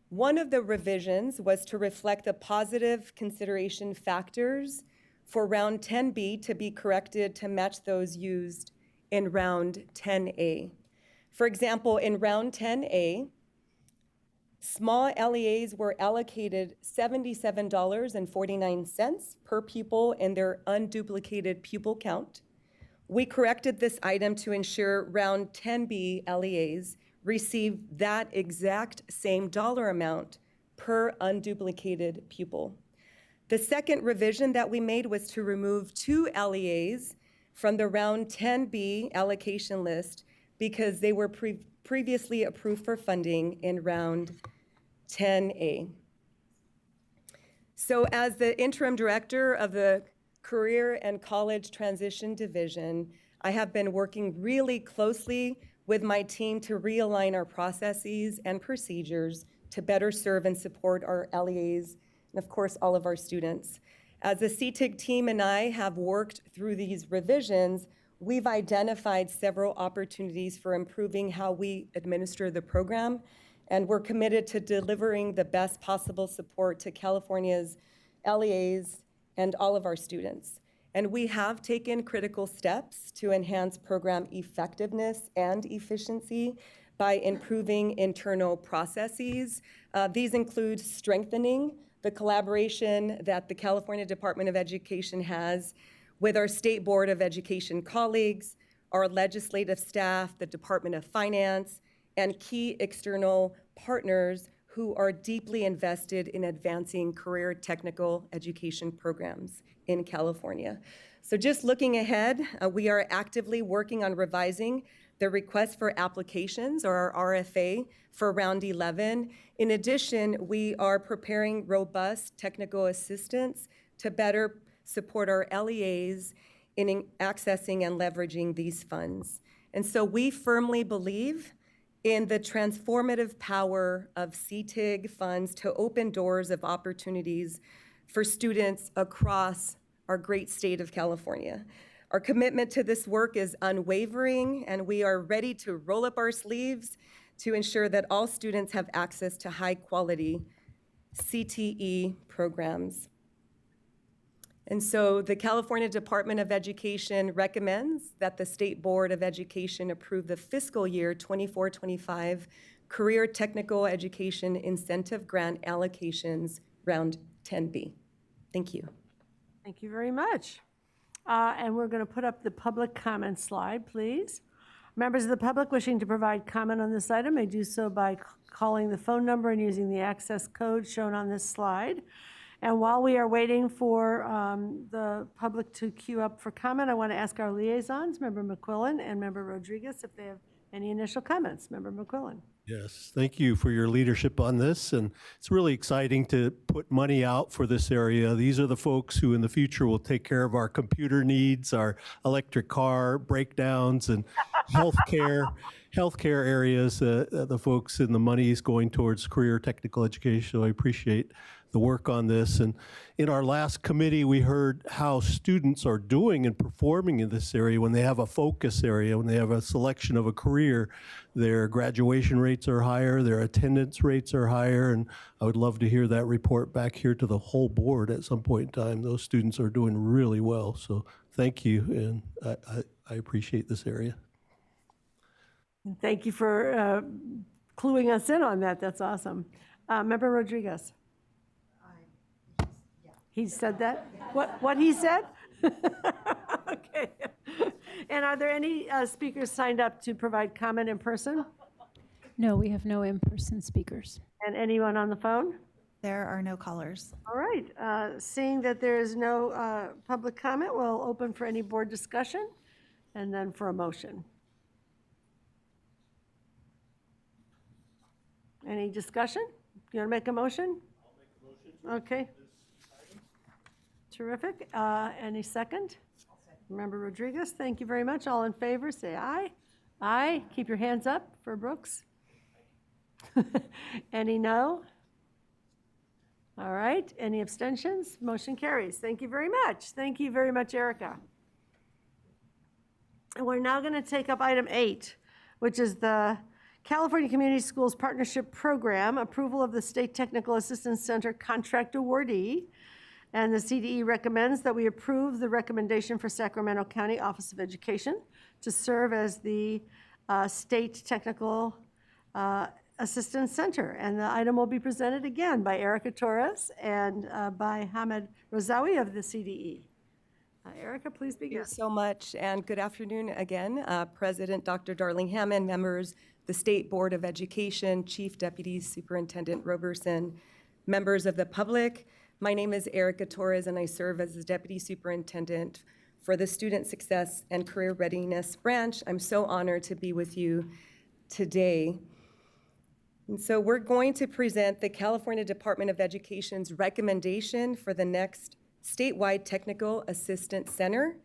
One of the revisions was to reflect the positive consideration factors for Round 10B to be corrected to match those used in Round 10A. For example, in Round 10A, small LEAs were allocated $77.49 per pupil in their unduplicated pupil count. We corrected this item to ensure Round 10B LEAs receive that exact same dollar amount per unduplicated pupil. The second revision that we made was to remove 2 LEAs from the Round 10B allocation list because they were previously approved for funding in round 10A. So as the interim director of the Career and College Transition Division, I have been working really closely with my team to realign our processes and procedures to better serve and support our LEAs and, of course, all of our students. As the CTIG team and I have worked through these revisions, we've identified several opportunities for improving how we administer the program, and we're committed to delivering the best possible support to California's LEAs and all of our students. And we have taken critical steps to enhance program effectiveness and efficiency by improving internal processes. These include strengthening the collaboration that the California Department of Education has with our State Board of Education colleagues, our legislative staff, the Department of Finance, and key external partners who are deeply invested in advancing career technical education programs in California. So just looking ahead, we are actively working on revising the request for applications, or our RFA, for round 11. In addition, we are preparing robust technical assistance to better support our LEAs in accessing and leveraging these funds. And so we firmly believe in the transformative power of CTIG funds to open doors of opportunities for students across our great state of California. Our commitment to this work is unwavering, and we are ready to roll up our sleeves to ensure that all students have access to high-quality CTE programs. And so the California Department of Education recommends that the State Board of Education approve the fiscal year 24-25 Career Technical Education Incentive Grant Allocations, Round 10B. Thank you. Thank you very much. And we're going to put up the public comment slide, please. Members of the public wishing to provide comment on this item may do so by calling the phone number and using the access code shown on this slide. And while we are waiting for the public to queue up for comment, I want to ask our liaisons, Member McQuillan and Member Rodriguez, if they have any initial comments. Member McQuillan. Yes, thank you for your leadership on this. And it's really exciting to put money out for this area. These are the folks who in the future will take care of our computer needs, our electric car breakdowns, and healthcare areas. The folks in the money is going towards career technical education. So I appreciate the work on this. And in our last committee, we heard how students are doing and performing in this area when they have a focus area, when they have a selection of a career. Their graduation rates are higher, their attendance rates are higher, and I would love to hear that report back here to the whole board at some point in time. Those students are doing really well, so thank you, and I appreciate this area. Thank you for cluing us in on that. That's awesome. Member Rodriguez. He said that? What he said? Okay. And are there any speakers signed up to provide comment in person? No, we have no in-person speakers. And anyone on the phone? There are no callers. All right. Seeing that there is no public comment, we'll open for any board discussion and then for a motion. Any discussion? You want to make a motion? I'll make a motion. Okay. Terrific. Any second? Member Rodriguez, thank you very much. All in favor, say aye. Aye. Keep your hands up for Brooks. Any no? All right. Any abstentions? Motion carries. Thank you very much. Thank you very much, Erica. And we're now going to take up item 8, which is the California Community Schools Partnership Program, approval of the State Technical Assistance Center contract awardee. And the CDE recommends that we approve the recommendation for Sacramento County Office of Education to serve as the State Technical Assistance Center. And the item will be presented again by Erica Torres and by Hamed Razawi of the CDE. Erica, please begin. Thank you so much, and good afternoon again. President Dr. Darling Hammond, members, the State Board of Education, Chief Deputy Superintendent Roberson, members of the public. My name is Erica Torres, and I serve as the Deputy Superintendent for the Student Success and Career Readiness Branch. I'm so honored to be with you today. And so we're going to present the California Department of Education's recommendation for the next statewide technical assistance center.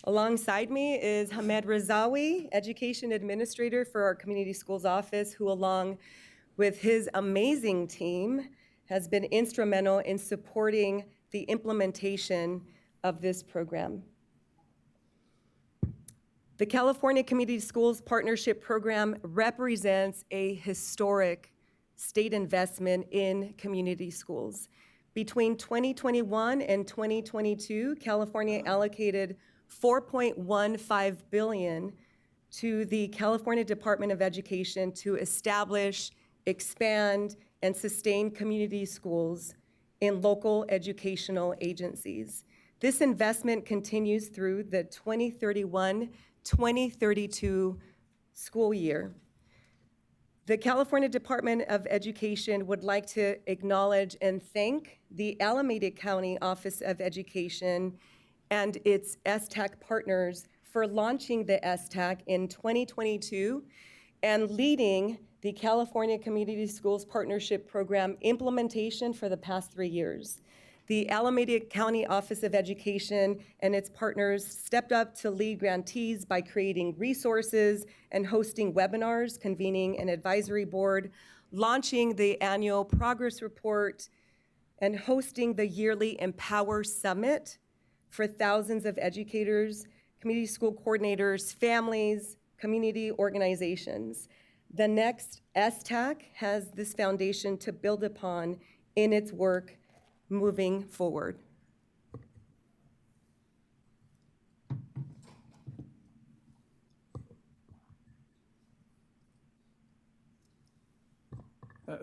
Alongside me is Hamed Razawi, Education Administrator for our Community Schools Office, who along with his amazing team has been instrumental in supporting the implementation of this program. The California Community Schools Partnership Program represents a historic state investment in community schools. Between 2021 and 2022, California allocated $4.15 billion to the California Department of Education to establish, expand, and sustain community schools in local educational agencies. This investment continues through the 2031-2032 school year. The California Department of Education would like to acknowledge and thank the Alameda County Office of Education and its STAC partners for launching the STAC in 2022 and leading the California Community Schools Partnership Program implementation for the past 3 years. The Alameda County Office of Education and its partners stepped up to lead grantees by creating resources and hosting webinars, convening an advisory board, launching the annual progress report, and hosting the yearly Empower Summit for thousands of educators, community school coordinators, families, community organizations. The next STAC has this foundation to build upon in its work moving forward.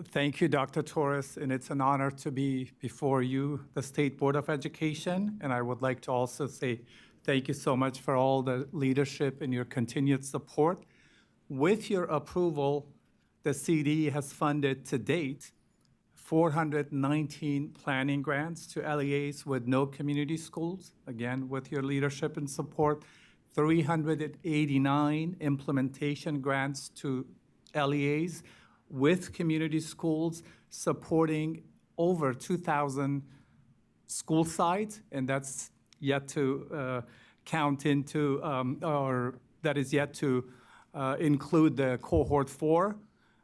Thank you, Dr. Torres, and it's an honor to be before you, the State Board of Education. And I would like to also say thank you so much for all the leadership and your continued support. With your approval, the CDE has funded to date 419 planning grants to LEAs with no community schools, again, with your leadership and support, 389 implementation grants to LEAs with community schools, supporting over 2,000 school sites, and that's yet to count into, or that is yet to include the cohort 4.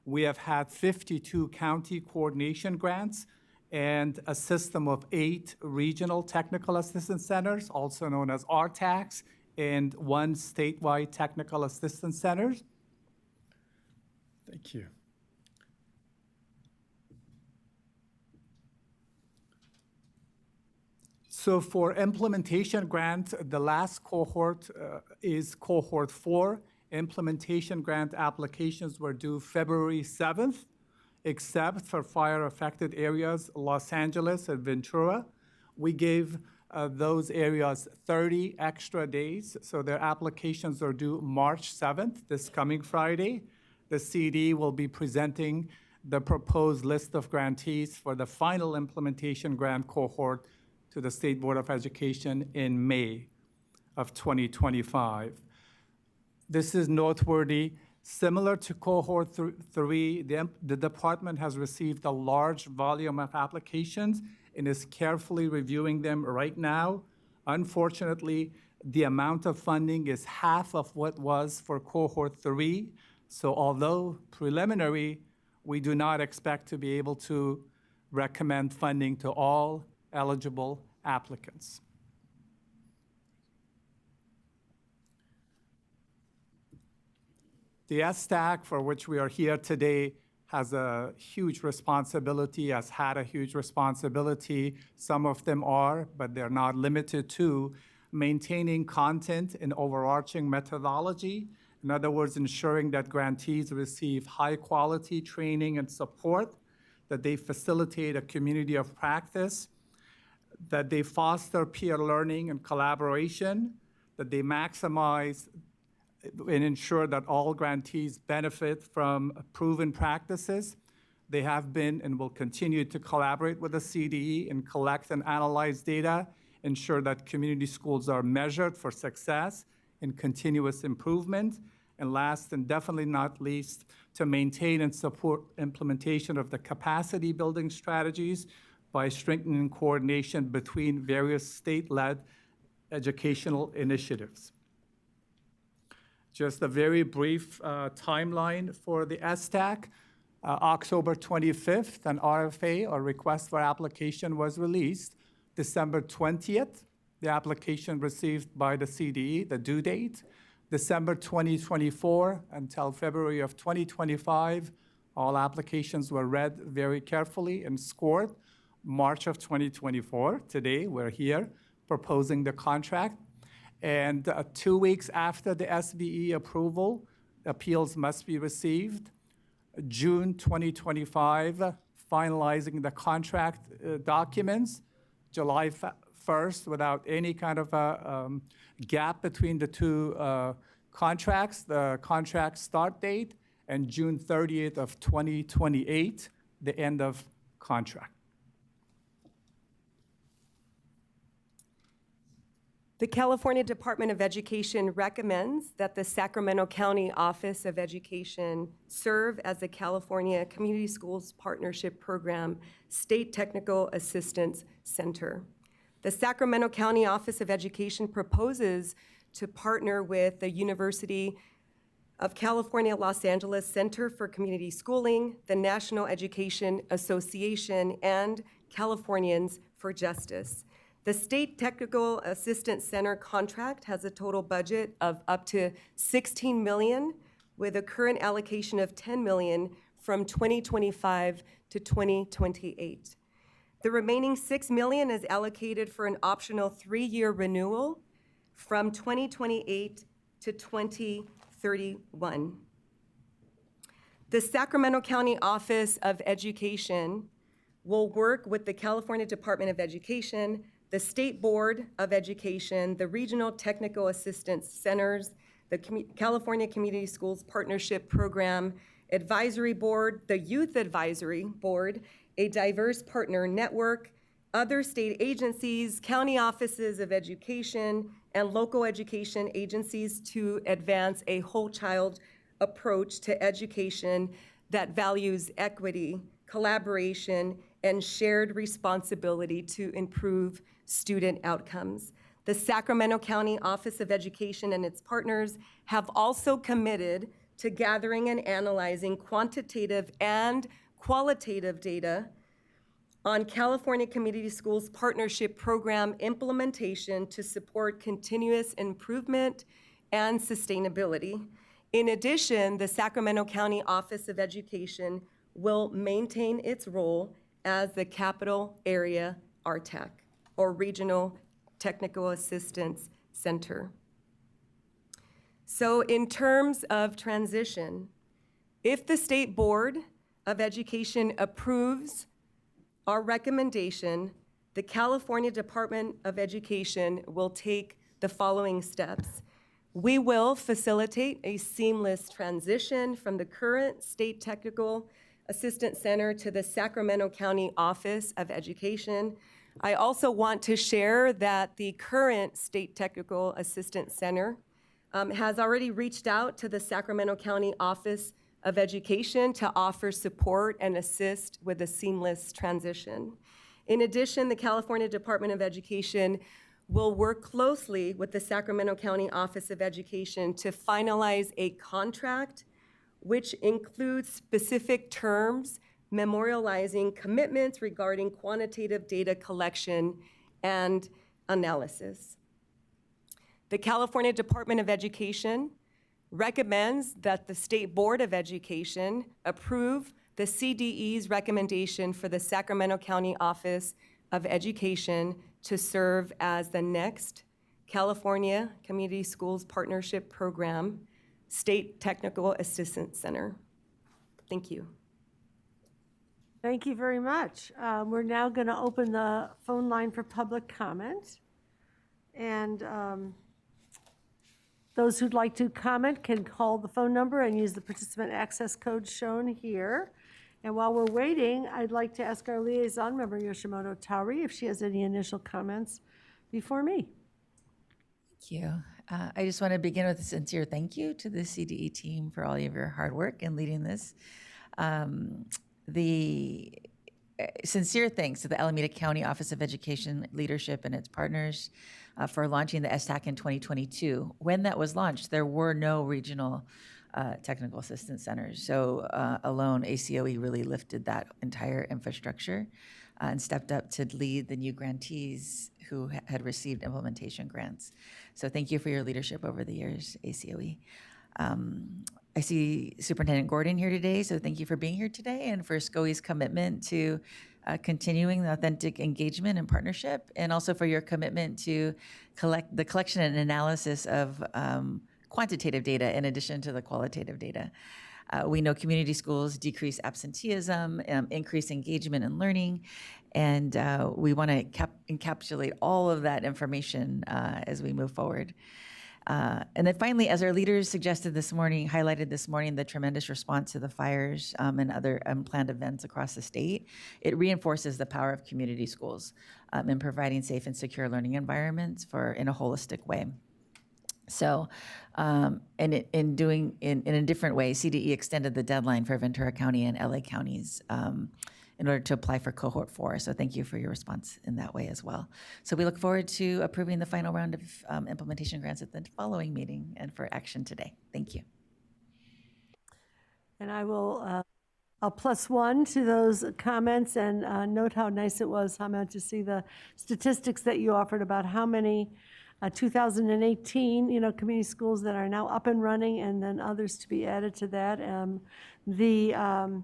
We have had 52 county coordination grants and a system of 8 regional technical assistance centers, also known as RTACs, and 1 statewide technical assistance center. Thank you. So for implementation grant, the last cohort is cohort 4. Implementation grant applications were due February 7th, except for fire-affected areas, Los Angeles and Ventura. We gave those areas 30 extra days, so their applications are due March 7th, this coming Friday. The CD will be presenting the proposed list of grantees for the final implementation grant cohort to the State Board of Education in May of 2025. This is noteworthy. Similar to cohort 3, the department has received a large volume of applications and is carefully reviewing them right now. Unfortunately, the amount of funding is half of what was for cohort 3. So although preliminary, we do not expect to be able to recommend funding to all eligible applicants. The STAC, for which we are here today, has a huge responsibility, has had a huge responsibility. Some of them are, but they're not limited to, maintaining content and overarching methodology. In other words, ensuring that grantees receive high-quality training and support, that they facilitate a community of practice, that they foster peer learning and collaboration, that they maximize and ensure that all grantees benefit from proven practices. They have been and will continue to collaborate with the CDE and collect and analyze data, ensure that community schools are measured for success and continuous improvement, And last and definitely not least, to maintain and support implementation of the capacity building strategies by strengthening coordination between various state-led educational initiatives. Just a very brief timeline for the STAC. October 25th, an RFA, or request for application, was released. December 20th, the application received by the CDE, the due date. December 2024 until February of 2025, all applications were read very carefully and scored. March of 2024, today we're here proposing the contract. And 2 weeks after the SBE approval, appeals must be received. June 2025, finalizing the contract documents. July 1st, without any kind of a gap between the two contracts, the contract start date, and June 30th of 2028, the end of contract. The California Department of Education recommends that the Sacramento County Office of Education serve as the California Community Schools Partnership Program State Technical Assistance Center. The Sacramento County Office of Education proposes to partner with the University of California, Los Angeles Center for Community Schooling, the National Education Association, and Californians for Justice. The State Technical Assistance Center contract has a total budget of up to $16 million, with a current allocation of $10 million from 2025 to 2028. The remaining $6 million is allocated for an optional 3-year renewal from 2028 to 2031. The Sacramento County Office of Education will work with the California Department of Education, the State Board of Education, the Regional Technical Assistance Centers, the California Community Schools Partnership Program Advisory Board, the Youth Advisory Board, a diverse partner network, other state agencies, county offices of education, and local education agencies to advance a whole child approach to education that values equity, collaboration, and shared responsibility to improve student outcomes. The Sacramento County Office of Education and its partners have also committed to gathering and analyzing quantitative and qualitative data on California Community Schools Partnership Program implementation to support continuous improvement and sustainability. In addition, the Sacramento County Office of Education will maintain its role as the Capital Area RTAC, or Regional Technical Assistance Center. So in terms of transition, if the State Board of Education approves our recommendation, the California Department of Education will take the following steps. We will facilitate a seamless transition from the current State Technical Assistance Center to the Sacramento County Office of Education. I also want to share that the current State Technical Assistance Center has already reached out to the Sacramento County Office of Education to offer support and assist with a seamless transition. In addition, the California Department of Education will work closely with the Sacramento County Office of Education to finalize a contract which includes specific terms memorializing commitments regarding quantitative data collection and analysis. The California Department of Education recommends that the State Board of Education approve the CDE's recommendation for the Sacramento County Office of Education to serve as the next California Community Schools Partnership Program State Technical Assistance Center. Thank you. Thank you very much. We're now going to open the phone line for public comment. And those who'd like to comment can call the phone number and use the participant access code shown here. And while we're waiting, I'd like to ask our liaison member, Yoshimoto Tauri, if she has any initial comments before me. Thank you. I just want to begin with a sincere thank you to the CDE team for all of your hard work in leading this. The sincere thanks to the Alameda County Office of Education Leadership and its partners for launching the STAC in 2022. When that was launched, there were no regional technical assistance centers. So alone, ACOE really lifted that entire infrastructure and stepped up to lead the new grantees who had received implementation grants. So thank you for your leadership over the years, ACOE. I see Superintendent Gordon here today, so thank you for being here today and for SCOE's commitment to continuing the authentic engagement and partnership, and also for your commitment to the collection and analysis of quantitative data in addition to the qualitative data. We know community schools decrease absenteeism, increase engagement and learning, and we want to encapsulate all of that information as we move forward. And then finally, as our leaders suggested this morning, highlighted this morning, the tremendous response to the fires and other unplanned events across the state, it reinforces the power of community schools in providing safe and secure learning environments in a holistic way. So, and in a different way, CDE extended the deadline for Ventura County and LA counties in order to apply for cohort 4. So thank you for your response in that way as well. So we look forward to approving the final round of implementation grants at the following meeting and for action today. Thank you. And I will, I'll +1 to those comments and note how nice it was, Hamid, to see the statistics that you offered about how many 2018, community schools that are now up and running, and then others to be added to that. The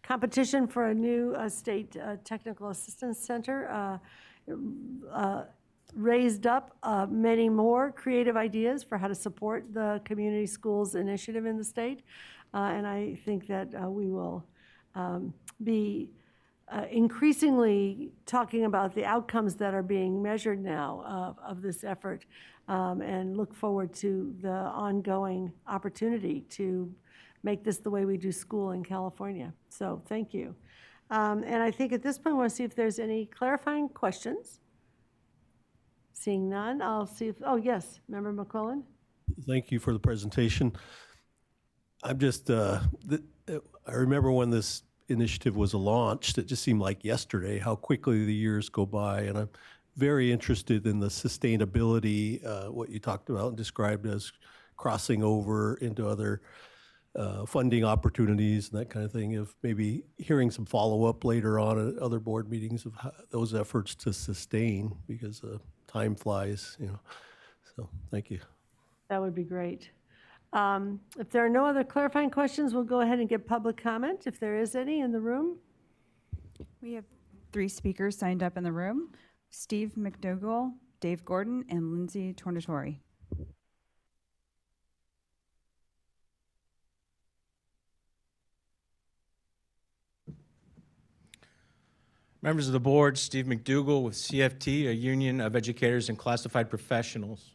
competition for a new state technical assistance center raised up many more creative ideas for how to support the community schools initiative in the state. And I think that we will be increasingly talking about the outcomes that are being measured now of this effort, and look forward to the ongoing opportunity to make this the way we do school in California. So thank you. And I think at this point, I want to see if there's any clarifying questions. Seeing none, I'll see if, oh yes, Member McClellan. Thank you for the presentation. I'm just, I remember when this initiative was launched, it just seemed like yesterday how quickly the years go by, and I'm very interested in the sustainability, what you talked about and described as crossing over into other funding opportunities and that kind of thing, of maybe hearing some follow-up later on at other board meetings of how, those efforts to sustain, because time flies, So thank you. That would be great. If there are no other clarifying questions, we'll go ahead and get public comment, if there is any in the room. We have 3 speakers signed up in the room: Steve McDougall, Dave Gordon, and Lindsay Tornatori. Members of the board, Steve McDougall with CFT, a union of educators and classified professionals.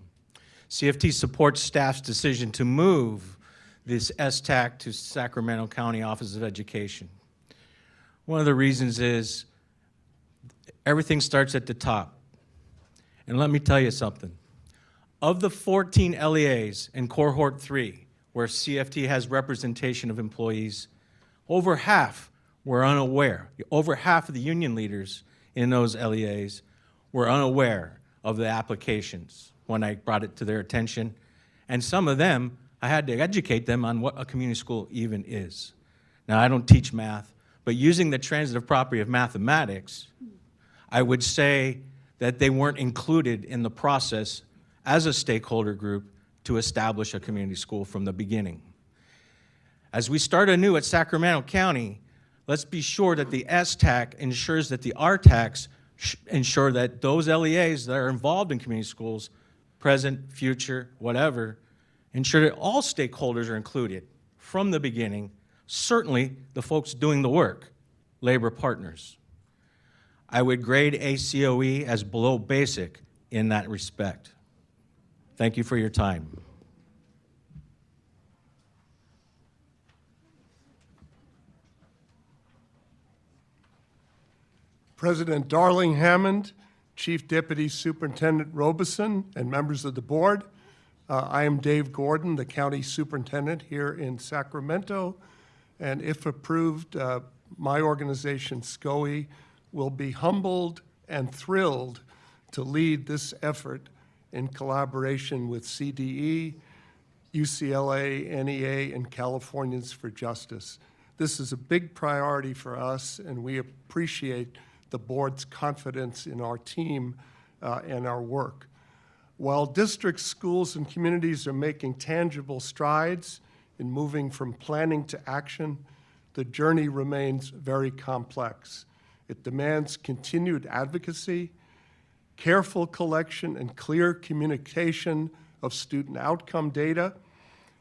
CFT supports staff's decision to move this STAC to Sacramento County Office of Education. One of the reasons is everything starts at the top. And let me tell you something. Of the 14 LEAs in cohort 3, where CFT has representation of employees, over half were unaware. Over half of the union leaders in those LEAs were unaware of the applications when I brought it to their attention. And some of them, I had to educate them on what a community school even is. Now, I don't teach math, but using the transitive property of mathematics, I would say that they weren't included in the process as a stakeholder group to establish a community school from the beginning. As we start anew at Sacramento County, let's be sure that the STAC ensures that the RTACs ensure that those LEAs that are involved in community schools, present, future, whatever, ensure that all stakeholders are included from the beginning, certainly the folks doing the work, labor partners. I would grade ACOE as below basic in that respect. Thank you for your time. President Darling Hammond, Chief Deputy Superintendent Robeson, and members of the board, I am Dave Gordon, the County Superintendent here in Sacramento, and if approved, my organization, SCOE, will be humbled and thrilled to lead this effort in collaboration with CDE, UCLA, NEA, and Californians for Justice. This is a big priority for us, and we appreciate the board's confidence in our team and our work. While districts, schools, and communities are making tangible strides in moving from planning to action, the journey remains very complex. It demands continued advocacy, careful collection and clear communication of student outcome data,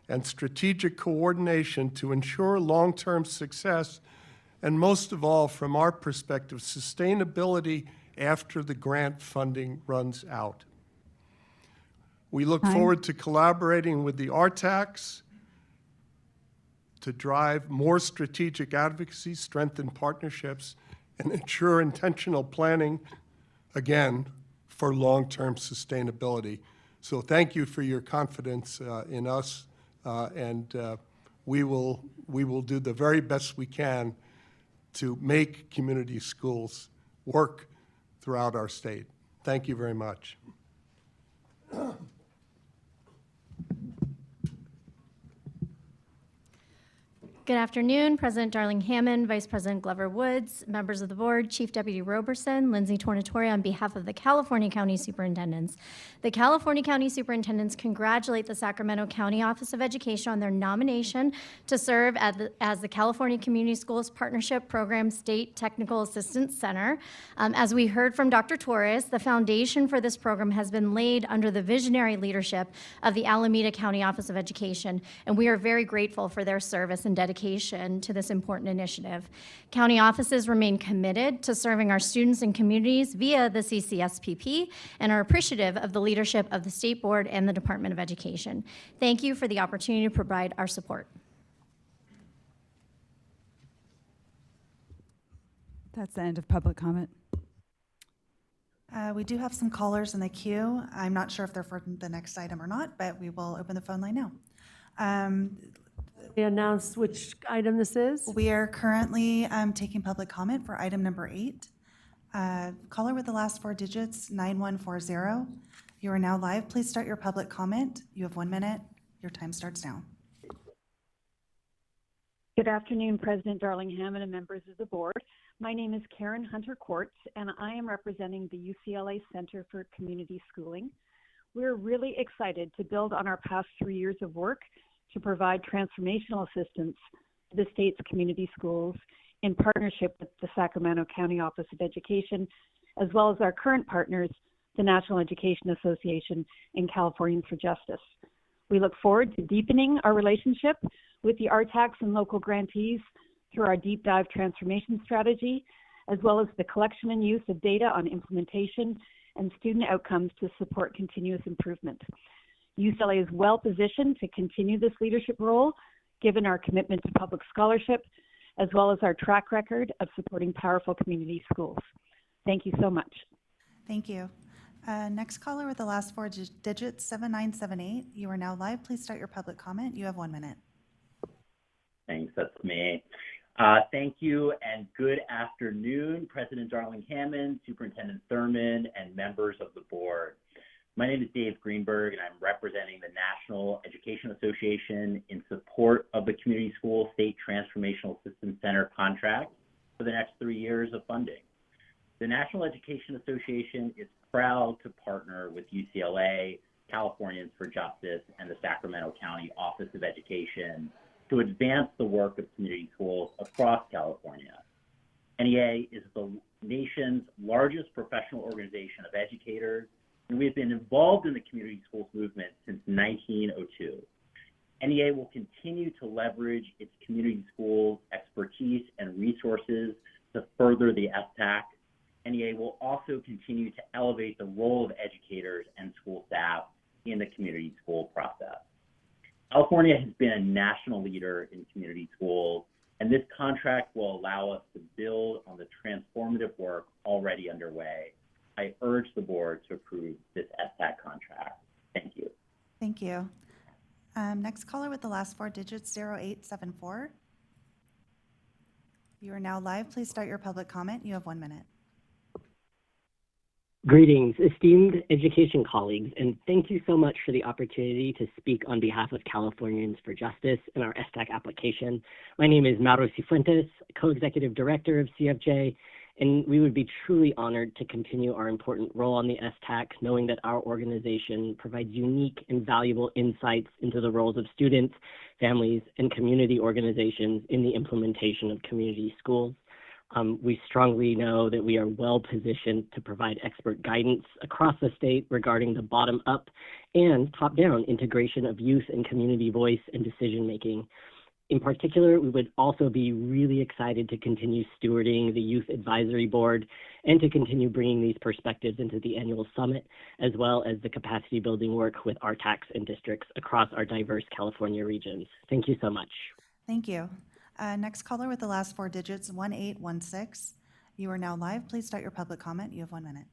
and strategic coordination to ensure long-term success, and most of all, from our perspective, sustainability after the grant funding runs out. We look forward to collaborating with the RTACs to drive more strategic advocacy, strengthen partnerships, and ensure intentional planning, again, for long-term sustainability. So thank you for your confidence in us, and we will do the very best we can to make community schools work throughout our state. Thank you very much. Good afternoon, President Darling Hammond, Vice President Glover Woods, members of the board, Chief Deputy Roberson, Lindsay Tornatore on behalf of the California County Superintendents. The California County Superintendents congratulate the Sacramento County Office of Education on their nomination to serve as the California Community Schools Partnership Program State Technical Assistance Center. As we heard from Dr. Torres, the foundation for this program has been laid under the visionary leadership of the Alameda County Office of Education, and we are very grateful for their service and dedication to this important initiative. County offices remain committed to serving our students and communities via the CCSPP and are appreciative of the leadership of the State Board and the Department of Education. Thank you for the opportunity to provide our support. That's the end of public comment. We do have some callers in the queue. I'm not sure if they're for the next item or not, but we will open the phone line now. We announced which item this is. We are currently taking public comment for item number 8. Caller with the last 4 digits, 9140. You are now live. Please start your public comment. You have 1 minute. Your time starts now. Good afternoon, President Darling Hammond and members of the board. My name is Karen Hunter-Quartz, and I am representing the UCLA Center for Community Schooling. We're really excited to build on our past 3 years of work to provide transformational assistance to the state's community schools in partnership with the Sacramento County Office of Education, as well as our current partners, the National Education Association and Californians for Justice. We look forward to deepening our relationship with the RTACs and local grantees through our deep dive transformation strategy, as well as the collection and use of data on implementation and student outcomes to support continuous improvement. UCLA is well positioned to continue this leadership role, given our commitment to public scholarship, as well as our track record of supporting powerful community schools. Thank you so much. Thank you. Next caller with the last 4 digits, 7978. You are now live. Please start your public comment. You have 1 minute. Thanks, that's me. Thank you and good afternoon, President Darling Hammond, Superintendent Thurman, and members of the board. My name is Dave Greenberg, and I'm representing the National Education Association in support of the Community School State Transformational Assistance Center contract for the next 3 years of funding. The National Education Association is proud to partner with UCLA, Californians for Justice, and the Sacramento County Office of Education to advance the work of community schools across California. NEA is the nation's largest professional organization of educators, and we have been involved in the community schools movement since 1902. NEA will continue to leverage its community schools expertise and resources to further the STAC. NEA will also continue to elevate the role of educators and school staff in the community school process. California has been a national leader in community schools, and this contract will allow us to build on the transformative work already underway. I urge the board to approve this STAC contract. Thank you. Thank you. Next caller with the last four digits, 0874. You are now live. Please start your public comment. You have 1 minute. Greetings, esteemed education colleagues, and thank you so much for the opportunity to speak on behalf of Californians for Justice in our STAC application. My name is Mauro Cifuentes, co-executive director of CFJ, and we would be truly honored to continue our important role on the STAC, knowing that our organization provides unique and valuable insights into the roles of students, families, and community organizations in the implementation of community schools. We strongly know that we are well positioned to provide expert guidance across the state regarding the bottom-up and top-down integration of youth and community voice and decision-making. In particular, we would also be really excited to continue stewarding the Youth Advisory Board and to continue bringing these perspectives into the annual summit, as well as the capacity building work with RTACs and districts across our diverse California regions. Thank you so much. Thank you. Next caller with the last four digits, 1816. You are now live. Please start your public comment. You have 1 minute.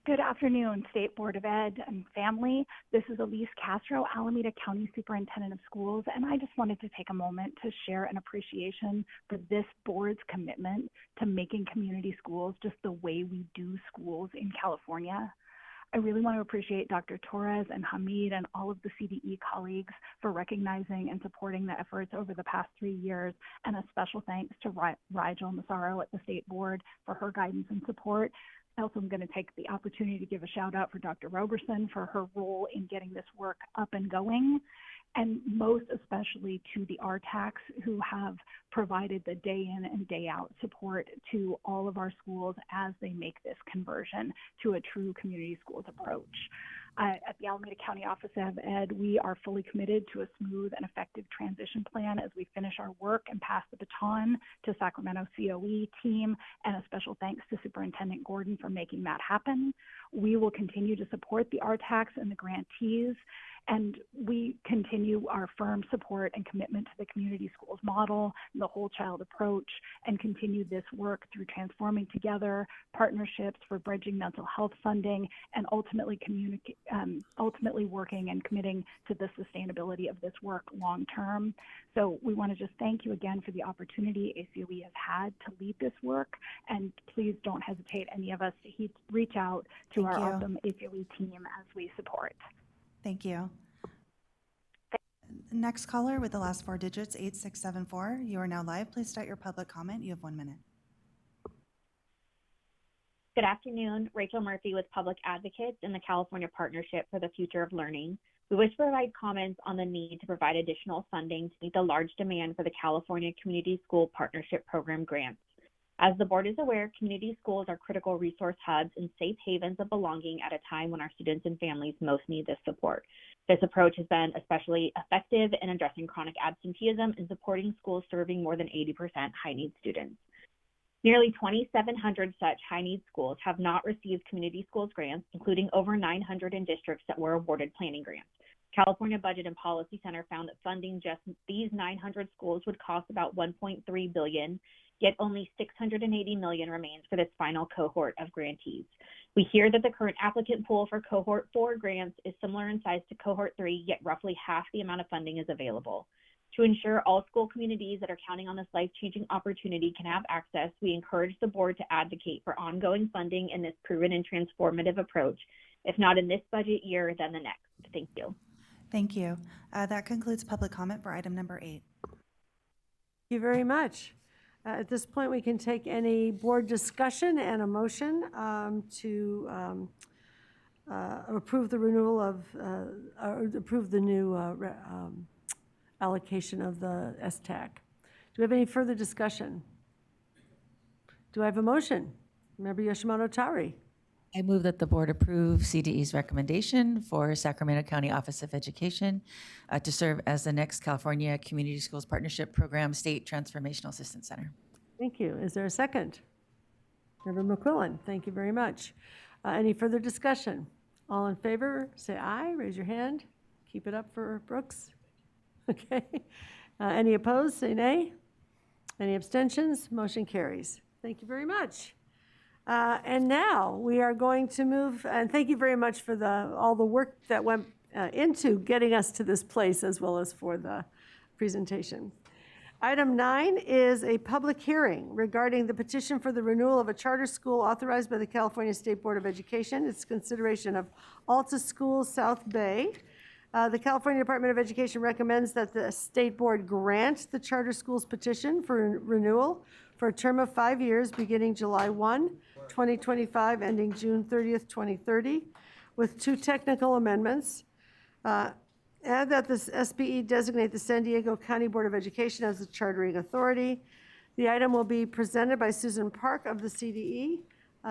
Good afternoon, State Board of Ed and family. This is Elise Castro, Alameda County Superintendent of Schools, and I just wanted to take a moment to share an appreciation for this board's commitment to making community schools just the way we do schools in California. I really want to appreciate Dr. Torres and Hamid and all of the CDE colleagues for recognizing and supporting the efforts over the past 3 years, and a special thanks to Rigel Massaro at the State Board for her guidance and support. I also am going to take the opportunity to give a shout out for Dr. Roberson for her role in getting this work up and going, and most especially to the RTACs who have provided the day in and day out support to all of our schools as they make this conversion to a true community schools approach. At the Alameda County Office of Ed, we are fully committed to a smooth and effective transition plan as we finish our work and pass the baton to Sacramento COE team, and a special thanks to Superintendent Gordon for making that happen. We will continue to support the RTACs and the grantees, and we continue our firm support and commitment to the community schools model, the whole child approach, and continue this work through Transforming Together, partnerships for bridging mental health funding, and ultimately working and committing to the sustainability of this work long term. So we want to just thank you again for the opportunity ACOE has had to lead this work, and please don't hesitate, any of us, to reach out to our awesome ACOE team as we support. Thank you. Next caller with the last four digits, 8674. You are now live. Please start your public comment. You have 1 minute. Good afternoon. Rachel Murphy with Public Advocates in the California Partnership for the Future of Learning. We wish to provide comments on the need to provide additional funding to meet the large demand for the California Community School Partnership Program grants. As the board is aware, community schools are critical resource hubs and safe havens of belonging at a time when our students and families most need this support. This approach has been especially effective in addressing chronic absenteeism and supporting schools serving more than 80% high-need students. Nearly 2,700 such high-need schools have not received community schools grants, including over 900 in districts that were awarded planning grants. California Budget and Policy Center found that funding just these 900 schools would cost about $1.3 billion, yet only $680 million remains for this final cohort of grantees. We hear that the current applicant pool for cohort 4 grants is similar in size to cohort 3, yet roughly half the amount of funding is available. To ensure all school communities that are counting on this life-changing opportunity can have access, we encourage the board to advocate for ongoing funding in this proven and transformative approach. If not in this budget year, then the next. Thank you. Thank you. That concludes public comment for item number 8. Thank you very much. At this point, we can take any board discussion and a motion to approve the renewal of, or approve the new allocation of the STAC. Do we have any further discussion? Do I have a motion? Member Yoshimoto Tari. I move that the board approve CDE's recommendation for Sacramento County Office of Education to serve as the next California Community Schools Partnership Program State Transformational Assistance Center. Thank you. Is there a second? Member McQuillan, thank you very much. Any further discussion? All in favor, say aye. Raise your hand. Keep it up for Brooks. Okay. Any opposed, say nay. Any abstentions? Motion carries. Thank you very much. And now we are going to move, and thank you very much for all the work that went into getting us to this place, as well as for the presentation. Item 9 is a public hearing regarding the petition for the renewal of a charter school authorized by the California State Board of Education. It's consideration of Alta Schools South Bay. The California Department of Education recommends that the State Board grant the charter schools petition for renewal for a term of 5 years beginning July 1, 2025, ending June 30th, 2030, with 2 technical amendments. And that this SBE designate the San Diego County Board of Education as the chartering authority. The item will be presented by Susan Park of the CDE.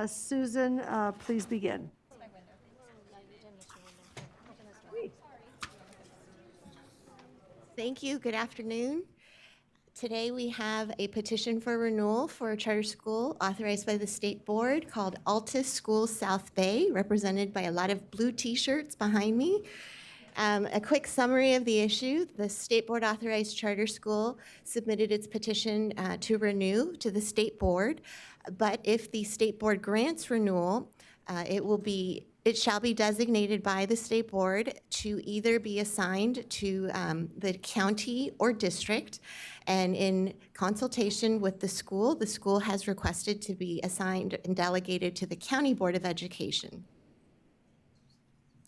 Susan, please begin. Thank you. Good afternoon. Today we have a petition for renewal for a charter school authorized by the State Board called Alta Schools South Bay, represented by a lot of blue t-shirts behind me. A quick summary of the issue. The State Board authorized charter school submitted its petition to renew to the State Board, but if the State Board grants renewal, it shall be designated by the State Board to either be assigned to the county or district, and in consultation with the school has requested to be assigned and delegated to the County Board of Education.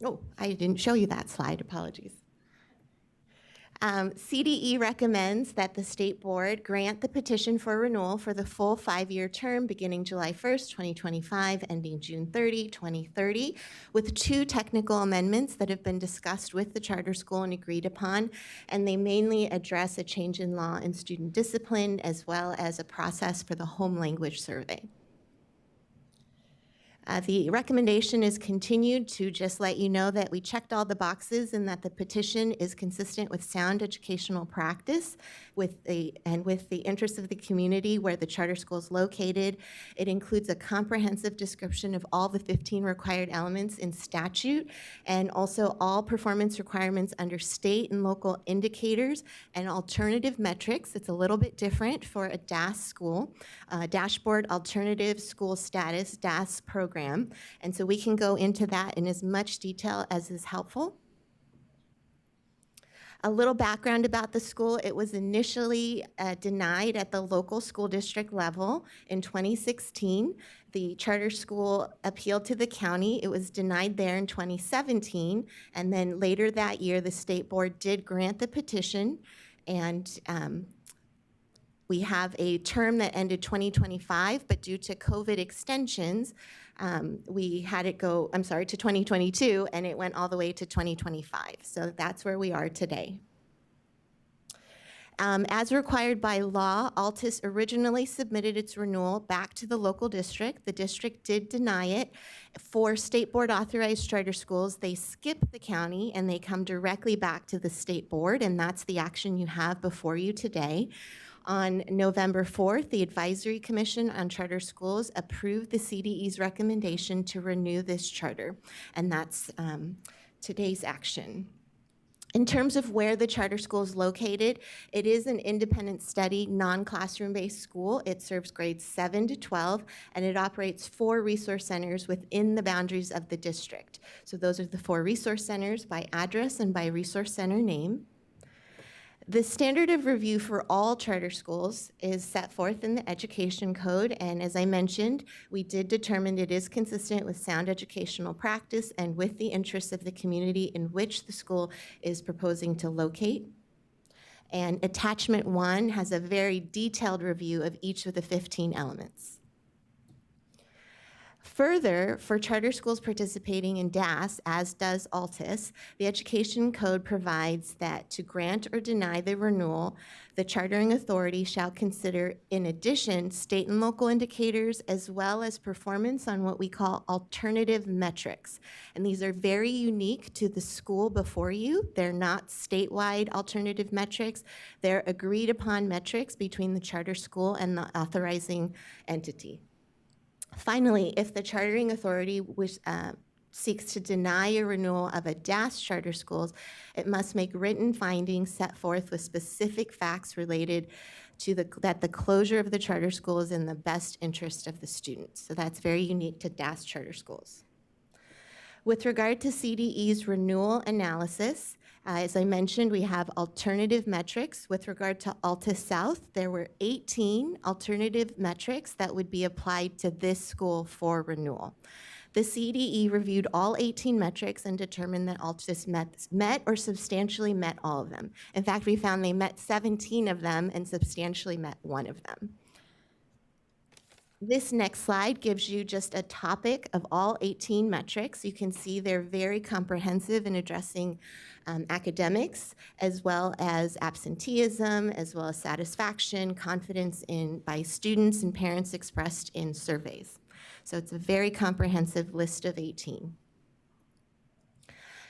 Oh, I didn't show you that slide, apologies. CDE recommends that the State Board grant the petition for renewal for the full 5-year term beginning July 1st, 2025, ending June 30, 2030, with 2 technical amendments that have been discussed with the charter school and agreed upon, and they mainly address a change in law and student discipline, as well as a process for the home language survey. The recommendation is continued to just let you know that we checked all the boxes and that the petition is consistent with sound educational practice with the interests of the community where the charter school is located. It includes a comprehensive description of all the 15 required elements in statute, and also all performance requirements under state and local indicators and alternative metrics. It's a little bit different for a DAS school, Dashboard Alternative School Status, DAS program. And so we can go into that in as much detail as is helpful. A little background about the school. It was initially denied at the local school district level in 2016. The charter school appealed to the county. It was denied there in 2017. And then later that year, the State Board did grant the petition, and we have a term that ended 2025, but due to COVID extensions, we had it go, to 2022, and it went all the way to 2025. So that's where we are today. As required by law, Altus originally submitted its renewal back to the local district. The district did deny it. For State Board authorized charter schools, they skip the county and they come directly back to the State Board, and that's the action you have before you today. On November 4th, the Advisory Commission on Charter Schools approved the CDE's recommendation to renew this charter, and that's today's action. In terms of where the charter school is located, it is an independent study, non-classroom-based school. It serves grades 7 to 12, and it operates 4 resource centers within the boundaries of the district. So those are the 4 resource centers by address and by resource center name. The standard of review for all charter schools is set forth in the Education Code, and as I mentioned, we did determine it is consistent with sound educational practice and with the interests of the community in which the school is proposing to locate. And Attachment 1 has a very detailed review of each of the 15 elements. Further, for charter schools participating in DAS, as does Altus, the Education Code provides that to grant or deny the renewal, the chartering authority shall consider, in addition, state and local indicators as well as performance on what we call alternative metrics. And these are very unique to the school before you. They're not statewide alternative metrics. They're agreed upon metrics between the charter school and the authorizing entity. Finally, if the chartering authority seeks to deny a renewal of a DAS charter schools, it must make written findings set forth with specific facts related that the closure of the charter school is in the best interest of the students. So that's very unique to DAS charter schools. With regard to CDE's renewal analysis, as I mentioned, we have alternative metrics. With regard to Altus South, there were 18 alternative metrics that would be applied to this school for renewal. The CDE reviewed all 18 metrics and determined that Altus met or substantially met all of them. In fact, we found they met 17 of them and substantially met one of them. This next slide gives you just a topic of all 18 metrics. You can see they're very comprehensive in addressing academics, as well as absenteeism, as well as satisfaction, confidence by students and parents expressed in surveys. So it's a very comprehensive list of 18.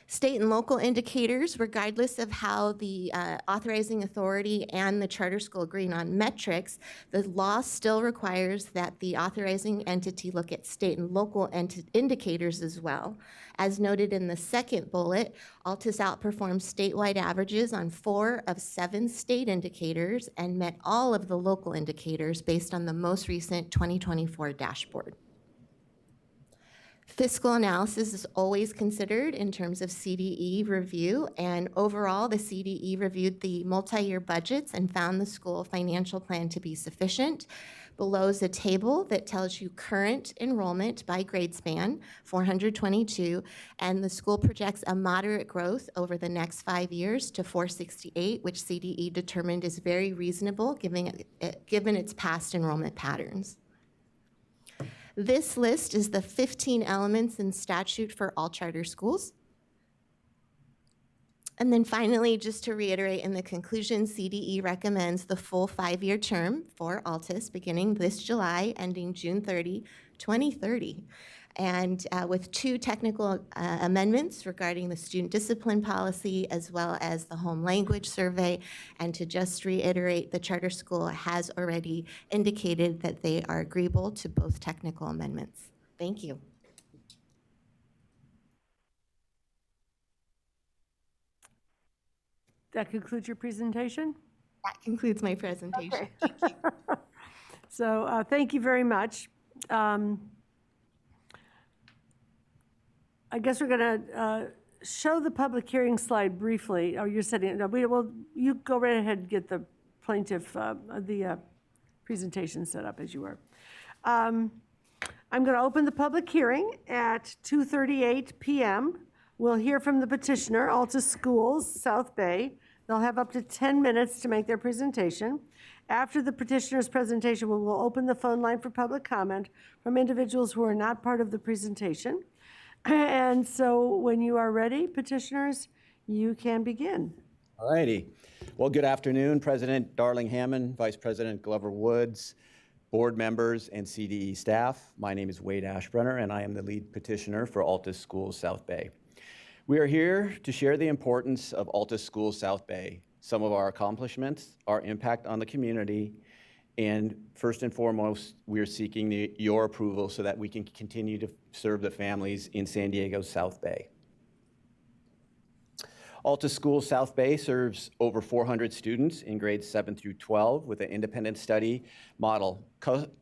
State and local indicators, regardless of how the authorizing authority and the charter school agree on metrics, the law still requires that the authorizing entity look at state and local indicators as well. As noted in the second bullet, Altus outperformed statewide averages on 4 of 7 state indicators and met all of the local indicators based on the most recent 2024 dashboard. Fiscal analysis is always considered in terms of CDE review, and overall, the CDE reviewed the multi-year budgets and found the school financial plan to be sufficient. Below is a table that tells you current enrollment by grade span, 422, and the school projects a moderate growth over the next 5 years to 468, which CDE determined is very reasonable given its past enrollment patterns. This list is the 15 elements in statute for all charter schools. And then finally, just to reiterate in the conclusion, CDE recommends the full 5-year term for Altus beginning this July, ending June 30, 2030. And with 2 technical amendments regarding the student discipline policy as well as the home language survey. And to just reiterate, the charter school has already indicated that they are agreeable to both technical amendments. Thank you. That concludes your presentation? That concludes my presentation. Okay. Thank you. So thank you very much. I guess we're going to show the public hearing slide briefly. Oh, you're setting it. No, well, you go right ahead and get the plaintiff, the presentation set up as you were. I'm going to open the public hearing at 2:38 p.m. We'll hear from the petitioner, Altus Schools, South Bay. They'll have up to 10 minutes to make their presentation. After the petitioner's presentation, we will open the phone line for public comment from individuals who are not part of the presentation. And so when you are ready, petitioners, you can begin. All righty. Well, good afternoon, President Darling Hammond, Vice President Glover Woods, board members, and CDE staff. My name is Wade Ashbrenner, and I am the lead petitioner for Altus Schools South Bay. We are here to share the importance of Altus Schools South Bay, some of our accomplishments, our impact on the community, and first and foremost, we are seeking your approval so that we can continue to serve the families in San Diego's South Bay. Altus Schools South Bay serves over 400 students in grades 7 through 12 with an independent study model.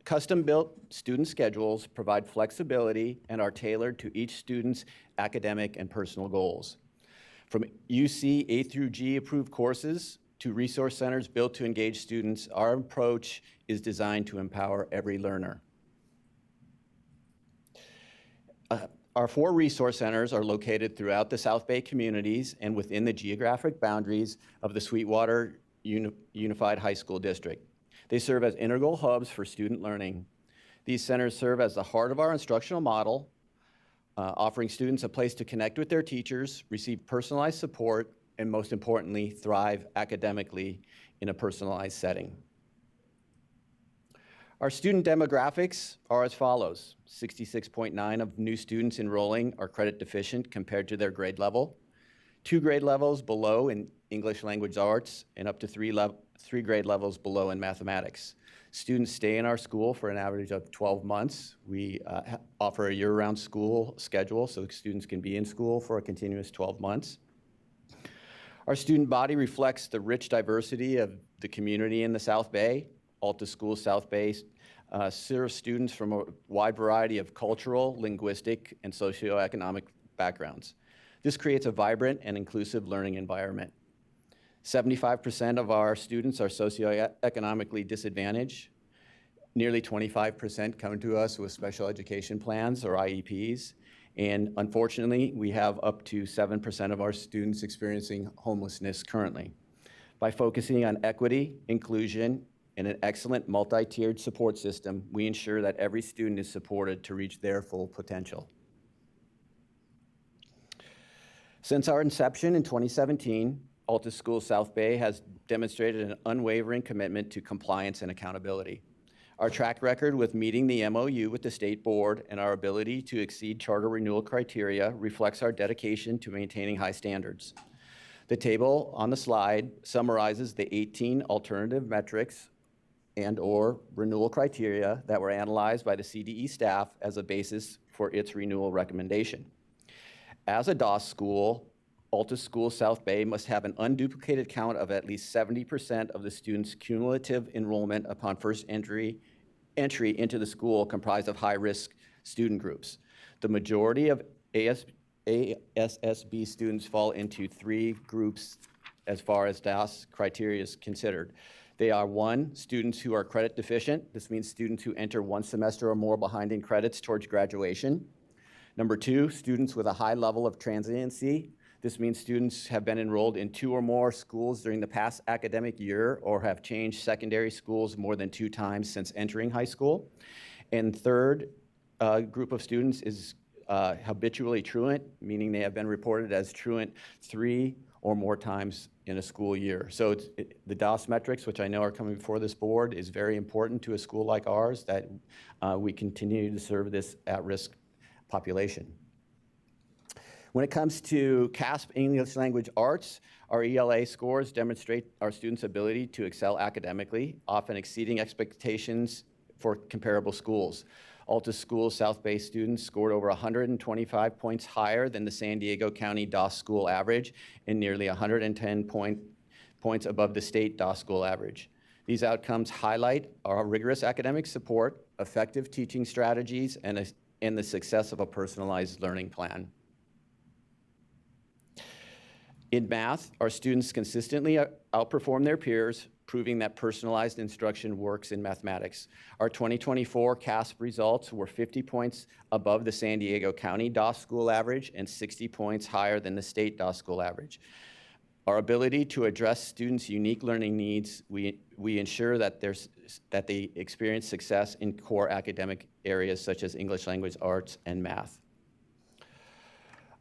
Custom-built student schedules provide flexibility and are tailored to each student's academic and personal goals. From UC A through G approved courses to resource centers built to engage students, our approach is designed to empower every learner. Our 4 resource centers are located throughout the South Bay communities and within the geographic boundaries of the Sweetwater Unified High School District. They serve as integral hubs for student learning. These centers serve as the heart of our instructional model, offering students a place to connect with their teachers, receive personalized support, and most importantly, thrive academically in a personalized setting. Our student demographics are as follows. 66.9% of new students enrolling are credit deficient compared to their grade level. 2 grade levels below in English language arts and up to 3 grade levels below in mathematics. Students stay in our school for an average of 12 months. We offer a year-round school schedule so students can be in school for a continuous 12 months. Our student body reflects the rich diversity of the community in the South Bay. Altus Schools South Bay serves students from a wide variety of cultural, linguistic, and socioeconomic backgrounds. This creates a vibrant and inclusive learning environment. 75% of our students are socioeconomically disadvantaged. Nearly 25% come to us with special education plans or IEPs. And unfortunately, we have up to 7% of our students experiencing homelessness currently. By focusing on equity, inclusion, and an excellent multi-tiered support system, we ensure that every student is supported to reach their full potential. Since our inception in 2017, Altus Schools South Bay has demonstrated an unwavering commitment to compliance and accountability. Our track record with meeting the MOU with the state board and our ability to exceed charter renewal criteria reflects our dedication to maintaining high standards. The table on the slide summarizes the 18 alternative metrics and/or renewal criteria that were analyzed by the CDE staff as a basis for its renewal recommendation. As a DOS school, Altus Schools South Bay must have an unduplicated count of at least 70% of the students' cumulative enrollment upon first entry into the school comprised of high-risk student groups. The majority of ASSB students fall into 3 groups as far as DOS criteria is considered. They are 1, students who are credit deficient. This means students who enter 1 semester or more behind in credits towards graduation. Number 2, students with a high level of transiency. This means students have been enrolled in 2 or more schools during the past academic year or have changed secondary schools more than 2 times since entering high school. And third group of students is habitually truant, meaning they have been reported as truant 3 or more times in a school year. So the DOS metrics, which I know are coming before this board, is very important to a school like ours that we continue to serve this at-risk population. When it comes to CASP English Language Arts, our ELA scores demonstrate our students' ability to excel academically, often exceeding expectations for comparable schools. Altus Schools South Bay students scored over 125 points higher than the San Diego County DOS school average and nearly 110 points above the state DOS school average. These outcomes highlight our rigorous academic support, effective teaching strategies, and the success of a personalized learning plan. In math, our students consistently outperform their peers, proving that personalized instruction works in mathematics. Our 2024 CASP results were 50 points above the San Diego County DOS school average and 60 points higher than the state DOS school average. Our ability to address students' unique learning needs, we ensure that they experience success in core academic areas such as English language arts and math.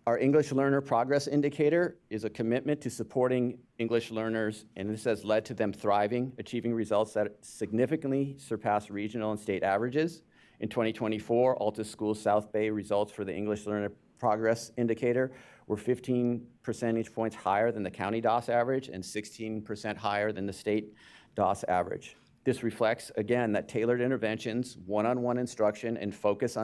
Our English Learner Progress Indicator is a commitment to supporting English learners, and this has led to them thriving, achieving results that significantly surpass regional and state averages. In 2024, Altus Schools South Bay results for the English Learner Progress Indicator were 15 percentage points higher than the county DOS average and 16% higher than the state DOS average. This reflects, again, that tailored interventions, one-on-one instruction, and focusing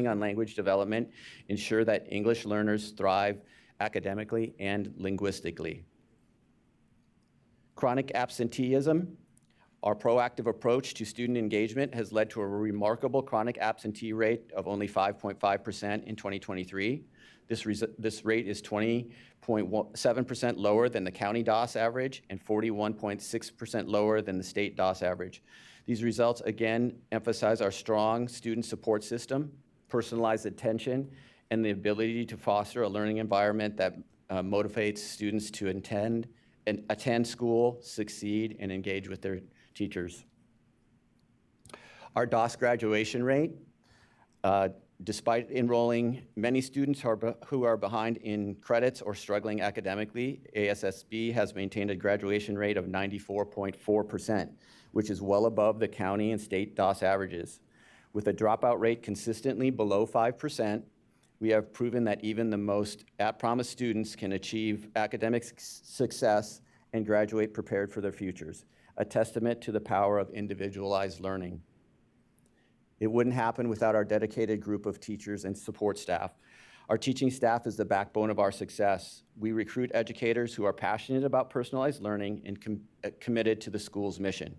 on language development ensure that English learners thrive academically and linguistically. Chronic absenteeism. Our proactive approach to student engagement has led to a remarkable chronic absentee rate of only 5.5% in 2023. This rate is 20.7% lower than the county DOS average and 41.6% lower than the state DOS average. These results again emphasize our strong student support system, personalized attention, and the ability to foster a learning environment that motivates students to attend school, succeed, and engage with their teachers. Our DOS graduation rate, despite enrolling many students who are behind in credits or struggling academically, ASSB has maintained a graduation rate of 94.4%, which is well above the county and state DOS averages. With a dropout rate consistently below 5%, we have proven that even the most at-promise students can achieve academic success and graduate prepared for their futures, a testament to the power of individualized learning. It wouldn't happen without our dedicated group of teachers and support staff. Our teaching staff is the backbone of our success. We recruit educators who are passionate about personalized learning and committed to the school's mission.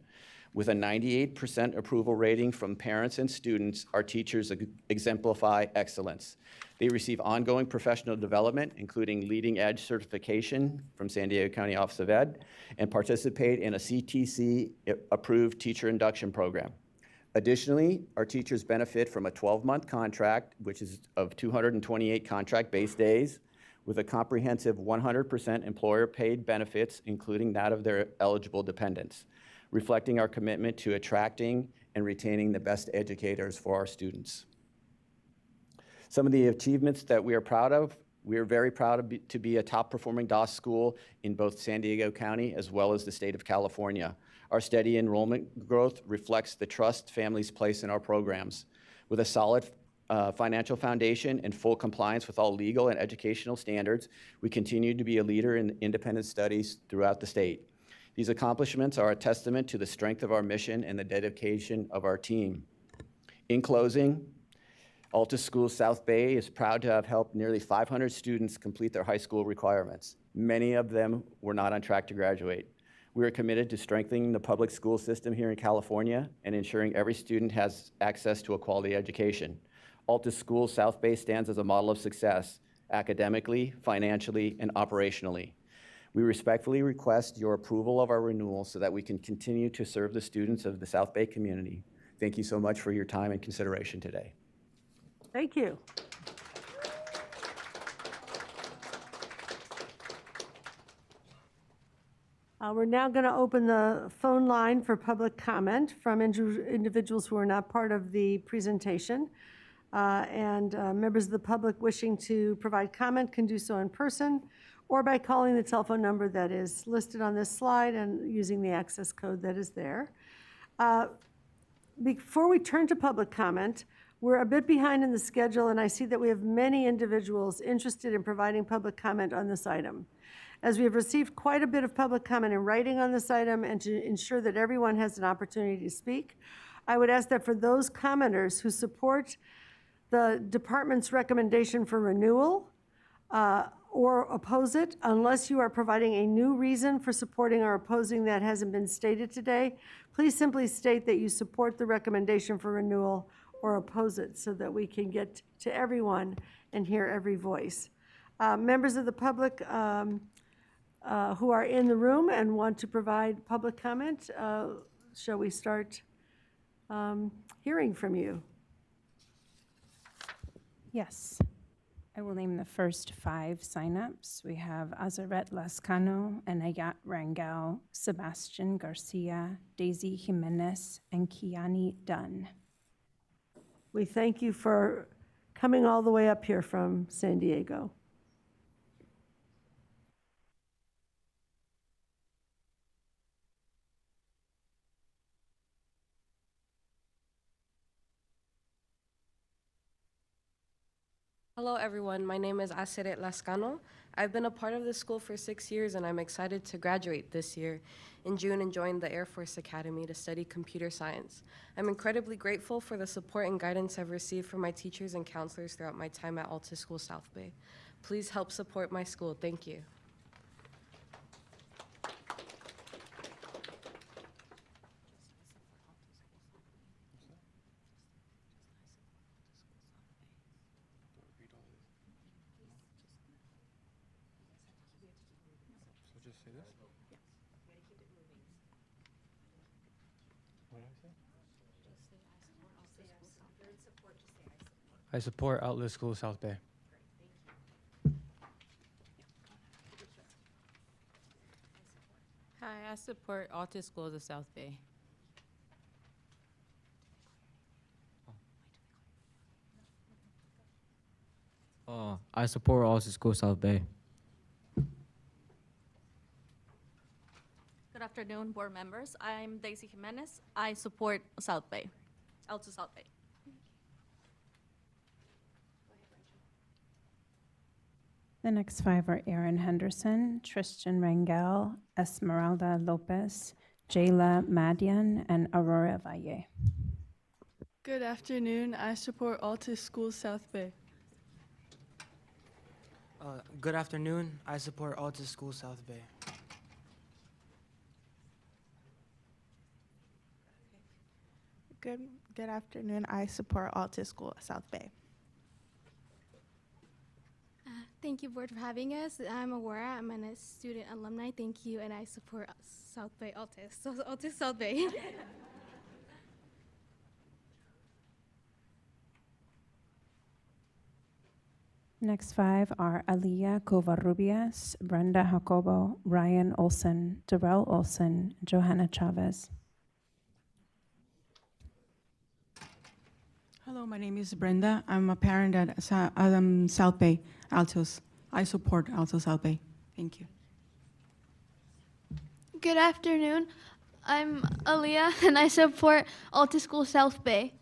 With a 98% approval rating from parents and students, our teachers exemplify excellence. They receive ongoing professional development, including leading edge certification from San Diego County Office of Ed, and participate in a CTC-approved teacher induction program. Additionally, our teachers benefit from a 12-month contract, which is of 228 contract-based days, with a comprehensive 100% employer-paid benefits, including that of their eligible dependents, reflecting our commitment to attracting and retaining the best educators for our students. Some of the achievements that we are proud of: we are very proud to be a top-performing DOS school in both San Diego County as well as the state of California. Our steady enrollment growth reflects the trust families place in our programs. With a solid financial foundation and full compliance with all legal and educational standards, we continue to be a leader in independent studies throughout the state. These accomplishments are a testament to the strength of our mission and the dedication of our team. In closing, Altus Schools South Bay is proud to have helped nearly 500 students complete their high school requirements. Many of them were not on track to graduate. We are committed to strengthening the public school system here in California and ensuring every student has access to a quality education. Altus Schools South Bay stands as a model of success, academically, financially, and operationally. We respectfully request your approval of our renewal so that we can continue to serve the students of the South Bay community. Thank you so much for your time and consideration today. Thank you. We're now going to open the phone line for public comment from individuals who are not part of the presentation. Members of the public wishing to provide comment can do so in person or by calling the telephone number that is listed on this slide and using the access code that is there. Before we turn to public comment, we're a bit behind in the schedule, and I see that we have many individuals interested in providing public comment on this item. As we have received quite a bit of public comment in writing on this item and to ensure that everyone has an opportunity to speak, I would ask that for those commenters who support the department's recommendation for renewal or oppose it, unless you are providing a new reason for supporting or opposing that hasn't been stated today, please simply state that you support the recommendation for renewal or oppose it so that we can get to everyone and hear every voice. Members of the public who are in the room and want to provide public comment, shall we start hearing from you? Yes. I will name the first 5 signups. We have Azaret Lascano, Anayat Rangel, Sebastian Garcia, Daisy Jimenez, and Kiani Dunn. We thank you for coming all the way up here from San Diego. Hello everyone, my name is Azaret Lascano. I've been a part of this school for 6 years and I'm excited to graduate this year in June and join the Air Force Academy to study computer science. I'm incredibly grateful for the support and guidance I've received from my teachers and counselors throughout my time at Altus Schools South Bay. Please help support my school. Thank you. I support Altus Schools South Bay. Hi, I support Altus Schools of South Bay. I support Altus Schools South Bay. Good afternoon, board members. I'm Daisy Jimenez. I support South Bay, Altus South Bay. The next 5 are Aaron Henderson, Tristan Rangel, Esmeralda Lopez, Jayla Madian, and Aurora Valle. Good afternoon. I support Altus Schools South Bay. Good afternoon. I support Alta School South Bay. Good afternoon. I support Alta School South Bay. Thank you, board, for having us. I'm Aurora. I'm a student alumni. Thank you, and I support South Bay Altus. So Altus South Bay. Next five are Aliyah Covarrubias, Brenda Jacobo, Ryan Olson, Darrell Olson, Johanna Chavez. Hello, my name is Brenda. I'm a parent at South Bay Altos. I support Altos South Bay. Thank you. Good afternoon. I'm Aaliyah, and I support Alta School South Bay.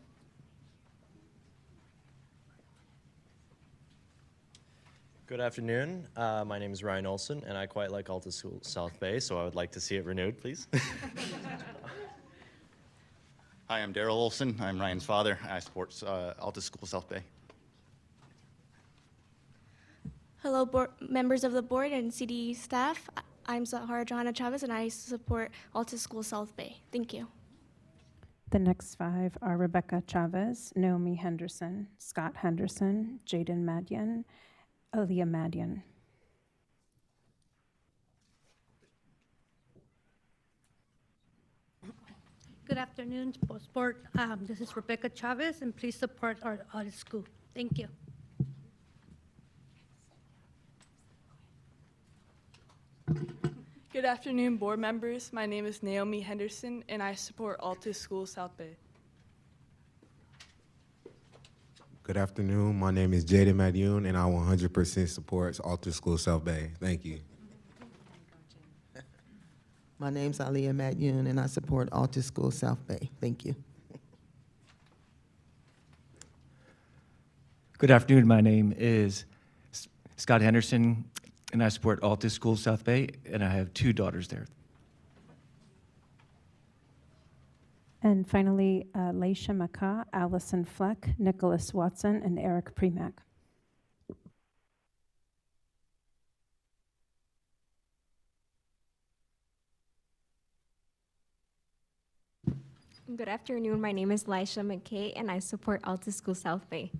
Good afternoon. My name is Ryan Olson, and I quite like Alta School South Bay, so I would like to see it renewed, please. Hi, I'm Daryl Olson. I'm Ryan's father. I support Alta School South Bay. Hello, members of the board and CDE staff. I'm Zahara Johanna Chavez, and I support Alta School South Bay. Thank you. The next five are Rebecca Chavez, Naomi Henderson, Scott Henderson, Jaden Madian, Aaliyah Madian. Good afternoon, board. This is Rebecca Chavez, and please support our audit school. Thank you. Good afternoon, board members. My name is Naomi Henderson, and I support Alta School South Bay. Good afternoon. My name is Jaden Madune, and I 100% support Alta School South Bay. Thank you. My name's Aliyah Madyun, and I support Alta School South Bay. Thank you. Good afternoon. My name is Scott Henderson, and I support Alta School South Bay, and I have 2 daughters there. And finally, Laisha McCaw, Allison Fleck, Nicholas Watson, and Eric Premack. Good afternoon. My name is Laisha McKay, and I support Alta School South Bay.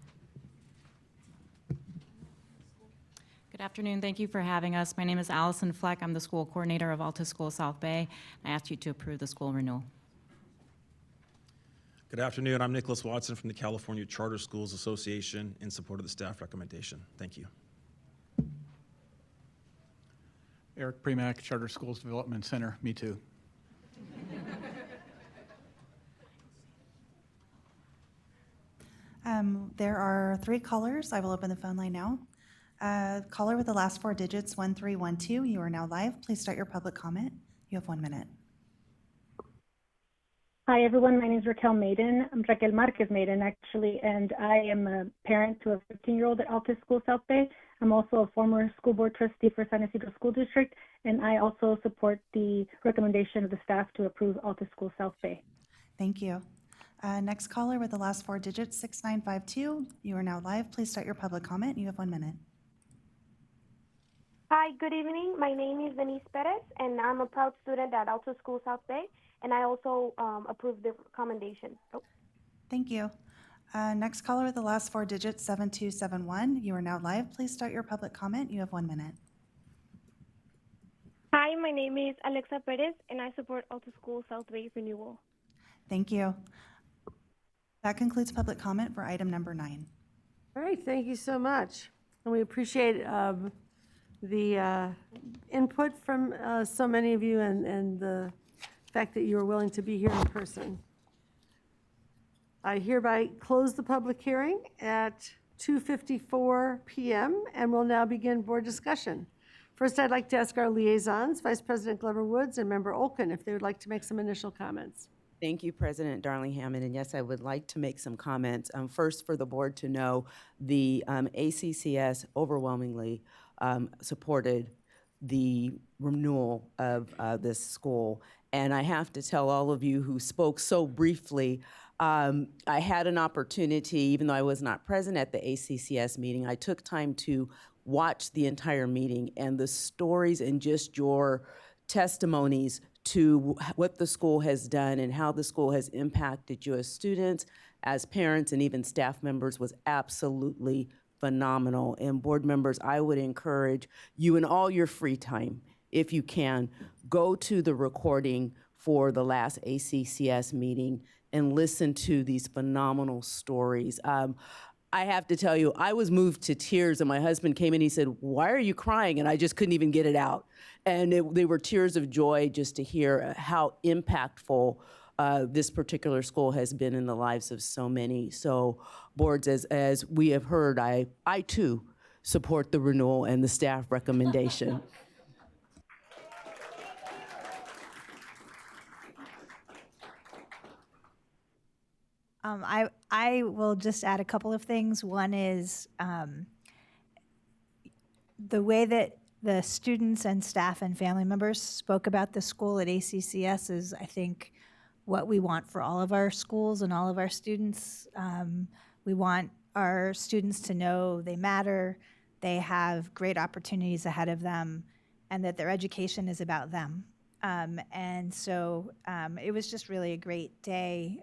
Good afternoon. Thank you for having us. My name is Allison Fleck. I'm the school coordinator of Alta School South Bay. I ask you to approve the school renewal. Good afternoon. I'm Nicholas Watson from the California Charter Schools Association in support of the staff recommendation. Thank you. Eric Premack, Charter Schools Development Center. Me too. There are 3 callers. I will open the phone line now. Caller with the last 4 digits, 1312. You are now live. Please start your public comment. You have 1 minute. Hi, everyone. My name is Raquel Maiden. I'm Raquel Marquez Maiden, actually, and I am a parent to a 15-year-old at Alta School South Bay. I'm also a former school board trustee for San Ysidro School District, and I also support the recommendation of the staff to approve Alta School South Bay. Thank you. Next caller with the last 4 digits, 6952. You are now live. Please start your public comment. You have 1 minute. Hi, good evening. My name is Denise Perez, and I'm a proud student at Alta School South Bay, and I also approve the recommendation. Oh. Thank you. Next caller with the last 4 digits, 7271. You are now live. Please start your public comment. You have 1 minute. Hi, my name is Alexa Perez, and I support Alta School South Bay renewal. Thank you. That concludes public comment for item number 9. All right, thank you so much. And we appreciate the input from so many of you and the fact that you are willing to be here in person. I hereby close the public hearing at 2:54 p.m. and we'll now begin board discussion. First, I'd like to ask our liaisons, Vice President Glover Woods and Member Olken, if they would like to make some initial comments. Thank you, President Darling Hammond. And yes, I would like to make some comments. First, for the board to know, the ACCS overwhelmingly supported the renewal of this school. And I have to tell all of you who spoke so briefly, I had an opportunity, even though I was not present at the ACCS meeting, I took time to watched the entire meeting, and the stories and just your testimonies to what the school has done and how the school has impacted you as students, as parents, and even staff members was absolutely phenomenal. And board members, I would encourage you in all your free time, if you can, go to the recording for the last ACCS meeting and listen to these phenomenal stories. I have to tell you, I was moved to tears, and my husband came in, he said, "Why are you crying?" And I just couldn't even get it out. And they were tears of joy just to hear how impactful this particular school has been in the lives of so many. So boards, as we have heard, I too support the renewal and the staff recommendation. I will just add a couple of things. One is the way that the students and staff and family members spoke about the school at ACCS is, I think, what we want for all of our schools and all of our students. We want our students to know they matter, they have great opportunities ahead of them, and that their education is about them. And so it was just really a great day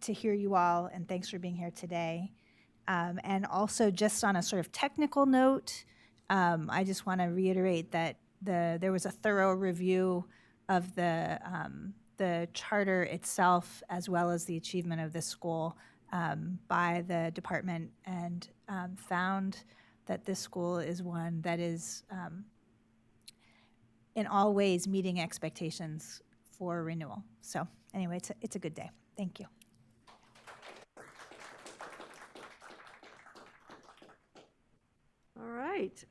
to hear you all, and thanks for being here today. And also, just on a sort of technical note, I just want to reiterate that there was a thorough review of the charter itself, as well as the achievement of the school, by the department, and found that this school is one that is in all ways meeting expectations for renewal. So anyway, it's a good day. Thank you. All right.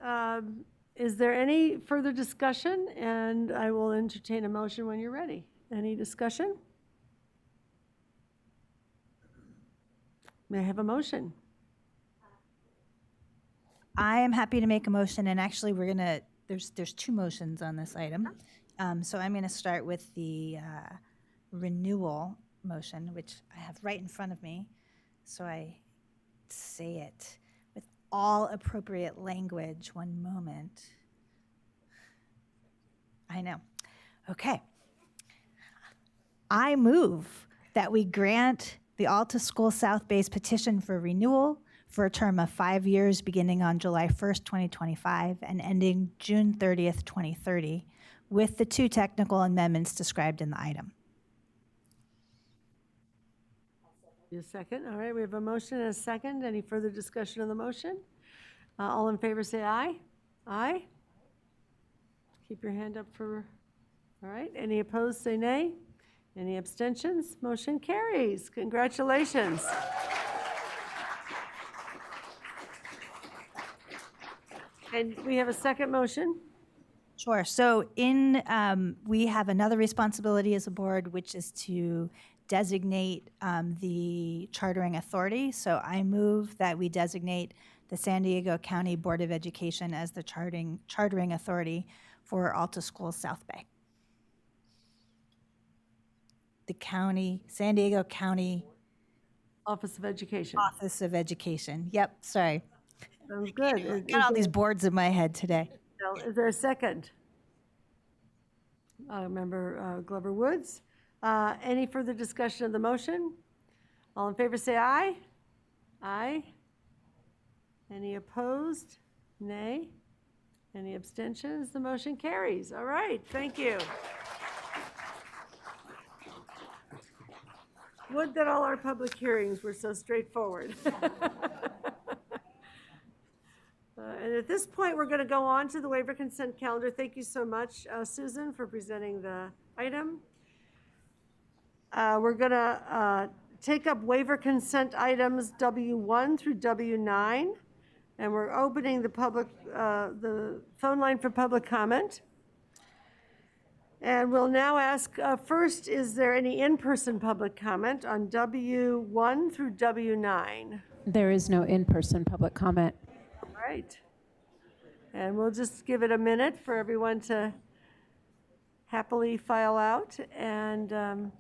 Is there any further discussion? And I will entertain a motion when you're ready. Any discussion? May I have a motion? I am happy to make a motion, and actually we're gonna, there's two motions on this item. So I'm gonna start with the renewal motion, which I have right in front of me. So I say it with all appropriate language. One moment. I know. Okay. I move that we grant the Alta School South Bay's petition for renewal for a term of 5 years beginning on July 1st, 2025 and ending June 30th, 2030, with the 2 technical amendments described in the item. A second. All right, we have a motion and a second. Any further discussion on the motion? All in favor say aye. Aye. Keep your hand up for, all right. Any opposed say nay. Any abstentions? Motion carries. Congratulations. And we have a second motion. Sure. So we have another responsibility as a board, which is to designate the chartering authority. So I move that we designate the San Diego County Board of Education as the chartering authority for Alta Schools South Bay. The county, San Diego County Office of Education. Office of Education. Yep, sorry. Sounds good. Got all these boards in my head today. So is there a second? Member Glover Woods. Any further discussion of the motion? All in favor say aye. Aye. Any opposed? Nay. Any abstentions? The motion carries. All right, thank you. Would that all our public hearings were so straightforward. And at this point, we're going to go on to the waiver consent calendar. Thank you so much, Susan, for presenting the item. We're going to take up waiver consent items W1 through W9, and we're opening the phone line for public comment. And we'll now ask, first, is there any in-person public comment on W1 through W9? There is no in-person public comment. All right. And we'll just give it a minute for everyone to happily file out. And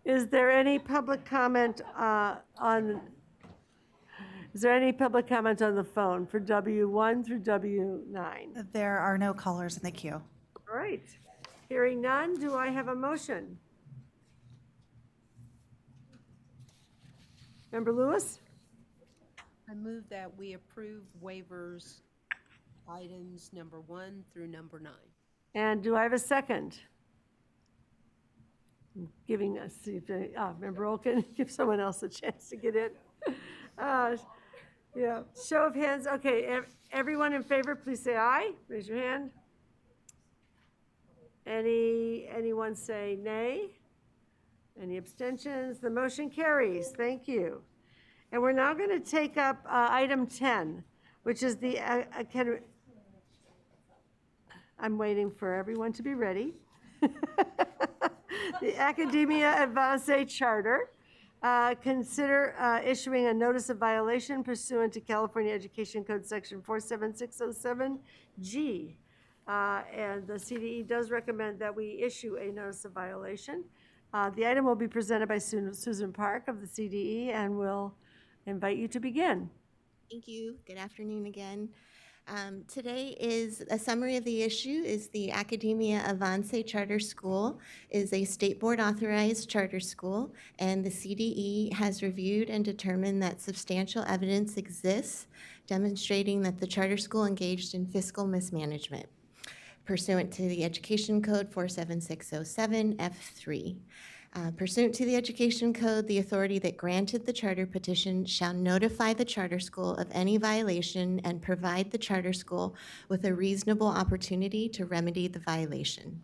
Is there any public comment is there any public comment on the phone for W1 through W9? There are no callers in the queue. All right. Hearing none, do I have a motion? Member Lewis? I move that we approve waivers items number 1 through number 9. And do I have a second? I'm giving us, Member Olkin, give someone else a chance to get in. Yeah, show of hands. Okay, everyone in favor, please say aye. Raise your hand. Anyone say nay? Any abstentions? The motion carries. Thank you. And we're now going to take up item 10, which is the I'm waiting for everyone to be ready. The Academia Advanced Charter. Consider issuing a notice of violation pursuant to California Education Code Section 47607G. And the CDE does recommend that we issue a notice of violation. The item will be presented by Susan Park of the CDE, and we'll invite you to begin. Thank you. Good afternoon again. Today is a summary of the issue. Is the Academia Avance Charter School is a state board authorized charter school, and the CDE has reviewed and determined that substantial evidence exists demonstrating that the charter school engaged in fiscal mismanagement pursuant to the Education Code 47607 F3. Pursuant to the Education Code, the authority that granted the charter petition shall notify the charter school of any violation and provide the charter school with a reasonable opportunity to remedy the violation.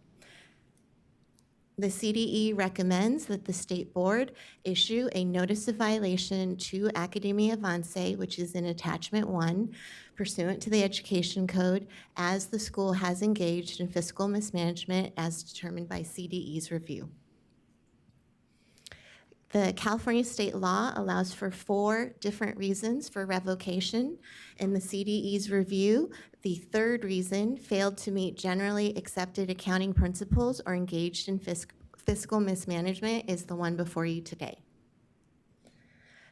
The CDE recommends that the state board issue a notice of violation to Academia Avance, which is in attachment 1, pursuant to the Education Code, as the school has engaged in fiscal mismanagement as determined by CDE's review. The California state law allows for 4 different reasons for revocation. In the CDE's review, the third reason, failed to meet generally accepted accounting principles or engaged in fiscal mismanagement, is the one before you today.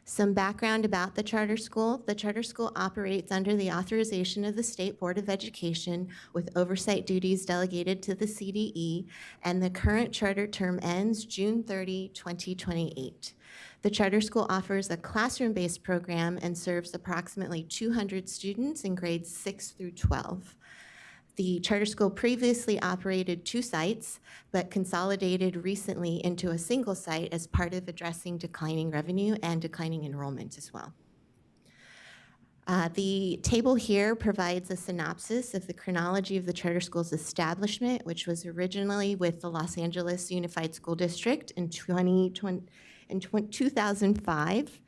Some background about the charter school. The charter school operates under the authorization of the State Board of Education with oversight duties delegated to the CDE, and the current charter term ends June 30, 2028. The charter school offers a classroom-based program and serves approximately 200 students in grades 6 through 12. The charter school previously operated 2 sites, but consolidated recently into a single site as part of addressing declining revenue and declining enrollment as well. The table here provides a synopsis of the chronology of the charter school's establishment, which was originally with the Los Angeles Unified School District in 2005,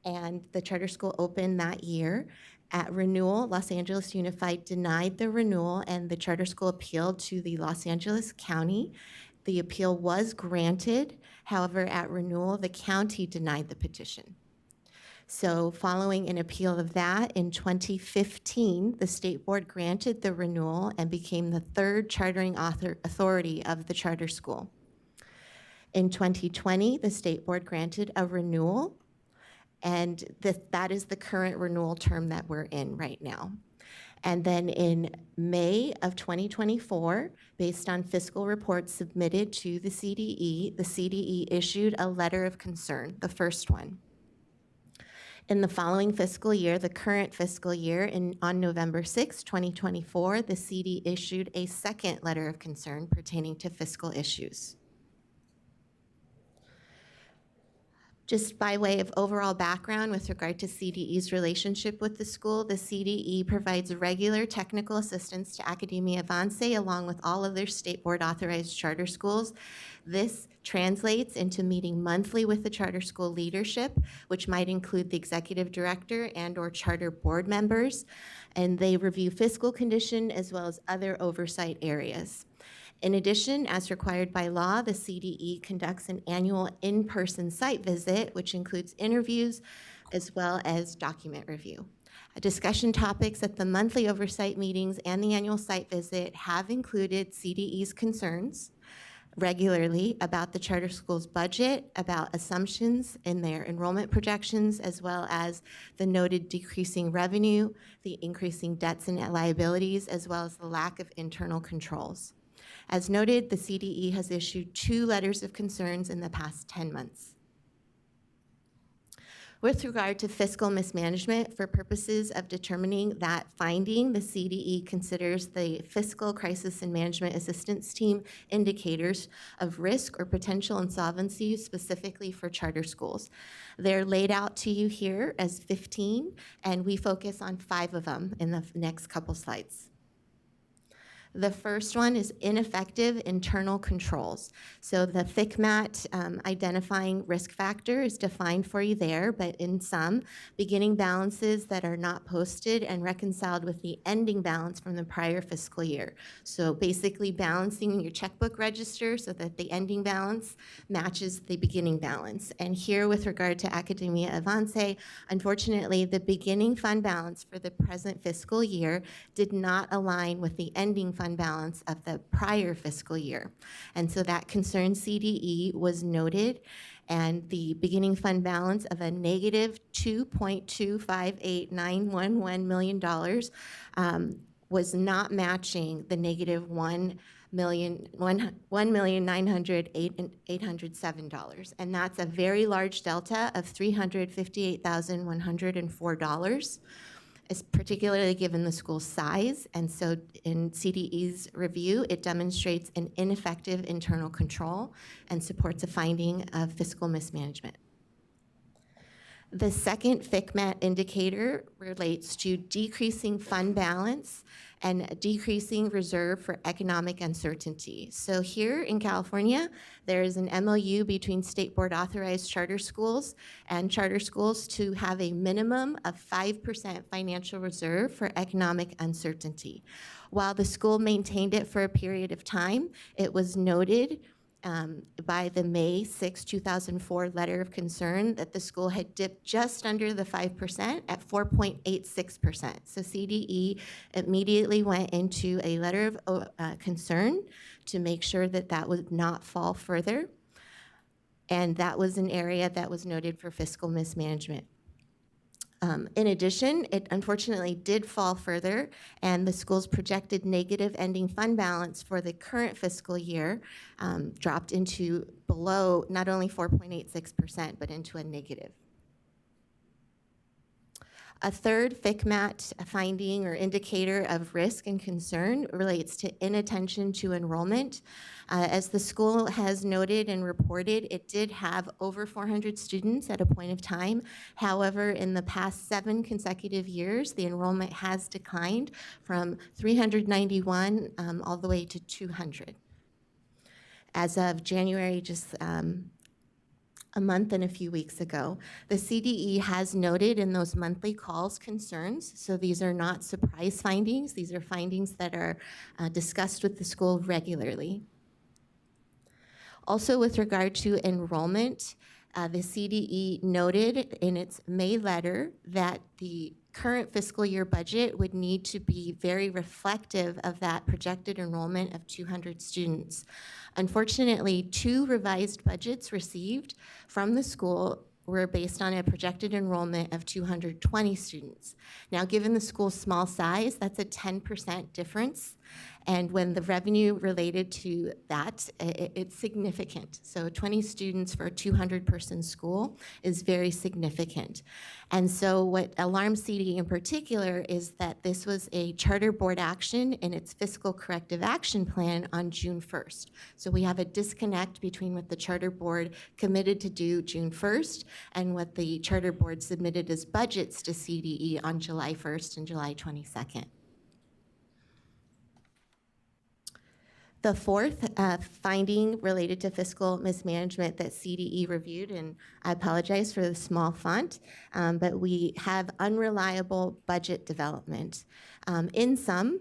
and the charter school opened that year. At renewal, Los Angeles Unified denied the renewal, and the charter school appealed to the Los Angeles County. The appeal was granted. However, at renewal, the county denied the petition. So following an appeal of that, in 2015, the state board granted the renewal and became the 3rd chartering authority of the charter school. In 2020, the state board granted a renewal, and that is the current renewal term that we're in right now. And then in May of 2024, based on fiscal reports submitted to the CDE issued a letter of concern, the first one. In the following fiscal year, the current fiscal year, on November 6, 2024, the CDE issued a second letter of concern pertaining to fiscal issues. Just by way of overall background with regard to CDE's relationship with the school, the CDE provides regular technical assistance to Academia Avance along with all other state board authorized charter schools. This translates into meeting monthly with the charter school leadership, which might include the executive director and/or charter board members, and they review fiscal condition as well as other oversight areas. In addition, as required by law, the CDE conducts an annual in-person site visit, which includes interviews as well as document review. Discussion topics at the monthly oversight meetings and the annual site visit have included CDE's concerns, regularly about the charter school's budget, about assumptions in their enrollment projections, as well as the noted decreasing revenue, the increasing debts and liabilities, as well as the lack of internal controls. As noted, the CDE has issued 2 letters of concerns in the past 10 months. With regard to fiscal mismanagement, for purposes of determining that finding, the CDE considers the Fiscal Crisis and Management Assistance Team indicators of risk or potential insolvency specifically for charter schools. They're laid out to you here as 15, and we focus on 5 of them in the next couple slides. The first one is ineffective internal controls. So the FCMAT identifying risk factor is defined for you there, but in some, beginning balances that are not posted and reconciled with the ending balance from the prior fiscal year. So basically balancing your checkbook register so that the ending balance matches the beginning balance. And here with regard to Academia Avance, unfortunately, the beginning fund balance for the present fiscal year did not align with the ending fund balance of the prior fiscal year. And so that concerned CDE was noted, and the beginning fund balance of a negative $2.258911 million was not matching the negative $1,908,807. And that's a very large delta of $358,104. Is particularly given the school's size, and so in CDE's review, it demonstrates an ineffective internal control and supports a finding of fiscal mismanagement. The second FCMAT indicator relates to decreasing fund balance and decreasing reserve for economic uncertainty. So here in California, there is an MOU between state board authorized charter schools and charter schools to have a minimum of 5% financial reserve for economic uncertainty. While the school maintained it for a period of time, it was noted by the May 6, 2004 letter of concern that the school had dipped just under the 5% at 4.86%. So CDE immediately went into a letter of concern to make sure that that would not fall further. And that was an area that was noted for fiscal mismanagement. In addition, it unfortunately did fall further, and the school's projected negative ending fund balance for the current fiscal year dropped into below not only 4.86%, but into a negative. A third FCMAT finding or indicator of risk and concern relates to inattention to enrollment. As the school has noted and reported, it did have over 400 students at a point of time. However, in the past 7 consecutive years, the enrollment has declined from 391 all the way to 200. As of January, just a month and a few weeks ago, the CDE has noted in those monthly calls concerns. So these are not surprise findings. These are findings that are discussed with the school regularly. Also, with regard to enrollment, the CDE noted in its May letter that the current fiscal year budget would need to be very reflective of that projected enrollment of 200 students. Unfortunately, 2 revised budgets received from the school were based on a projected enrollment of 220 students. Now, given the school's small size, that's a 10% difference. And when the revenue related to that, it's significant. So 20 students for a 200-person school is very significant. And so what alarms CDE in particular is that this was a charter board action in its fiscal corrective action plan on June 1st. So we have a disconnect between what the charter board committed to do June 1st and what the charter board submitted as budgets to CDE on July 1st and July 22nd. The fourth finding related to fiscal mismanagement that CDE reviewed, and I apologize for the small font, but we have unreliable budget development. In sum,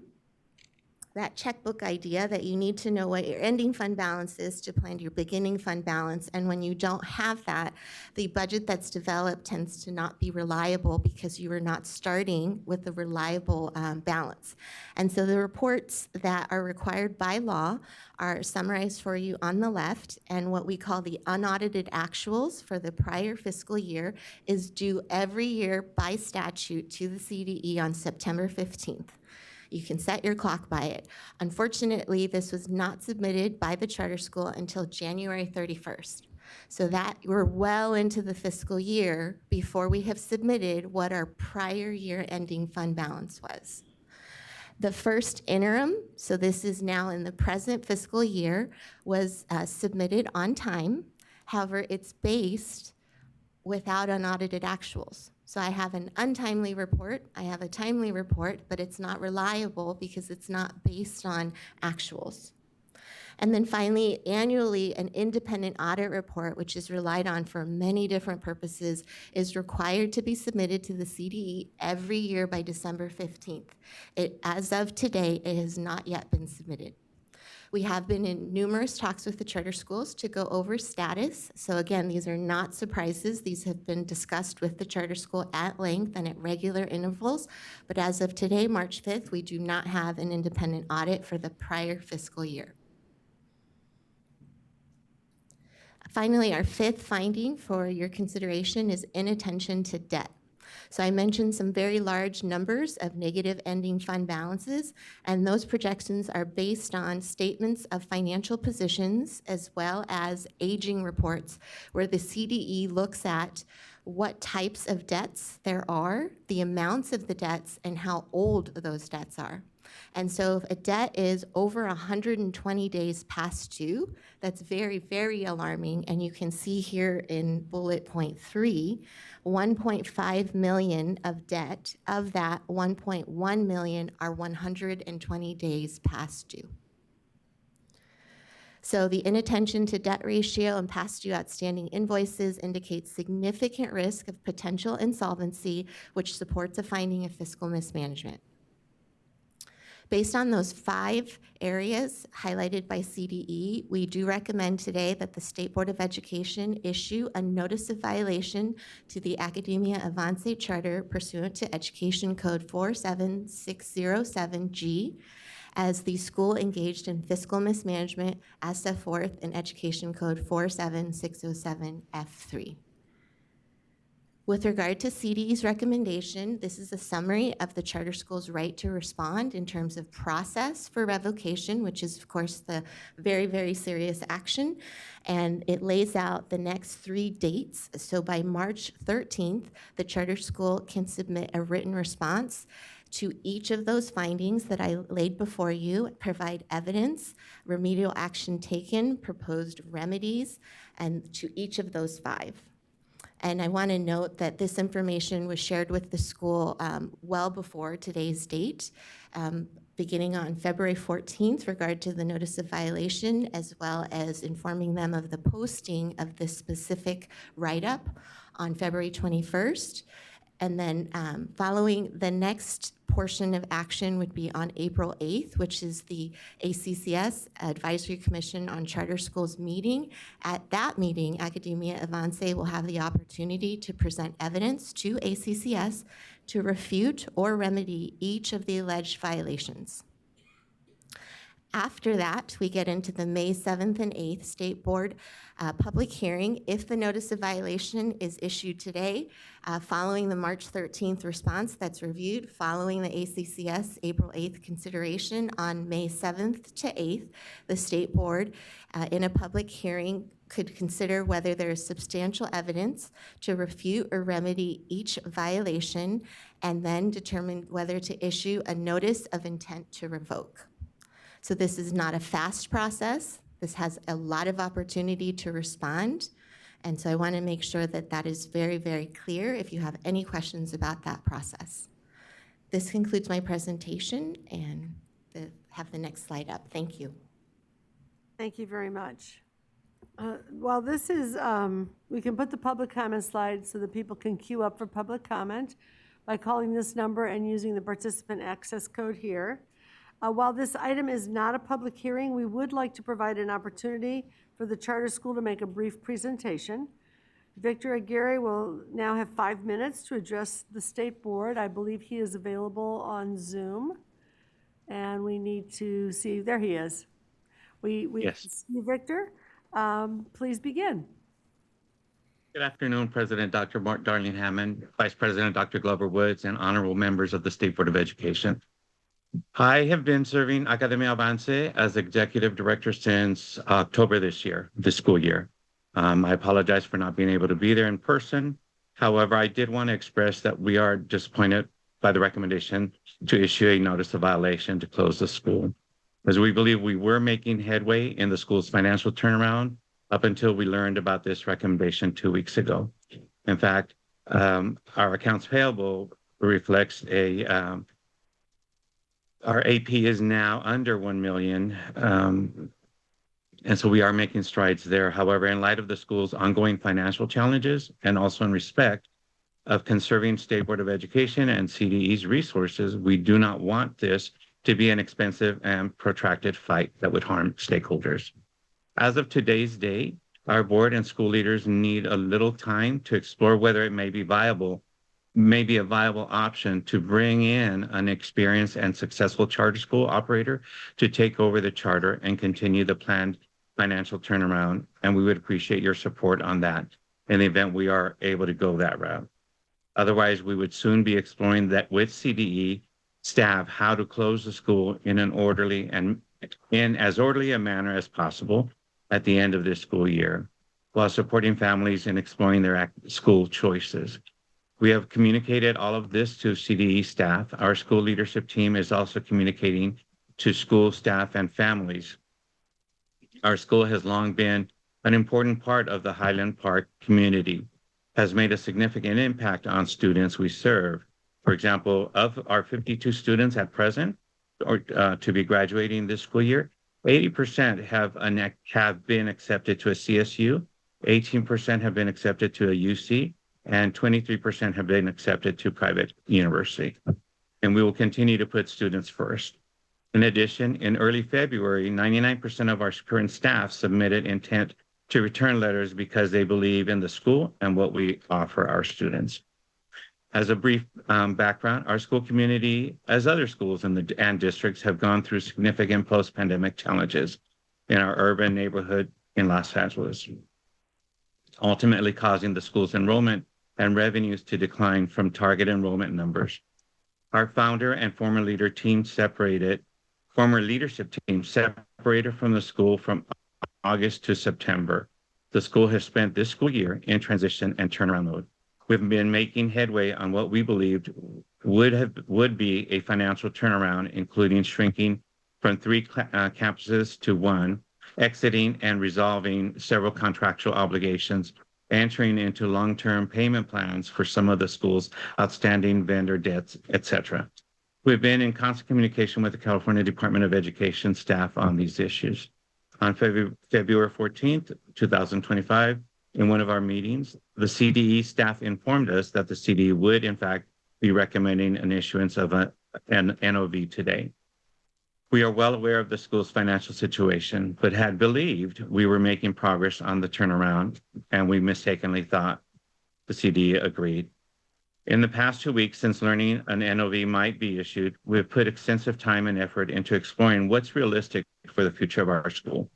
that checkbook idea that you need to know what your ending fund balance is to plan your beginning fund balance. And when you don't have that, the budget that's developed tends to not be reliable because you are not starting with a reliable balance. And so the reports that are required by law are summarized for you on the left, and what we call the unaudited actuals for the prior fiscal year is due every year by statute to the CDE on September 15th. You can set your clock by it. Unfortunately, this was not submitted by the charter school until January 31st. So that we're well into the fiscal year before we have submitted what our prior year ending fund balance was. The first interim, so this is now in the present fiscal year, was submitted on time. However, it's based without unaudited actuals. So I have an untimely report, I have a timely report, but it's not reliable because it's not based on actuals. And then finally, annually, an independent audit report, which is relied on for many different purposes, is required to be submitted to the CDE every year by December 15th. As of today, it has not yet been submitted. We have been in numerous talks with the charter schools to go over status. So again, these are not surprises. These have been discussed with the charter school at length and at regular intervals. But as of today, March 5th, we do not have an independent audit for the prior fiscal year. Finally, our fifth finding for your consideration is inattention to debt. So I mentioned some very large numbers of negative ending fund balances, and those projections are based on statements of financial positions as well as aging reports, where the CDE looks at what types of debts there are, the amounts of the debts, and how old those debts are. And so if a debt is over 120 days past due, that's very, very alarming. And you can see here in bullet point 3, 1.5 million of debt. Of that, 1.1 million are 120 days past due. So the inattention to debt ratio and past due outstanding invoices indicates significant risk of potential insolvency, which supports a finding of fiscal mismanagement. Based on those 5 areas highlighted by CDE, we do recommend today that the State Board of Education issue a notice of violation to the Academia Avance Charter pursuant to Education Code 47607G, as the school engaged in fiscal mismanagement as set forth in Education Code 47607F3. With regard to CDE's recommendation, this is a summary of the charter school's right to respond in terms of process for revocation, which is, of course, the very, very serious action. And it lays out the next 3 dates. So by March 13th, the charter school can submit a written response to each of those findings that I laid before you, provide evidence, remedial action taken, proposed remedies, and to each of those 5. And I want to note that this information was shared with the school well before today's date, beginning on February 14th, regard to the notice of violation, as well as informing them of the posting of this specific write-up on February 21st. And then following, the next portion of action would be on April 8th, which is the ACCS, Advisory Commission on Charter Schools meeting. At that meeting, Academia Avance will have the opportunity to present evidence to ACCS to refute or remedy each of the alleged violations. After that, we get into the May 7th and 8th State Board public hearing. If the notice of violation is issued today, following the March 13th response that's reviewed, following the ACCS April 8th consideration on May 7th to 8th, the State Board in a public hearing could consider whether there is substantial evidence to refute or remedy each violation, and then determine whether to issue a notice of intent to revoke. So this is not a fast process. This has a lot of opportunity to respond. And so I want to make sure that that is very, very clear if you have any questions about that process. This concludes my presentation, and have the next slide up. Thank you. Thank you very much. While this is, we can put the public comment slide so that people can queue up for public comment by calling this number and using the participant access code here. While this item is not a public hearing, we would like to provide an opportunity for the charter school to make a brief presentation. Victor Aguirre will now have 5 minutes to address the state board. I believe he is available on Zoom. And we need to see, there he is. We Yes. see Victor. Please begin. Good afternoon, President Dr. Darlene Hammond, Vice President Dr. Glover Woods, and honorable members of the State Board of Education. I have been serving Academia Avance as Executive Director since October this school year. I apologize for not being able to be there in person. However, I did want to express that we are disappointed by the recommendation to issue a notice of violation to close the school, as we believe we were making headway in the school's financial turnaround up until we learned about this recommendation 2 weeks ago. In fact, our accounts payable reflects our AP is now under 1 million. And so we are making strides there. However, in light of the school's ongoing financial challenges and also in respect of conserving State Board of Education and CDE's resources, we do not want this to be an expensive and protracted fight that would harm stakeholders. As of today's date, our board and school leaders need a little time to explore whether it may be a viable option to bring in an experienced and successful charter school operator to take over the charter and continue the planned financial turnaround. And we would appreciate your support on that in the event we are able to go that route. Otherwise, we would soon be exploring that with CDE staff how to close the school in an orderly and in as orderly a manner as possible at the end of this school year, while supporting families in exploring their school choices. We have communicated all of this to CDE staff. Our school leadership team is also communicating to school staff and families. Our school has long been an important part of the Highland Park community, has made a significant impact on students we serve. For example, of our 52 students at present, or to be graduating this school year, 80% have been accepted to a CSU, 18% have been accepted to a UC, and 23% have been accepted to private university. And we will continue to put students first. In addition, in early February, 99% of our current staff submitted intent to return letters because they believe in the school and what we offer our students. As a brief background, our school community, as other schools and districts, have gone through significant post-pandemic challenges in our urban neighborhood in Los Angeles, ultimately causing the school's enrollment and revenues to decline from target enrollment numbers. Our founder and former leadership team separated from the school from August to September. The school has spent this school year in transition and turnaround mode. We've been making headway on what we believed would be a financial turnaround, including shrinking from 3 campuses to 1, exiting and resolving several contractual obligations, entering into long-term payment plans for some of the school's outstanding vendor debts, etc. We've been in constant communication with the California Department of Education staff on these issues. On February 14th, 2025, in one of our meetings, the CDE staff informed us that the CDE would, in fact, be recommending an issuance of an NOV today. We are well aware of the school's financial situation, but had believed we were making progress on the turnaround, and we mistakenly thought the CDE agreed. In the past 2 weeks since learning an NOV might be issued, we've put extensive time and effort into exploring what's realistic for the future of our school.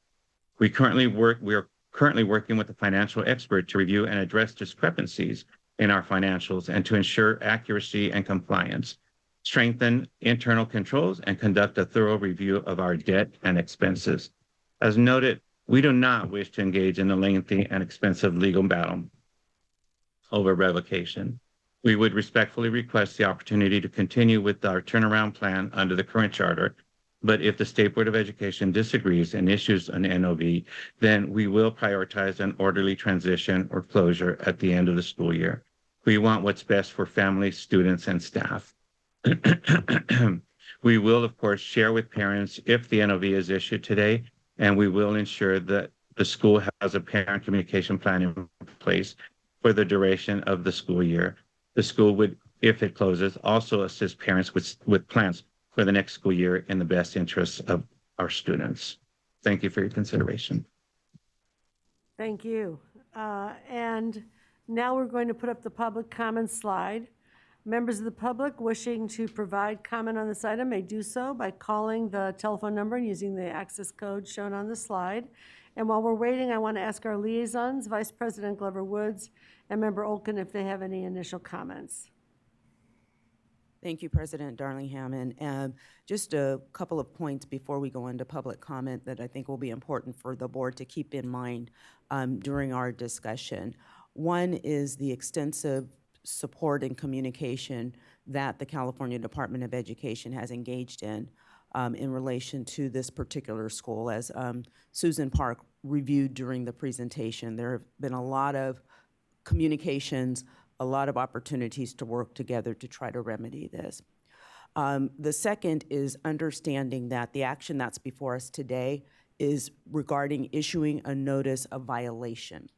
We are currently working with a financial expert to review and address discrepancies in our financials and to ensure accuracy and compliance, strengthen internal controls, and conduct a thorough review of our debt and expenses. As noted, we do not wish to engage in a lengthy and expensive legal battle over revocation. We would respectfully request the opportunity to continue with our turnaround plan under the current charter, but if the State Board of Education disagrees and issues an NOV, then we will prioritize an orderly transition or closure at the end of the school year. We want what's best for families, students, and staff. We will, of course, share with parents if the NOV is issued today, and we will ensure that the school has a parent communication plan in place for the duration of the school year. The school would, if it closes, also assist parents with plans for the next school year in the best interests of our students. Thank you for your consideration. Thank you. And now we're going to put up the public comment slide. Members of the public wishing to provide comment on this item may do so by calling the telephone number and using the access code shown on the slide. And while we're waiting, I want to ask our liaisons, Vice President Glover Woods and Member Olken, if they have any initial comments. Thank you, President Darlingham. And just a couple of points before we go into public comment that I think will be important for the board to keep in mind during our discussion. One is the extensive support and communication that the California Department of Education has engaged in relation to this particular school. As Susan Park reviewed during the presentation, there have been a lot of communications, a lot of opportunities to work together to try to remedy this. The second is understanding that the action that's before us today is regarding issuing a notice of violation.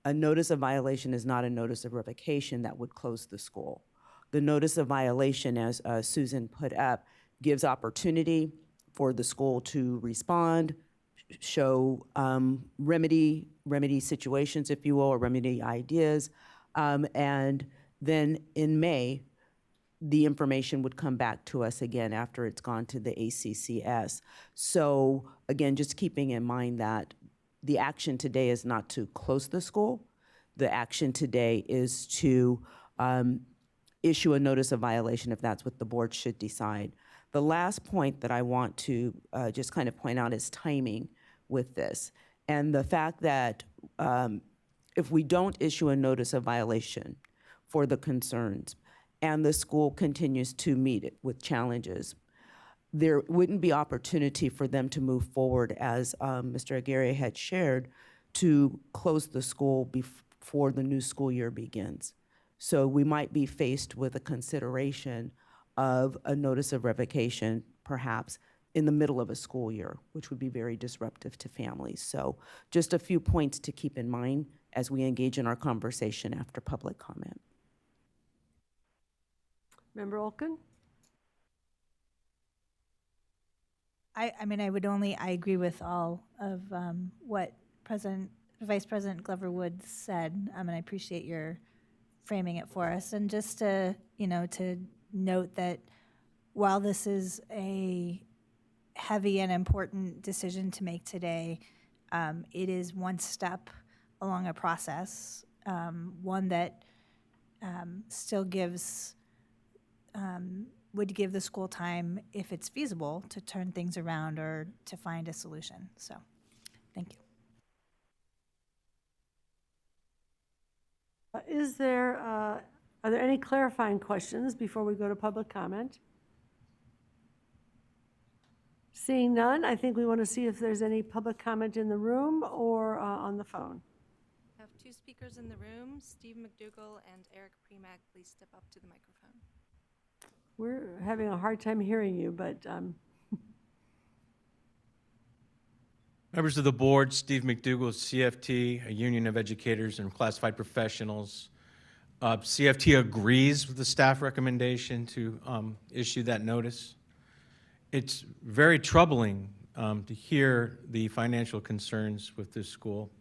A notice of violation is not a notice of revocation that would close the school. The notice of violation, as Susan put up, gives opportunity for the school to respond, show remedy situations, if you will, or remedy ideas. And then in May, the information would come back to us again after it's gone to the ACCS. So again, just keeping in mind that the action today is not to close the school. The action today is to issue a notice of violation if that's what the board should decide. The last point that I want to just kind of point out is timing with this. And the fact that if we don't issue a notice of violation for the concerns and the school continues to meet it with challenges, there wouldn't be opportunity for them to move forward, as Mr. Aguirre had shared, to close the school before the new school year begins. So we might be faced with a consideration of a notice of revocation, perhaps, in the middle of a school year, which would be very disruptive to families. So just a few points to keep in mind as we engage in our conversation after public comment. Member Olken? I mean, I agree with all of what Vice President Glover Woods said, and I appreciate your framing it for us. And just to, to note that while this is a heavy and important decision to make today, it is one step along a process, one that still would give the school time, if it's feasible, to turn things around or to find a solution. So, thank you. Are there any clarifying questions before we go to public comment? Seeing none, I think we want to see if there's any public comment in the room or on the phone. I have two speakers in the room, Steve McDougall and Eric Premack. Please step up to the microphone. We're having a hard time hearing you, but Members of the board, Steve McDougall, CFT, a union of educators and classified professionals. CFT agrees with the staff recommendation to issue that notice. It's very troubling to hear the financial concerns with this school.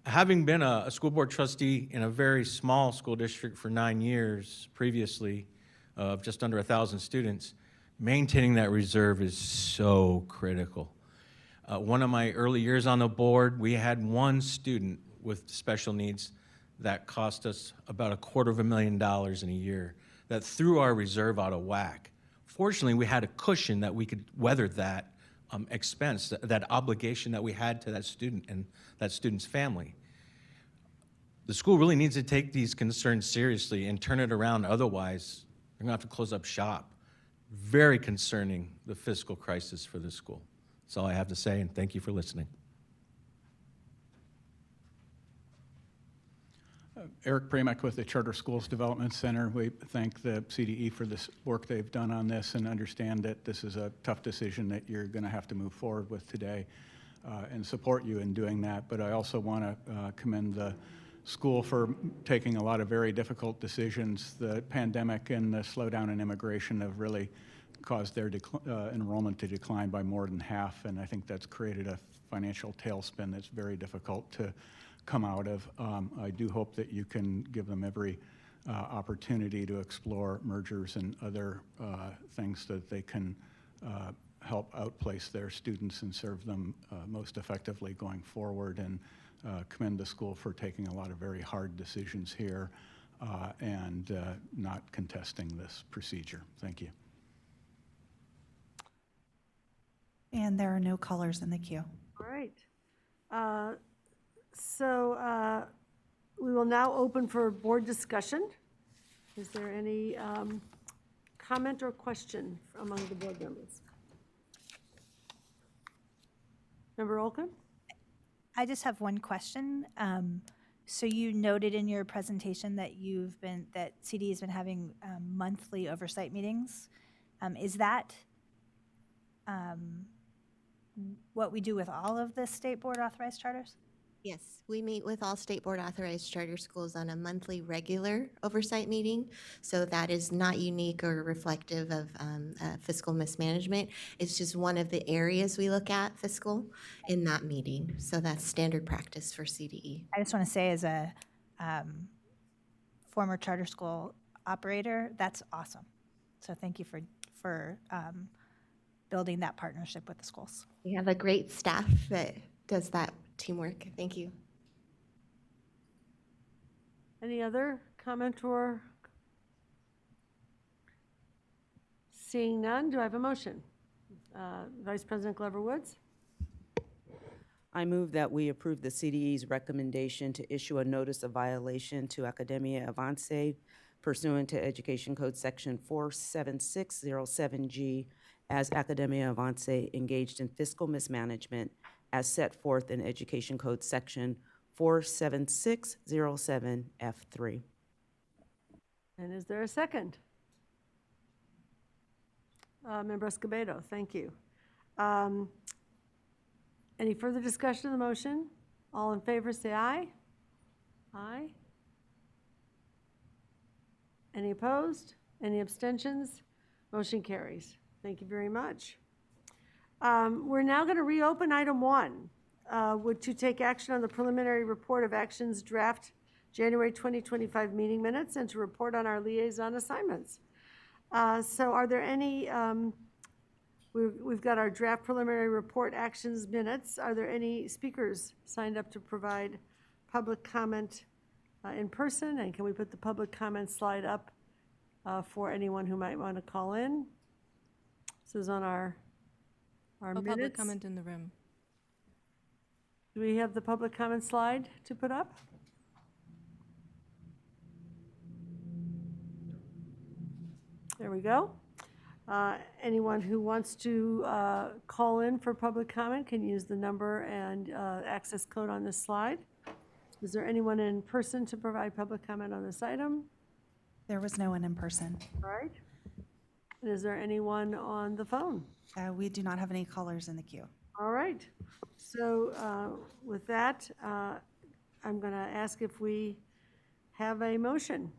Having been a school board trustee in a very small school district for 9 years previously, of just under 1,000 students, maintaining that reserve is so critical. One of my early years on the board, we had one student with special needs that cost us about $250,000 in a year that threw our reserve out of whack. Fortunately, we had a cushion that we could weather that expense, that obligation that we had to that student and that student's family. The school really needs to take these concerns seriously and turn it around, otherwise they're gonna have to close up shop. Very concerning, the fiscal crisis for this school. That's all I have to say, and thank you for listening. Eric Premack with the Charter Schools Development Center. We thank the CDE for this work they've done on this and understand that this is a tough decision that you're going to have to move forward with today and support you in doing that. But I also want to commend the school for taking a lot of very difficult decisions. The pandemic and the slowdown in immigration have really caused their enrollment to decline by more than half, and I think that's created a financial tailspin that's very difficult to come out of. I do hope that you can give them every opportunity to explore mergers and other things so that they can help outplace their students and serve them most effectively going forward, and commend the school for taking a lot of very hard decisions here and not contesting this procedure. Thank you. And there are no callers in the queue. All right. So we will now open for board discussion. Is there any comment or question among the board members? Member Olken? I just have one question. So you noted in your presentation that that CD has been having monthly oversight meetings. Is that what we do with all of the state board authorized charters? Yes, we meet with all state board authorized charter schools on a monthly regular oversight meeting. So that is not unique or reflective of fiscal mismanagement. It's just one of the areas we look at fiscal in that meeting. So that's standard practice for CDE. I just want to say, as a former charter school operator, that's awesome. So thank you for building that partnership with the schools. We have a great staff that does that teamwork. Thank you. Any other comment or? Seeing none, do I have a motion? Vice President Glover Woods? I move that we approve the CDE's recommendation to issue a notice of violation to Academia Avance pursuant to Education Code Section 47607G as Academia Avance engaged in fiscal mismanagement as set forth in Education Code Section 47607F3. And is there a second? Member Escobedo, thank you. Any further discussion of the motion? All in favor, say aye. Aye. Any opposed? Any abstentions? Motion carries. Thank you very much. We're now going to reopen item 1, to take action on the preliminary report of actions draft January 2025 meeting minutes and to report on our liaison assignments. So are there any, we've got our draft preliminary report actions minutes. Are there any speakers signed up to provide public comment in person? And can we put the public comment slide up for anyone who might want to call in? This is on our minutes. Public comment in the room. Do we have the public comment slide to put up? There we go. Anyone who wants to call in for public comment can use the number and access code on this slide. Is there anyone in person to provide public comment on this item? There was no one in person. All right. And is there anyone on the phone? We do not have any callers in the queue. All right. So with that, I'm going to ask if we have a motion.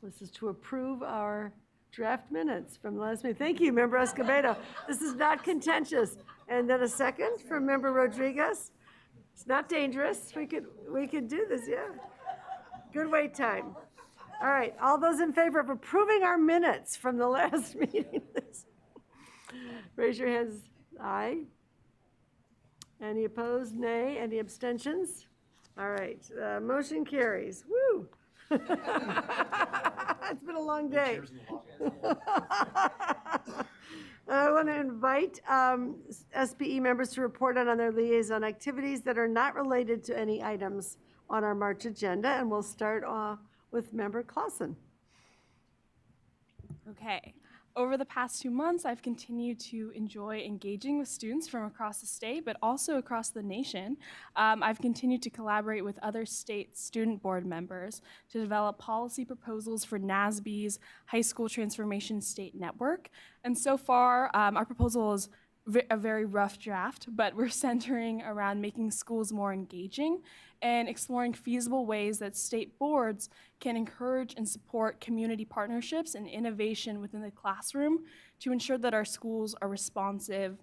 This is to approve our draft minutes from the last meeting. Thank you, Member Escobedo. This is not contentious. And then a second from Member Rodriguez. It's not dangerous. We could do this, yeah. Good wait time. All right, all those in favor of approving our minutes from the last meeting, raise your hands. Aye. Any opposed? Nay. Any abstentions? All right, motion carries. Woo! It's been a long day. I want to invite SBE members to report on their liaison activities that are not related to any items on our March agenda, and we'll start with Member Clausen. Okay. Over the past 2 months, I've continued to enjoy engaging with students from across the state, but also across the nation. I've continued to collaborate with other state student board members to develop policy proposals for NASB's High School Transformation State Network. And so far, our proposal is a very rough draft, but we're centering around making schools more engaging and exploring feasible ways that state boards can encourage and support community partnerships and innovation within the classroom to ensure that our schools are responsive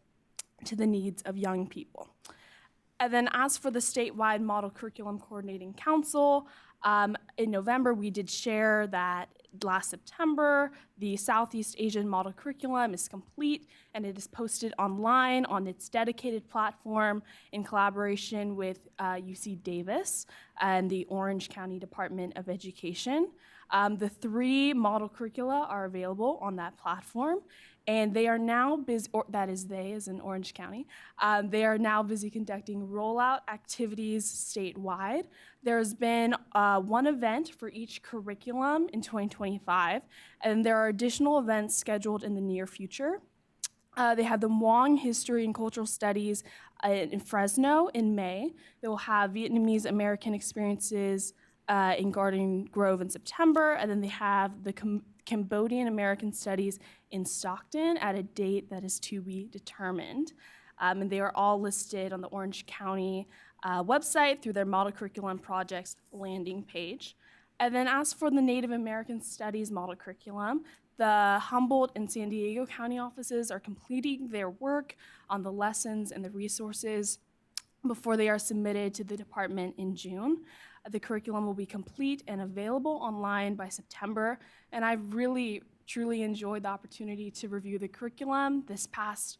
to the needs of young people. And then as for the statewide Model Curriculum Coordinating Council, in November, we did share that last September, the Southeast Asian Model Curriculum is complete and it is posted online on its dedicated platform in collaboration with UC Davis and the Orange County Department of Education. The 3 model curricula are available on that platform, and they are now busy, or that is they, as in Orange County, they are now busy conducting rollout activities statewide. There's been 1 event for each curriculum in 2025, and there are additional events scheduled in the near future. They have the Hmong History and Cultural Studies in Fresno in May. They will have Vietnamese American experiences in Garden Grove in September, and then they have the Cambodian American Studies in Stockton at a date that is to be determined. And they are all listed on the Orange County website through their Model Curriculum Projects landing page. And then as for the Native American Studies Model Curriculum, the Humboldt and San Diego County offices are completing their work on the lessons and the resources before they are submitted to the department in June. The curriculum will be complete and available online by September, and I've really, truly enjoyed the opportunity to review the curriculum. This past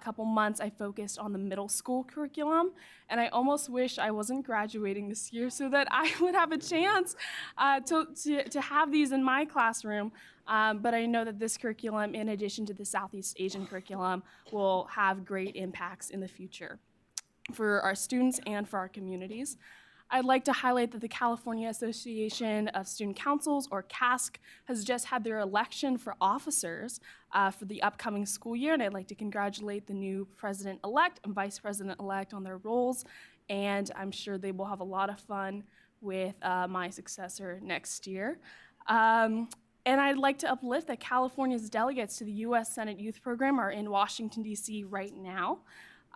couple months, I focused on the middle school curriculum, and I almost wish I wasn't graduating this year so that I would have a chance to have these in my classroom. But I know that this curriculum, in addition to the Southeast Asian curriculum, will have great impacts in the future for our students and for our communities. I'd like to highlight that the California Association of Student Councils, or CASC, has just had their election for officers for the upcoming school year, and I'd like to congratulate the new president-elect and vice president-elect on their roles, and I'm sure they will have a lot of fun with my successor next year. And I'd like to uplift that California's delegates to the U.S. Senate Youth Program are in Washington, D.C. right now.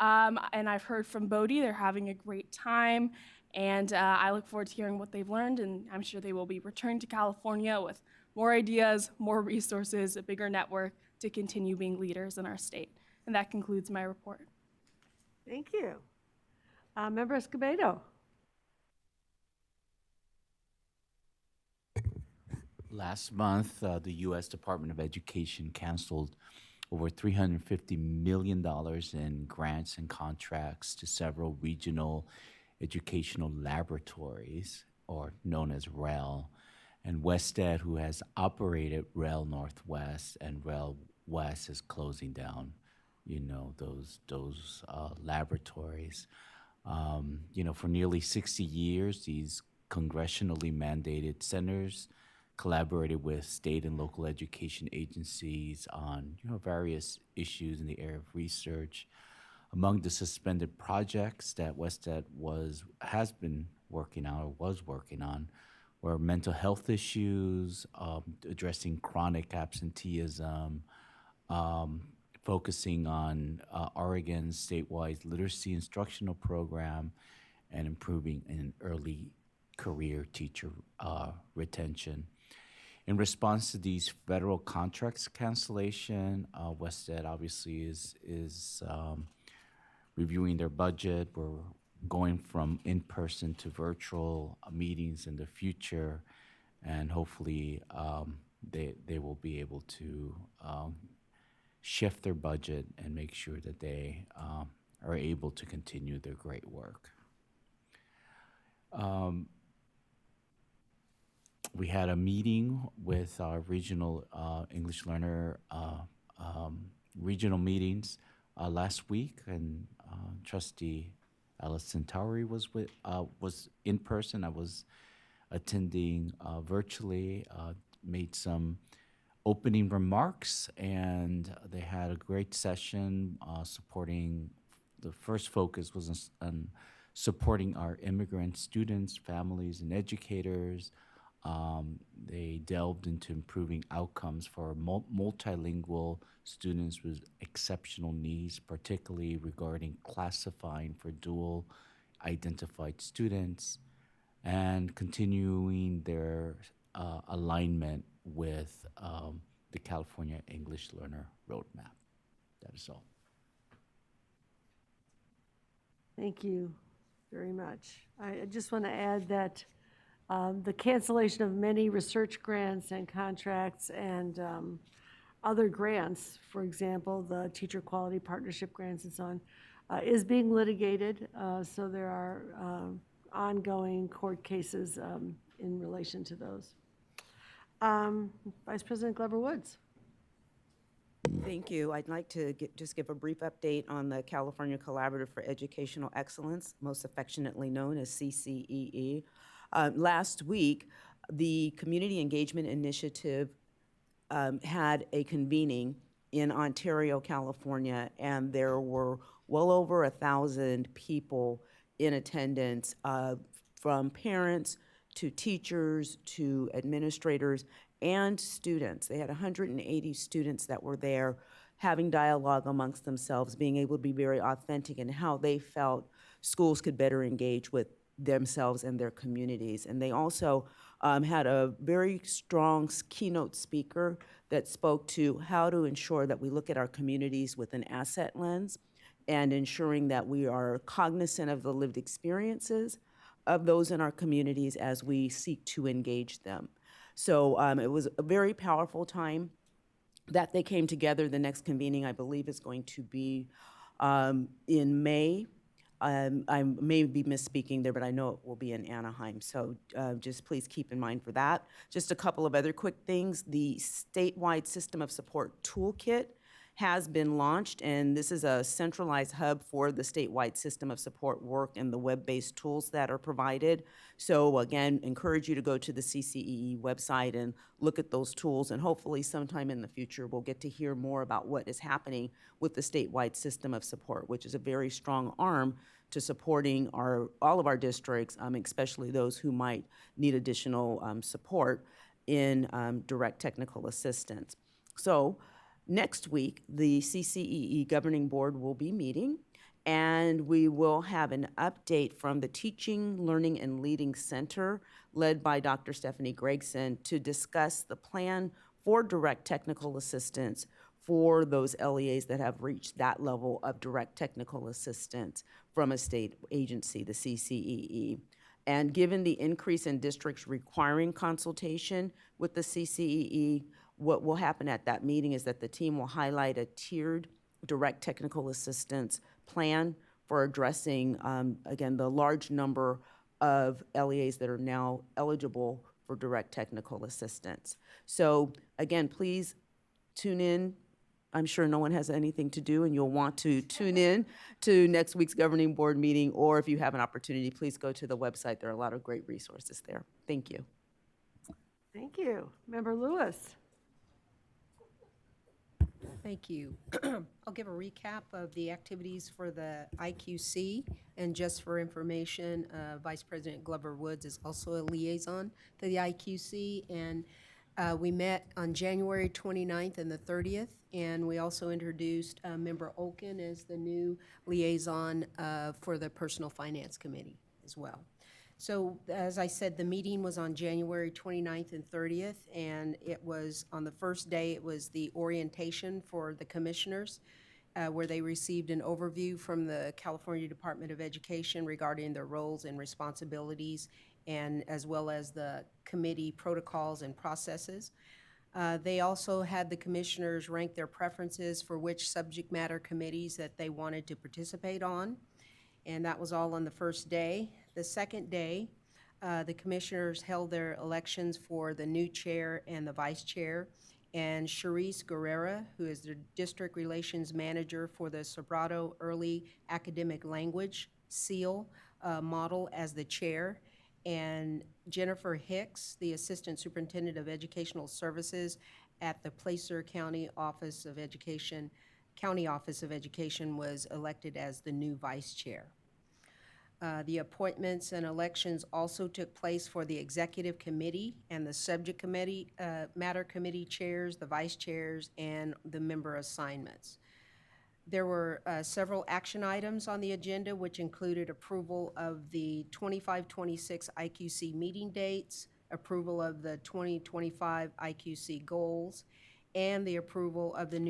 And I've heard from Bodie, they're having a great time. And I look forward to hearing what they've learned, and I'm sure they will be returning to California with more ideas, more resources, a bigger network to continue being leaders in our state. And that concludes my report. Thank you. Member Escobedo. Last month, the U.S. Department of Education canceled over $350 million in grants and contracts to several regional educational laboratories, or known as REL, and WestEd, who has operated REL Northwest, and REL West is closing down, those laboratories. For nearly 60 years, these congressionally mandated centers collaborated with state and local education agencies on various issues in the area of research. Among the suspended projects that WestEd was working on were mental health issues, addressing chronic absenteeism, focusing on Oregon's statewide literacy instructional program, and improving in early career teacher retention. In response to these federal contracts cancellation, WestEd obviously is reviewing their budget. We're going from in-person to virtual meetings in the future, and hopefully they will be able to shift their budget and make sure that they are able to continue their great work. We had a meeting with our regional English learner regional meetings last week, and Trustee Allison Towery was in person. I was attending virtually, made some opening remarks, and they had a great session supporting. The first focus was on supporting our immigrant students, families, and educators They delved into improving outcomes for multilingual students with exceptional needs, particularly regarding classifying for dual identified students and continuing their alignment with the California English Learner Roadmap. That is all. Thank you very much. I just want to add that the cancellation of many research grants and contracts and other grants, for example, the teacher quality partnership grants and so on, is being litigated. So there are ongoing court cases in relation to those. Vice President Glover Woods. Thank you. I'd like to just give a brief update on the California Collaborative for Educational Excellence, most affectionately known as CCEE. Last week, the Community Engagement Initiative had a convening in Ontario, California, and there were well over 1,000 people in attendance, from parents to teachers to administrators and students. They had 180 students that were there having dialogue amongst themselves, being able to be very authentic in how they felt schools could better engage with themselves and their communities. And they also had a very strong keynote speaker that spoke to how to ensure that we look at our communities with an asset lens and ensuring that we are cognizant of the lived experiences of those in our communities as we seek to engage them. So it was a very powerful time that they came together. The next convening, I believe, is going to be in May. I may be misspeaking there, but I know it will be in Anaheim. So just please keep in mind for that. Just a couple of other quick things. The statewide system of support toolkit has been launched, and this is a centralized hub for the statewide system of support work and the web-based tools that are provided. So again, encourage you to go to the CCEE website and look at those tools, and hopefully sometime in the future we'll get to hear more about what is happening with the statewide system of support, which is a very strong arm to supporting all of our districts, especially those who might need additional support in direct technical assistance. So next week, the CCEE Governing Board will be meeting, and we will have an update from the Teaching, Learning, and Leading Center, led by Dr. Stephanie Gregson, to discuss the plan for direct technical assistance for those LEAs that have reached that level of direct technical assistance from a state agency, the CCEE. And given the increase in districts requiring consultation with the CCEE, what will happen at that meeting is that the team will highlight a tiered direct technical assistance plan for addressing, again, the large number of LEAs that are now eligible for direct technical assistance. So again, please tune in. I'm sure no one has anything to do, and you'll want to tune in to next week's governing board meeting, or if you have an opportunity, please go to the website. There are a lot of great resources there. Thank you. Thank you. Member Lewis. Thank you. I'll give a recap of the activities for the IQC, and just for information, Vice President Glover Woods is also a liaison to the IQC, and we met on January 29th and the 30th, and we also introduced Member Olkin as the new liaison for the Personal Finance Committee as well. So as I said, the meeting was on January 29th and 30th, and it was on the first day, it was the orientation for the commissioners, where they received an overview from the California Department of Education regarding their roles and responsibilities, and as well as the committee protocols and processes. They also had the commissioners rank their preferences for which subject matter committees that they wanted to participate on, and that was all on the first day. The second day, the commissioners held their elections for the new chair and the vice chair, and Charisse Guerrera, who is the District Relations Manager for the Sobrato Early Academic Language SEAL model, as the chair, and Jennifer Hicks, the Assistant Superintendent of Educational Services at the Placer County Office of Education, was elected as the new vice chair. The appointments and elections also took place for the executive committee and the subject committee, matter committee chairs, the vice chairs, and the member assignments. There were several action items on the agenda, which included approval of the 25-26 IQC meeting dates, approval of the 2025 IQC goals, and the approval of the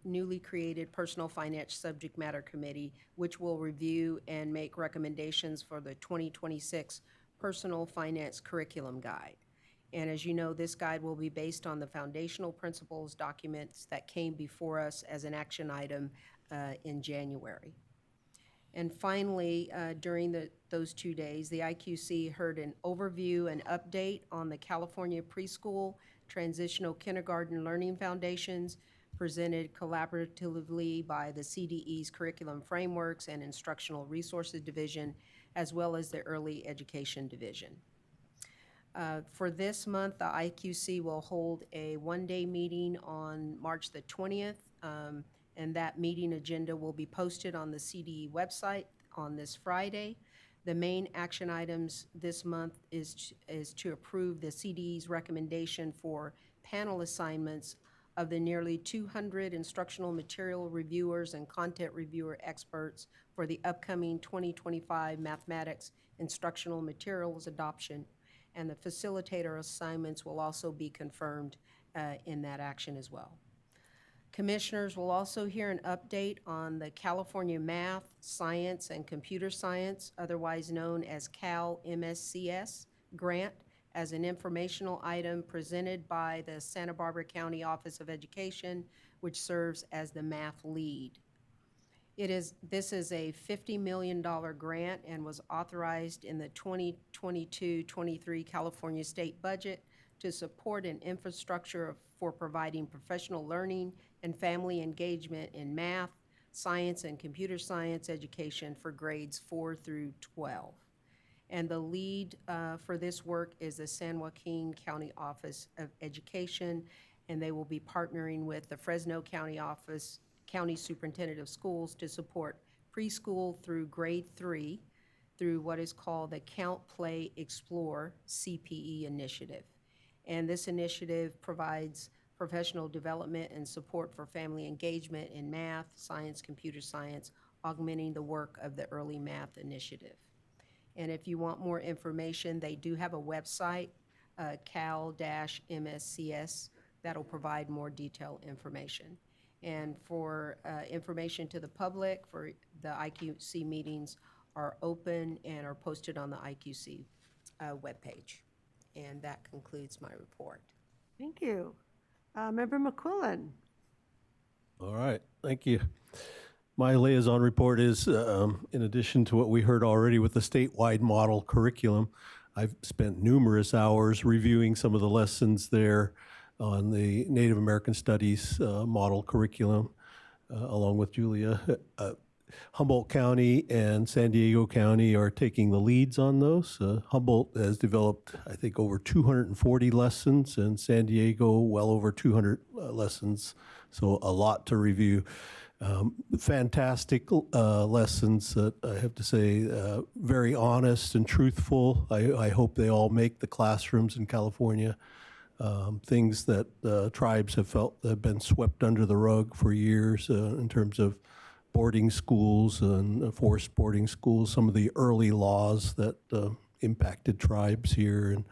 newly created Personal Finance Subject Matter Committee, which will review and make recommendations for the 2026 Personal Finance Curriculum Guide. And as you know, this guide will be based on the foundational principles documents that came before us as an action item in January. And finally, during those 2 days, the IQC heard an overview and update on the California Preschool Transitional Kindergarten Learning Foundations, presented collaboratively by the CDE's Curriculum Frameworks and Instructional Resources Division, as well as the Early Education Division. For this month, the IQC will hold a one-day meeting on March the 20th, and that meeting agenda will be posted on the CDE website on this Friday. The main action items this month is to approve the CDE's recommendation for panel assignments of the nearly 200 instructional material reviewers and content reviewer experts for the upcoming 2025 mathematics instructional materials adoption, and the facilitator assignments will also be confirmed in that action as well. Commissioners will also hear an update on the California Math, Science, and Computer Science, otherwise known as Cal MSCS grant, as an informational item presented by the Santa Barbara County Office of Education, which serves as the math lead. This is a $50 million grant and was authorized in the 2022-23 California state budget to support an infrastructure for providing professional learning and family engagement in math, science, and computer science education for grades 4 through 12. And the lead for this work is the San Joaquin County Office of Education, and they will be partnering with the Fresno County Superintendent of Schools to support preschool through grade 3 through what is called the Count, Play, Explore CPE initiative. And this initiative provides professional development and support for family engagement in math, science, computer science, augmenting the work of the Early Math Initiative. And if you want more information, they do have a website, cal-mscs, that'll provide more detailed information. And for information to the public, for the IQC meetings are open and are posted on the IQC webpage. And that concludes my report. Thank you. Member McQuillan. All right, thank you. My liaison report is, in addition to what we heard already with the statewide model curriculum, I've spent numerous hours reviewing some of the lessons there on the Native American Studies model curriculum, along with Julia. Humboldt County and San Diego County are taking the leads on those. Humboldt has developed, I think, over 240 lessons, and San Diego well over 200 lessons, so a lot to review. Fantastic lessons that I have to say, very honest and truthful. I hope they all make the classrooms in California. Things that tribes have felt have been swept under the rug for years in terms of boarding schools and forced boarding schools, some of the early laws that impacted tribes here and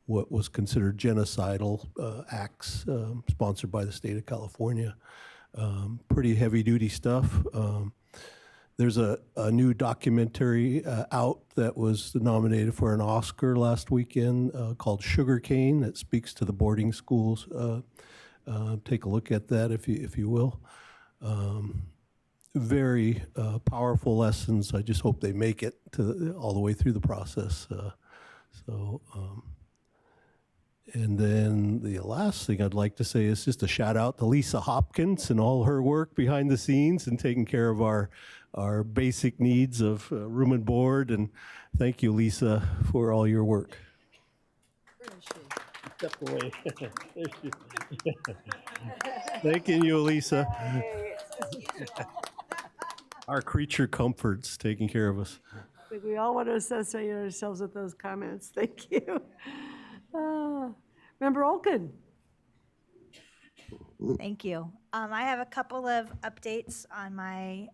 what was considered genocidal acts sponsored by the state of California. Pretty heavy-duty stuff. There's a new documentary out that was nominated for an Oscar last weekend called Sugarcane that speaks to the boarding schools. Take a look at that if you will. Very powerful lessons. I just hope they make it to all the way through the process. And then the last thing I'd like to say is just a shout out to Lisa Hopkins and all her work behind the scenes and taking care of our basic needs of room and board. And thank you, Lisa, for all your work. Where is she? Step away. Thank you, Lisa. Our creature comforts taking care of us. think we all want to associate ourselves with those comments. Thank you. Member Olkin. Thank you. I have a couple of updates on my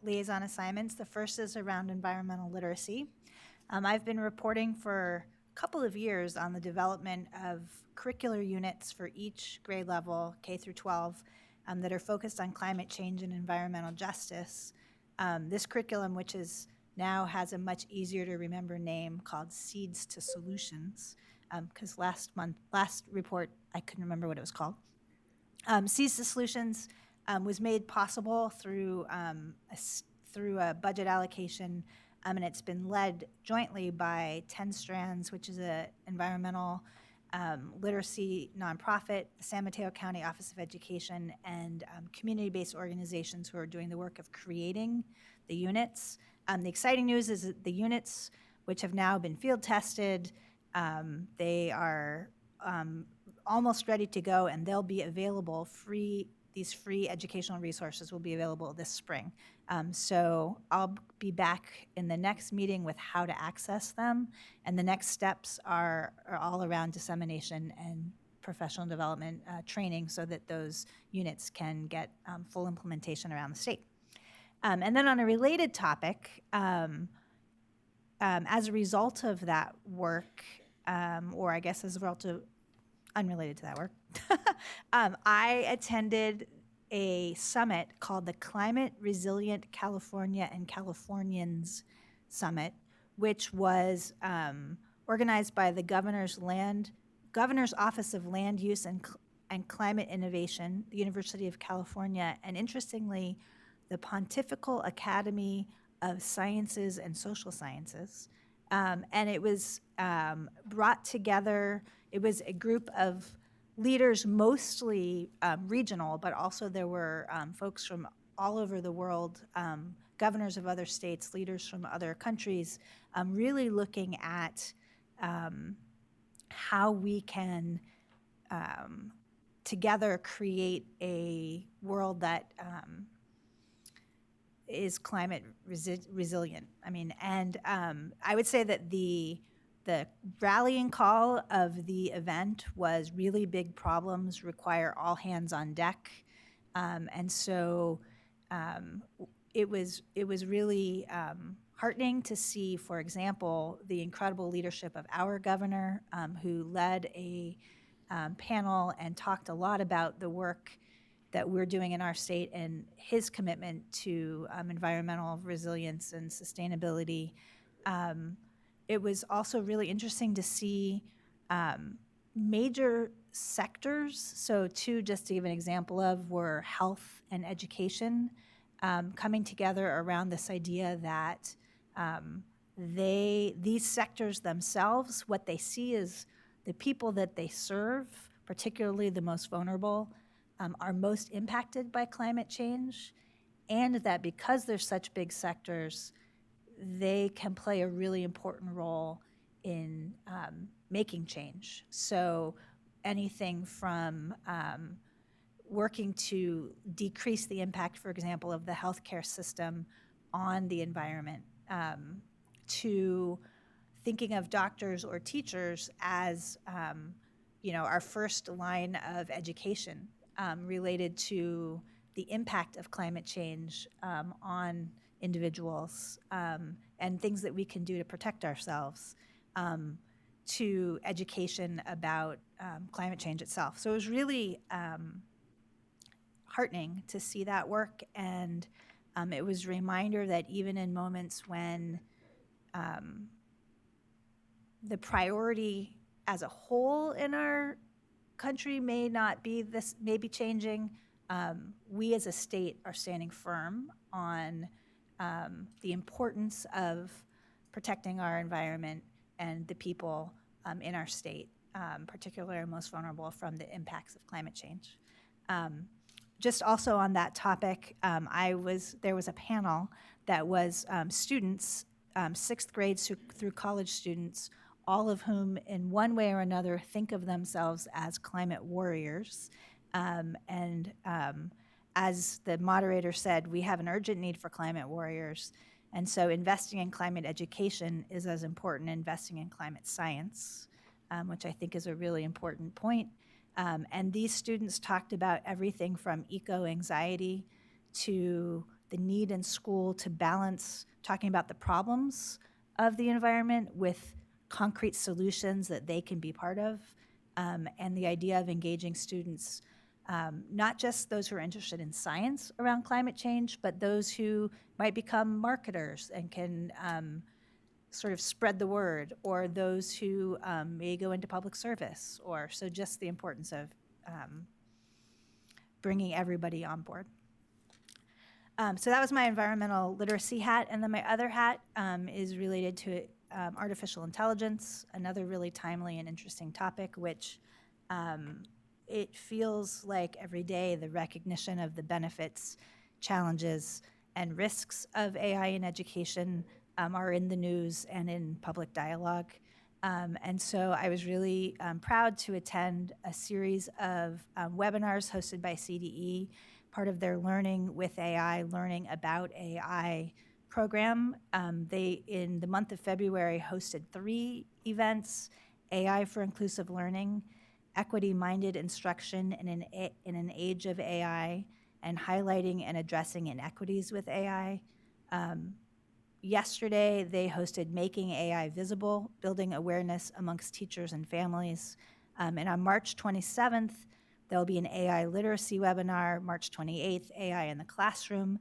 liaison assignments. The first is around environmental literacy. I've been reporting for a couple of years on the development of curricular units for each grade level, K through 12, that are focused on climate change and environmental justice. This curriculum, which is now has a much easier to remember name called Seeds to Solutions, because last report, I couldn't remember what it was called. Seeds to Solutions was made possible through a budget allocation, and it's been led jointly by 10 Strands, which is an environmental literacy nonprofit, the San Mateo County Office of Education, and community-based organizations who are doing the work of creating the units. The exciting news is that the units, which have now been field tested, they are almost ready to go, and they'll be available free. These free educational resources will be available this spring. So I'll be back in the next meeting with how to access them, and the next steps are all around dissemination and professional development training so that those units can get full implementation around the state. And then on a related topic, as a result of that work, or I guess as a result of unrelated to that work, I attended a summit called the Climate Resilient California and Californians Summit, which was organized by the Governor's Office of Land Use and Climate Innovation, the University of California, and interestingly, the Pontifical Academy of Sciences and Social Sciences. And it was brought together. It was a group of leaders, mostly regional, but also there were folks from all over the world, governors of other states, leaders from other countries, really looking at how we can together create a world that is climate resilient. I mean, and I would say that the rallying call of the event was really big problems require all hands on deck. And so it was really heartening to see, for example, the incredible leadership of our governor, who led a panel and talked a lot about the work that we're doing in our state and his commitment to environmental resilience and sustainability. It was also really interesting to see major sectors. So two, just to give an example of, were health and education, coming together around this idea that these sectors themselves, what they see is the people that they serve, particularly the most vulnerable, are most impacted by climate change, and that because they're such big sectors, they can play a really important role in making change. So anything from working to decrease the impact, for example, of the healthcare system on the environment, to thinking of doctors or teachers as our first line of education related to the impact of climate change on individuals, and things that we can do to protect ourselves, to education about climate change itself. So it was really heartening to see that work, and it was a reminder that even in moments when the priority as a whole in our country may not be this, may be changing, we as a state are standing firm on the importance of protecting our environment and the people in our state, particularly our most vulnerable from the impacts of climate change. Just also on that topic, there was a panel that was students, 6th grades through college students, all of whom in one way or another think of themselves as climate warriors. And as the moderator said, we have an urgent need for climate warriors. And so investing in climate education is as important as investing in climate science, which I think is a really important point. And these students talked about everything from eco-anxiety to the need in school to balance talking about the problems of the environment with concrete solutions that they can be part of, and the idea of engaging students, not just those who are interested in science around climate change, but those who might become marketers and can sort of spread the word, or those who may go into public service, or so just the importance of bringing everybody on board. So that was my environmental literacy hat, and then my other hat is related to artificial intelligence, another really timely and interesting topic, which it feels like every day the recognition of the benefits, challenges, and risks of AI in education are in the news and in public dialogue. And so I was really proud to attend a series of webinars hosted by CDE, part of their Learning with AI, Learning About AI program. They, in the month of February, hosted 3 events: AI for Inclusive Learning, Equity-Minded Instruction in an Age of AI, and Highlighting and Addressing Inequities with AI. Yesterday, they hosted Making AI Visible, Building Awareness Amongst Teachers and Families. And on March 27th, there'll be an AI literacy webinar. March 28th, AI in the Classroom,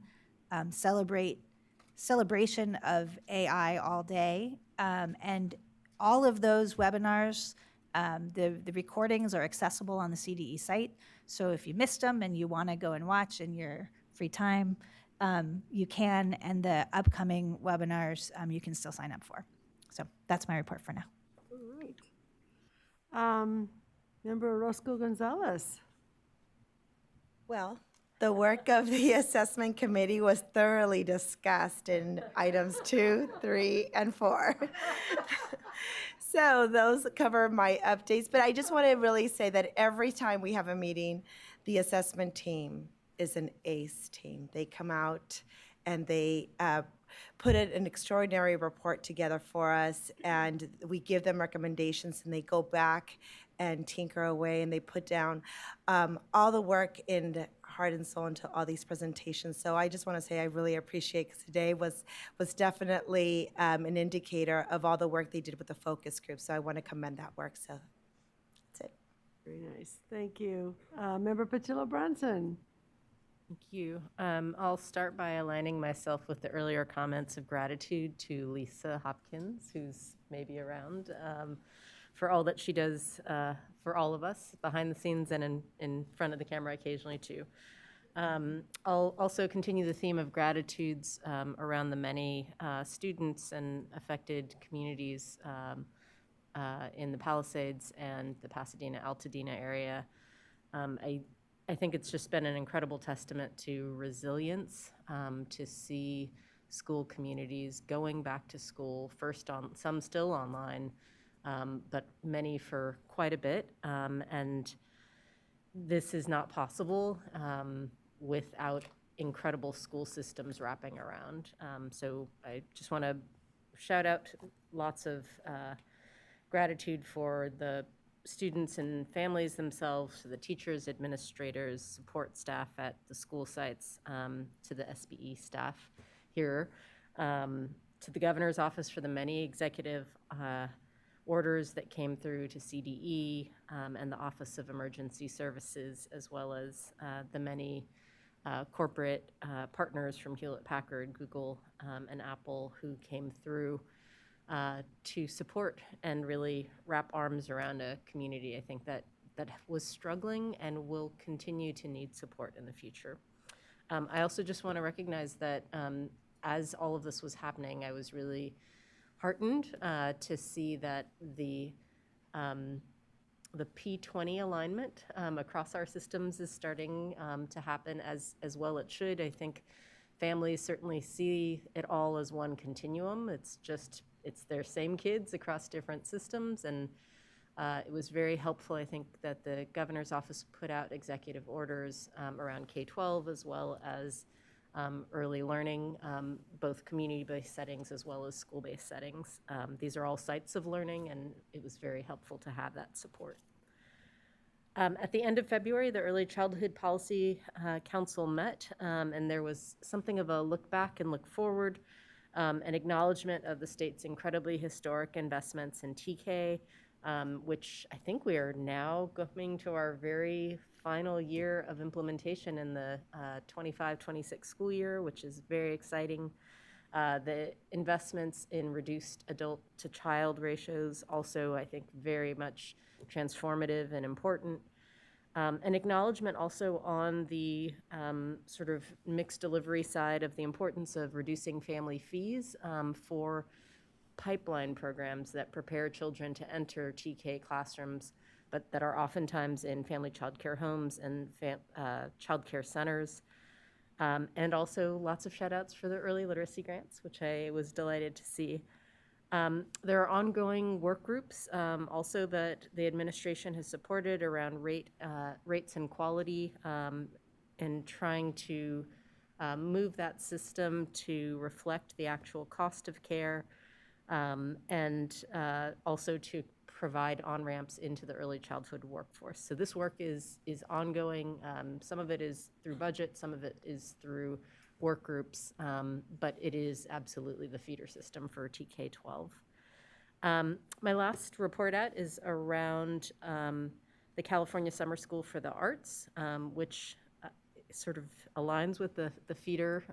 celebration of AI all day. And all of those webinars, the recordings are accessible on the CDE site. So if you missed them and you want to go and watch in your free time, you can, and the upcoming webinars you can still sign up for. So that's my report for now. All right. Member Orozco Gonzalez. Well, the work of the assessment committee was thoroughly discussed in items 2, 3, and 4. So those cover my updates, but I just want to really say that every time we have a meeting, the assessment team is an ace team. They come out and they put an extraordinary report together for us, and we give them recommendations, and they go back and tinker away, and they put down all the work in heart and soul into all these presentations. So I just want to say I really appreciate, because today was definitely an indicator of all the work they did with the focus group. So I want to commend that work. So that's it. Very nice. Thank you. Member Patillo Bronson. Thank you. I'll start by aligning myself with the earlier comments of gratitude to Lisa Hopkins, who's maybe around, for all that she does for all of us behind the scenes and in front of the camera occasionally too. I'll also continue the theme of gratitudes around the many students and affected communities in the Palisades and the Pasadena-Altadena area. I think it's just been an incredible testament to resilience to see school communities going back to school, first on, some still online, but many for quite a bit. And this is not possible without incredible school systems wrapping around. So I just want to shout out lots of gratitude for the students and families themselves, to the teachers, administrators, support staff at the school sites, to the SBE staff here, to the governor's office for the many executive orders that came through, to CDE and the Office of Emergency Services, as well as the many corporate partners from Hewlett-Packard, Google, and Apple who came through to support and really wrap arms around a community, I think, that was struggling and will continue to need support in the future. I also just want to recognize that as all of this was happening, I was really heartened to see that the P20 alignment across our systems is starting to happen as well it should. I think families certainly see it all as one continuum. It's their same kids across different systems, and it was very helpful, I think, that the governor's office put out executive orders around K-12 as well as early learning, both community-based settings as well as school-based settings. These are all sites of learning, and it was very helpful to have that support. At the end of February, the Early Childhood Policy Council met, and there was something of a look back and look forward, an acknowledgement of the state's incredibly historic investments in TK, which I think we are now going to our very final year of implementation in the 25-26 school year, which is very exciting. The investments in reduced adult to child ratios also, I think, very much transformative and important. An acknowledgement also on the sort of mixed delivery side of the importance of reducing family fees for pipeline programs that prepare children to enter TK classrooms, but that are oftentimes in family child care homes and child care centers. And also lots of shout outs for the early literacy grants, which I was delighted to see. There are ongoing work groups also that the administration has supported around rates and quality and trying to move that system to reflect the actual cost of care and also to provide on-ramps into the early childhood workforce. So this work is ongoing. Some of it is through budget, some of it is through work groups, but it is absolutely the feeder system for TK-12. My last report out is around the California Summer School for the Arts, which sort of aligns with the feeder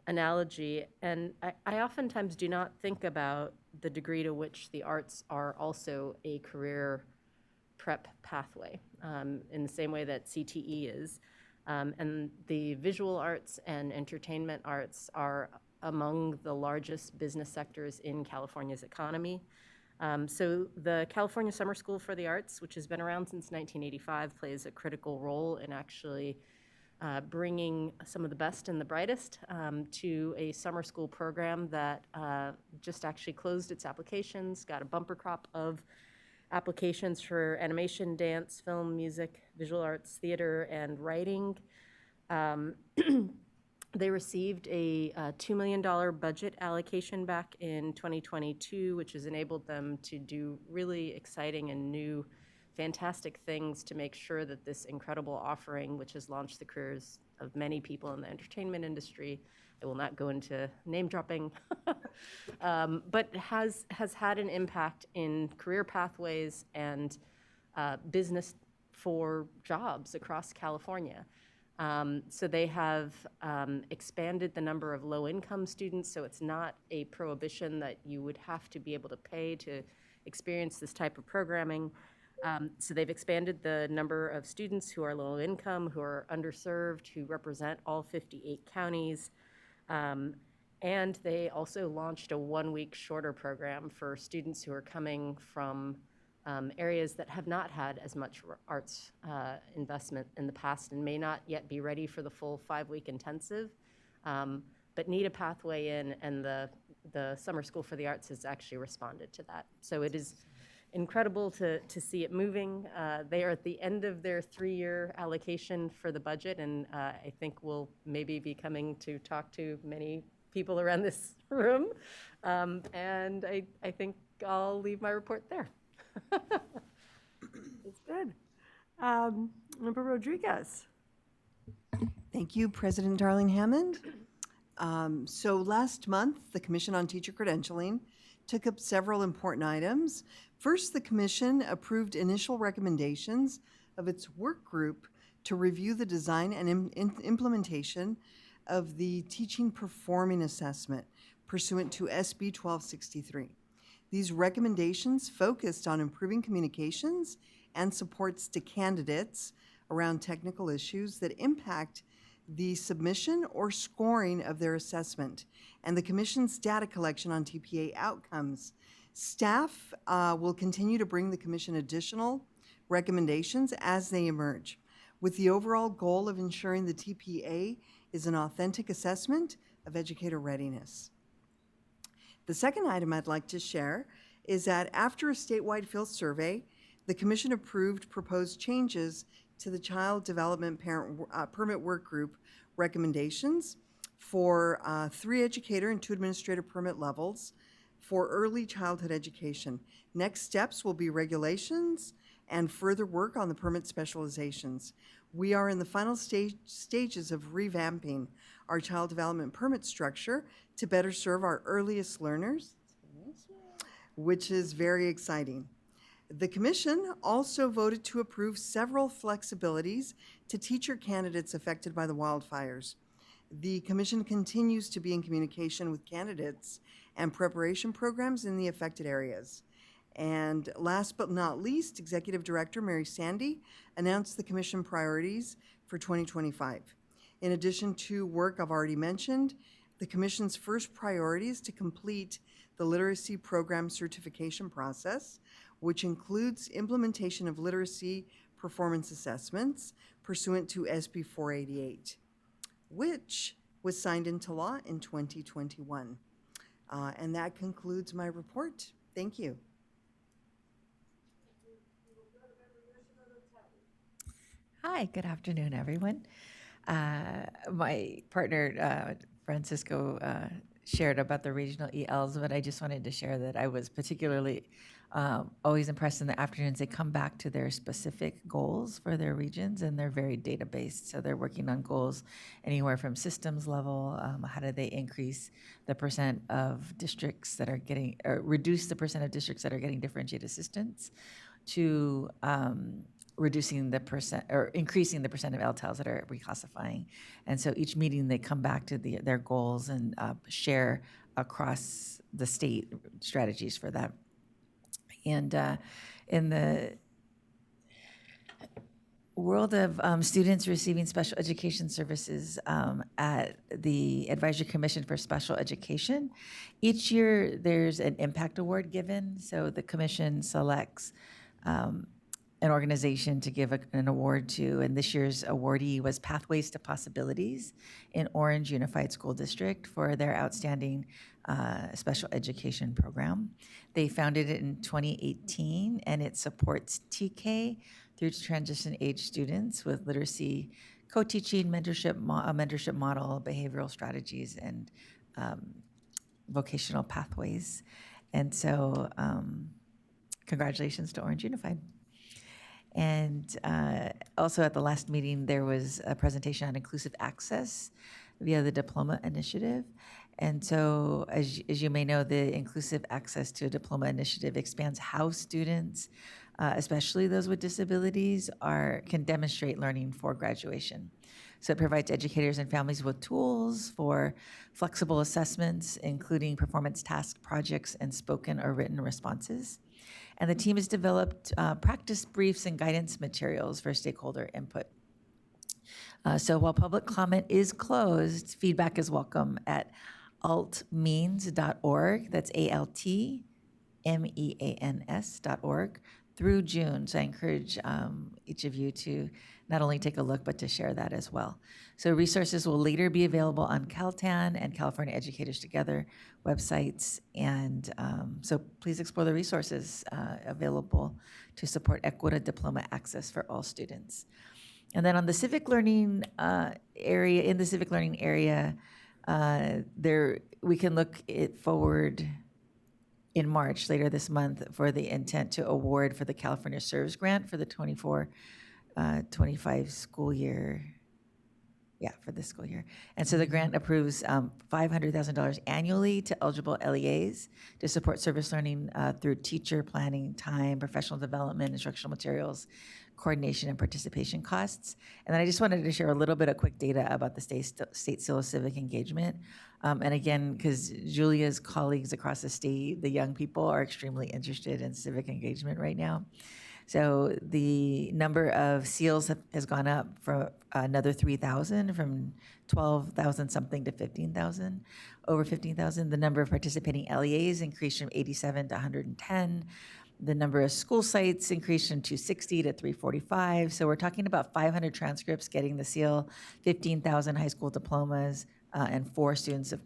analogy. And I oftentimes do not think about the degree to which the arts are also a career prep pathway in the same way that CTE is. And the visual arts and entertainment arts are among the largest business sectors in California's economy. So the California Summer School for the Arts, which has been around since 1985, plays a critical role in actually bringing some of the best and the brightest to a summer school program that just actually closed its applications, got a bumper crop of applications for animation, dance, film, music, visual arts, theater, and writing. They received a $2 million budget allocation back in 2022, which has enabled them to do really exciting and new, fantastic things to make sure that this incredible offering, which has launched the careers of many people in the entertainment industry, I will not go into name dropping, but has had an impact in career pathways and business for jobs across California. So they have expanded the number of low-income students, so it's not a prohibition that you would have to be able to pay to experience this type of programming. So they've expanded the number of students who are low-income, who are underserved, who represent all 58 counties. And they also launched a one-week shorter program for students who are coming from areas that have not had as much arts investment in the past and may not yet be ready for the full 5-week intensive, but need a pathway in, and the Summer School for the Arts has actually responded to that. So it is incredible to see it moving. They are at the end of their 3-year allocation for the budget, and I think we'll maybe be coming to talk to many people around this room. And I think I'll leave my report there. It's good. Member Rodriguez. Thank you, President Darling Hammond. So last month, the Commission on Teacher Credentialing took up several important items. First, the Commission approved initial recommendations of its work group to review the design and implementation of the Teaching Performing Assessment pursuant to SB 1263. These recommendations focused on improving communications and supports to candidates around technical issues that impact the submission or scoring of their assessment and the Commission's data collection on TPA outcomes. Staff will continue to bring the Commission additional recommendations as they emerge, with the overall goal of ensuring the TPA is an authentic assessment of educator readiness. The second item I'd like to share is that after a statewide field survey, the Commission approved proposed changes to the Child Development Permit Work Group recommendations for 3 educator and 2 administrative permit levels for early childhood education. Next steps will be regulations and further work on the permit specializations. We are in the final stages of revamping our child development permit structure to better serve our earliest learners, which is very exciting. The commission also voted to approve several flexibilities to teacher candidates affected by the wildfires. The commission continues to be in communication with candidates and preparation programs in the affected areas. And last but not least, Executive Director Mary Sandy announced the commission priorities for 2025. In addition to work I've already mentioned, the commission's first priority is to complete the literacy program certification process, which includes implementation of literacy performance assessments pursuant to SB 488, which was signed into law in 2021. And that concludes my report. Thank you. Hi, good afternoon, everyone. My partner, Francisco, shared about the regional ELs, but I just wanted to share that I was particularly always impressed in the afternoons. They come back to their specific goals for their regions, and they're very data-based. So they're working on goals anywhere from systems level, how do they increase the percent of districts that are getting, or reduce the percent of districts that are getting differentiated assistance, to reducing the percent or increasing the percent of LTALs that are reclassifying. And so each meeting they come back to their goals and share across the state strategies for that. And in the world of students receiving special education services at the Advisory Commission for Special Education, each year there's an impact award given. So the commission selects an organization to give an award to, and this year's awardee was Pathways to Possibilities in Orange Unified School District for their outstanding special education program. They founded it in 2018, and it supports TK through to transition age students with literacy, co-teaching, mentorship model, behavioral strategies, and vocational pathways. And so congratulations to Orange Unified. And also at the last meeting, there was a presentation on inclusive access via the diploma initiative. And so as you may know, the inclusive access to a diploma initiative expands how students, especially those with disabilities, can demonstrate learning for graduation. So it provides educators and families with tools for flexible assessments, including performance task projects and spoken or written responses. And the team has developed practice briefs and guidance materials for stakeholder input. So while public comment is closed, feedback is welcome at altmeans.org. That's ALTMEANS.org through June. So I encourage each of you to not only take a look, but to share that as well. So resources will later be available on Caltan and California Educators Together websites. And so please explore the resources available to support equitable diploma access for all students. And then on the civic learning area, we can look it forward in March, later this month, for the intent to award for the California Serves Grant for the 24-25 school year. Yeah, for this school year. And so the grant approves $500,000 annually to eligible LEAs to support service learning through teacher planning, time, professional development, instructional materials, coordination, and participation costs. And then I just wanted to share a little bit of quick data about the state seal of civic engagement. And again, because Julia's colleagues across the state, the young people, are extremely interested in civic engagement right now. So the number of seals has gone up for another 3,000, from 12,000 something to 15,000, over 15,000. The number of participating LEAs increased from 87 to 110. The number of school sites increased from 260 to 345. So we're talking about 500 transcripts getting the seal, 15,000 high school diplomas, and 4 students of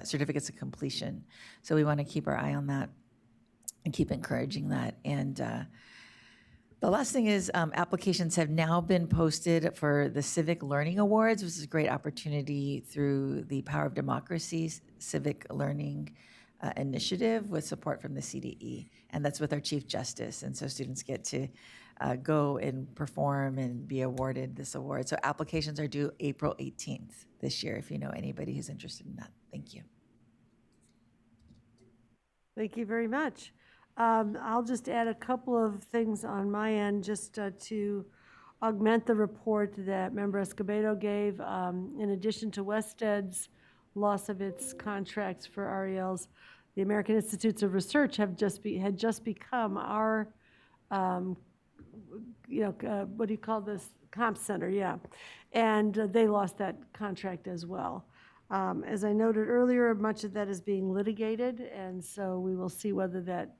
certificates of completion. So we want to keep our eye on that and keep encouraging that. And The last thing is applications have now been posted for the Civic Learning Awards, which is a great opportunity through the Power of Democracy Civic Learning Initiative with support from the CDE. And that's with our Chief Justice. And so students get to go and perform and be awarded this award. So applications are due April 18th this year, if you know anybody who's interested in that. Thank you. Thank you very much. I'll just add a couple of things on my end just to augment the report that Member Escobedo gave. In addition to Wested's loss of its contracts for RELs, the American Institutes of Research had just become our, what do you call this? Comp Center, yeah. And they lost that contract as well. As I noted earlier, much of that is being litigated, and so we will see whether that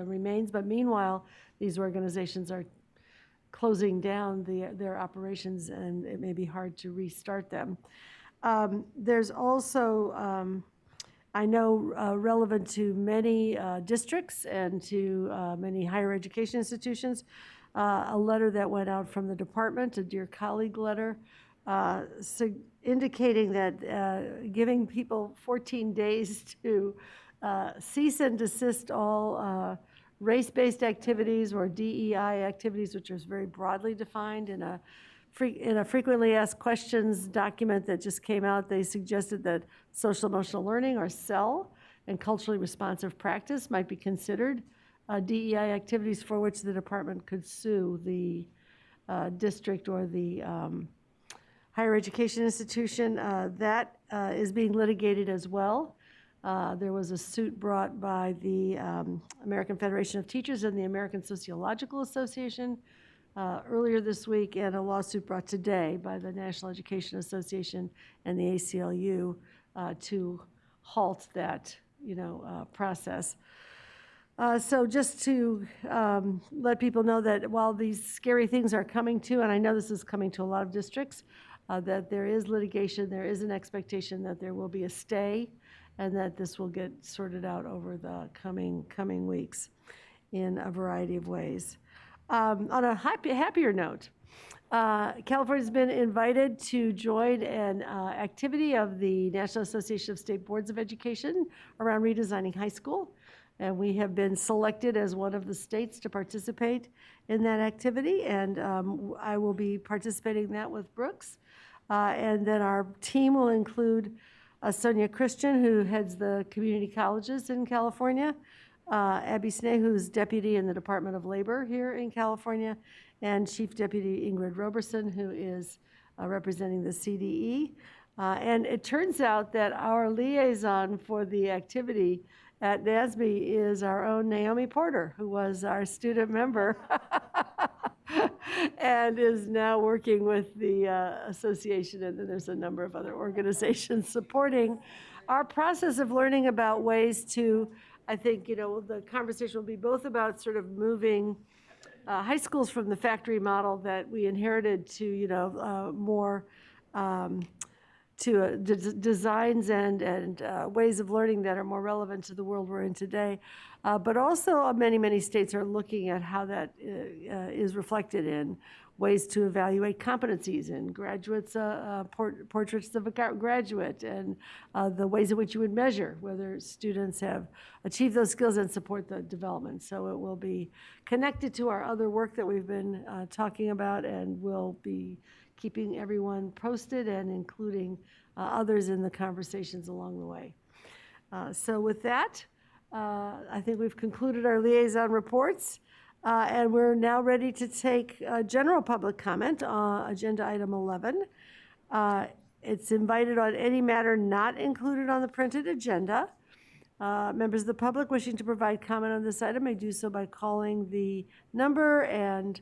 remains. But meanwhile, these organizations are closing down their operations, and it may be hard to restart them. There's also, I know, relevant to many districts and to many higher education institutions, a letter that went out from the department, a Dear Colleague letter, indicating that giving people 14 days to cease and desist all race-based activities or DEI activities, which is very broadly defined in a frequently asked questions document that just came out. They suggested that social emotional learning, or SEL, and culturally responsive practice might be considered DEI activities for which the department could sue the district or the higher education institution. That is being litigated as well. There was a suit brought by the American Federation of Teachers and the American Sociological Association earlier this week, and a lawsuit brought today by the National Education Association and the ACLU to halt that, process. So just to let people know that while these scary things are coming to, and I know this is coming to a lot of districts, that there is litigation, there is an expectation that there will be a stay, and that this will get sorted out over the coming weeks in a variety of ways. On a happier note, California's been invited to join an activity of the National Association of State Boards of Education around redesigning high school. And we have been selected as one of the states to participate in that activity. And I will be participating in that with Brooks. And then our team will include Sonia Christian, who heads the community colleges in California, Abby Snee, who's deputy in the Department of Labor here in California, and Chief Deputy Ingrid Roberson, who is representing the CDE. And it turns out that our liaison for the activity at NASB is our own Naomi Porter, who was our student member and is now working with the association, and then there's a number of other organizations supporting our process of learning about ways to, I think, the conversation will be both about sort of moving high schools from the factory model that we inherited to, more to designs and ways of learning that are more relevant to the world we're in today. But also many states are looking at how that is reflected in ways to evaluate competencies in graduates, portraits of a graduate, and the ways in which you would measure whether students have achieved those skills and support the development. So it will be connected to our other work that we've been talking about, and we'll be keeping everyone posted and including others in the conversations along the way. So with that, I think we've concluded our liaison reports, and we're now ready to take general public comment on agenda item 11. It's invited on any matter not included on the printed agenda. Members of the public wishing to provide comment on this item may do so by calling the number and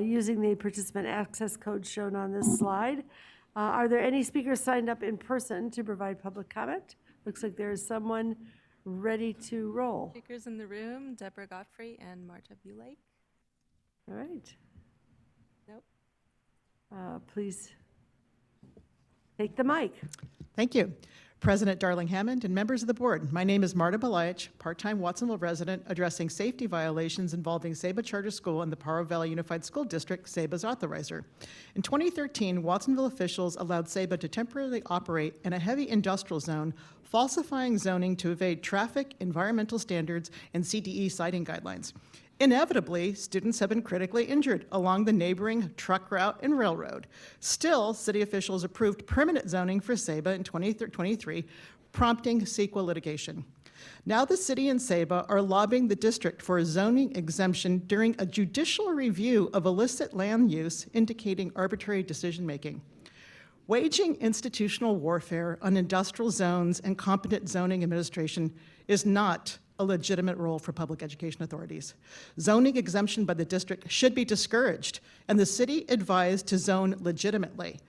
using the participant access code shown on this slide. Are there any speakers signed up in person to provide public comment? Looks like there is someone ready to roll. Speakers in the room, Deborah Godfrey and Marta Bulake. All right. Nope. Please take the mic. Thank you. President Darling Hammond, and members of the board. My name is Marta Belayich, part-time Watsonville resident, addressing safety violations involving Saba Charter School and the Paro Valley Unified School District, Saba's authorizer. In 2013, Watsonville officials allowed Saba to temporarily operate in a heavy industrial zone, falsifying zoning to evade traffic, environmental standards, and CDE siting guidelines. Inevitably, students have been critically injured along the neighboring truck route and railroad. Still, city officials approved permanent zoning for Saba in 2023, prompting CEQA litigation. Now the city and Saba are lobbying the district for a zoning exemption during a judicial review of illicit land use, indicating arbitrary decision-making. Waging institutional warfare on industrial zones and competent zoning administration is not a legitimate role for public education authorities. Zoning exemption by the district should be discouraged, and the city advised to zone legitimately.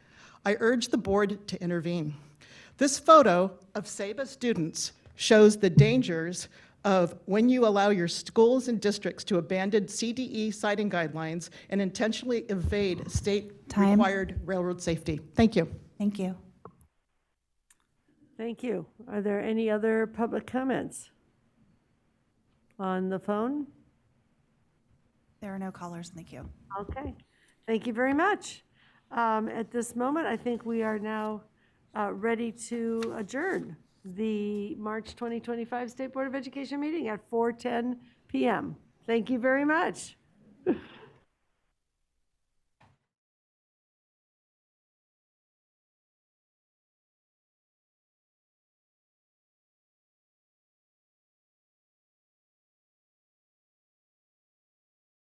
I urge the board to intervene. This photo of Saba students shows the dangers of when you allow your schools and districts to abandon CDE siting guidelines and intentionally evade state-required railroad safety. Thank you. Thank you. Thank you. Are there any other public comments on the phone? There are no callers in the queue. Okay. Thank you very much. At this moment, I think we are now ready to adjourn the March 2025 State Board of Education meeting at 4:10 p.m. Thank you very much.